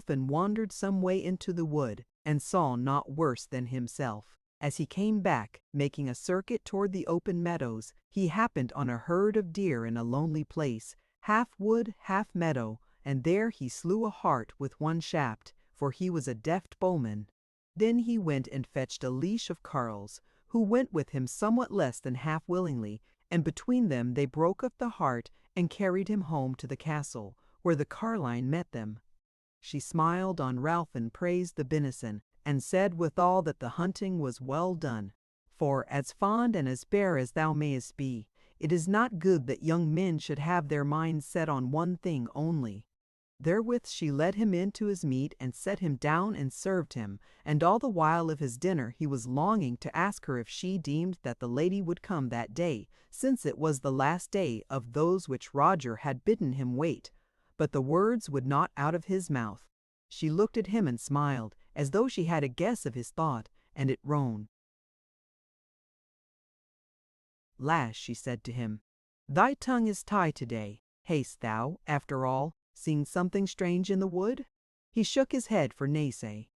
and wandered some way into the wood, and saw not worse than himself. As he came back, making a circuit toward the open meadows, he happened on a herd of deer in a lonely place, half wood, half meadow, and there he slew a hart with one shaft, for he was a deft bowman. Then he went and fetched a leash of carles, who went with him somewhat less than half willingly, and between them they broke up the hart and carried him home to the castle, where the carline met them. She smiled on Ralph and praised the venison, and said withal that the hunting was well done. For, as fond and as bare as thou mayest be, it is not good that young men should have their minds set on one thing only. Therewith she led him in to his meat, and set him down and served him, and all the while of his dinner he was longing to ask her if she deemed that the lady would come that day, since it was the last day of those which Roger had bidden him wait. But the words would not out of his mouth. She looked at him and smiled, as though she had a guess of his thought, and it roan. "Lass," she said to him, "thy tongue is tied to-day. Hast thou, after all, seen something strange in the wood?" He shook his head for naysay.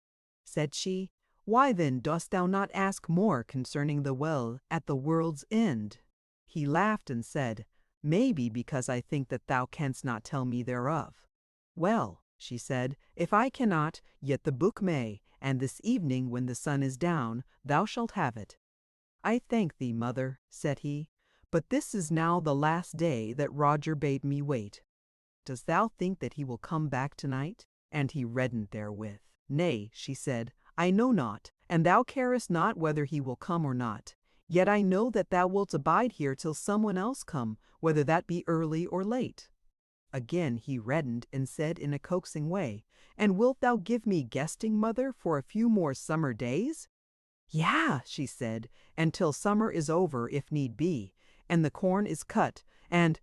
Said she, "Why then dost thou not ask more concerning the well at the world's end?" He laughed and said, "Maybe because I think that thou canst not tell me thereof." "Well," she said, "if I cannot, yet the book may, and this evening when the sun is down, thou shalt have it." "I thank thee, mother," said he, "but this is now the last day that Roger bade me wait. Dost thou think that he will come back tonight?" And he reddened therewith. "Nay," she said, "I know not, and thou carest not whether he will come or not. Yet I know that thou wilt abide here till someone else come, whether that be early or late." Again he reddened and said in a coaxing way, "And wilt thou give me guesting, mother, for a few more summer days?" "Yea," she said, "and till summer is over, if need be, and the corn is cut, and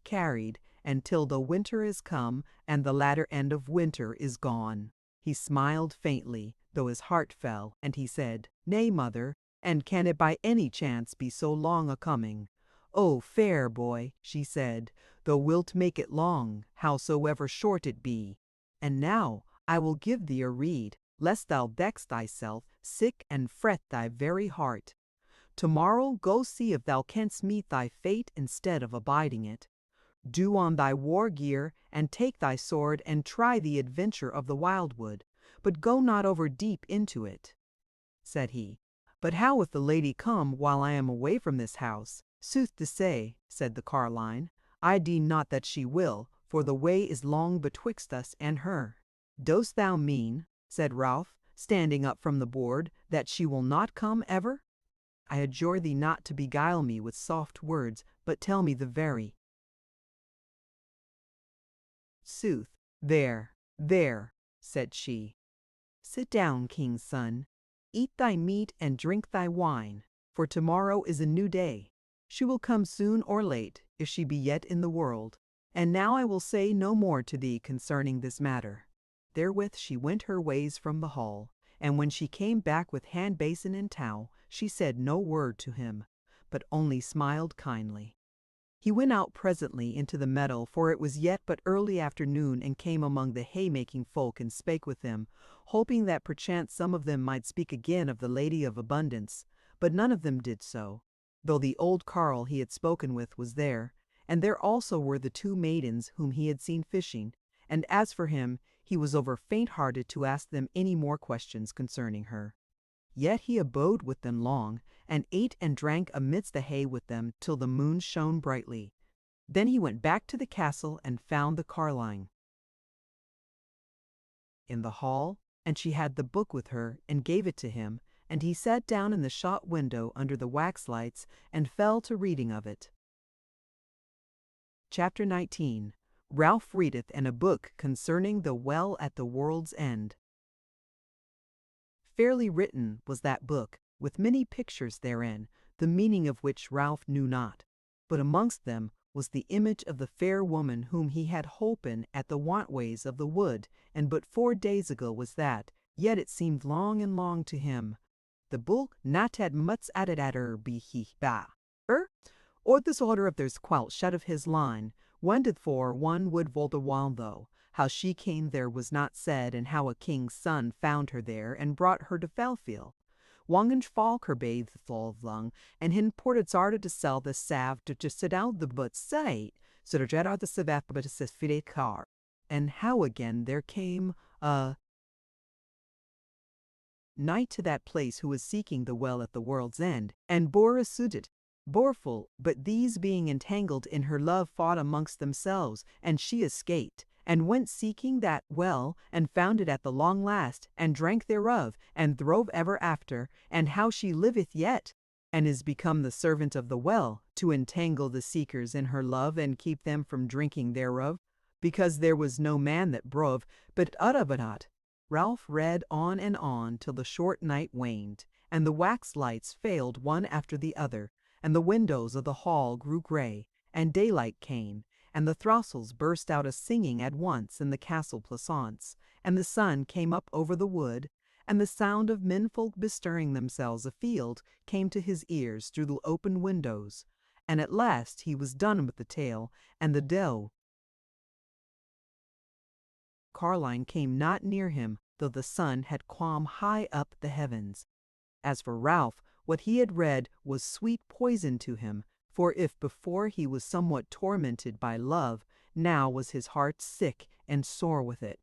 carried, and till the winter is come, and the latter end of winter is gone." He smiled faintly, though his heart fell, and he said, "Nay, mother, and can it by any chance be so long a coming?" "O fair boy," she said, "thou wilt make it long, howsoever short it be. And now I will give thee a rede, lest thou vex thyself sick and fret thy very heart. Tomorrow go see if thou canst meet thy fate instead of abiding it. Do on thy war gear, and take thy sword, and try the adventure of the wildwood, but go not over deep into it," said he. "But how if the lady come while I am away from this house?" "Sooth to say," said the carline, "I deem not that she will, for the way is long betwixt us and her." "Dost thou mean," said Ralph, standing up from the board, "that she will not come ever? I adjure thee not to beguile me with soft words, but tell me the very." "Sooth, there, there," said she. "Sit down, king's son, eat thy meat and drink thy wine, for tomorrow is a new day. She will come soon or late, if she be yet in the world. And now I will say no more to thee concerning this matter." Therewith she went her ways from the hall, and when she came back with hand basin and towel, she said no word to him, but only smiled kindly. He went out presently into the meadow, for it was yet but early afternoon, and came among the haymaking folk and spake with them, hoping that perchance some of them might speak again of the Lady of Abundance. But none of them did so, though the old carle he had spoken with was there, and there also were the two maidens whom he had seen fishing, and as for him, he was over faint-hearted to ask them any more questions concerning her. Yet he abode with them long, and ate and drank amidst the hay with them till the moon shone brightly. Then he went back to the castle and found the carline in the hall, and she had the book with her and gave it to him, and he sat down in the shot window under the wax lights and fell to reading of it. Chapter 19. Ralph readeth and a book concerning the Well at the World's End. Fairly written was that book, with many pictures therein, the meaning of which Ralph knew not. But amongst them was the image of the fair woman whom he had holpen at the wantways of the wood, and but 4 days ago was that, yet it seemed long and long to him. The book not had much added at her be he ba. Or this order of there's quite shut of his line, wendeth for one would vol the while though. How she came there was not said, and how a king's son found her there and brought her to Felfield. Wangen falk her bathed full lung, and hin ported zarda to sell the salve to sit out the but sight, so to dread out the saveth but to fide car. And how again there came a knight to that place who was seeking the well at the world's end, and bore a suited, boreful, but these being entangled in her love fought amongst themselves, and she escaped, and went seeking that well, and found it at the long last, and drank thereof, and throve ever after, and how she liveth yet, and is become the servant of the well, to entangle the seekers in her love, and keep them from drinking thereof, because there was no man that brove, but Utabanat. Ralph read on till the short night waned, and the wax lights failed one after the other, and the windows of the hall grew grey, and daylight came, and the throstles burst out a singing at once in the castle pleasaunce, and the sun came up over the wood, and the sound of menfolk bestirring themselves afield came to his ears through the open windows, and at last he was done with the tale, and the doe carline came not near him, though the sun had clomb high up the heavens. As for Ralph, what he had read was sweet poison to him, for if before he was somewhat tormented by love, now was his heart sick and sore with it.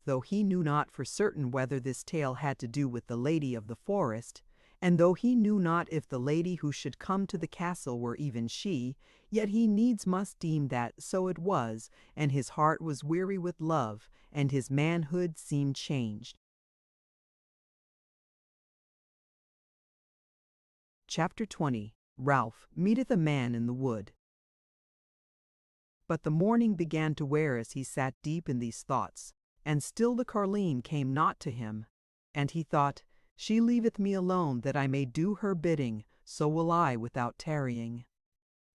Though he knew not for certain whether this tale had to do with the lady of the forest, and though he knew not if the lady who should come to the castle were even she, yet he needs must deem that so it was, and his heart was weary with love, and his manhood seemed changed. Chapter 20. Ralph meeteth a man in the wood. But the morning began to wear as he sat deep in these thoughts, and still the carline came not to him, and he thought, she leaveth me alone that I may do her bidding, so will I without tarrying.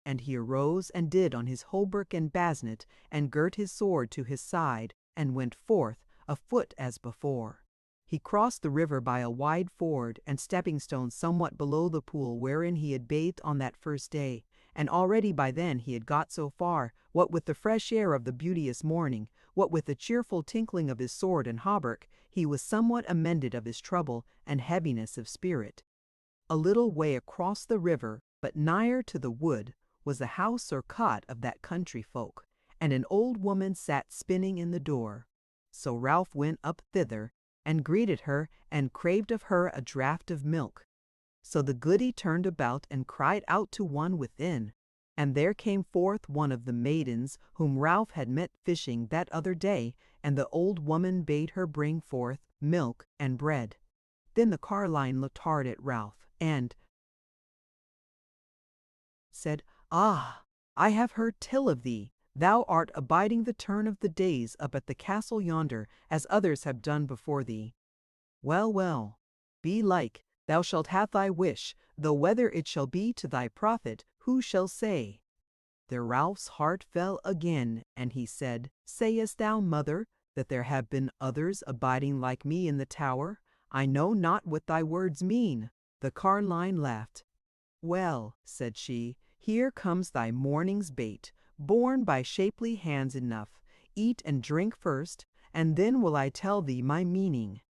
And he arose and did on his hauberk and basnet, and girt his sword to his side, and went forth, afoot as before. He crossed the river by a wide ford and stepping stones somewhat below the pool wherein he had bathed on that first day, and already by then he had got so far, what with the fresh air of the beauteous morning, what with the cheerful tinkling of his sword and hauberk, he was somewhat amended of his trouble and heaviness of spirit. A little way across the river, but nigher to the wood, was a house or cot of that country folk, and an old woman sat spinning in the door. So Ralph went up thither, and greeted her, and craved of her a draught of milk. So the goody turned about and cried out to one within, and there came forth one of the maidens whom Ralph had met fishing that other day, and the old woman bade her bring forth milk and bread. Then the carline looked hard at Ralph, and said, "Ah, I have heard tell of thee. Thou art abiding the turn of the days up at the castle yonder, as others have done before thee. Well, well, belike thou shalt have thy wish, though whether it shall be to thy profit, who shall say?" There Ralph's heart fell again, and he said, "Sayest thou, mother, that there have been others abiding like me in the tower? I know not what thy words mean." The carline laughed. "Well," said she, "here comes thy morning's bait, borne by shapely hands enough. Eat and drink first, and then will I tell thee my meaning."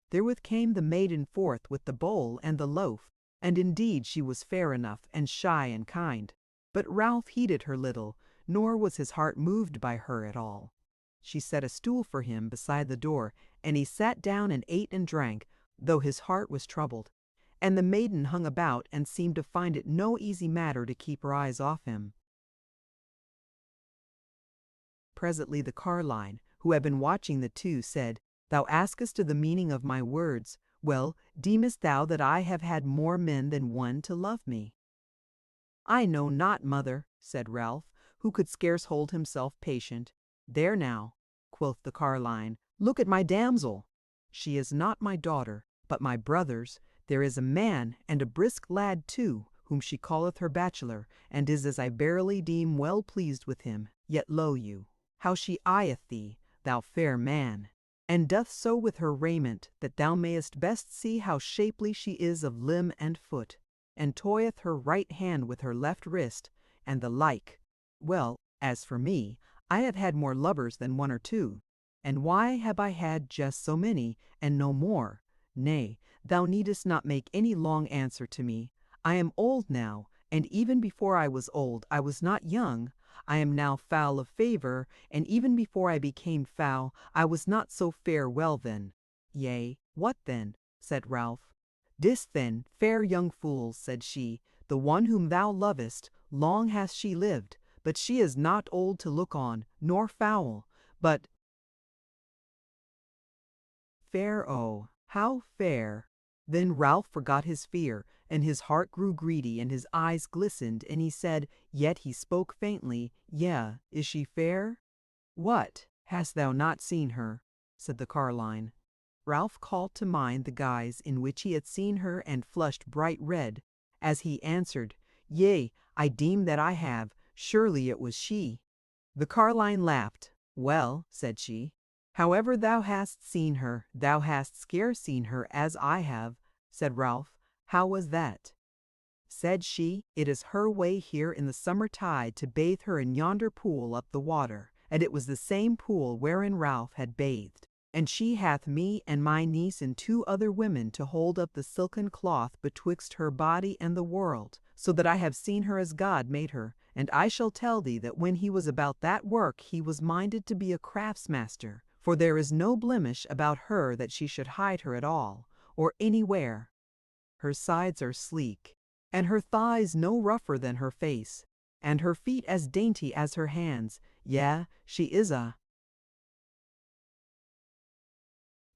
Therewith came the maiden forth with the bowl and the loaf, and indeed she was fair enough, and shy and kind. But Ralph heeded her little, nor was his heart moved by her at all. She set a stool for him beside the door, and he sat down and ate and drank, though his heart was troubled. And the maiden hung about and seemed to find it no easy matter to keep her eyes off him. Presently the carline, who had been watching the two, said, "Thou askest of the meaning of my words. Well, deemest thou that I have had more men than one to love me?" "I know not, mother," said Ralph, who could scarce hold himself patient. "There now," quoth the carline, "look at my damsel. She is not my daughter, but my brother's. There is a man, and a brisk lad too, whom she calleth her bachelor, and is, as I verily deem, well pleased with him. Yet lo you, how she eyeth thee, thou fair man, and doth so with her raiment, that thou mayest best see how shapely she is of limb and foot, and toyeth her right hand with her left wrist, and the like. Well, as for me, I have had more lovers than one or two. And why have I had just so many, and no more? Nay, thou needest not make any long answer to me. I am old now, and even before I was old I was not young. I am now foul of favour, and even before I became foul I was not so fair well then." "Yea, what then?" said Ralph. "This then, fair young fool," said she, "the one whom thou lovest, long hath she lived, but she is not old to look on, nor foul, but fair, oh, how fair!" Then Ralph forgot his fear, and his heart grew greedy, and his eyes glistened, and he said, yet he spoke faintly, "Yea, is she fair?" "What, hast thou not seen her?" said the carline. Ralph called to mind the guise in which he had seen her, and flushed bright red, as he answered, "Yea, I deem that I have. Surely it was she." The carline laughed. "Well," said she, "however thou hast seen her, thou hast scarce seen her as I have." Said Ralph, "How was that?" Said she, "It is her way here in the summer tide to bathe her in yonder pool up the water, and it was the same pool wherein Ralph had bathed. And she hath me and my niece and two other women to hold up the silken cloth betwixt her body and the world, so that I have seen her as God made her. And I shall tell thee that when he was about that work he was minded to be a craftsmaster, for there is no blemish about her that she should hide her at all, or anywhere. Her sides are sleek, and her thighs no rougher than her face, and her feet as dainty as her hands. Yea, she is a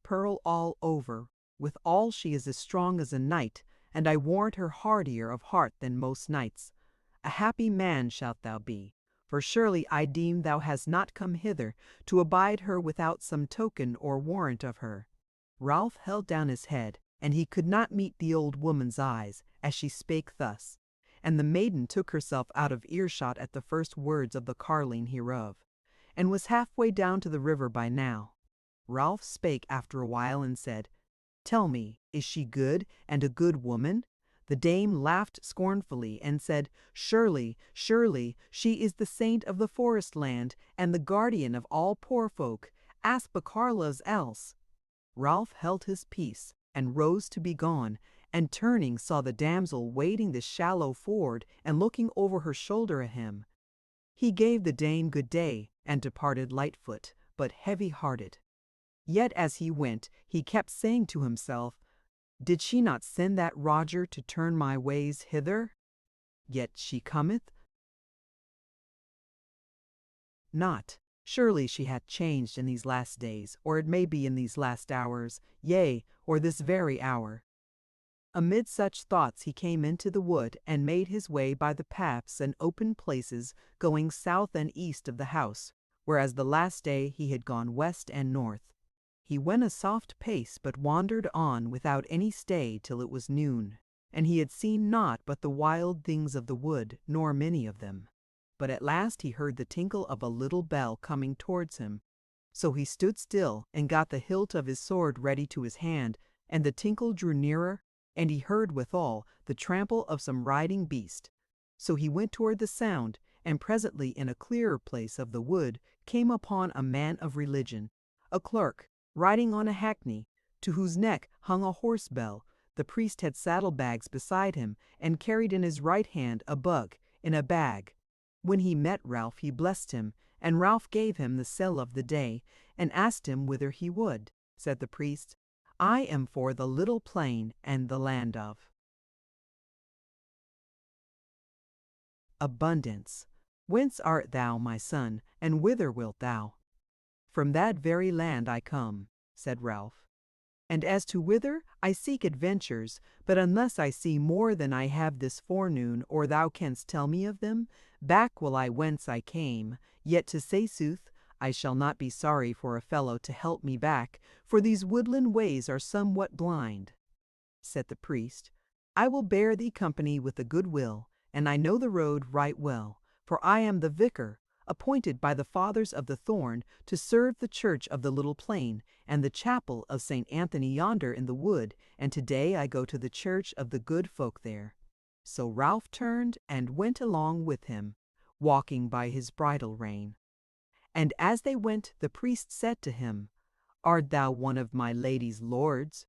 pearl all over. Withal she is as strong as a knight, and I warrant her hardier of heart than most knights. A happy man shalt thou be, for surely I deem thou hast not come hither to abide her without some token or warrant of her." Ralph held down his head, and he could not meet the old woman's eyes, as she spake thus, and the maiden took herself out of earshot at the first words of the carline hereof, and was halfway down to the river by now. Ralph spake after a while and said, "Tell me, is she good, and a good woman?" The dame laughed scornfully and said, "Surely, surely, she is the saint of the forest land, and the guardian of all poor folk. Ask Bacarlas else." Ralph held his peace, and rose to be gone, and turning saw the damsel wading the shallow ford, and looking over her shoulder at him. He gave the dame good day, and departed lightfoot, but heavy-hearted. Yet as he went, he kept saying to himself, Did she not send that Roger to turn my ways hither? Yet she cometh not. Surely she hath changed in these last days, or it may be in these last hours, yea, or this very hour. Amid such thoughts he came into the wood and made his way by the paths and open places, going south and east of the house, whereas the last day he had gone west and north. He went a soft pace, but wandered on without any stay till it was noon, and he had seen naught but the wild things of the wood, nor many of them. But at last he heard the tinkle of a little bell coming towards him. So he stood still, and got the hilt of his sword ready to his hand, and the tinkle drew nearer, and he heard withal the trample of some riding beast. So he went toward the sound, and presently in a clearer place of the wood came upon a man of religion, a clerk, riding on a hackney, to whose neck hung a horse bell. The priest had saddle-bags beside him, and carried in his right hand a bug, in a bag. When he met Ralph, he blessed him, and Ralph gave him the sele of the day, and asked him whither he would. Said the priest, I am for the little plain and the land of abundance. Whence art thou, my son, and whither wilt thou? From that very land I come, said Ralph. And as to whither, I seek adventures, but unless I see more than I have this forenoon, or thou canst tell me of them, back will I whence I came. Yet to say sooth, I shall not be sorry for a fellow to help me back, for these woodland ways are somewhat blind. Said the priest, I will bear thee company with a good will, and I know the road right well, for I am the vicar, appointed by the fathers of the Thorn to serve the church of the Little Plain, and the chapel of St. Anthony yonder in the wood, and today I go to the church of the good folk there. So Ralph turned and went along with him, walking by his bridle rein. And as they went, the priest said to him, Art thou one of my lady's lords?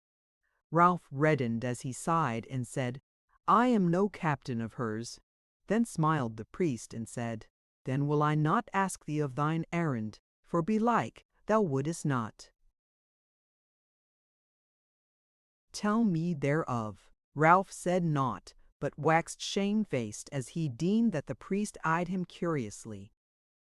Ralph reddened as he sighed, and said, I am no captain of hers. Then smiled the priest, and said, Then will I not ask thee of thine errand, for belike thou wouldest not. Tell me thereof. Ralph said naught, but waxed shamefaced as he deemed that the priest eyed him curiously.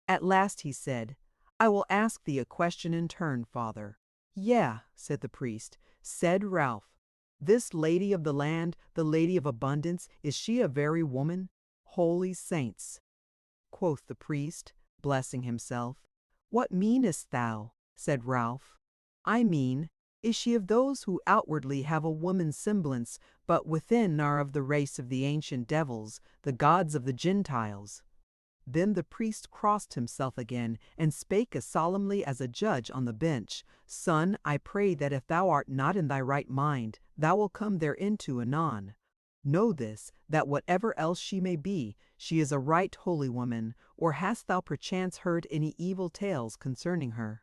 At last he said, I will ask thee a question in turn, father. Yea, said the priest. Said Ralph, This lady of the land, the lady of abundance, is she a very woman? Holy saints! Quoth the priest, blessing himself. What meanest thou? Said Ralph. I mean, is she of those who outwardly have a woman's semblance, but within are of the race of the ancient devils, the gods of the Gentiles? Then the priest crossed himself again, and spake as solemnly as a judge on the bench. Son, I pray that if thou art not in thy right mind, thou wilt come thereinto anon. Know this, that whatever else she may be, she is a right holy woman, or hast thou perchance heard any evil tales concerning her?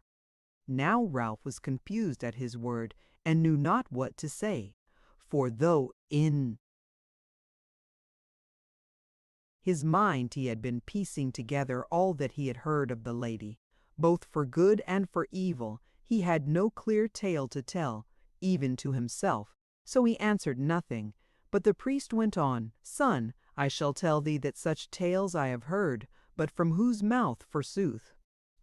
Now Ralph was confused at his word, and knew not what to say, for though in his mind he had been piecing together all that he had heard of the lady, both for good and for evil, he had no clear tale to tell, even to himself, so he answered nothing. But the priest went on, Son, I shall tell thee that such tales I have heard, but from whose mouth, forsooth?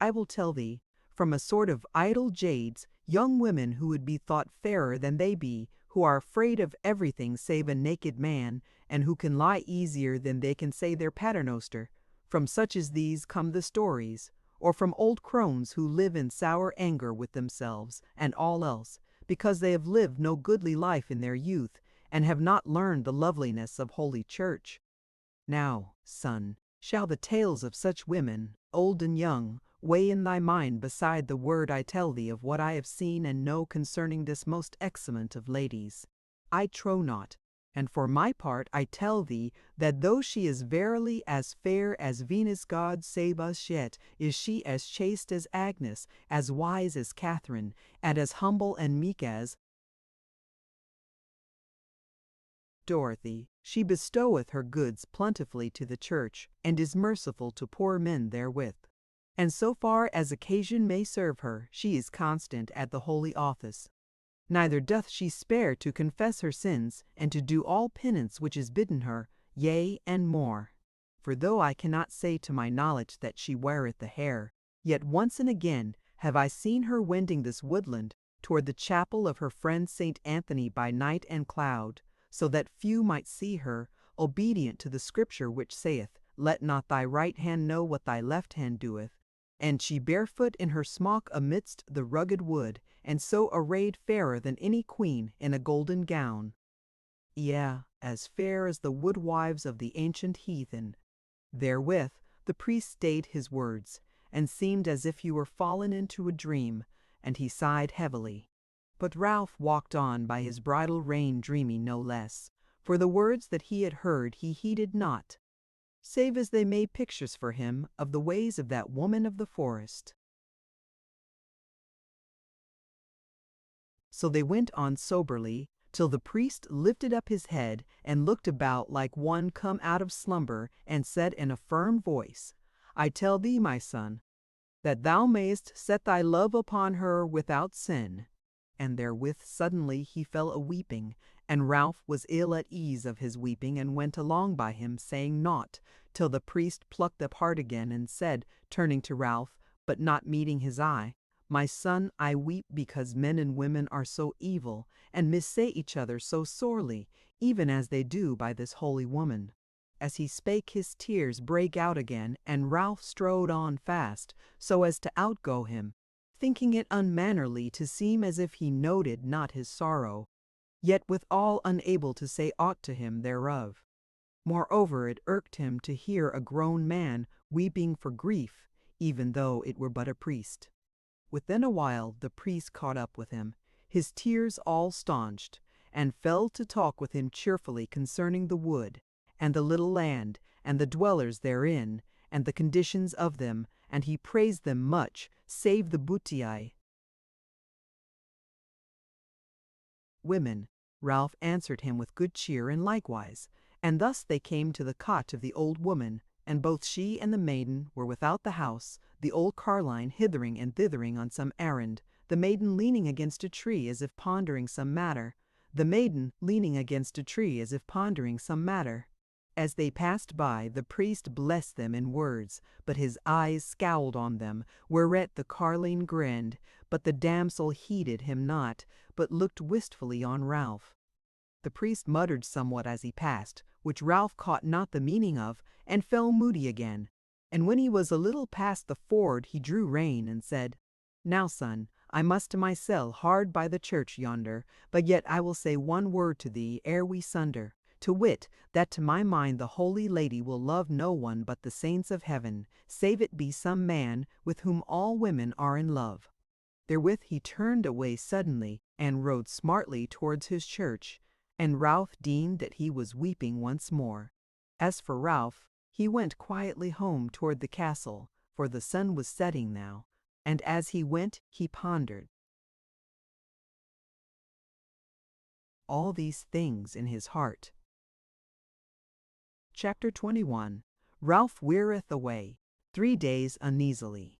I will tell thee, from a sort of idle jades, young women who would be thought fairer than they be, who are afraid of everything save a naked man, and who can lie easier than they can say their paternoster. From such as these come the stories, or from old crones who live in sour anger with themselves and all else, because they have lived no goodly life in their youth, and have not learned the loveliness of Holy Church. Now, son, shall the tales of such women, old and young, weigh in thy mind beside the word I tell thee of what I have seen and know concerning this most excellent of ladies? I trow not, and for my part I tell thee that though she is verily as fair as Venus God save us yet, is she as chaste as Agnes, as wise as Catherine, and as humble and meek as Dorothy. She bestoweth her goods plentifully to the church, and is merciful to poor men therewith. and so far as occasion may serve her, she is constant at the holy office. Neither doth she spare to confess her sins, and to do all penance which is bidden her, yea, and more. For though I cannot say to my knowledge that she weareth the hair, yet once and again have I seen her wending this woodland toward the chapel of her friend Saint Anthony by night and cloud, so that few might see her, obedient to the scripture which saith, Let not thy right hand know what thy left hand doeth. And she barefoot in her smock amidst the rugged wood, and so arrayed fairer than any queen in a golden gown. Yea, as fair as the woodwives of the ancient heathen. Therewith the priest stayed his words, and seemed as if he were fallen into a dream, and he sighed heavily. But Ralph walked on by his bridle rein dreaming no less, for the words that he had heard he heeded not, save as they made pictures for him of the ways of that woman of the forest. So they went on soberly, till the priest lifted up his head and looked about like one come out of slumber, and said in a firm voice, I tell thee, my son, that thou mayest set thy love upon her without sin. And therewith suddenly he fell a-weeping, and Ralph was ill at ease of his weeping, and went along by him, saying naught, till the priest plucked up heart again, and said, turning to Ralph, but not meeting his eye, My son, I weep because men and women are so evil, and missay each other so sorely, even as they do by this holy woman. As he spake, his tears brake out again, and Ralph strode on fast, so as to outgo him, thinking it unmannerly to seem as if he noted not his sorrow, yet withal unable to say aught to him thereof. Moreover, it irked him to hear a grown man weeping for grief, even though it were but a priest. Within a while the priest caught up with him, his tears all staunched, and fell to talk with him cheerfully concerning the wood, and the little land, and the dwellers therein, and the conditions of them, and he praised them much, save the Butiai women. Ralph answered him with good cheer and likewise, and thus they came to the cot of the old woman, and both she and the maiden were without the house, the old carline hithering and thithering on some errand, the maiden leaning against a tree as if pondering some matter, As they passed by, the priest blessed them in words, but his eyes scowled on them, whereat the carline grinned, but the damsel heeded him not, but looked wistfully on Ralph. The priest muttered somewhat as he passed, which Ralph caught not the meaning of, and fell moody again. And when he was a little past the ford, he drew rein, and said, Now, son, I must to my cell hard by the church yonder, but yet I will say one word to thee ere we sunder, to wit, that to my mind the Holy Lady will love no one but the saints of heaven, save it be some man with whom all women are in love. Therewith he turned away suddenly, and rode smartly towards his church, and Ralph deemed that he was weeping once more. As for Ralph, he went quietly home toward the castle, for the sun was setting now, and as he went he pondered all these things in his heart. Chapter 21. Ralph weareth away 3 days uneasily.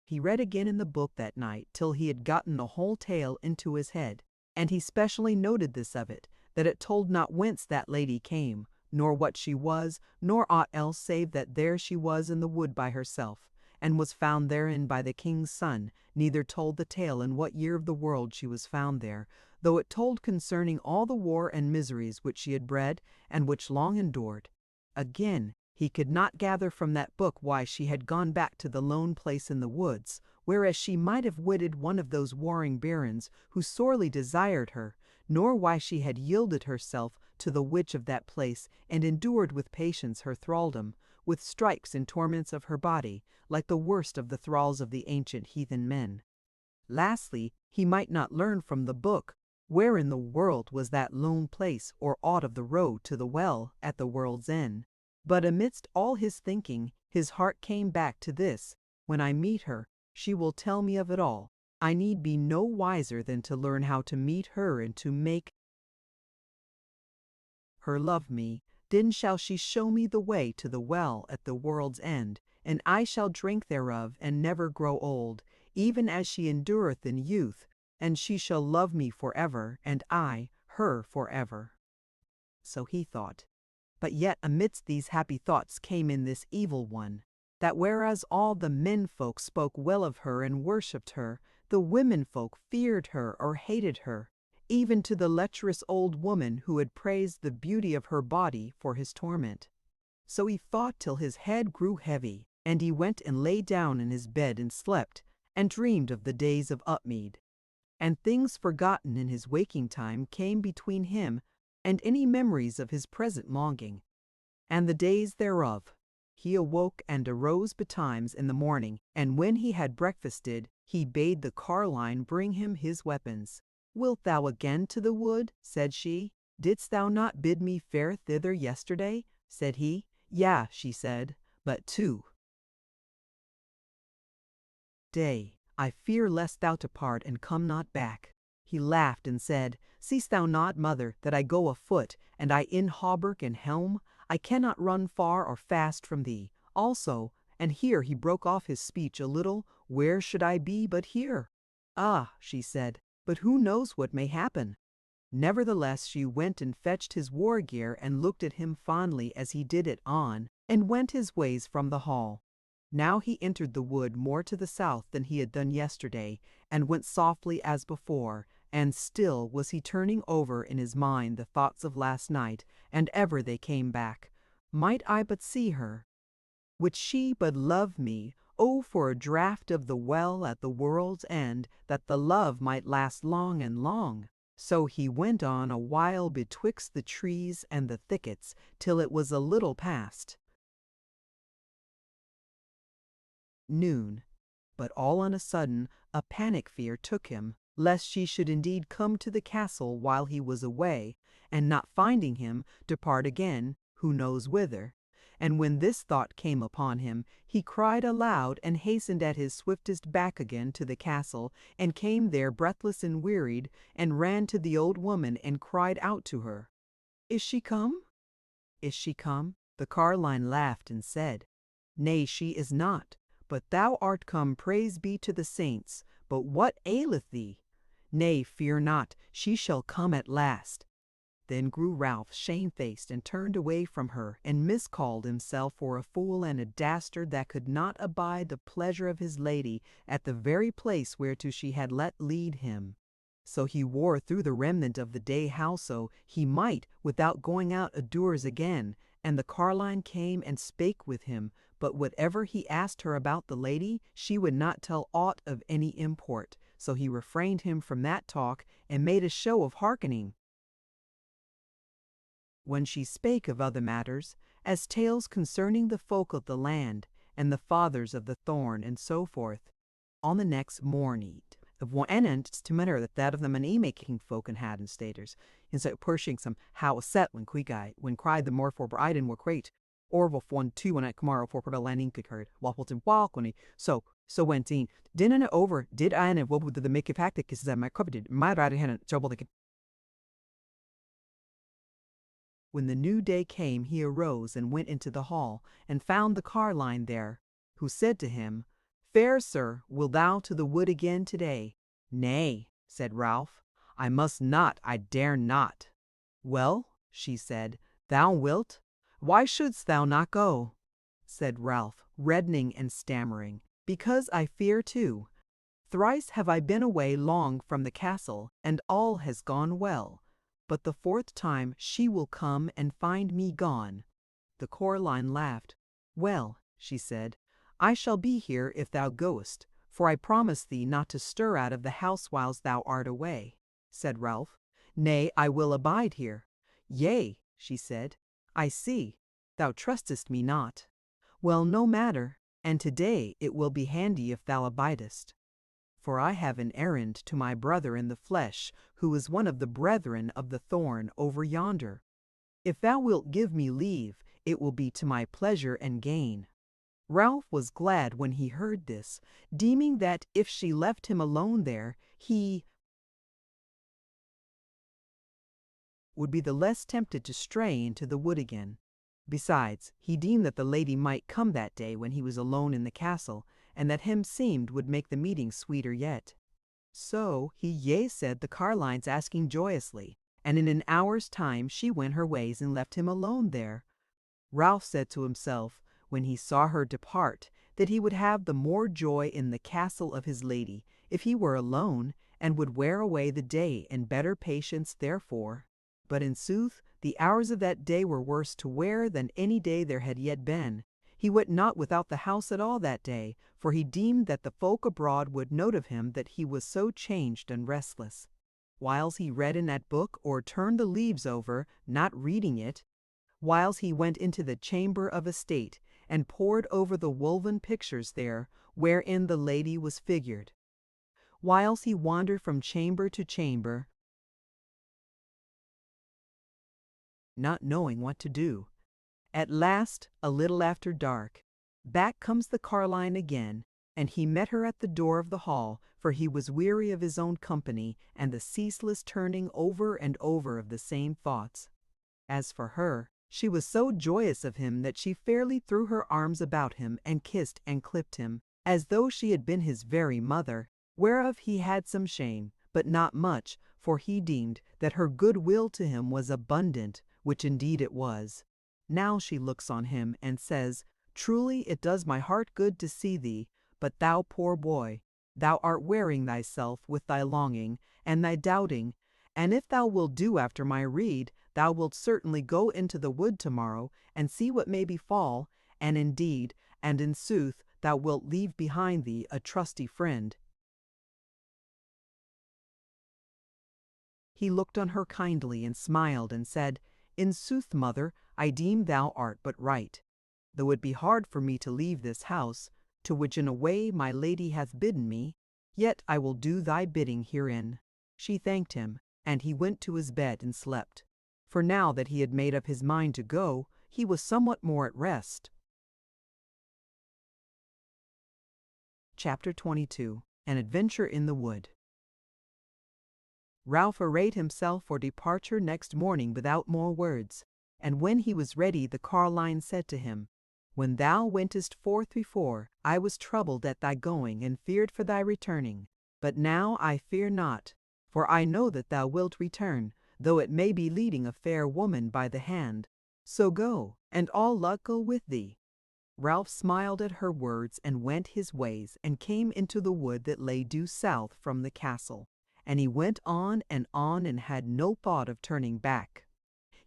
He read again in the book that night till he had gotten the whole tale into his head, and he specially noted this of it, that it told not whence that lady came, nor what she was, nor aught else save that there she was in the wood by herself, and was found therein by the king's son, neither told the tale in what year of the world she was found there, though it told concerning all the war and miseries which she had bred, and which long endured. Again, he could not gather from that book why she had gone back to the lone place in the woods, whereas she might have wedded one of those warring barons who sorely desired her, nor why she had yielded herself to the witch of that place, and endured with patience her thraldom, with stripes and torments of her body, like the worst of the thralls of the ancient heathen men. Lastly, he might not learn from the book where in the world was that lone place, or aught of the road to the well at the world's end. But amidst all his thinking, his heart came back to this: when I meet her, she will tell me of it all. I need be no wiser than to learn how to meet her and to make her love me. Then shall she show me the way to the well at the world's end, and I shall drink thereof, and never grow old, even as she endureth in youth, and she shall love me forever, and I her forever. So he thought. But yet amidst these happy thoughts came in this evil one, that whereas all the men folk spoke well of her and worshipped her, the women folk feared her or hated her, even to the lecherous old woman who had praised the beauty of her body for his torment. So he thought till his head grew heavy, and he went and lay down in his bed and slept, and dreamed of the days of Upmead. And things forgotten in his waking time came between him and any memories of his present longing, and the days thereof. He awoke and arose betimes in the morning, and when he had breakfasted, he bade the carline bring him his weapons. Wilt thou again to the wood? Said she. Didst thou not bid me fare thither yesterday? Said he. Yea, she said, but day, I fear lest thou depart and come not back. He laughed and said, Seest thou not, mother, that I go afoot, and I in hauberk and helm? I cannot run far or fast from thee. Also, and here he broke off his speech a little, where should I be but here? Ah, she said, but who knows what may happen? Nevertheless she went and fetched his war gear and looked at him fondly as he did it on, and went his ways from the hall. Now he entered the wood more to the south than he had done yesterday, and went softly as before, and still was he turning over in his mind the thoughts of last night, and ever they came back. Might I but see her? Would she but love me? Oh, for a draught of the well at the world's end, that the love might last long and long! So he went on a while betwixt the trees and the thickets, till it was a little past noon. But all on a sudden a panic fear took him, lest she should indeed come to the castle while he was away, and not finding him, depart again, who knows whither. And when this thought came upon him, he cried aloud and hastened at his swiftest back again to the castle, and came there breathless and wearied, and ran to the old woman and cried out to her. Is she come? Is she come? The carline laughed and said, Nay, she is not. But thou art come, praise be to the saints. But what aileth thee? Nay, fear not, she shall come at last. Then grew Ralph shamefaced and turned away from her, and miscalled himself for a fool and a dastard that could not abide the pleasure of his lady at the very place whereto she had let lead him. So he wore through the remnant of the day howso he might without going out adoors again, and the carline came and spake with him, but whatever he asked her about the lady, she would not tell aught of any import. So he refrained him from that talk, and made a show of hearkening. When she spake of other matters, as tales concerning the folk of the land, and the fathers of the thorn, and so forth, on the next morning, of one and to manner that of the many making folk and hadden staters, in so pushing some how set when quigai, when cried the more for Briden were great, Orville 1-2 when at Kamaro for Purple Landing occurred, Waffleton walk when he so went in. Didn't it over, did I and what would the make of hectic is that my coveted, my right hand trouble they could. When the new day came, he arose and went into the hall, and found the carline there, who said to him, Fair sir, wilt thou to the wood again today? Nay, said Ralph, I must not, I dare not. Well, she said, thou wilt? Why shouldst thou not go? Said Ralph, reddening and stammering, Because I fear too. Thrice have I been away long from the castle, and all has gone well. But the fourth time she will come and find me gone. The carline laughed. Well, she said, I shall be here if thou goest, for I promise thee not to stir out of the house whiles thou art away. Said Ralph, Nay, I will abide here. Yea, she said, I see, thou trustest me not. Well, no matter, and today it will be handy if thou abidest. For I have an errand to my brother in the flesh, who is one of the brethren of the thorn over yonder. If thou wilt give me leave, it will be to my pleasure and gain. Ralph was glad when he heard this, deeming that if she left him alone there, he would be the less tempted to stray into the wood again. Besides, he deemed that the lady might come that day when he was alone in the castle, and that him seemed would make the meeting sweeter yet. So he yea said the carlines asking joyously, and in an hour's time she went her ways and left him alone there. Ralph said to himself, when he saw her depart, that he would have the more joy in the castle of his lady, if he were alone, and would wear away the day in better patience therefore. But in sooth, the hours of that day were worse to wear than any day there had yet been. He went not without the house at all that day, for he deemed that the folk abroad would note of him that he was so changed and restless. Whiles he read in that book, or turned the leaves over, not reading it, whiles he went into the chamber of estate, and pored over the woven pictures there, wherein the lady was figured. Whiles he wandered from chamber to chamber, not knowing what to do. At last, a little after dark, back comes the carline again, and he met her at the door of the hall, for he was weary of his own company and the ceaseless turning over and over of the same thoughts. As for her, she was so joyous of him that she fairly threw her arms about him and kissed and clipped him, as though she had been his very mother, whereof he had some shame, but not much, for he deemed that her good will to him was abundant, which indeed it was. Now she looks on him and says, "Truly it does my heart good to see thee, but thou poor boy, thou art wearing thyself with thy longing and thy doubting, and if thou wilt do after my rede, thou wilt certainly go into the wood tomorrow and see what may befall, and indeed, and in sooth, thou wilt leave behind thee a trusty friend." He looked on her kindly and smiled and said, "In sooth, mother, I deem thou art but right. Though it be hard for me to leave this house, to which in a way my lady hath bidden me, yet I will do thy bidding herein." She thanked him, and he went to his bed and slept. For now that he had made up his mind to go, he was somewhat more at rest. Chapter 22. An Adventure in the Wood. Ralph arrayed himself for departure next morning without more words, and when he was ready the carline said to him, "When thou wentest forth before, I was troubled at thy going and feared for thy returning, but now I fear not, for I know that thou wilt return, though it may be leading a fair woman by the hand. So go, and all luck go with thee." Ralph smiled at her words and went his ways, and came into the wood that lay due south from the castle. And he went on and had no thought of turning back.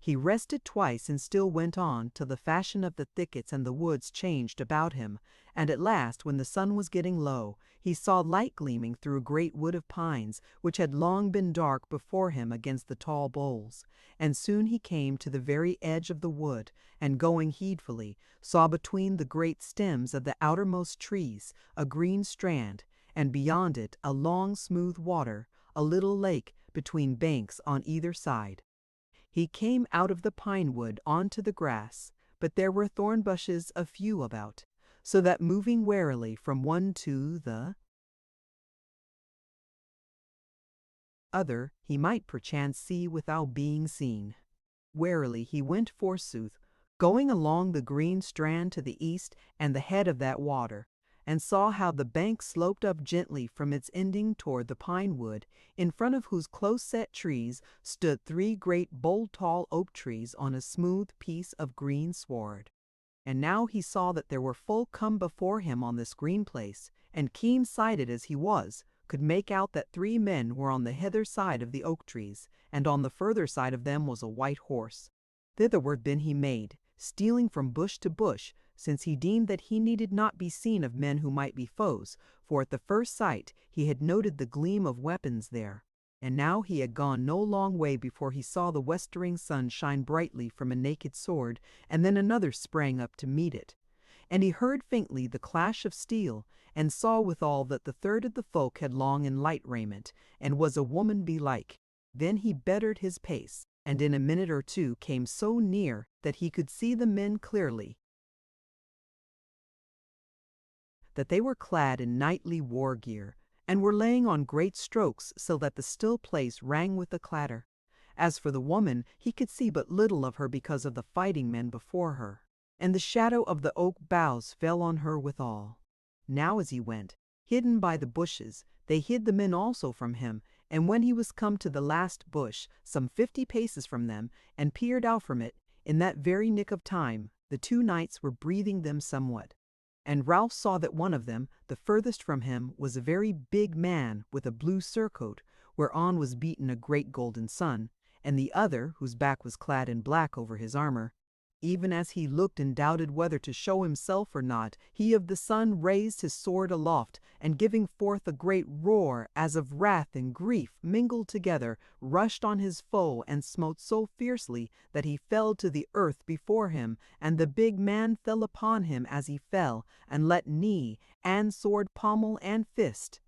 He rested twice and still went on, till the fashion of the thickets and the woods changed about him, and at last, when the sun was getting low, he saw light gleaming through a great wood of pines, which had long been dark before him against the tall boles. And soon he came to the very edge of the wood, and going heedfully, saw between the great stems of the outermost trees a green strand, and beyond it a long smooth water, a little lake between banks on either side. He came out of the pine wood on to the grass, but there were thorn bushes a few about, so that moving warily from one to the other, he might perchance see without being seen. Warily he went forsooth, going along the green strand to the east and the head of that water, and saw how the bank sloped up gently from its ending toward the pine wood, in front of whose close-set trees stood 3 great bold-tall oak trees on a smooth piece of green sward. And now he saw that there were folk come before him on this green place, and keen-sighted as he was, could make out that 3 men were on the hither side of the oak trees, and on the further side of them was a white horse. Thitherward then he made, stealing from bush to bush, since he deemed that he needed not be seen of men who might be foes, for at the first sight he had noted the gleam of weapons there. And now he had gone no long way before he saw the westering sun shine brightly from a naked sword, and then another sprang up to meet it. And he heard faintly the clash of steel, and saw withal that the third of the folk had long and light raiment, and was a woman belike. Then he bettered his pace, and in a minute or two came so near that he could see the men clearly, that they were clad in knightly war gear, and were laying on great strokes, so that the still place rang with the clatter. As for the woman, he could see but little of her because of the fighting men before her, and the shadow of the oak boughs fell on her withal. Now as he went, hidden by the bushes, they hid the men also from him, and when he was come to the last bush, some 50 paces from them, and peered out from it, in that very nick of time, the 2 knights were breathing them somewhat. And Ralph saw that one of them, the furthest from him, was a very big man with a blue surcoat, whereon was beaten a great golden sun, and the other, whose back was clad in black over his armor. Even as he looked and doubted whether to show himself or not, he of the sun raised his sword aloft, and giving forth a great roar, as of wrath and grief mingled together, rushed on his foe and smote so fiercely that he fell to the earth before him, and the big man fell upon him as he fell, and let knee, and sword pommel and fist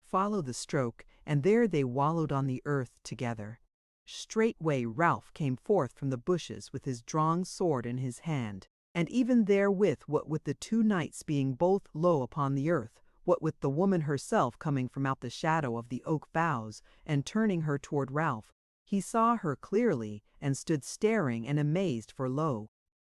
follow the stroke, and there they wallowed on the earth together. Straightway Ralph came forth from the bushes with his drawn sword in his hand, and even therewith what with the 2 knights being both low upon the earth, what with the woman herself coming from out the shadow of the oak boughs, and turning her toward Ralph, he saw her clearly, and stood staring and amazed, for lo,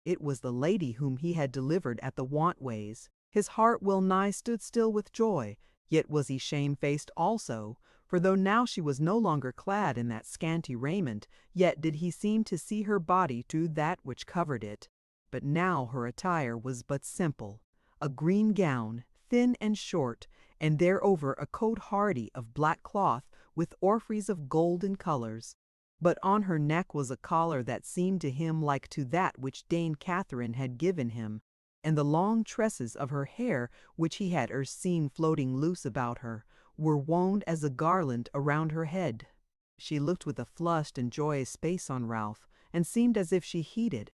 it was the lady whom he had delivered at the want-ways. His heart well nigh stood still with joy, yet was he shamefaced also, for though now she was no longer clad in that scanty raiment, yet did he seem to see her body through that which covered it. But now her attire was but simple, a green gown, thin and short, and thereover a coat hardy of black cloth, with orphreys of golden colours. But on her neck was a collar that seemed to him like to that which Dame Catherine had given him, and the long tresses of her hair, which he had erst seen floating loose about her, were wound as a garland around her head. She looked with a flushed and joyous face on Ralph, and seemed as if she heeded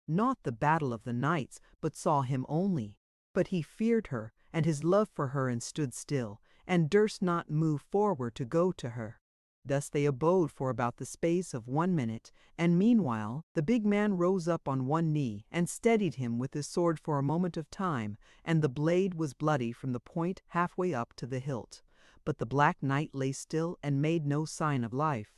not the battle of the knights, but saw him only. But he feared her, and his love for her, and stood still, and durst not move forward to go to her. Thus they abode for about the space of 1 minute, and meanwhile the big man rose up on one knee, and steadied him with his sword for a moment of time, and the blade was bloody from the point halfway up to the hilt. But the Black Knight lay still and made no sign of life.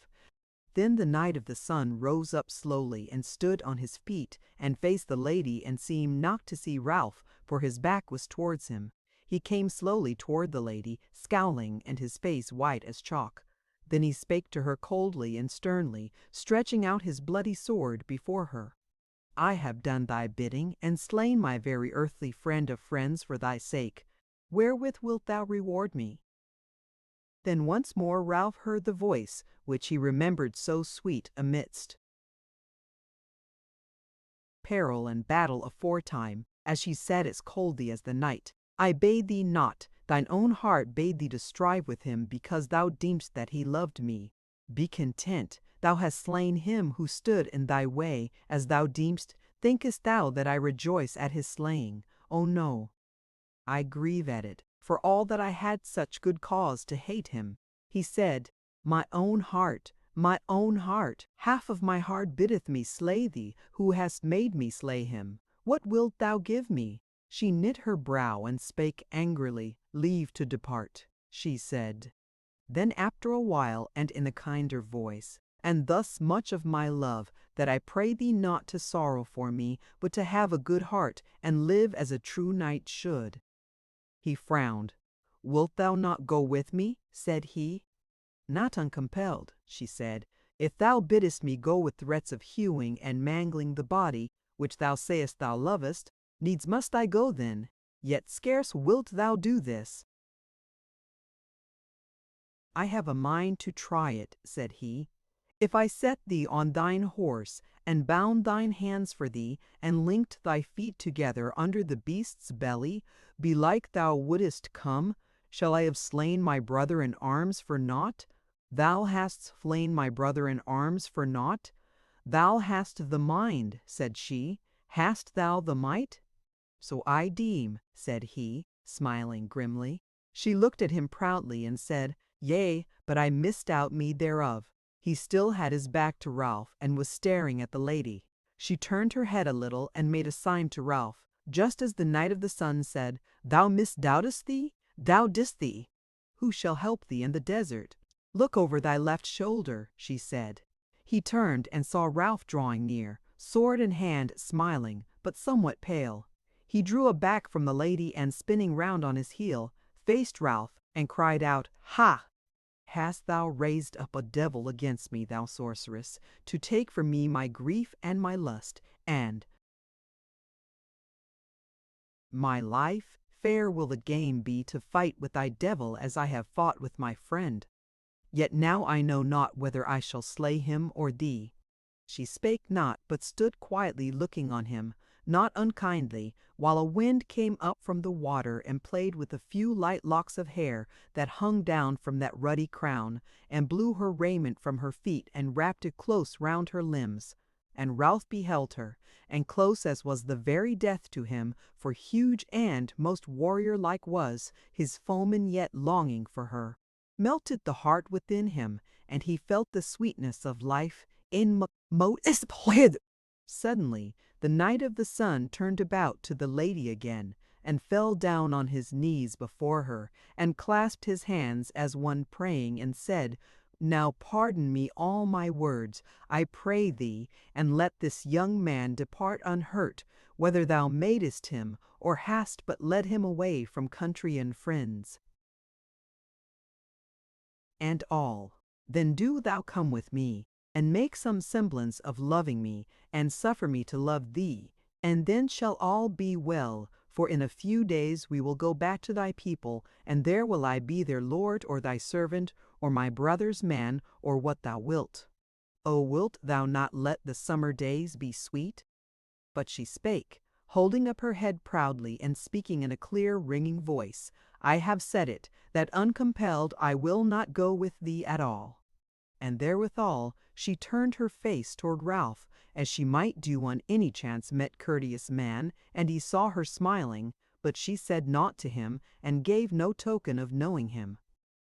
Then the Knight of the Sun rose up slowly, and stood on his feet, and faced the lady, and seemed not to see Ralph, for his back was towards him. He came slowly toward the lady, scowling, and his face white as chalk. Then he spake to her coldly and sternly, stretching out his bloody sword before her. I have done thy bidding, and slain my very earthly friend of friends for thy sake. Wherewith wilt thou reward me? Then once more Ralph heard the voice, which he remembered so sweet amidst peril and battle aforetime, as she said as coldly as the night, I bade thee not, thine own heart bade thee to strive with him, because thou deemst that he loved me. Be content, thou hast slain him who stood in thy way, as thou deemst. Thinkest thou that I rejoice at his slaying? Oh no, I grieve at it, for all that I had such good cause to hate him. He said, my own heart, half of my heart biddeth me slay thee, who hast made me slay him. What wilt thou give me? She knit her brow and spake angrily. Leave to depart, she said. Then after a while, and in a kinder voice, and thus much of my love, that I pray thee not to sorrow for me, but to have a good heart, and live as a true knight should. He frowned. Wilt thou not go with me? Said he. Not uncompelled, she said. If thou biddest me go with threats of hewing and mangling the body, which thou sayest thou lovest, needs must I go then. Yet scarce wilt thou do this. I have a mind to try it, said he. If I set thee on thine horse, and bound thine hands for thee, and linked thy feet together under the beast's belly, belike thou wouldest come. Shall I have slain my brother in arms for naught? Thou hast slain my brother in arms for naught? Thou hast the mind, said she. Hast thou the might? So I deem, said he, smiling grimly. She looked at him proudly and said, Yea, but I misdoubt me thereof. He still had his back to Ralph, and was staring at the lady. She turned her head a little, and made a sign to Ralph, just as the Knight of the Sun said, Thou misdoubtest thee? Thou didst thee. who shall help thee in the desert? Look over thy left shoulder, she said. He turned and saw Ralph drawing near, sword in hand, smiling, but somewhat pale. He drew aback from the lady and, spinning round on his heel, faced Ralph and cried out, "Ha! Hast thou raised up a devil against me, thou sorceress, to take from me my grief and my lust, and my life? Fair will the game be to fight with thy devil as I have fought with my friend. Yet now I know not whether I shall slay him or thee." She spake not, but stood quietly looking on him, not unkindly, while a wind came up from the water and played with a few light locks of hair that hung down from that ruddy crown, and blew her raiment from her feet and wrapped it close round her limbs. And Ralph beheld her, and close as was the very death to him, for huge and most warrior-like was his foeman, yet longing for her, melted the heart within him, and he felt the sweetness of life in immersive. Suddenly the Knight of the Sun turned about to the lady again, and fell down on his knees before her, and clasped his hands as one praying, and said, "Now pardon me all my words, I pray thee, and let this young man depart unhurt, whether thou madest him, or hast but led him away from country and friends and all. Then do thou come with me, and make some semblance of loving me, and suffer me to love thee, and then shall all be well, for in a few days we will go back to thy people, and there will I be their lord, or thy servant, or my brother's man, or what thou wilt. O wilt thou not let the summer days be sweet?" But she spake, holding up her head proudly, and speaking in a clear, ringing voice, "I have said it, that uncompelled I will not go with thee at all." And therewithal she turned her face toward Ralph, as she might do on any chance met courteous man, and he saw her smiling, but she said naught to him, and gave no token of knowing him.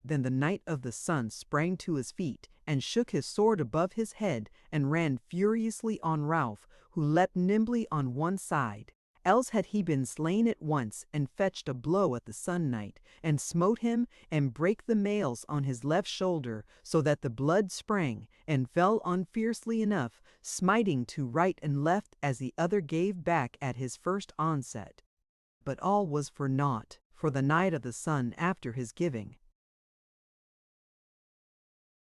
Then the Knight of the Sun sprang to his feet, and shook his sword above his head, and ran furiously on Ralph, who leapt nimbly on one side. Else had he been slain at once, and fetched a blow at the Sun Knight, and smote him, and brake the mails on his left shoulder, so that the blood sprang, and fell on fiercely enough, smiting to right and left as the other gave back at his first onset. But all was for naught, for the Knight of the Sun, after his giving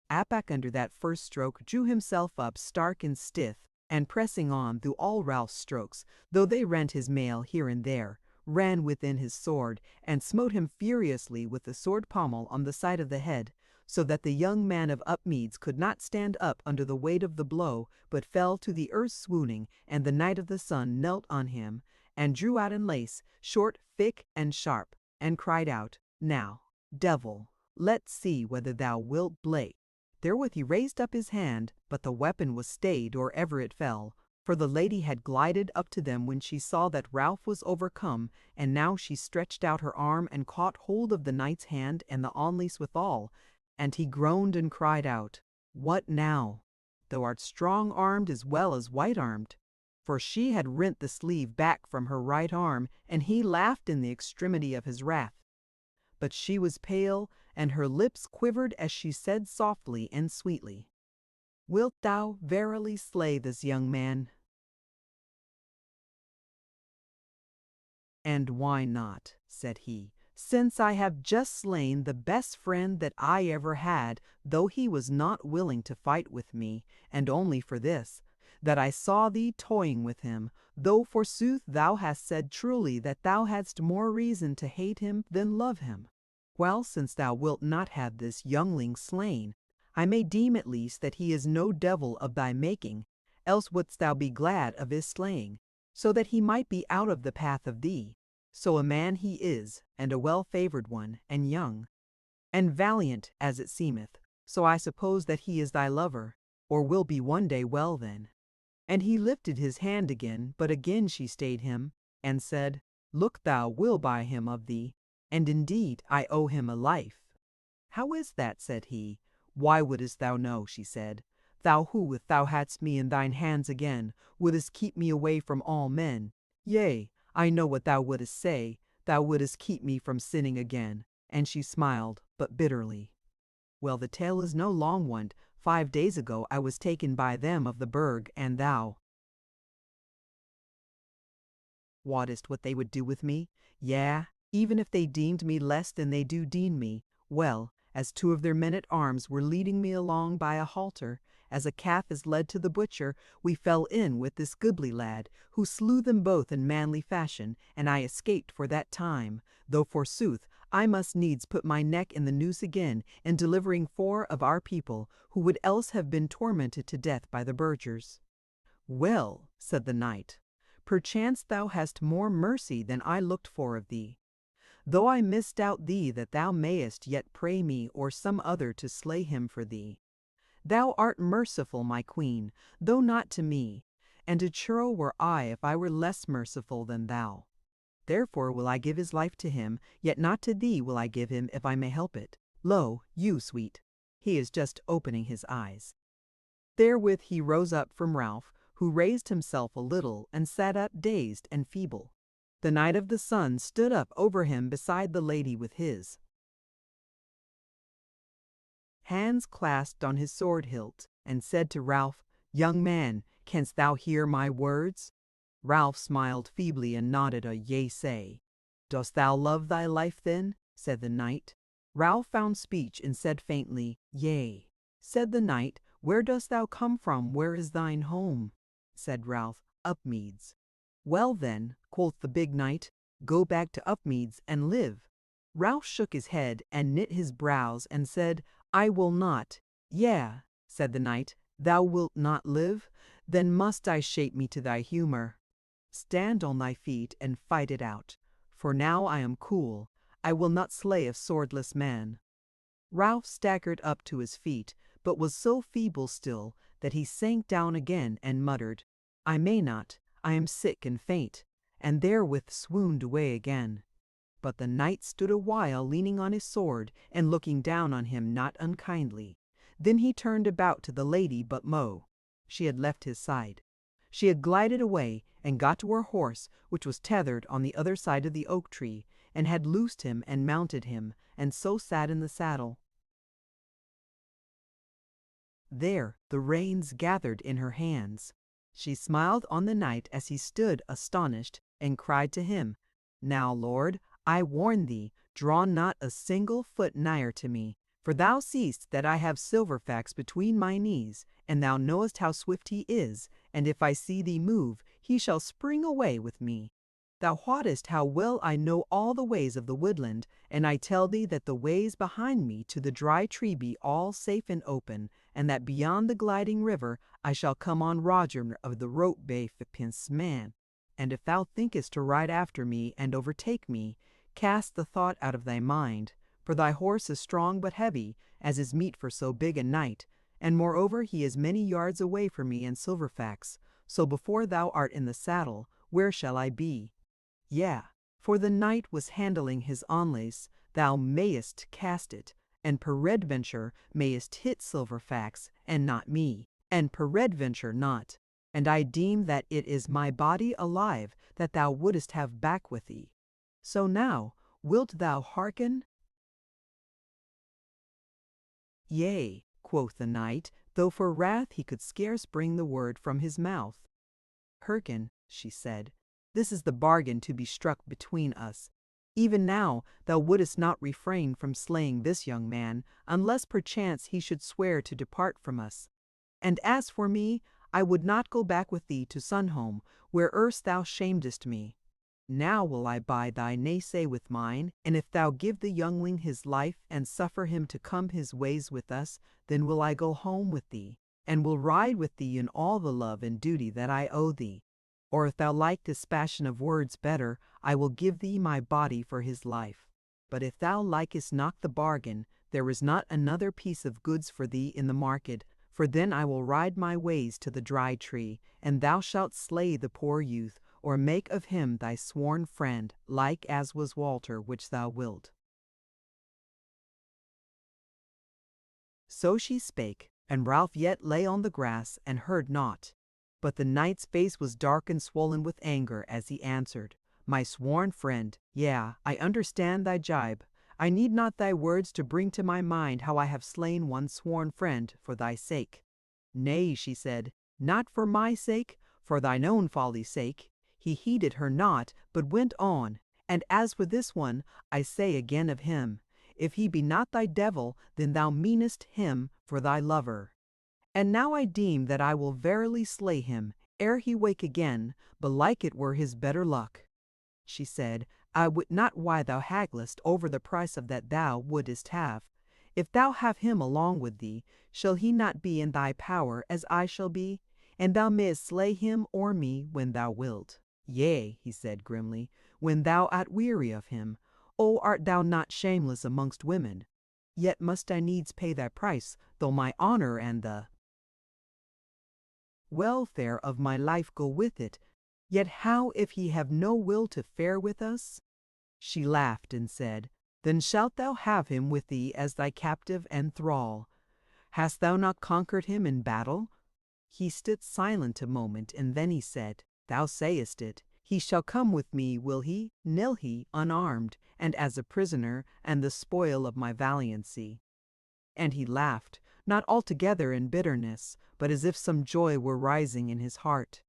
aback under that first stroke, drew himself up stark and stiff, and pressing on through all Ralph's strokes, though they rent his mail here and there, ran within his sword, and smote him furiously with the sword pommel on the side of the head, so that the young man of Upmeads could not stand up under the weight of the blow, but fell to the earth swooning, and the Knight of the Sun knelt on him, and drew out in lace, short, thick, and sharp, and cried out, "Now, devil, let's see whether thou wilt blade." Therewith he raised up his hand, but the weapon was stayed or ever it fell, for the lady had glided up to them when she saw that Ralph was overcome, and now she stretched out her arm and caught hold of the knight's hand and the onlease withal, and he groaned and cried out, "What now? Thou art strong-armed as well as white-armed." For she had rent the sleeve back from her right arm, and he laughed in the extremity of his wrath. But she was pale, and her lips quivered as she said softly and sweetly, "Wilt thou verily slay this young man?" "And why not?" said he, "since I have just slain the best friend that I ever had, though he was not willing to fight with me, and only for this, that I saw thee toying with him, though forsooth thou hast said truly that thou hadst more reason to hate him than love him. Well, since thou wilt not have this youngling slain, I may deem at least that he is no devil of thy making, else wouldst thou be glad of his slaying, so that he might be out of the path of thee. So a man he is, and a well-favoured one, and young, and valiant as it seemeth, so I suppose that he is thy lover, or will be one day well then." And he lifted his hand again, but again she stayed him, and said, "Look, thou will buy him of thee, and indeed I owe him a life." "How is that?" said he. "Why wouldest thou know?" she said. "Thou who, if thou hadst me in thine hands again, wouldest keep me away from all men. Yea, I know what thou wouldest say, thou wouldest keep me from sinning again." And she smiled, but but bitterly. Well, the tale is no long one. 5 days ago I was taken by them of the burg, and thou wottest what they would do with me. Yea, even if they deemed me less than they do deem me. Well, as 2 of their men-at-arms were leading me along by a halter, as a calf is led to the butcher, we fell in with this goodly lad, who slew them both in manly fashion, and I escaped for that time, though forsooth I must needs put my neck in the noose again in delivering 4 of our people, who would else have been tormented to death by the burghers. Well, said the knight, perchance thou hast more mercy than I looked for of thee. Though I misdoubt thee that thou mayest yet pray me or some other to slay him for thee. Thou art merciful, my queen, though not to me, and a churl were I if I were less merciful than thou. Therefore will I give his life to him, yet not to thee will I give him if I may help it. Lo, you, sweet, he is just opening his eyes. Therewith he rose up from Ralph, who raised himself a little and sat up dazed and feeble. The Knight of the Sun stood up over him beside the lady with his hands clasped on his sword hilt, and said to Ralph, Young man, canst thou hear my words? Ralph smiled feebly and nodded a yea say. Dost thou love thy life then? Said the knight. Ralph found speech and said faintly, Yea. Said the knight, Where dost thou come from? Where is thine home? Said Ralph, Upmeads. Well then, quoth the big knight, go back to Upmeads and live. Ralph shook his head and knit his brows and said, I will not. Yea, said the knight, thou wilt not live? Then must I shape me to thy humour. Stand on thy feet and fight it out, for now I am cool. I will not slay a swordless man. Ralph staggered up to his feet, but was so feeble still that he sank down again and muttered, I may not, I am sick and faint, and therewith swooned away again. But the knight stood a while leaning on his sword and looking down on him not unkindly. Then he turned about to the lady but Mo. She had left his side. She had glided away and got to her horse, which was tethered on the other side of the oak tree, and had loosed him and mounted him, and so sat in the saddle. There the reins gathered in her hands. She smiled on the knight as he stood astonished, and cried to him, Now, lord, I warn thee, draw not a single foot nigher to me, for thou seest that I have Silverfax between my knees, and thou knowest how swift he is, and if I see thee move, he shall spring away with me. Thou wottest how well I know all the ways of the woodland, and I tell thee that the ways behind me to the dry tree be all safe and open, and that beyond the gliding river I shall come on Roger of the Rope Bay Fipin's man. And if thou thinkest to ride after me and overtake me, cast the thought out of thy mind, for thy horse is strong but heavy, as is meet for so big a knight, and moreover he is many yards away from me and Silverfax, so before thou art in the saddle, where shall I be? Yea, for the knight was handling his onlace, thou mayest cast it, and peradventure mayest hit Silverfax, and not me, and peradventure not. And I deem that it is my body alive that thou wouldest have back with thee. So now, wilt thou hearken? Yea, quoth the knight, though for wrath he could scarce bring the word from his mouth. Hearken, she said, this is the bargain to be struck between us. Even now thou wouldest not refrain from slaying this young man, unless perchance he should swear to depart from us. And as for me, I would not go back with thee to Sunhome, where erst thou shamedest me. Now will I buy thy naysay with mine, and if thou give the youngling his life and suffer him to come his ways with us, then will I go home with thee, and will ride with thee in all the love and duty that I owe thee. Or if thou like this fashion of words better, I will give thee my body for his life. But if thou likest not the bargain, there is not another piece of goods for thee in the market, for then I will ride my ways to the dry tree, and thou shalt slay the poor youth, or make of him thy sworn friend, like as was Walter, which thou wilt. So she spake, and Ralph yet lay on the grass and heard naught. But the knight's face was dark and swollen with anger as he answered, My sworn friend, yea, I understand thy jibe. I need not thy words to bring to my mind how I have slain one sworn friend for thy sake. Nay, she said, not for my sake, for thine own folly's sake. He heeded her not, but went on. And as for this one, I say again of him, if he be not thy devil, then thou meanest him for thy lover. And now I deem that I will verily slay him, ere he wake again, belike it were his better luck. She said, I wit not why thou hagglest over the price of that thou wouldest have. If thou have him along with thee, shall he not be in thy power as I shall be? And thou mayest slay him or me when thou wilt. Yea, he said grimly, when thou art weary of him. O, art thou not shameless amongst women? Yet must I needs pay thy price, though my honor and the welfare of my life go with it. Yet how if he have no will to fare with us? She laughed and said, Then shalt thou have him with thee as thy captive and thrall. Hast thou not conquered him in battle? He stood silent a moment, and then he said, Thou sayest it. He shall come with me, will he? Nil he, unarmed, and as a prisoner, and the spoil of my valiancy. And he laughed, not altogether in bitterness, but as if some joy were rising in his heart.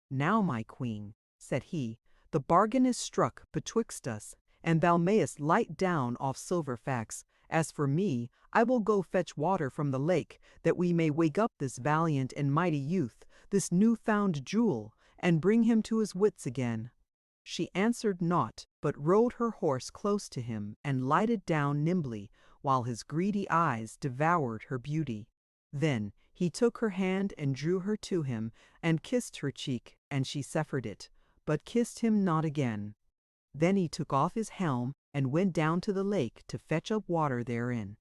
Now, my queen, said he, the bargain is struck betwixt us, and thou mayest light down off Silverfax. As for me, I will go fetch water from the lake, that we may wake up this valiant and mighty youth, this new-found jewel, and bring him to his wits again. She answered naught, but rode her horse close to him, and lighted down nimbly, while his greedy eyes devoured her beauty. Then he took her hand and drew her to him, and kissed her cheek, and she suffered it, but kissed him not again. Then he took off his helm, and went down to the lake to fetch up water therein.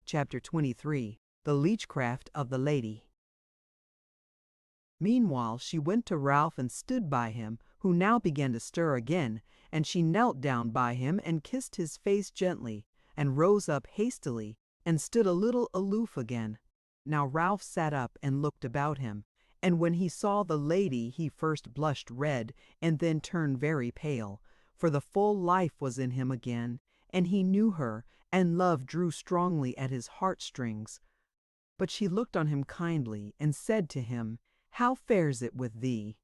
Chapter 23. The Leechcraft of the Lady. Meanwhile she went to Ralph and stood by him, who now began to stir again, and she knelt down by him and kissed his face gently, and rose up hastily, and stood a little aloof again. Now Ralph sat up and looked about him, and when he saw the lady he first blushed red, and then turned very pale, for the full life was in him again, and he knew her, and love drew strongly at his heartstrings. But she looked on him kindly, and said to him, How fares it with thee?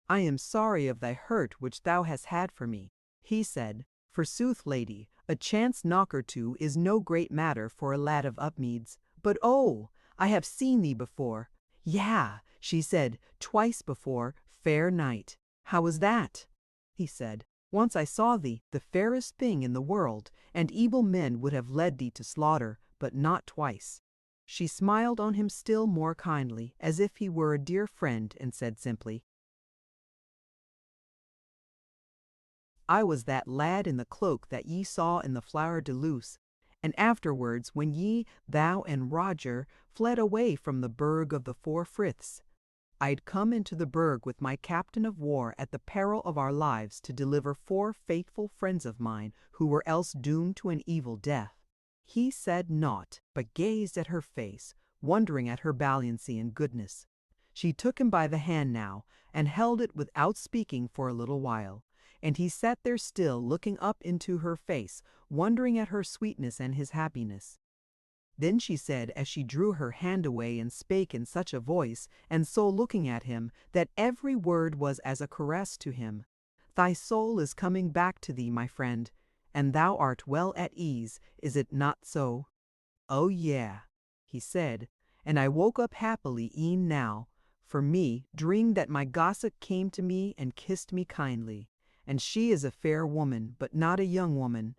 I am sorry of thy hurt which thou hast had for me. He said, Forsooth, lady, a chance knock or two is no great matter for a lad of Upmeads. But oh, I have seen thee before. Yea, she said, twice before, fair knight. How was that? He said, Once I saw thee, the fairest thing in the world, and evil men would have led thee to slaughter, but not twice. She smiled on him still more kindly, as if he were a dear friend, and said simply, I was that lad in the cloak that ye saw in the Flower de Luce, and afterwards when ye, thou and Roger, fled away from the Burg of the Four Friths. I'd come into the burg with my captain of war at the peril of our lives to deliver 4 faithful friends of mine who were else doomed to an evil death. He said naught, but gazed at her face, wondering at her valiancy and goodness. She took him by the hand now, and held it without speaking for a little while, and he sat there still looking up into her face, wondering at her sweetness and his happiness. Then she said, as she drew her hand away and spake in such a voice, and so looking at him, that every word was as a caress to him, Thy soul is coming back to thee, my friend, and thou art well at ease, is it not so? Oh, yeah, he said, and I woke up happily e'en now, for me, dreamed that my gossip came to me and kissed me kindly, and she is a fair woman, but not a young woman.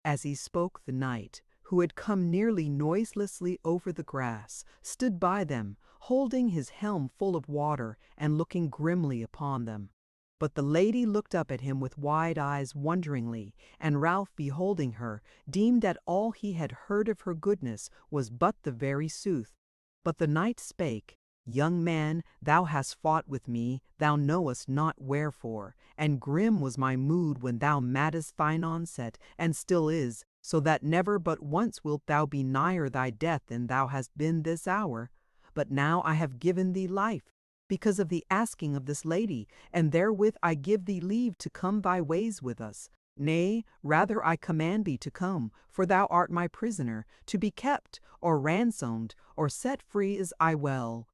As he spoke, the knight, who had come nearly noiselessly over the grass, stood by them, holding his helm full of water and looking grimly upon them. But the lady looked up at him with wide eyes wonderingly, and Ralph, beholding her, deemed that all he had heard of her goodness was but the very sooth. But the knight spake, Young man, thou hast fought with me, thou knowest not wherefore, and grim was my mood when thou madest thine onset, and still is, so that never but once wilt thou be nigher thy death than thou hast been this hour. But now I have given thee life, because of the asking of this lady, and therewith I give thee leave to come thy ways with us. Nay, rather I command thee to come, for thou art my prisoner, to be kept, or ransomed, or set free as I will.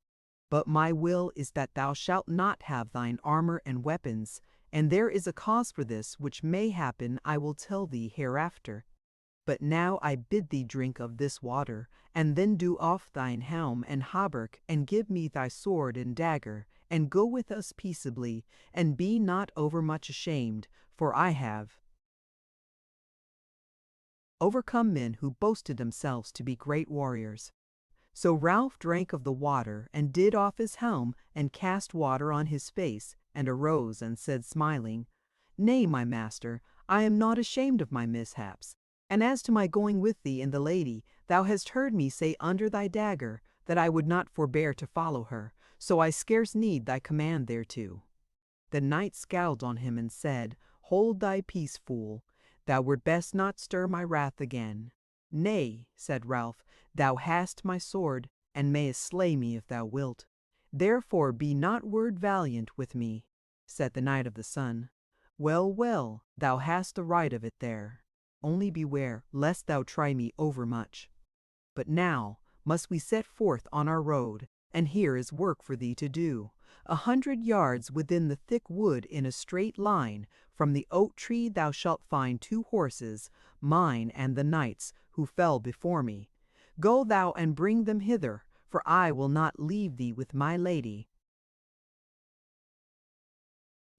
But my will is that thou shalt not have thine armor and weapons, and there is a cause for this, which may happen I will tell thee hereafter. But now I bid thee drink of this water, and then do off thine helm and hauberk, and give me thy sword and dagger, and go with us peaceably, and be not overmuch ashamed, for I have overcome men who boasted themselves to be great warriors. So Ralph drank of the water, and did off his helm, and cast water on his face, and arose and said smiling, Nay, my master, I am not ashamed of my mishaps. And as to my going with thee and the lady, thou hast heard me say under thy dagger, that I would not forbear to follow her, so I scarce need thy command thereto. The knight scowled on him and said, Hold thy peace, fool. Thou wert best not stir my wrath again. Nay, said Ralph, thou hast my sword, and mayest slay me if thou wilt. Therefore be not word valiant with me. Said the Knight of the Sun, Well, well, thou hast the right of it there. Only beware lest thou try me overmuch. But now must we set forth on our road, and here is work for thee to do. 100 yards within the thick wood in a straight line, from the oak tree thou shalt find 2 horses, mine and the knight's, who fell before me. Go thou and bring them hither, for I will not leave thee with my lady,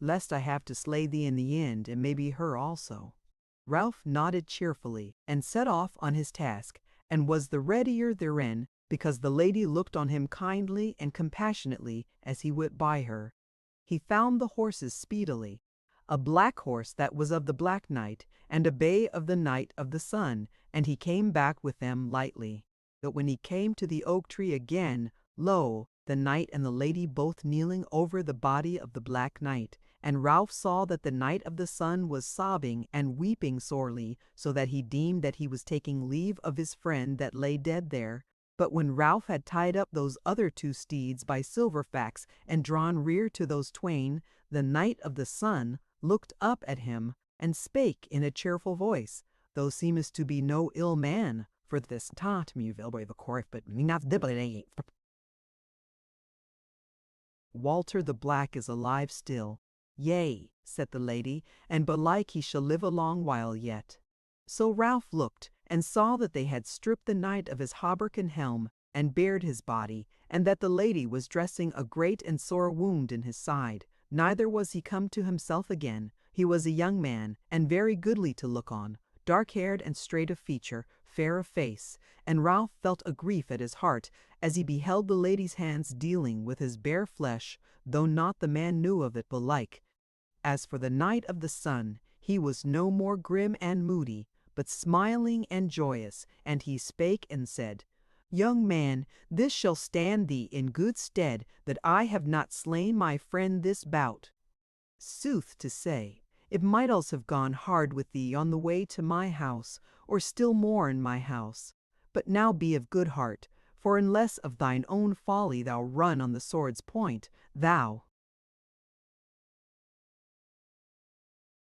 lest I have to slay thee in the end, and maybe her also. Ralph nodded cheerfully, and set off on his task, and was the readier therein, because the lady looked on him kindly and compassionately as he went by her. He found the horses speedily, a black horse that was of the Black Knight, and a bay of the Knight of the Sun, and he came back with them lightly. But when he came to the oak tree again, lo, the knight and the lady both kneeling over the body of the Black Knight, and Ralph saw that the Knight of the Sun was sobbing and weeping sorely, so that he deemed that he was taking leave of his friend that lay dead there. But when Ralph had tied up those other 2 steeds by Silverfax, and drawn rear to those twain, the Knight of the Sun looked up at him, and spake in a cheerful voice, Thou seemest to be no ill man, for this taught me but Walter the Black is alive still. Yea, said the lady, and belike he shall live a long while yet. So Ralph looked, and saw that they had stripped the knight of his hauberk and helm, and bared his body, and that the lady was dressing a great and sore wound in his side. Neither was he come to himself again. He was a young man, and very goodly to look on, dark-haired and straight of feature, fair of face, and Ralph felt a grief at his heart as he beheld the lady's hands dealing with his bare flesh, though not the man knew of it belike. As for the Knight of the Sun, he was no more grim and moody, but smiling and joyous, and he spake and said, Young man, this shall stand thee in good stead, that I have not slain my friend this bout. Sooth to say, it might else have gone hard with thee on the way to my house, or still more in my house. But now be of good heart, for unless of thine own folly thou run on the sword's point, thou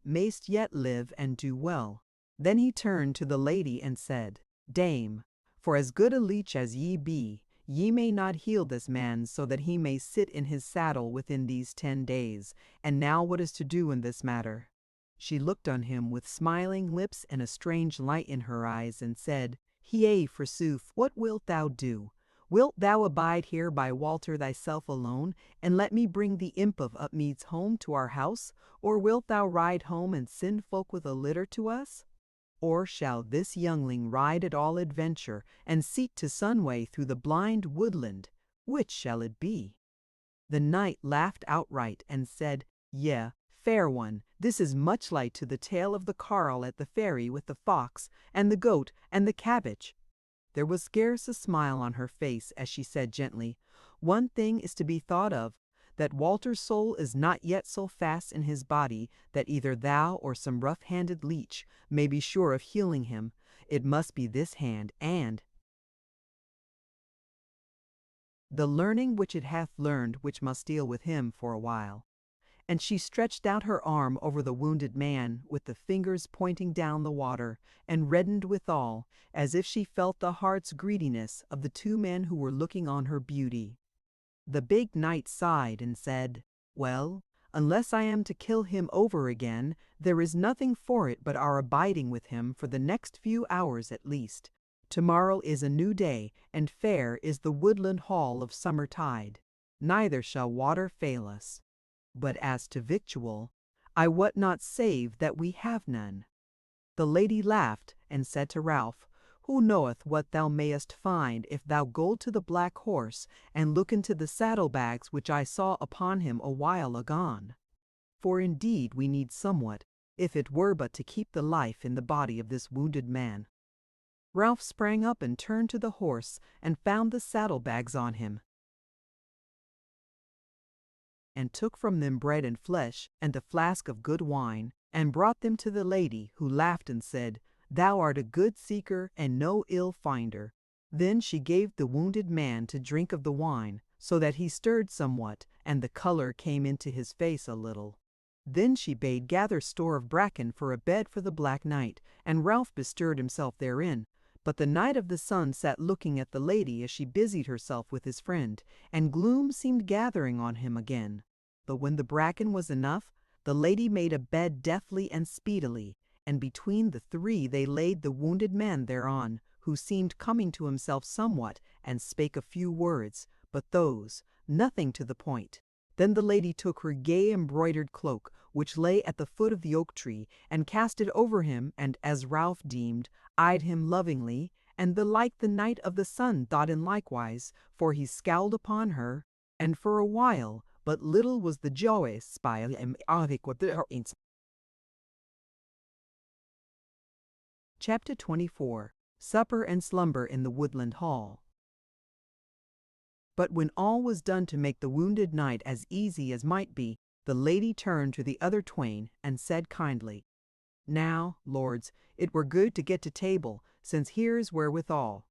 mayst yet live and do well. Then he turned to the lady and said, Dame, for as good a leech as ye be, ye may not heal this man so that he may sit in his saddle within these 10 days. And now what is to do in this matter? She looked on him with smiling lips and a strange light in her eyes, and said, Yea, forsooth, what wilt thou do? Wilt thou abide here by Walter thyself alone, and let me bring the imp of Upmeads home to our house? Or wilt thou ride home and send folk with a litter to us? Or shall this youngling ride at all adventure, and seek to Sunway through the blind woodland? Which shall it be? The knight laughed outright, and said, Yea, fair one, this is much like to the tale of the carle at the ferry with the fox, and the goat, and the cabbage. There was scarce a smile on her face as she said gently, One thing is to be thought of, that Walter's soul is not yet so fast in his body that either thou or some rough-handed leech may be sure of healing him. It must be this hand, and the learning which it hath learned which must deal with him for a while. And she stretched out her arm over the wounded man, with the fingers pointing down the water, and reddened withal, as if she felt the heart's greediness of the two men who were looking on her beauty. The big knight sighed and said, "Well, unless I am to kill him over again, there is nothing for it but our abiding with him for the next few hours at least. Tomorrow is a new day, and fair is the woodland hall of summer tide. Neither shall water fail us. But as to victual, I wot not save that we have none." The lady laughed, and said to Ralph, "Who knoweth what thou mayest find if thou go to the Black Horse, and look into the saddlebags which I saw upon him a while agone? For indeed we need somewhat, if it were but to keep the life in the body of this wounded man." Ralph sprang up and turned to the horse, and found the saddlebags on him, and took from them bread and flesh, and a flask of good wine, and brought them to the lady, who laughed and said, "Thou art a good seeker and no ill finder." Then she gave the wounded man to drink of the wine, so that he stirred somewhat, and the colour came into his face a little. Then she bade gather store of bracken for a bed for the Black Knight, and Ralph bestirred himself therein. But the Knight of the Sun sat looking at the lady as she busied herself with his friend, and gloom seemed gathering on him again. But when the bracken was enough, the lady made a bed deftly and speedily, and between the three they laid the wounded man thereon, who seemed coming to himself somewhat, and spake a few words, but those, nothing to the point. Then the lady took her gay embroidered cloak, which lay at the foot of the oak tree, and cast it over him, and, as Ralph deemed, eyed him lovingly, and the like the Knight of the Sun thought in likewise, for he scowled upon her, and for a while, but little was the joy spile and Chapter 24. Supper and Slumber in the Woodland Hall. But when all was done to make the wounded knight as easy as might be, the lady turned to the other twain, and said kindly, "Now, lords, it were good to get to table, since here's wherewithal."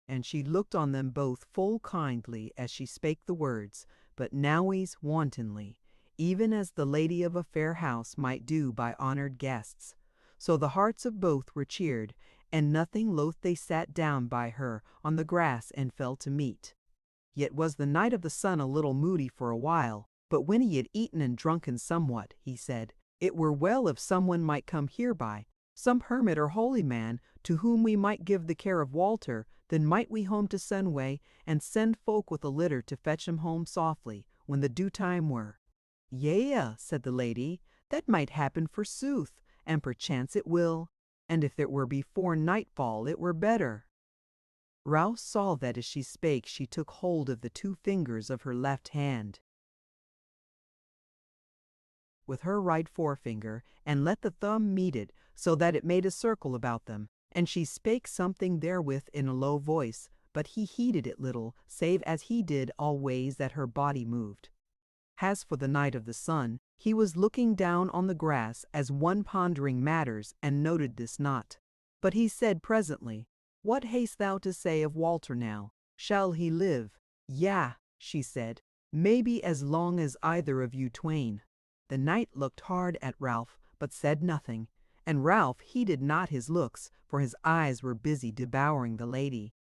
And she looked on them both full kindly as she spake the words, but noways wantonly, even as the lady of a fair house might do by honoured guests. So the hearts of both were cheered, and nothing loath they sat down by her on the grass and fell to meat. Yet was the Knight of the Sun a little moody for a while, but when he had eaten and drunken somewhat, he said, "It were well if someone might come hereby, some hermit or holy man, to whom we might give the care of Walter, then might we home to Sunway, and send folk with a litter to fetch him home softly, when the due time were." "Yea," said the lady, "that might happen forsooth, and perchance it will, and if it were before nightfall it were better." Ralph saw that as she spake she took hold of the two fingers of her left hand with her right forefinger, and let the thumb meet it, so that it made a circle about them, and she spake something therewith in a low voice, but he heeded it little, save as he did all ways that her body moved. As for the Knight of the Sun, he was looking down on the grass as one pondering matters, and noted this not. But he said presently, "What hast thou to say of Walter now? Shall he live?" "Yea," she said, "maybe as long as either of you twain." The knight looked hard at Ralph, but said nothing, and Ralph heeded not his looks, for his eyes were busy devouring the lady.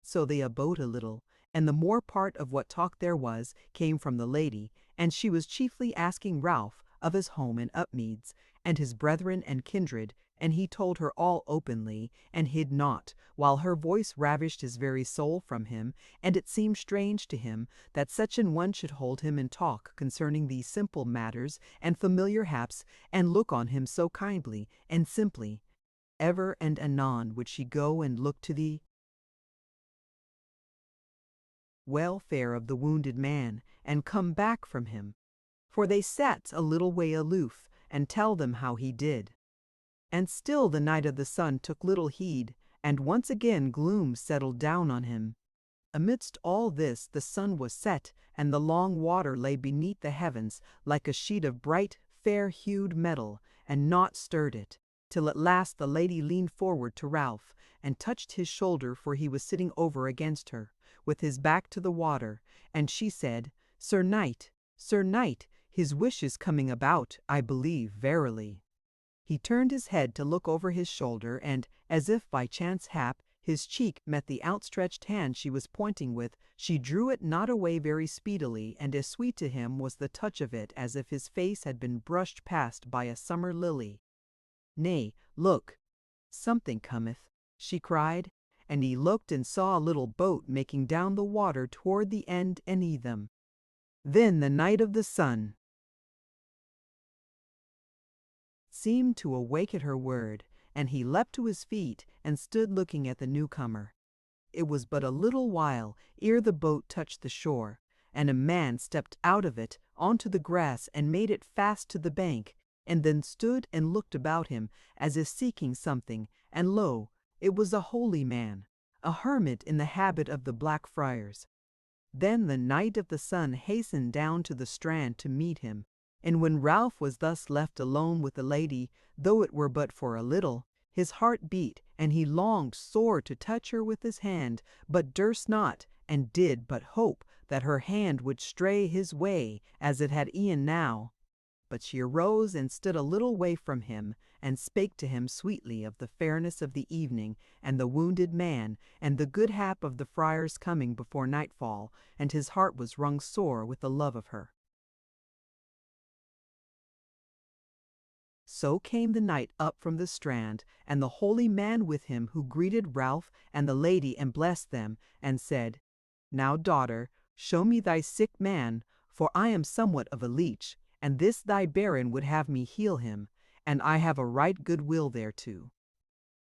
So they abode a little, and the more part of what talk there was came from the lady, and she was chiefly asking Ralph of his home in Upmeads, and his brethren and kindred, and he told her all openly, and hid naught, while her voice ravished his very soul from him, and it seemed strange to him that such an one should hold him in talk concerning these simple matters and familiar haps, and look on him so kindly and simply. Ever and anon would she go and look to the welfare of the wounded man, and come back from him, for they sat a little way aloof, and tell them how he did. And still the Knight of the Sun took little heed, and once again gloom settled down on him. Amidst all this the sun was set, and the long water lay beneath the heavens like a sheet of bright, fair-hued metal, and naught stirred it, till at last the lady leaned forward to Ralph, and touched his shoulder, for he was sitting over against her, with his back to the water, and she said, Sir Knight, his wish is coming about, I believe, verily. He turned his head to look over his shoulder, and, as if by chance hap, his cheek met the outstretched hand she was pointing with. She drew it not away very speedily, and as sweet to him was the touch of it as if his face had been brushed past by a summer lily. Nay, look, something cometh, she cried, and he looked and saw a little boat making down the water toward the end and them. Then the Knight of the Sun seemed to awake at her word, and he leapt to his feet and stood looking at the newcomer. It was but a little while ere the boat touched the shore, and a man stepped out of it onto the grass and made it fast to the bank, and then stood and looked about him as if seeking something, and lo, it was a holy man, a hermit in the habit of the Black Friars. Then the Knight of the Sun hastened down to the strand to meet him, and when Ralph was thus left alone with the lady, though it were but for a little, his heart beat, and he longed sore to touch her with his hand, but durst not, and did but hope that her hand would stray his way as it had e'en now. But she arose and stood a little way from him, and spake to him sweetly of the fairness of the evening, and the wounded man, and the good hap of the friars coming before nightfall, and his heart was wrung sore with the love of her. So came the knight up from the strand, and the holy man with him, who greeted Ralph and the lady and blessed them, and said, Now, daughter, show me thy sick man, for I am somewhat of a leech, and this thy baron would have me heal him, and I have a right good will thereto.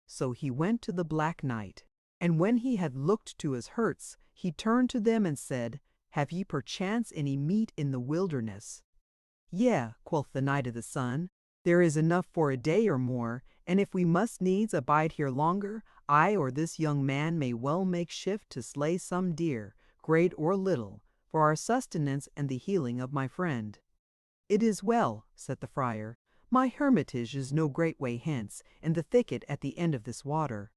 So he went to the Black Knight, and when he had looked to his hurts, he turned to them and said, Have ye perchance any meat in the wilderness? Yea, quoth the Knight of the Sun, there is enough for a day or more, and if we must needs abide here longer, I or this young man may well make shift to slay some deer, great or little, for our sustenance and the healing of my friend. It is well, said the friar. My hermitage is no great way hence, in the thicket at the end of this water.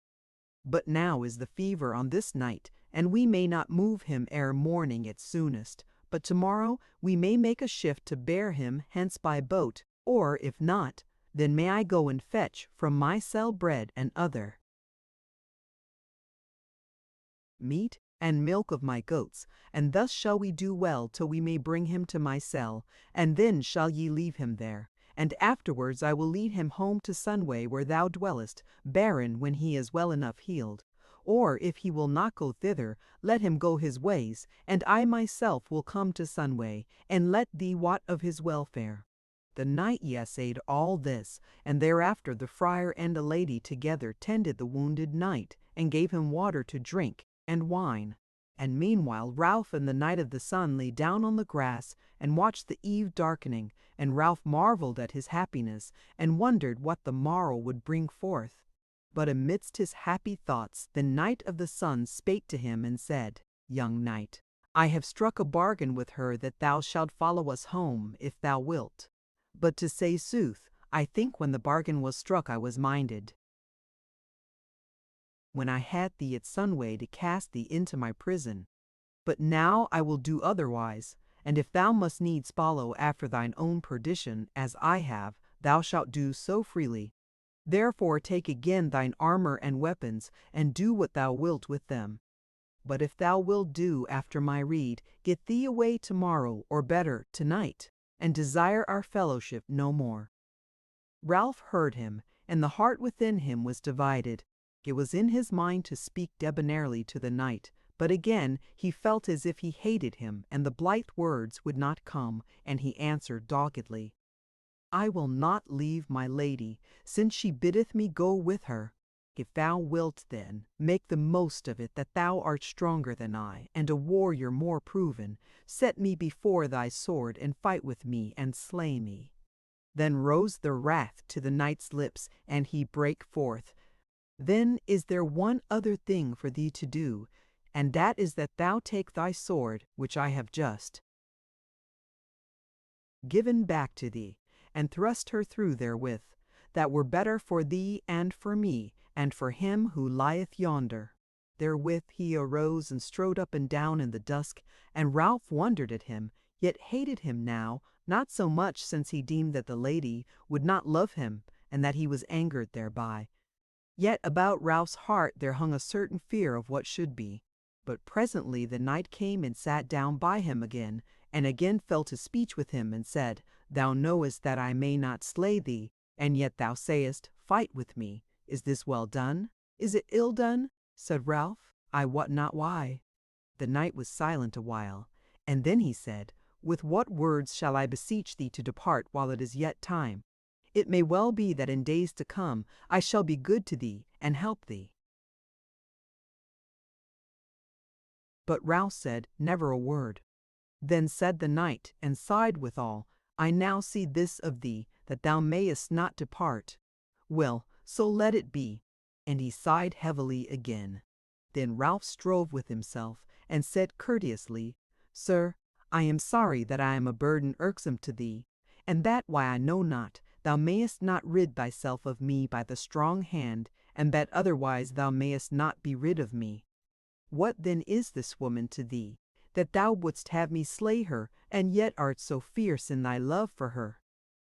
But now is the fever on this night, and we may not move him ere morning at soonest, but tomorrow we may make a shift to bear him hence by boat, or if not, then may I go and fetch from my cell bread and other meat and milk of my goats, and thus shall we do well till we may bring him to my cell, and then shall ye leave him there, and afterwards I will lead him home to Sunway where thou dwellest, barren when he is well enough healed. Or if he will not go thither, let him go his ways, and I myself will come to Sunway, and let thee wot of his welfare. The knight essayed all this, and thereafter the friar and the lady together tended the wounded knight, and gave him water to drink, and wine. And meanwhile Ralph and the Knight of the Sun lay down on the grass, and watched the eve darkening, and Ralph marvelled at his happiness, and wondered what the morrow would bring forth. But amidst his happy thoughts the Knight of the Sun spake to him and said, Young knight, I have struck a bargain with her that thou shalt follow us home, if thou wilt. But to say sooth, I think when the bargain was struck I was minded, when I had thee at Sunway, to cast thee into my prison. But now I will do otherwise, and if thou must needs follow after thine own perdition, as I have, thou shalt do so freely. Therefore take again thine armor and weapons, and do what thou wilt with them. But if thou wilt do after my rede, get thee away tomorrow, or better, tonight, and desire our fellowship no more. Ralph heard him, and the heart within him was divided. It was in his mind to speak debonairly to the knight, but again he felt as if he hated him, and the blithe words would not come, and he answered doggedly, I will not leave my lady, since she biddeth me go with her. If thou wilt, then, make the most of it that thou art stronger than I, and a warrior more proven, set me before thy sword, and fight with me, and slay me. Then rose the wrath to the knight's lips, and he brake forth, Then is there one other thing for thee to do, and that is that thou take thy sword, which I have just given back to thee, and thrust her through therewith. That were better for thee and for me, and for him who lieth yonder. Therewith he arose and strode up and down in the dusk, and Ralph wondered at him, yet hated him now, not so much since he deemed that the lady would not love him, and that he was angered thereby. Yet about Ralph's heart there hung a certain fear of what should be. But presently the knight came and sat down by him again, and again fell to speech with him, and said, Thou knowest that I may not slay thee, and yet thou sayest, Fight with me. Is this well done? Is it ill done? Said Ralph, I wot not why. The knight was silent a while, and then he said, With what words shall I beseech thee to depart while it is yet time? It may well be that in days to come I shall be good to thee and help thee. But Ralph said never a word. Then said the knight, and sighed withal, I now see this of thee, that thou mayest not depart. Well, so let it be. And he sighed heavily again. Then Ralph strove with himself, and said courteously, Sir, I am sorry that I am a burden irksome to thee, and that why I know not, thou mayest not rid thyself of me by the strong hand, and that otherwise thou mayest not be rid of me. What then is this woman to thee, that thou wouldst have me slay her, and yet art so fierce in thy love for her?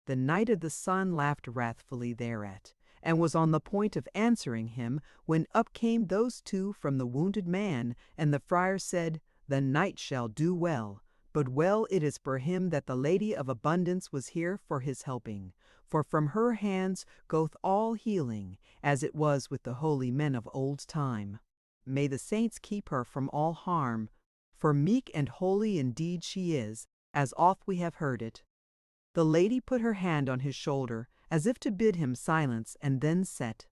The Knight of the Sun laughed wrathfully thereat, and was on the point of answering him, when up came those two from the wounded man, and the friar said, The knight shall do well, but well it is for him that the Lady of Abundance was here for his helping, for from her hands goeth all healing, as it was with the holy men of old time. May the saints keep her from all harm, for meek and holy indeed she is, as oft we have heard it. The lady put her hand on his shoulder, as if to bid him silence, and then set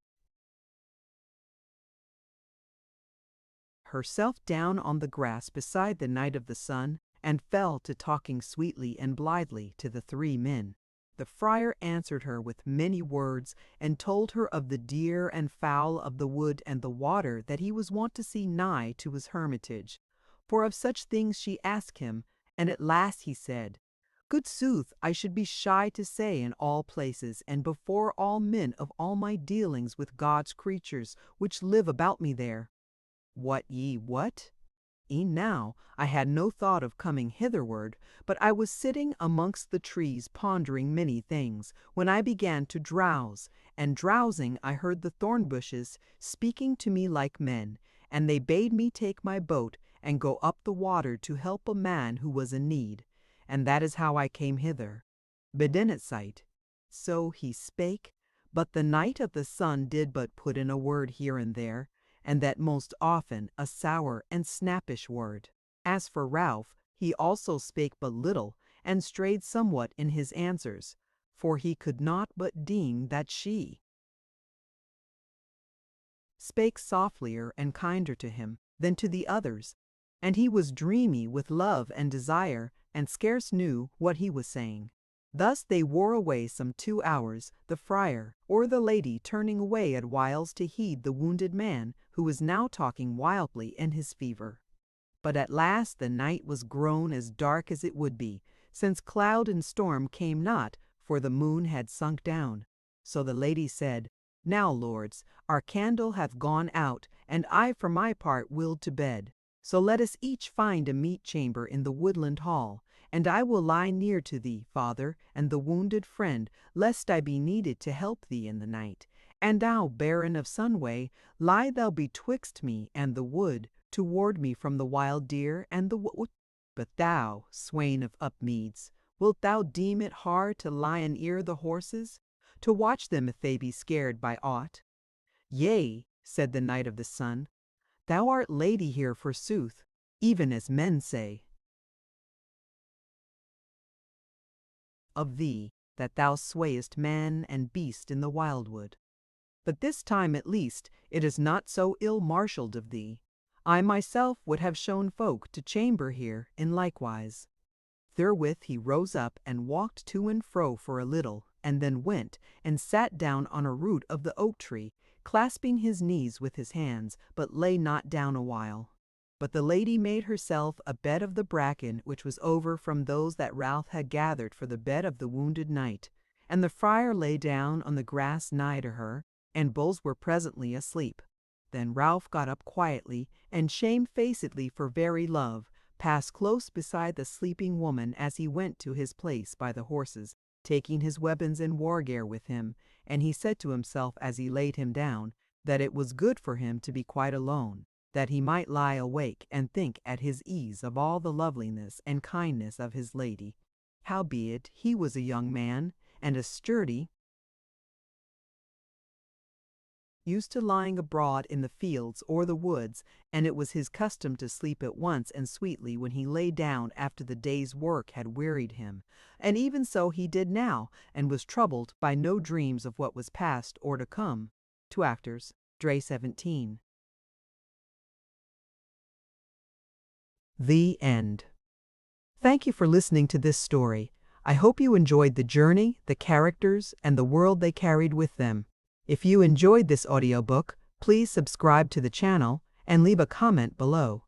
herself down on the grass beside the Knight of the Sun, and fell to talking sweetly and blithely to the three men. The friar answered her with many words, and told her of the deer and fowl of the wood and the water that he was wont to see nigh to his hermitage. For of such things she asked him, and at last he said, Good sooth, I should be shy to say in all places and before all men of all my dealings with God's creatures which live about me there. What ye what? E'en now I had no thought of coming hitherward, but I was sitting amongst the trees pondering many things, when I began to drowse, and drowsing I heard the thorn bushes speaking to me like men, and they bade me take my boat and go up the water to help a man who was in need, and that is how I came hither. Bedinnesight. So he spake, but the Knight of the Sun did but put in a word here and there, and that most often a sour and snappish word. As for Ralph, he also spake but little, and strayed somewhat in his answers, for he could not but deem that she spake softlier and kinder to him than to the others, and he was dreamy with love and desire, and scarce knew what he was saying. Thus they wore away some 2 hours, the friar or the lady turning away at whiles to heed the wounded man, who was now talking wildly in his fever. But at last the night was grown as dark as it would be, since cloud and storm came not, for the moon had sunk down. So the lady said, Now, lords, our candle hath gone out, and I for my part will to bed. So let us each find a meet chamber in the woodland hall, and I will lie near to thee, father, and the wounded friend, lest I be needed to help thee in the night. And thou, Baron of Sunway, lie thou betwixt me and the wood, to ward me from the wild deer and the But thou, swain of Upmeads, wilt thou deem it hard to lie and ear the horses, to watch them if they be scared by aught? Yea, said the Knight of the Sun, thou art lady here forsooth, even as men say of thee, that thou swayest man and beast in the wildwood. But this time at least it is not so ill-marshalled of thee. I myself would have shown folk to chamber here in likewise. Therewith he rose up and walked to and fro for a little, and then went and sat down on a root of the oak tree, clasping his knees with his hands, but lay not down a while. But the lady made herself a bed of the bracken which was over from those that Ralph had gathered for the bed of the wounded knight, and the friar lay down on the grass nigh to her, and both were presently asleep. Then Ralph got up quietly and shamefacedly for very love, passed close beside the sleeping woman as he went to his place by the horses, taking his weapons and war gear with him, and he said to himself as he laid him down, that it was good for him to be quite alone, that he might lie awake and think at his ease of all the loveliness and kindness of his lady. Howbeit he was a young man, and a sturdy, used to lying abroad in the fields or the woods, and it was his custom to sleep at once and sweetly when he lay down after the day's work had wearied him. And even so he did now, and was troubled by no dreams of what was past or to come. 2 actors, Dre 17. The end. Thank you for listening to this story. I hope you enjoyed the journey, the characters, and the world they carried with them. If you enjoyed this audiobook, please subscribe to the channel and leave a comment below.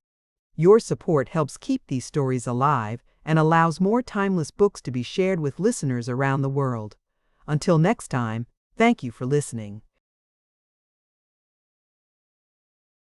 Your support helps keep these stories alive and allows more timeless books to be shared with listeners around the world. Until next time, thank you for listening.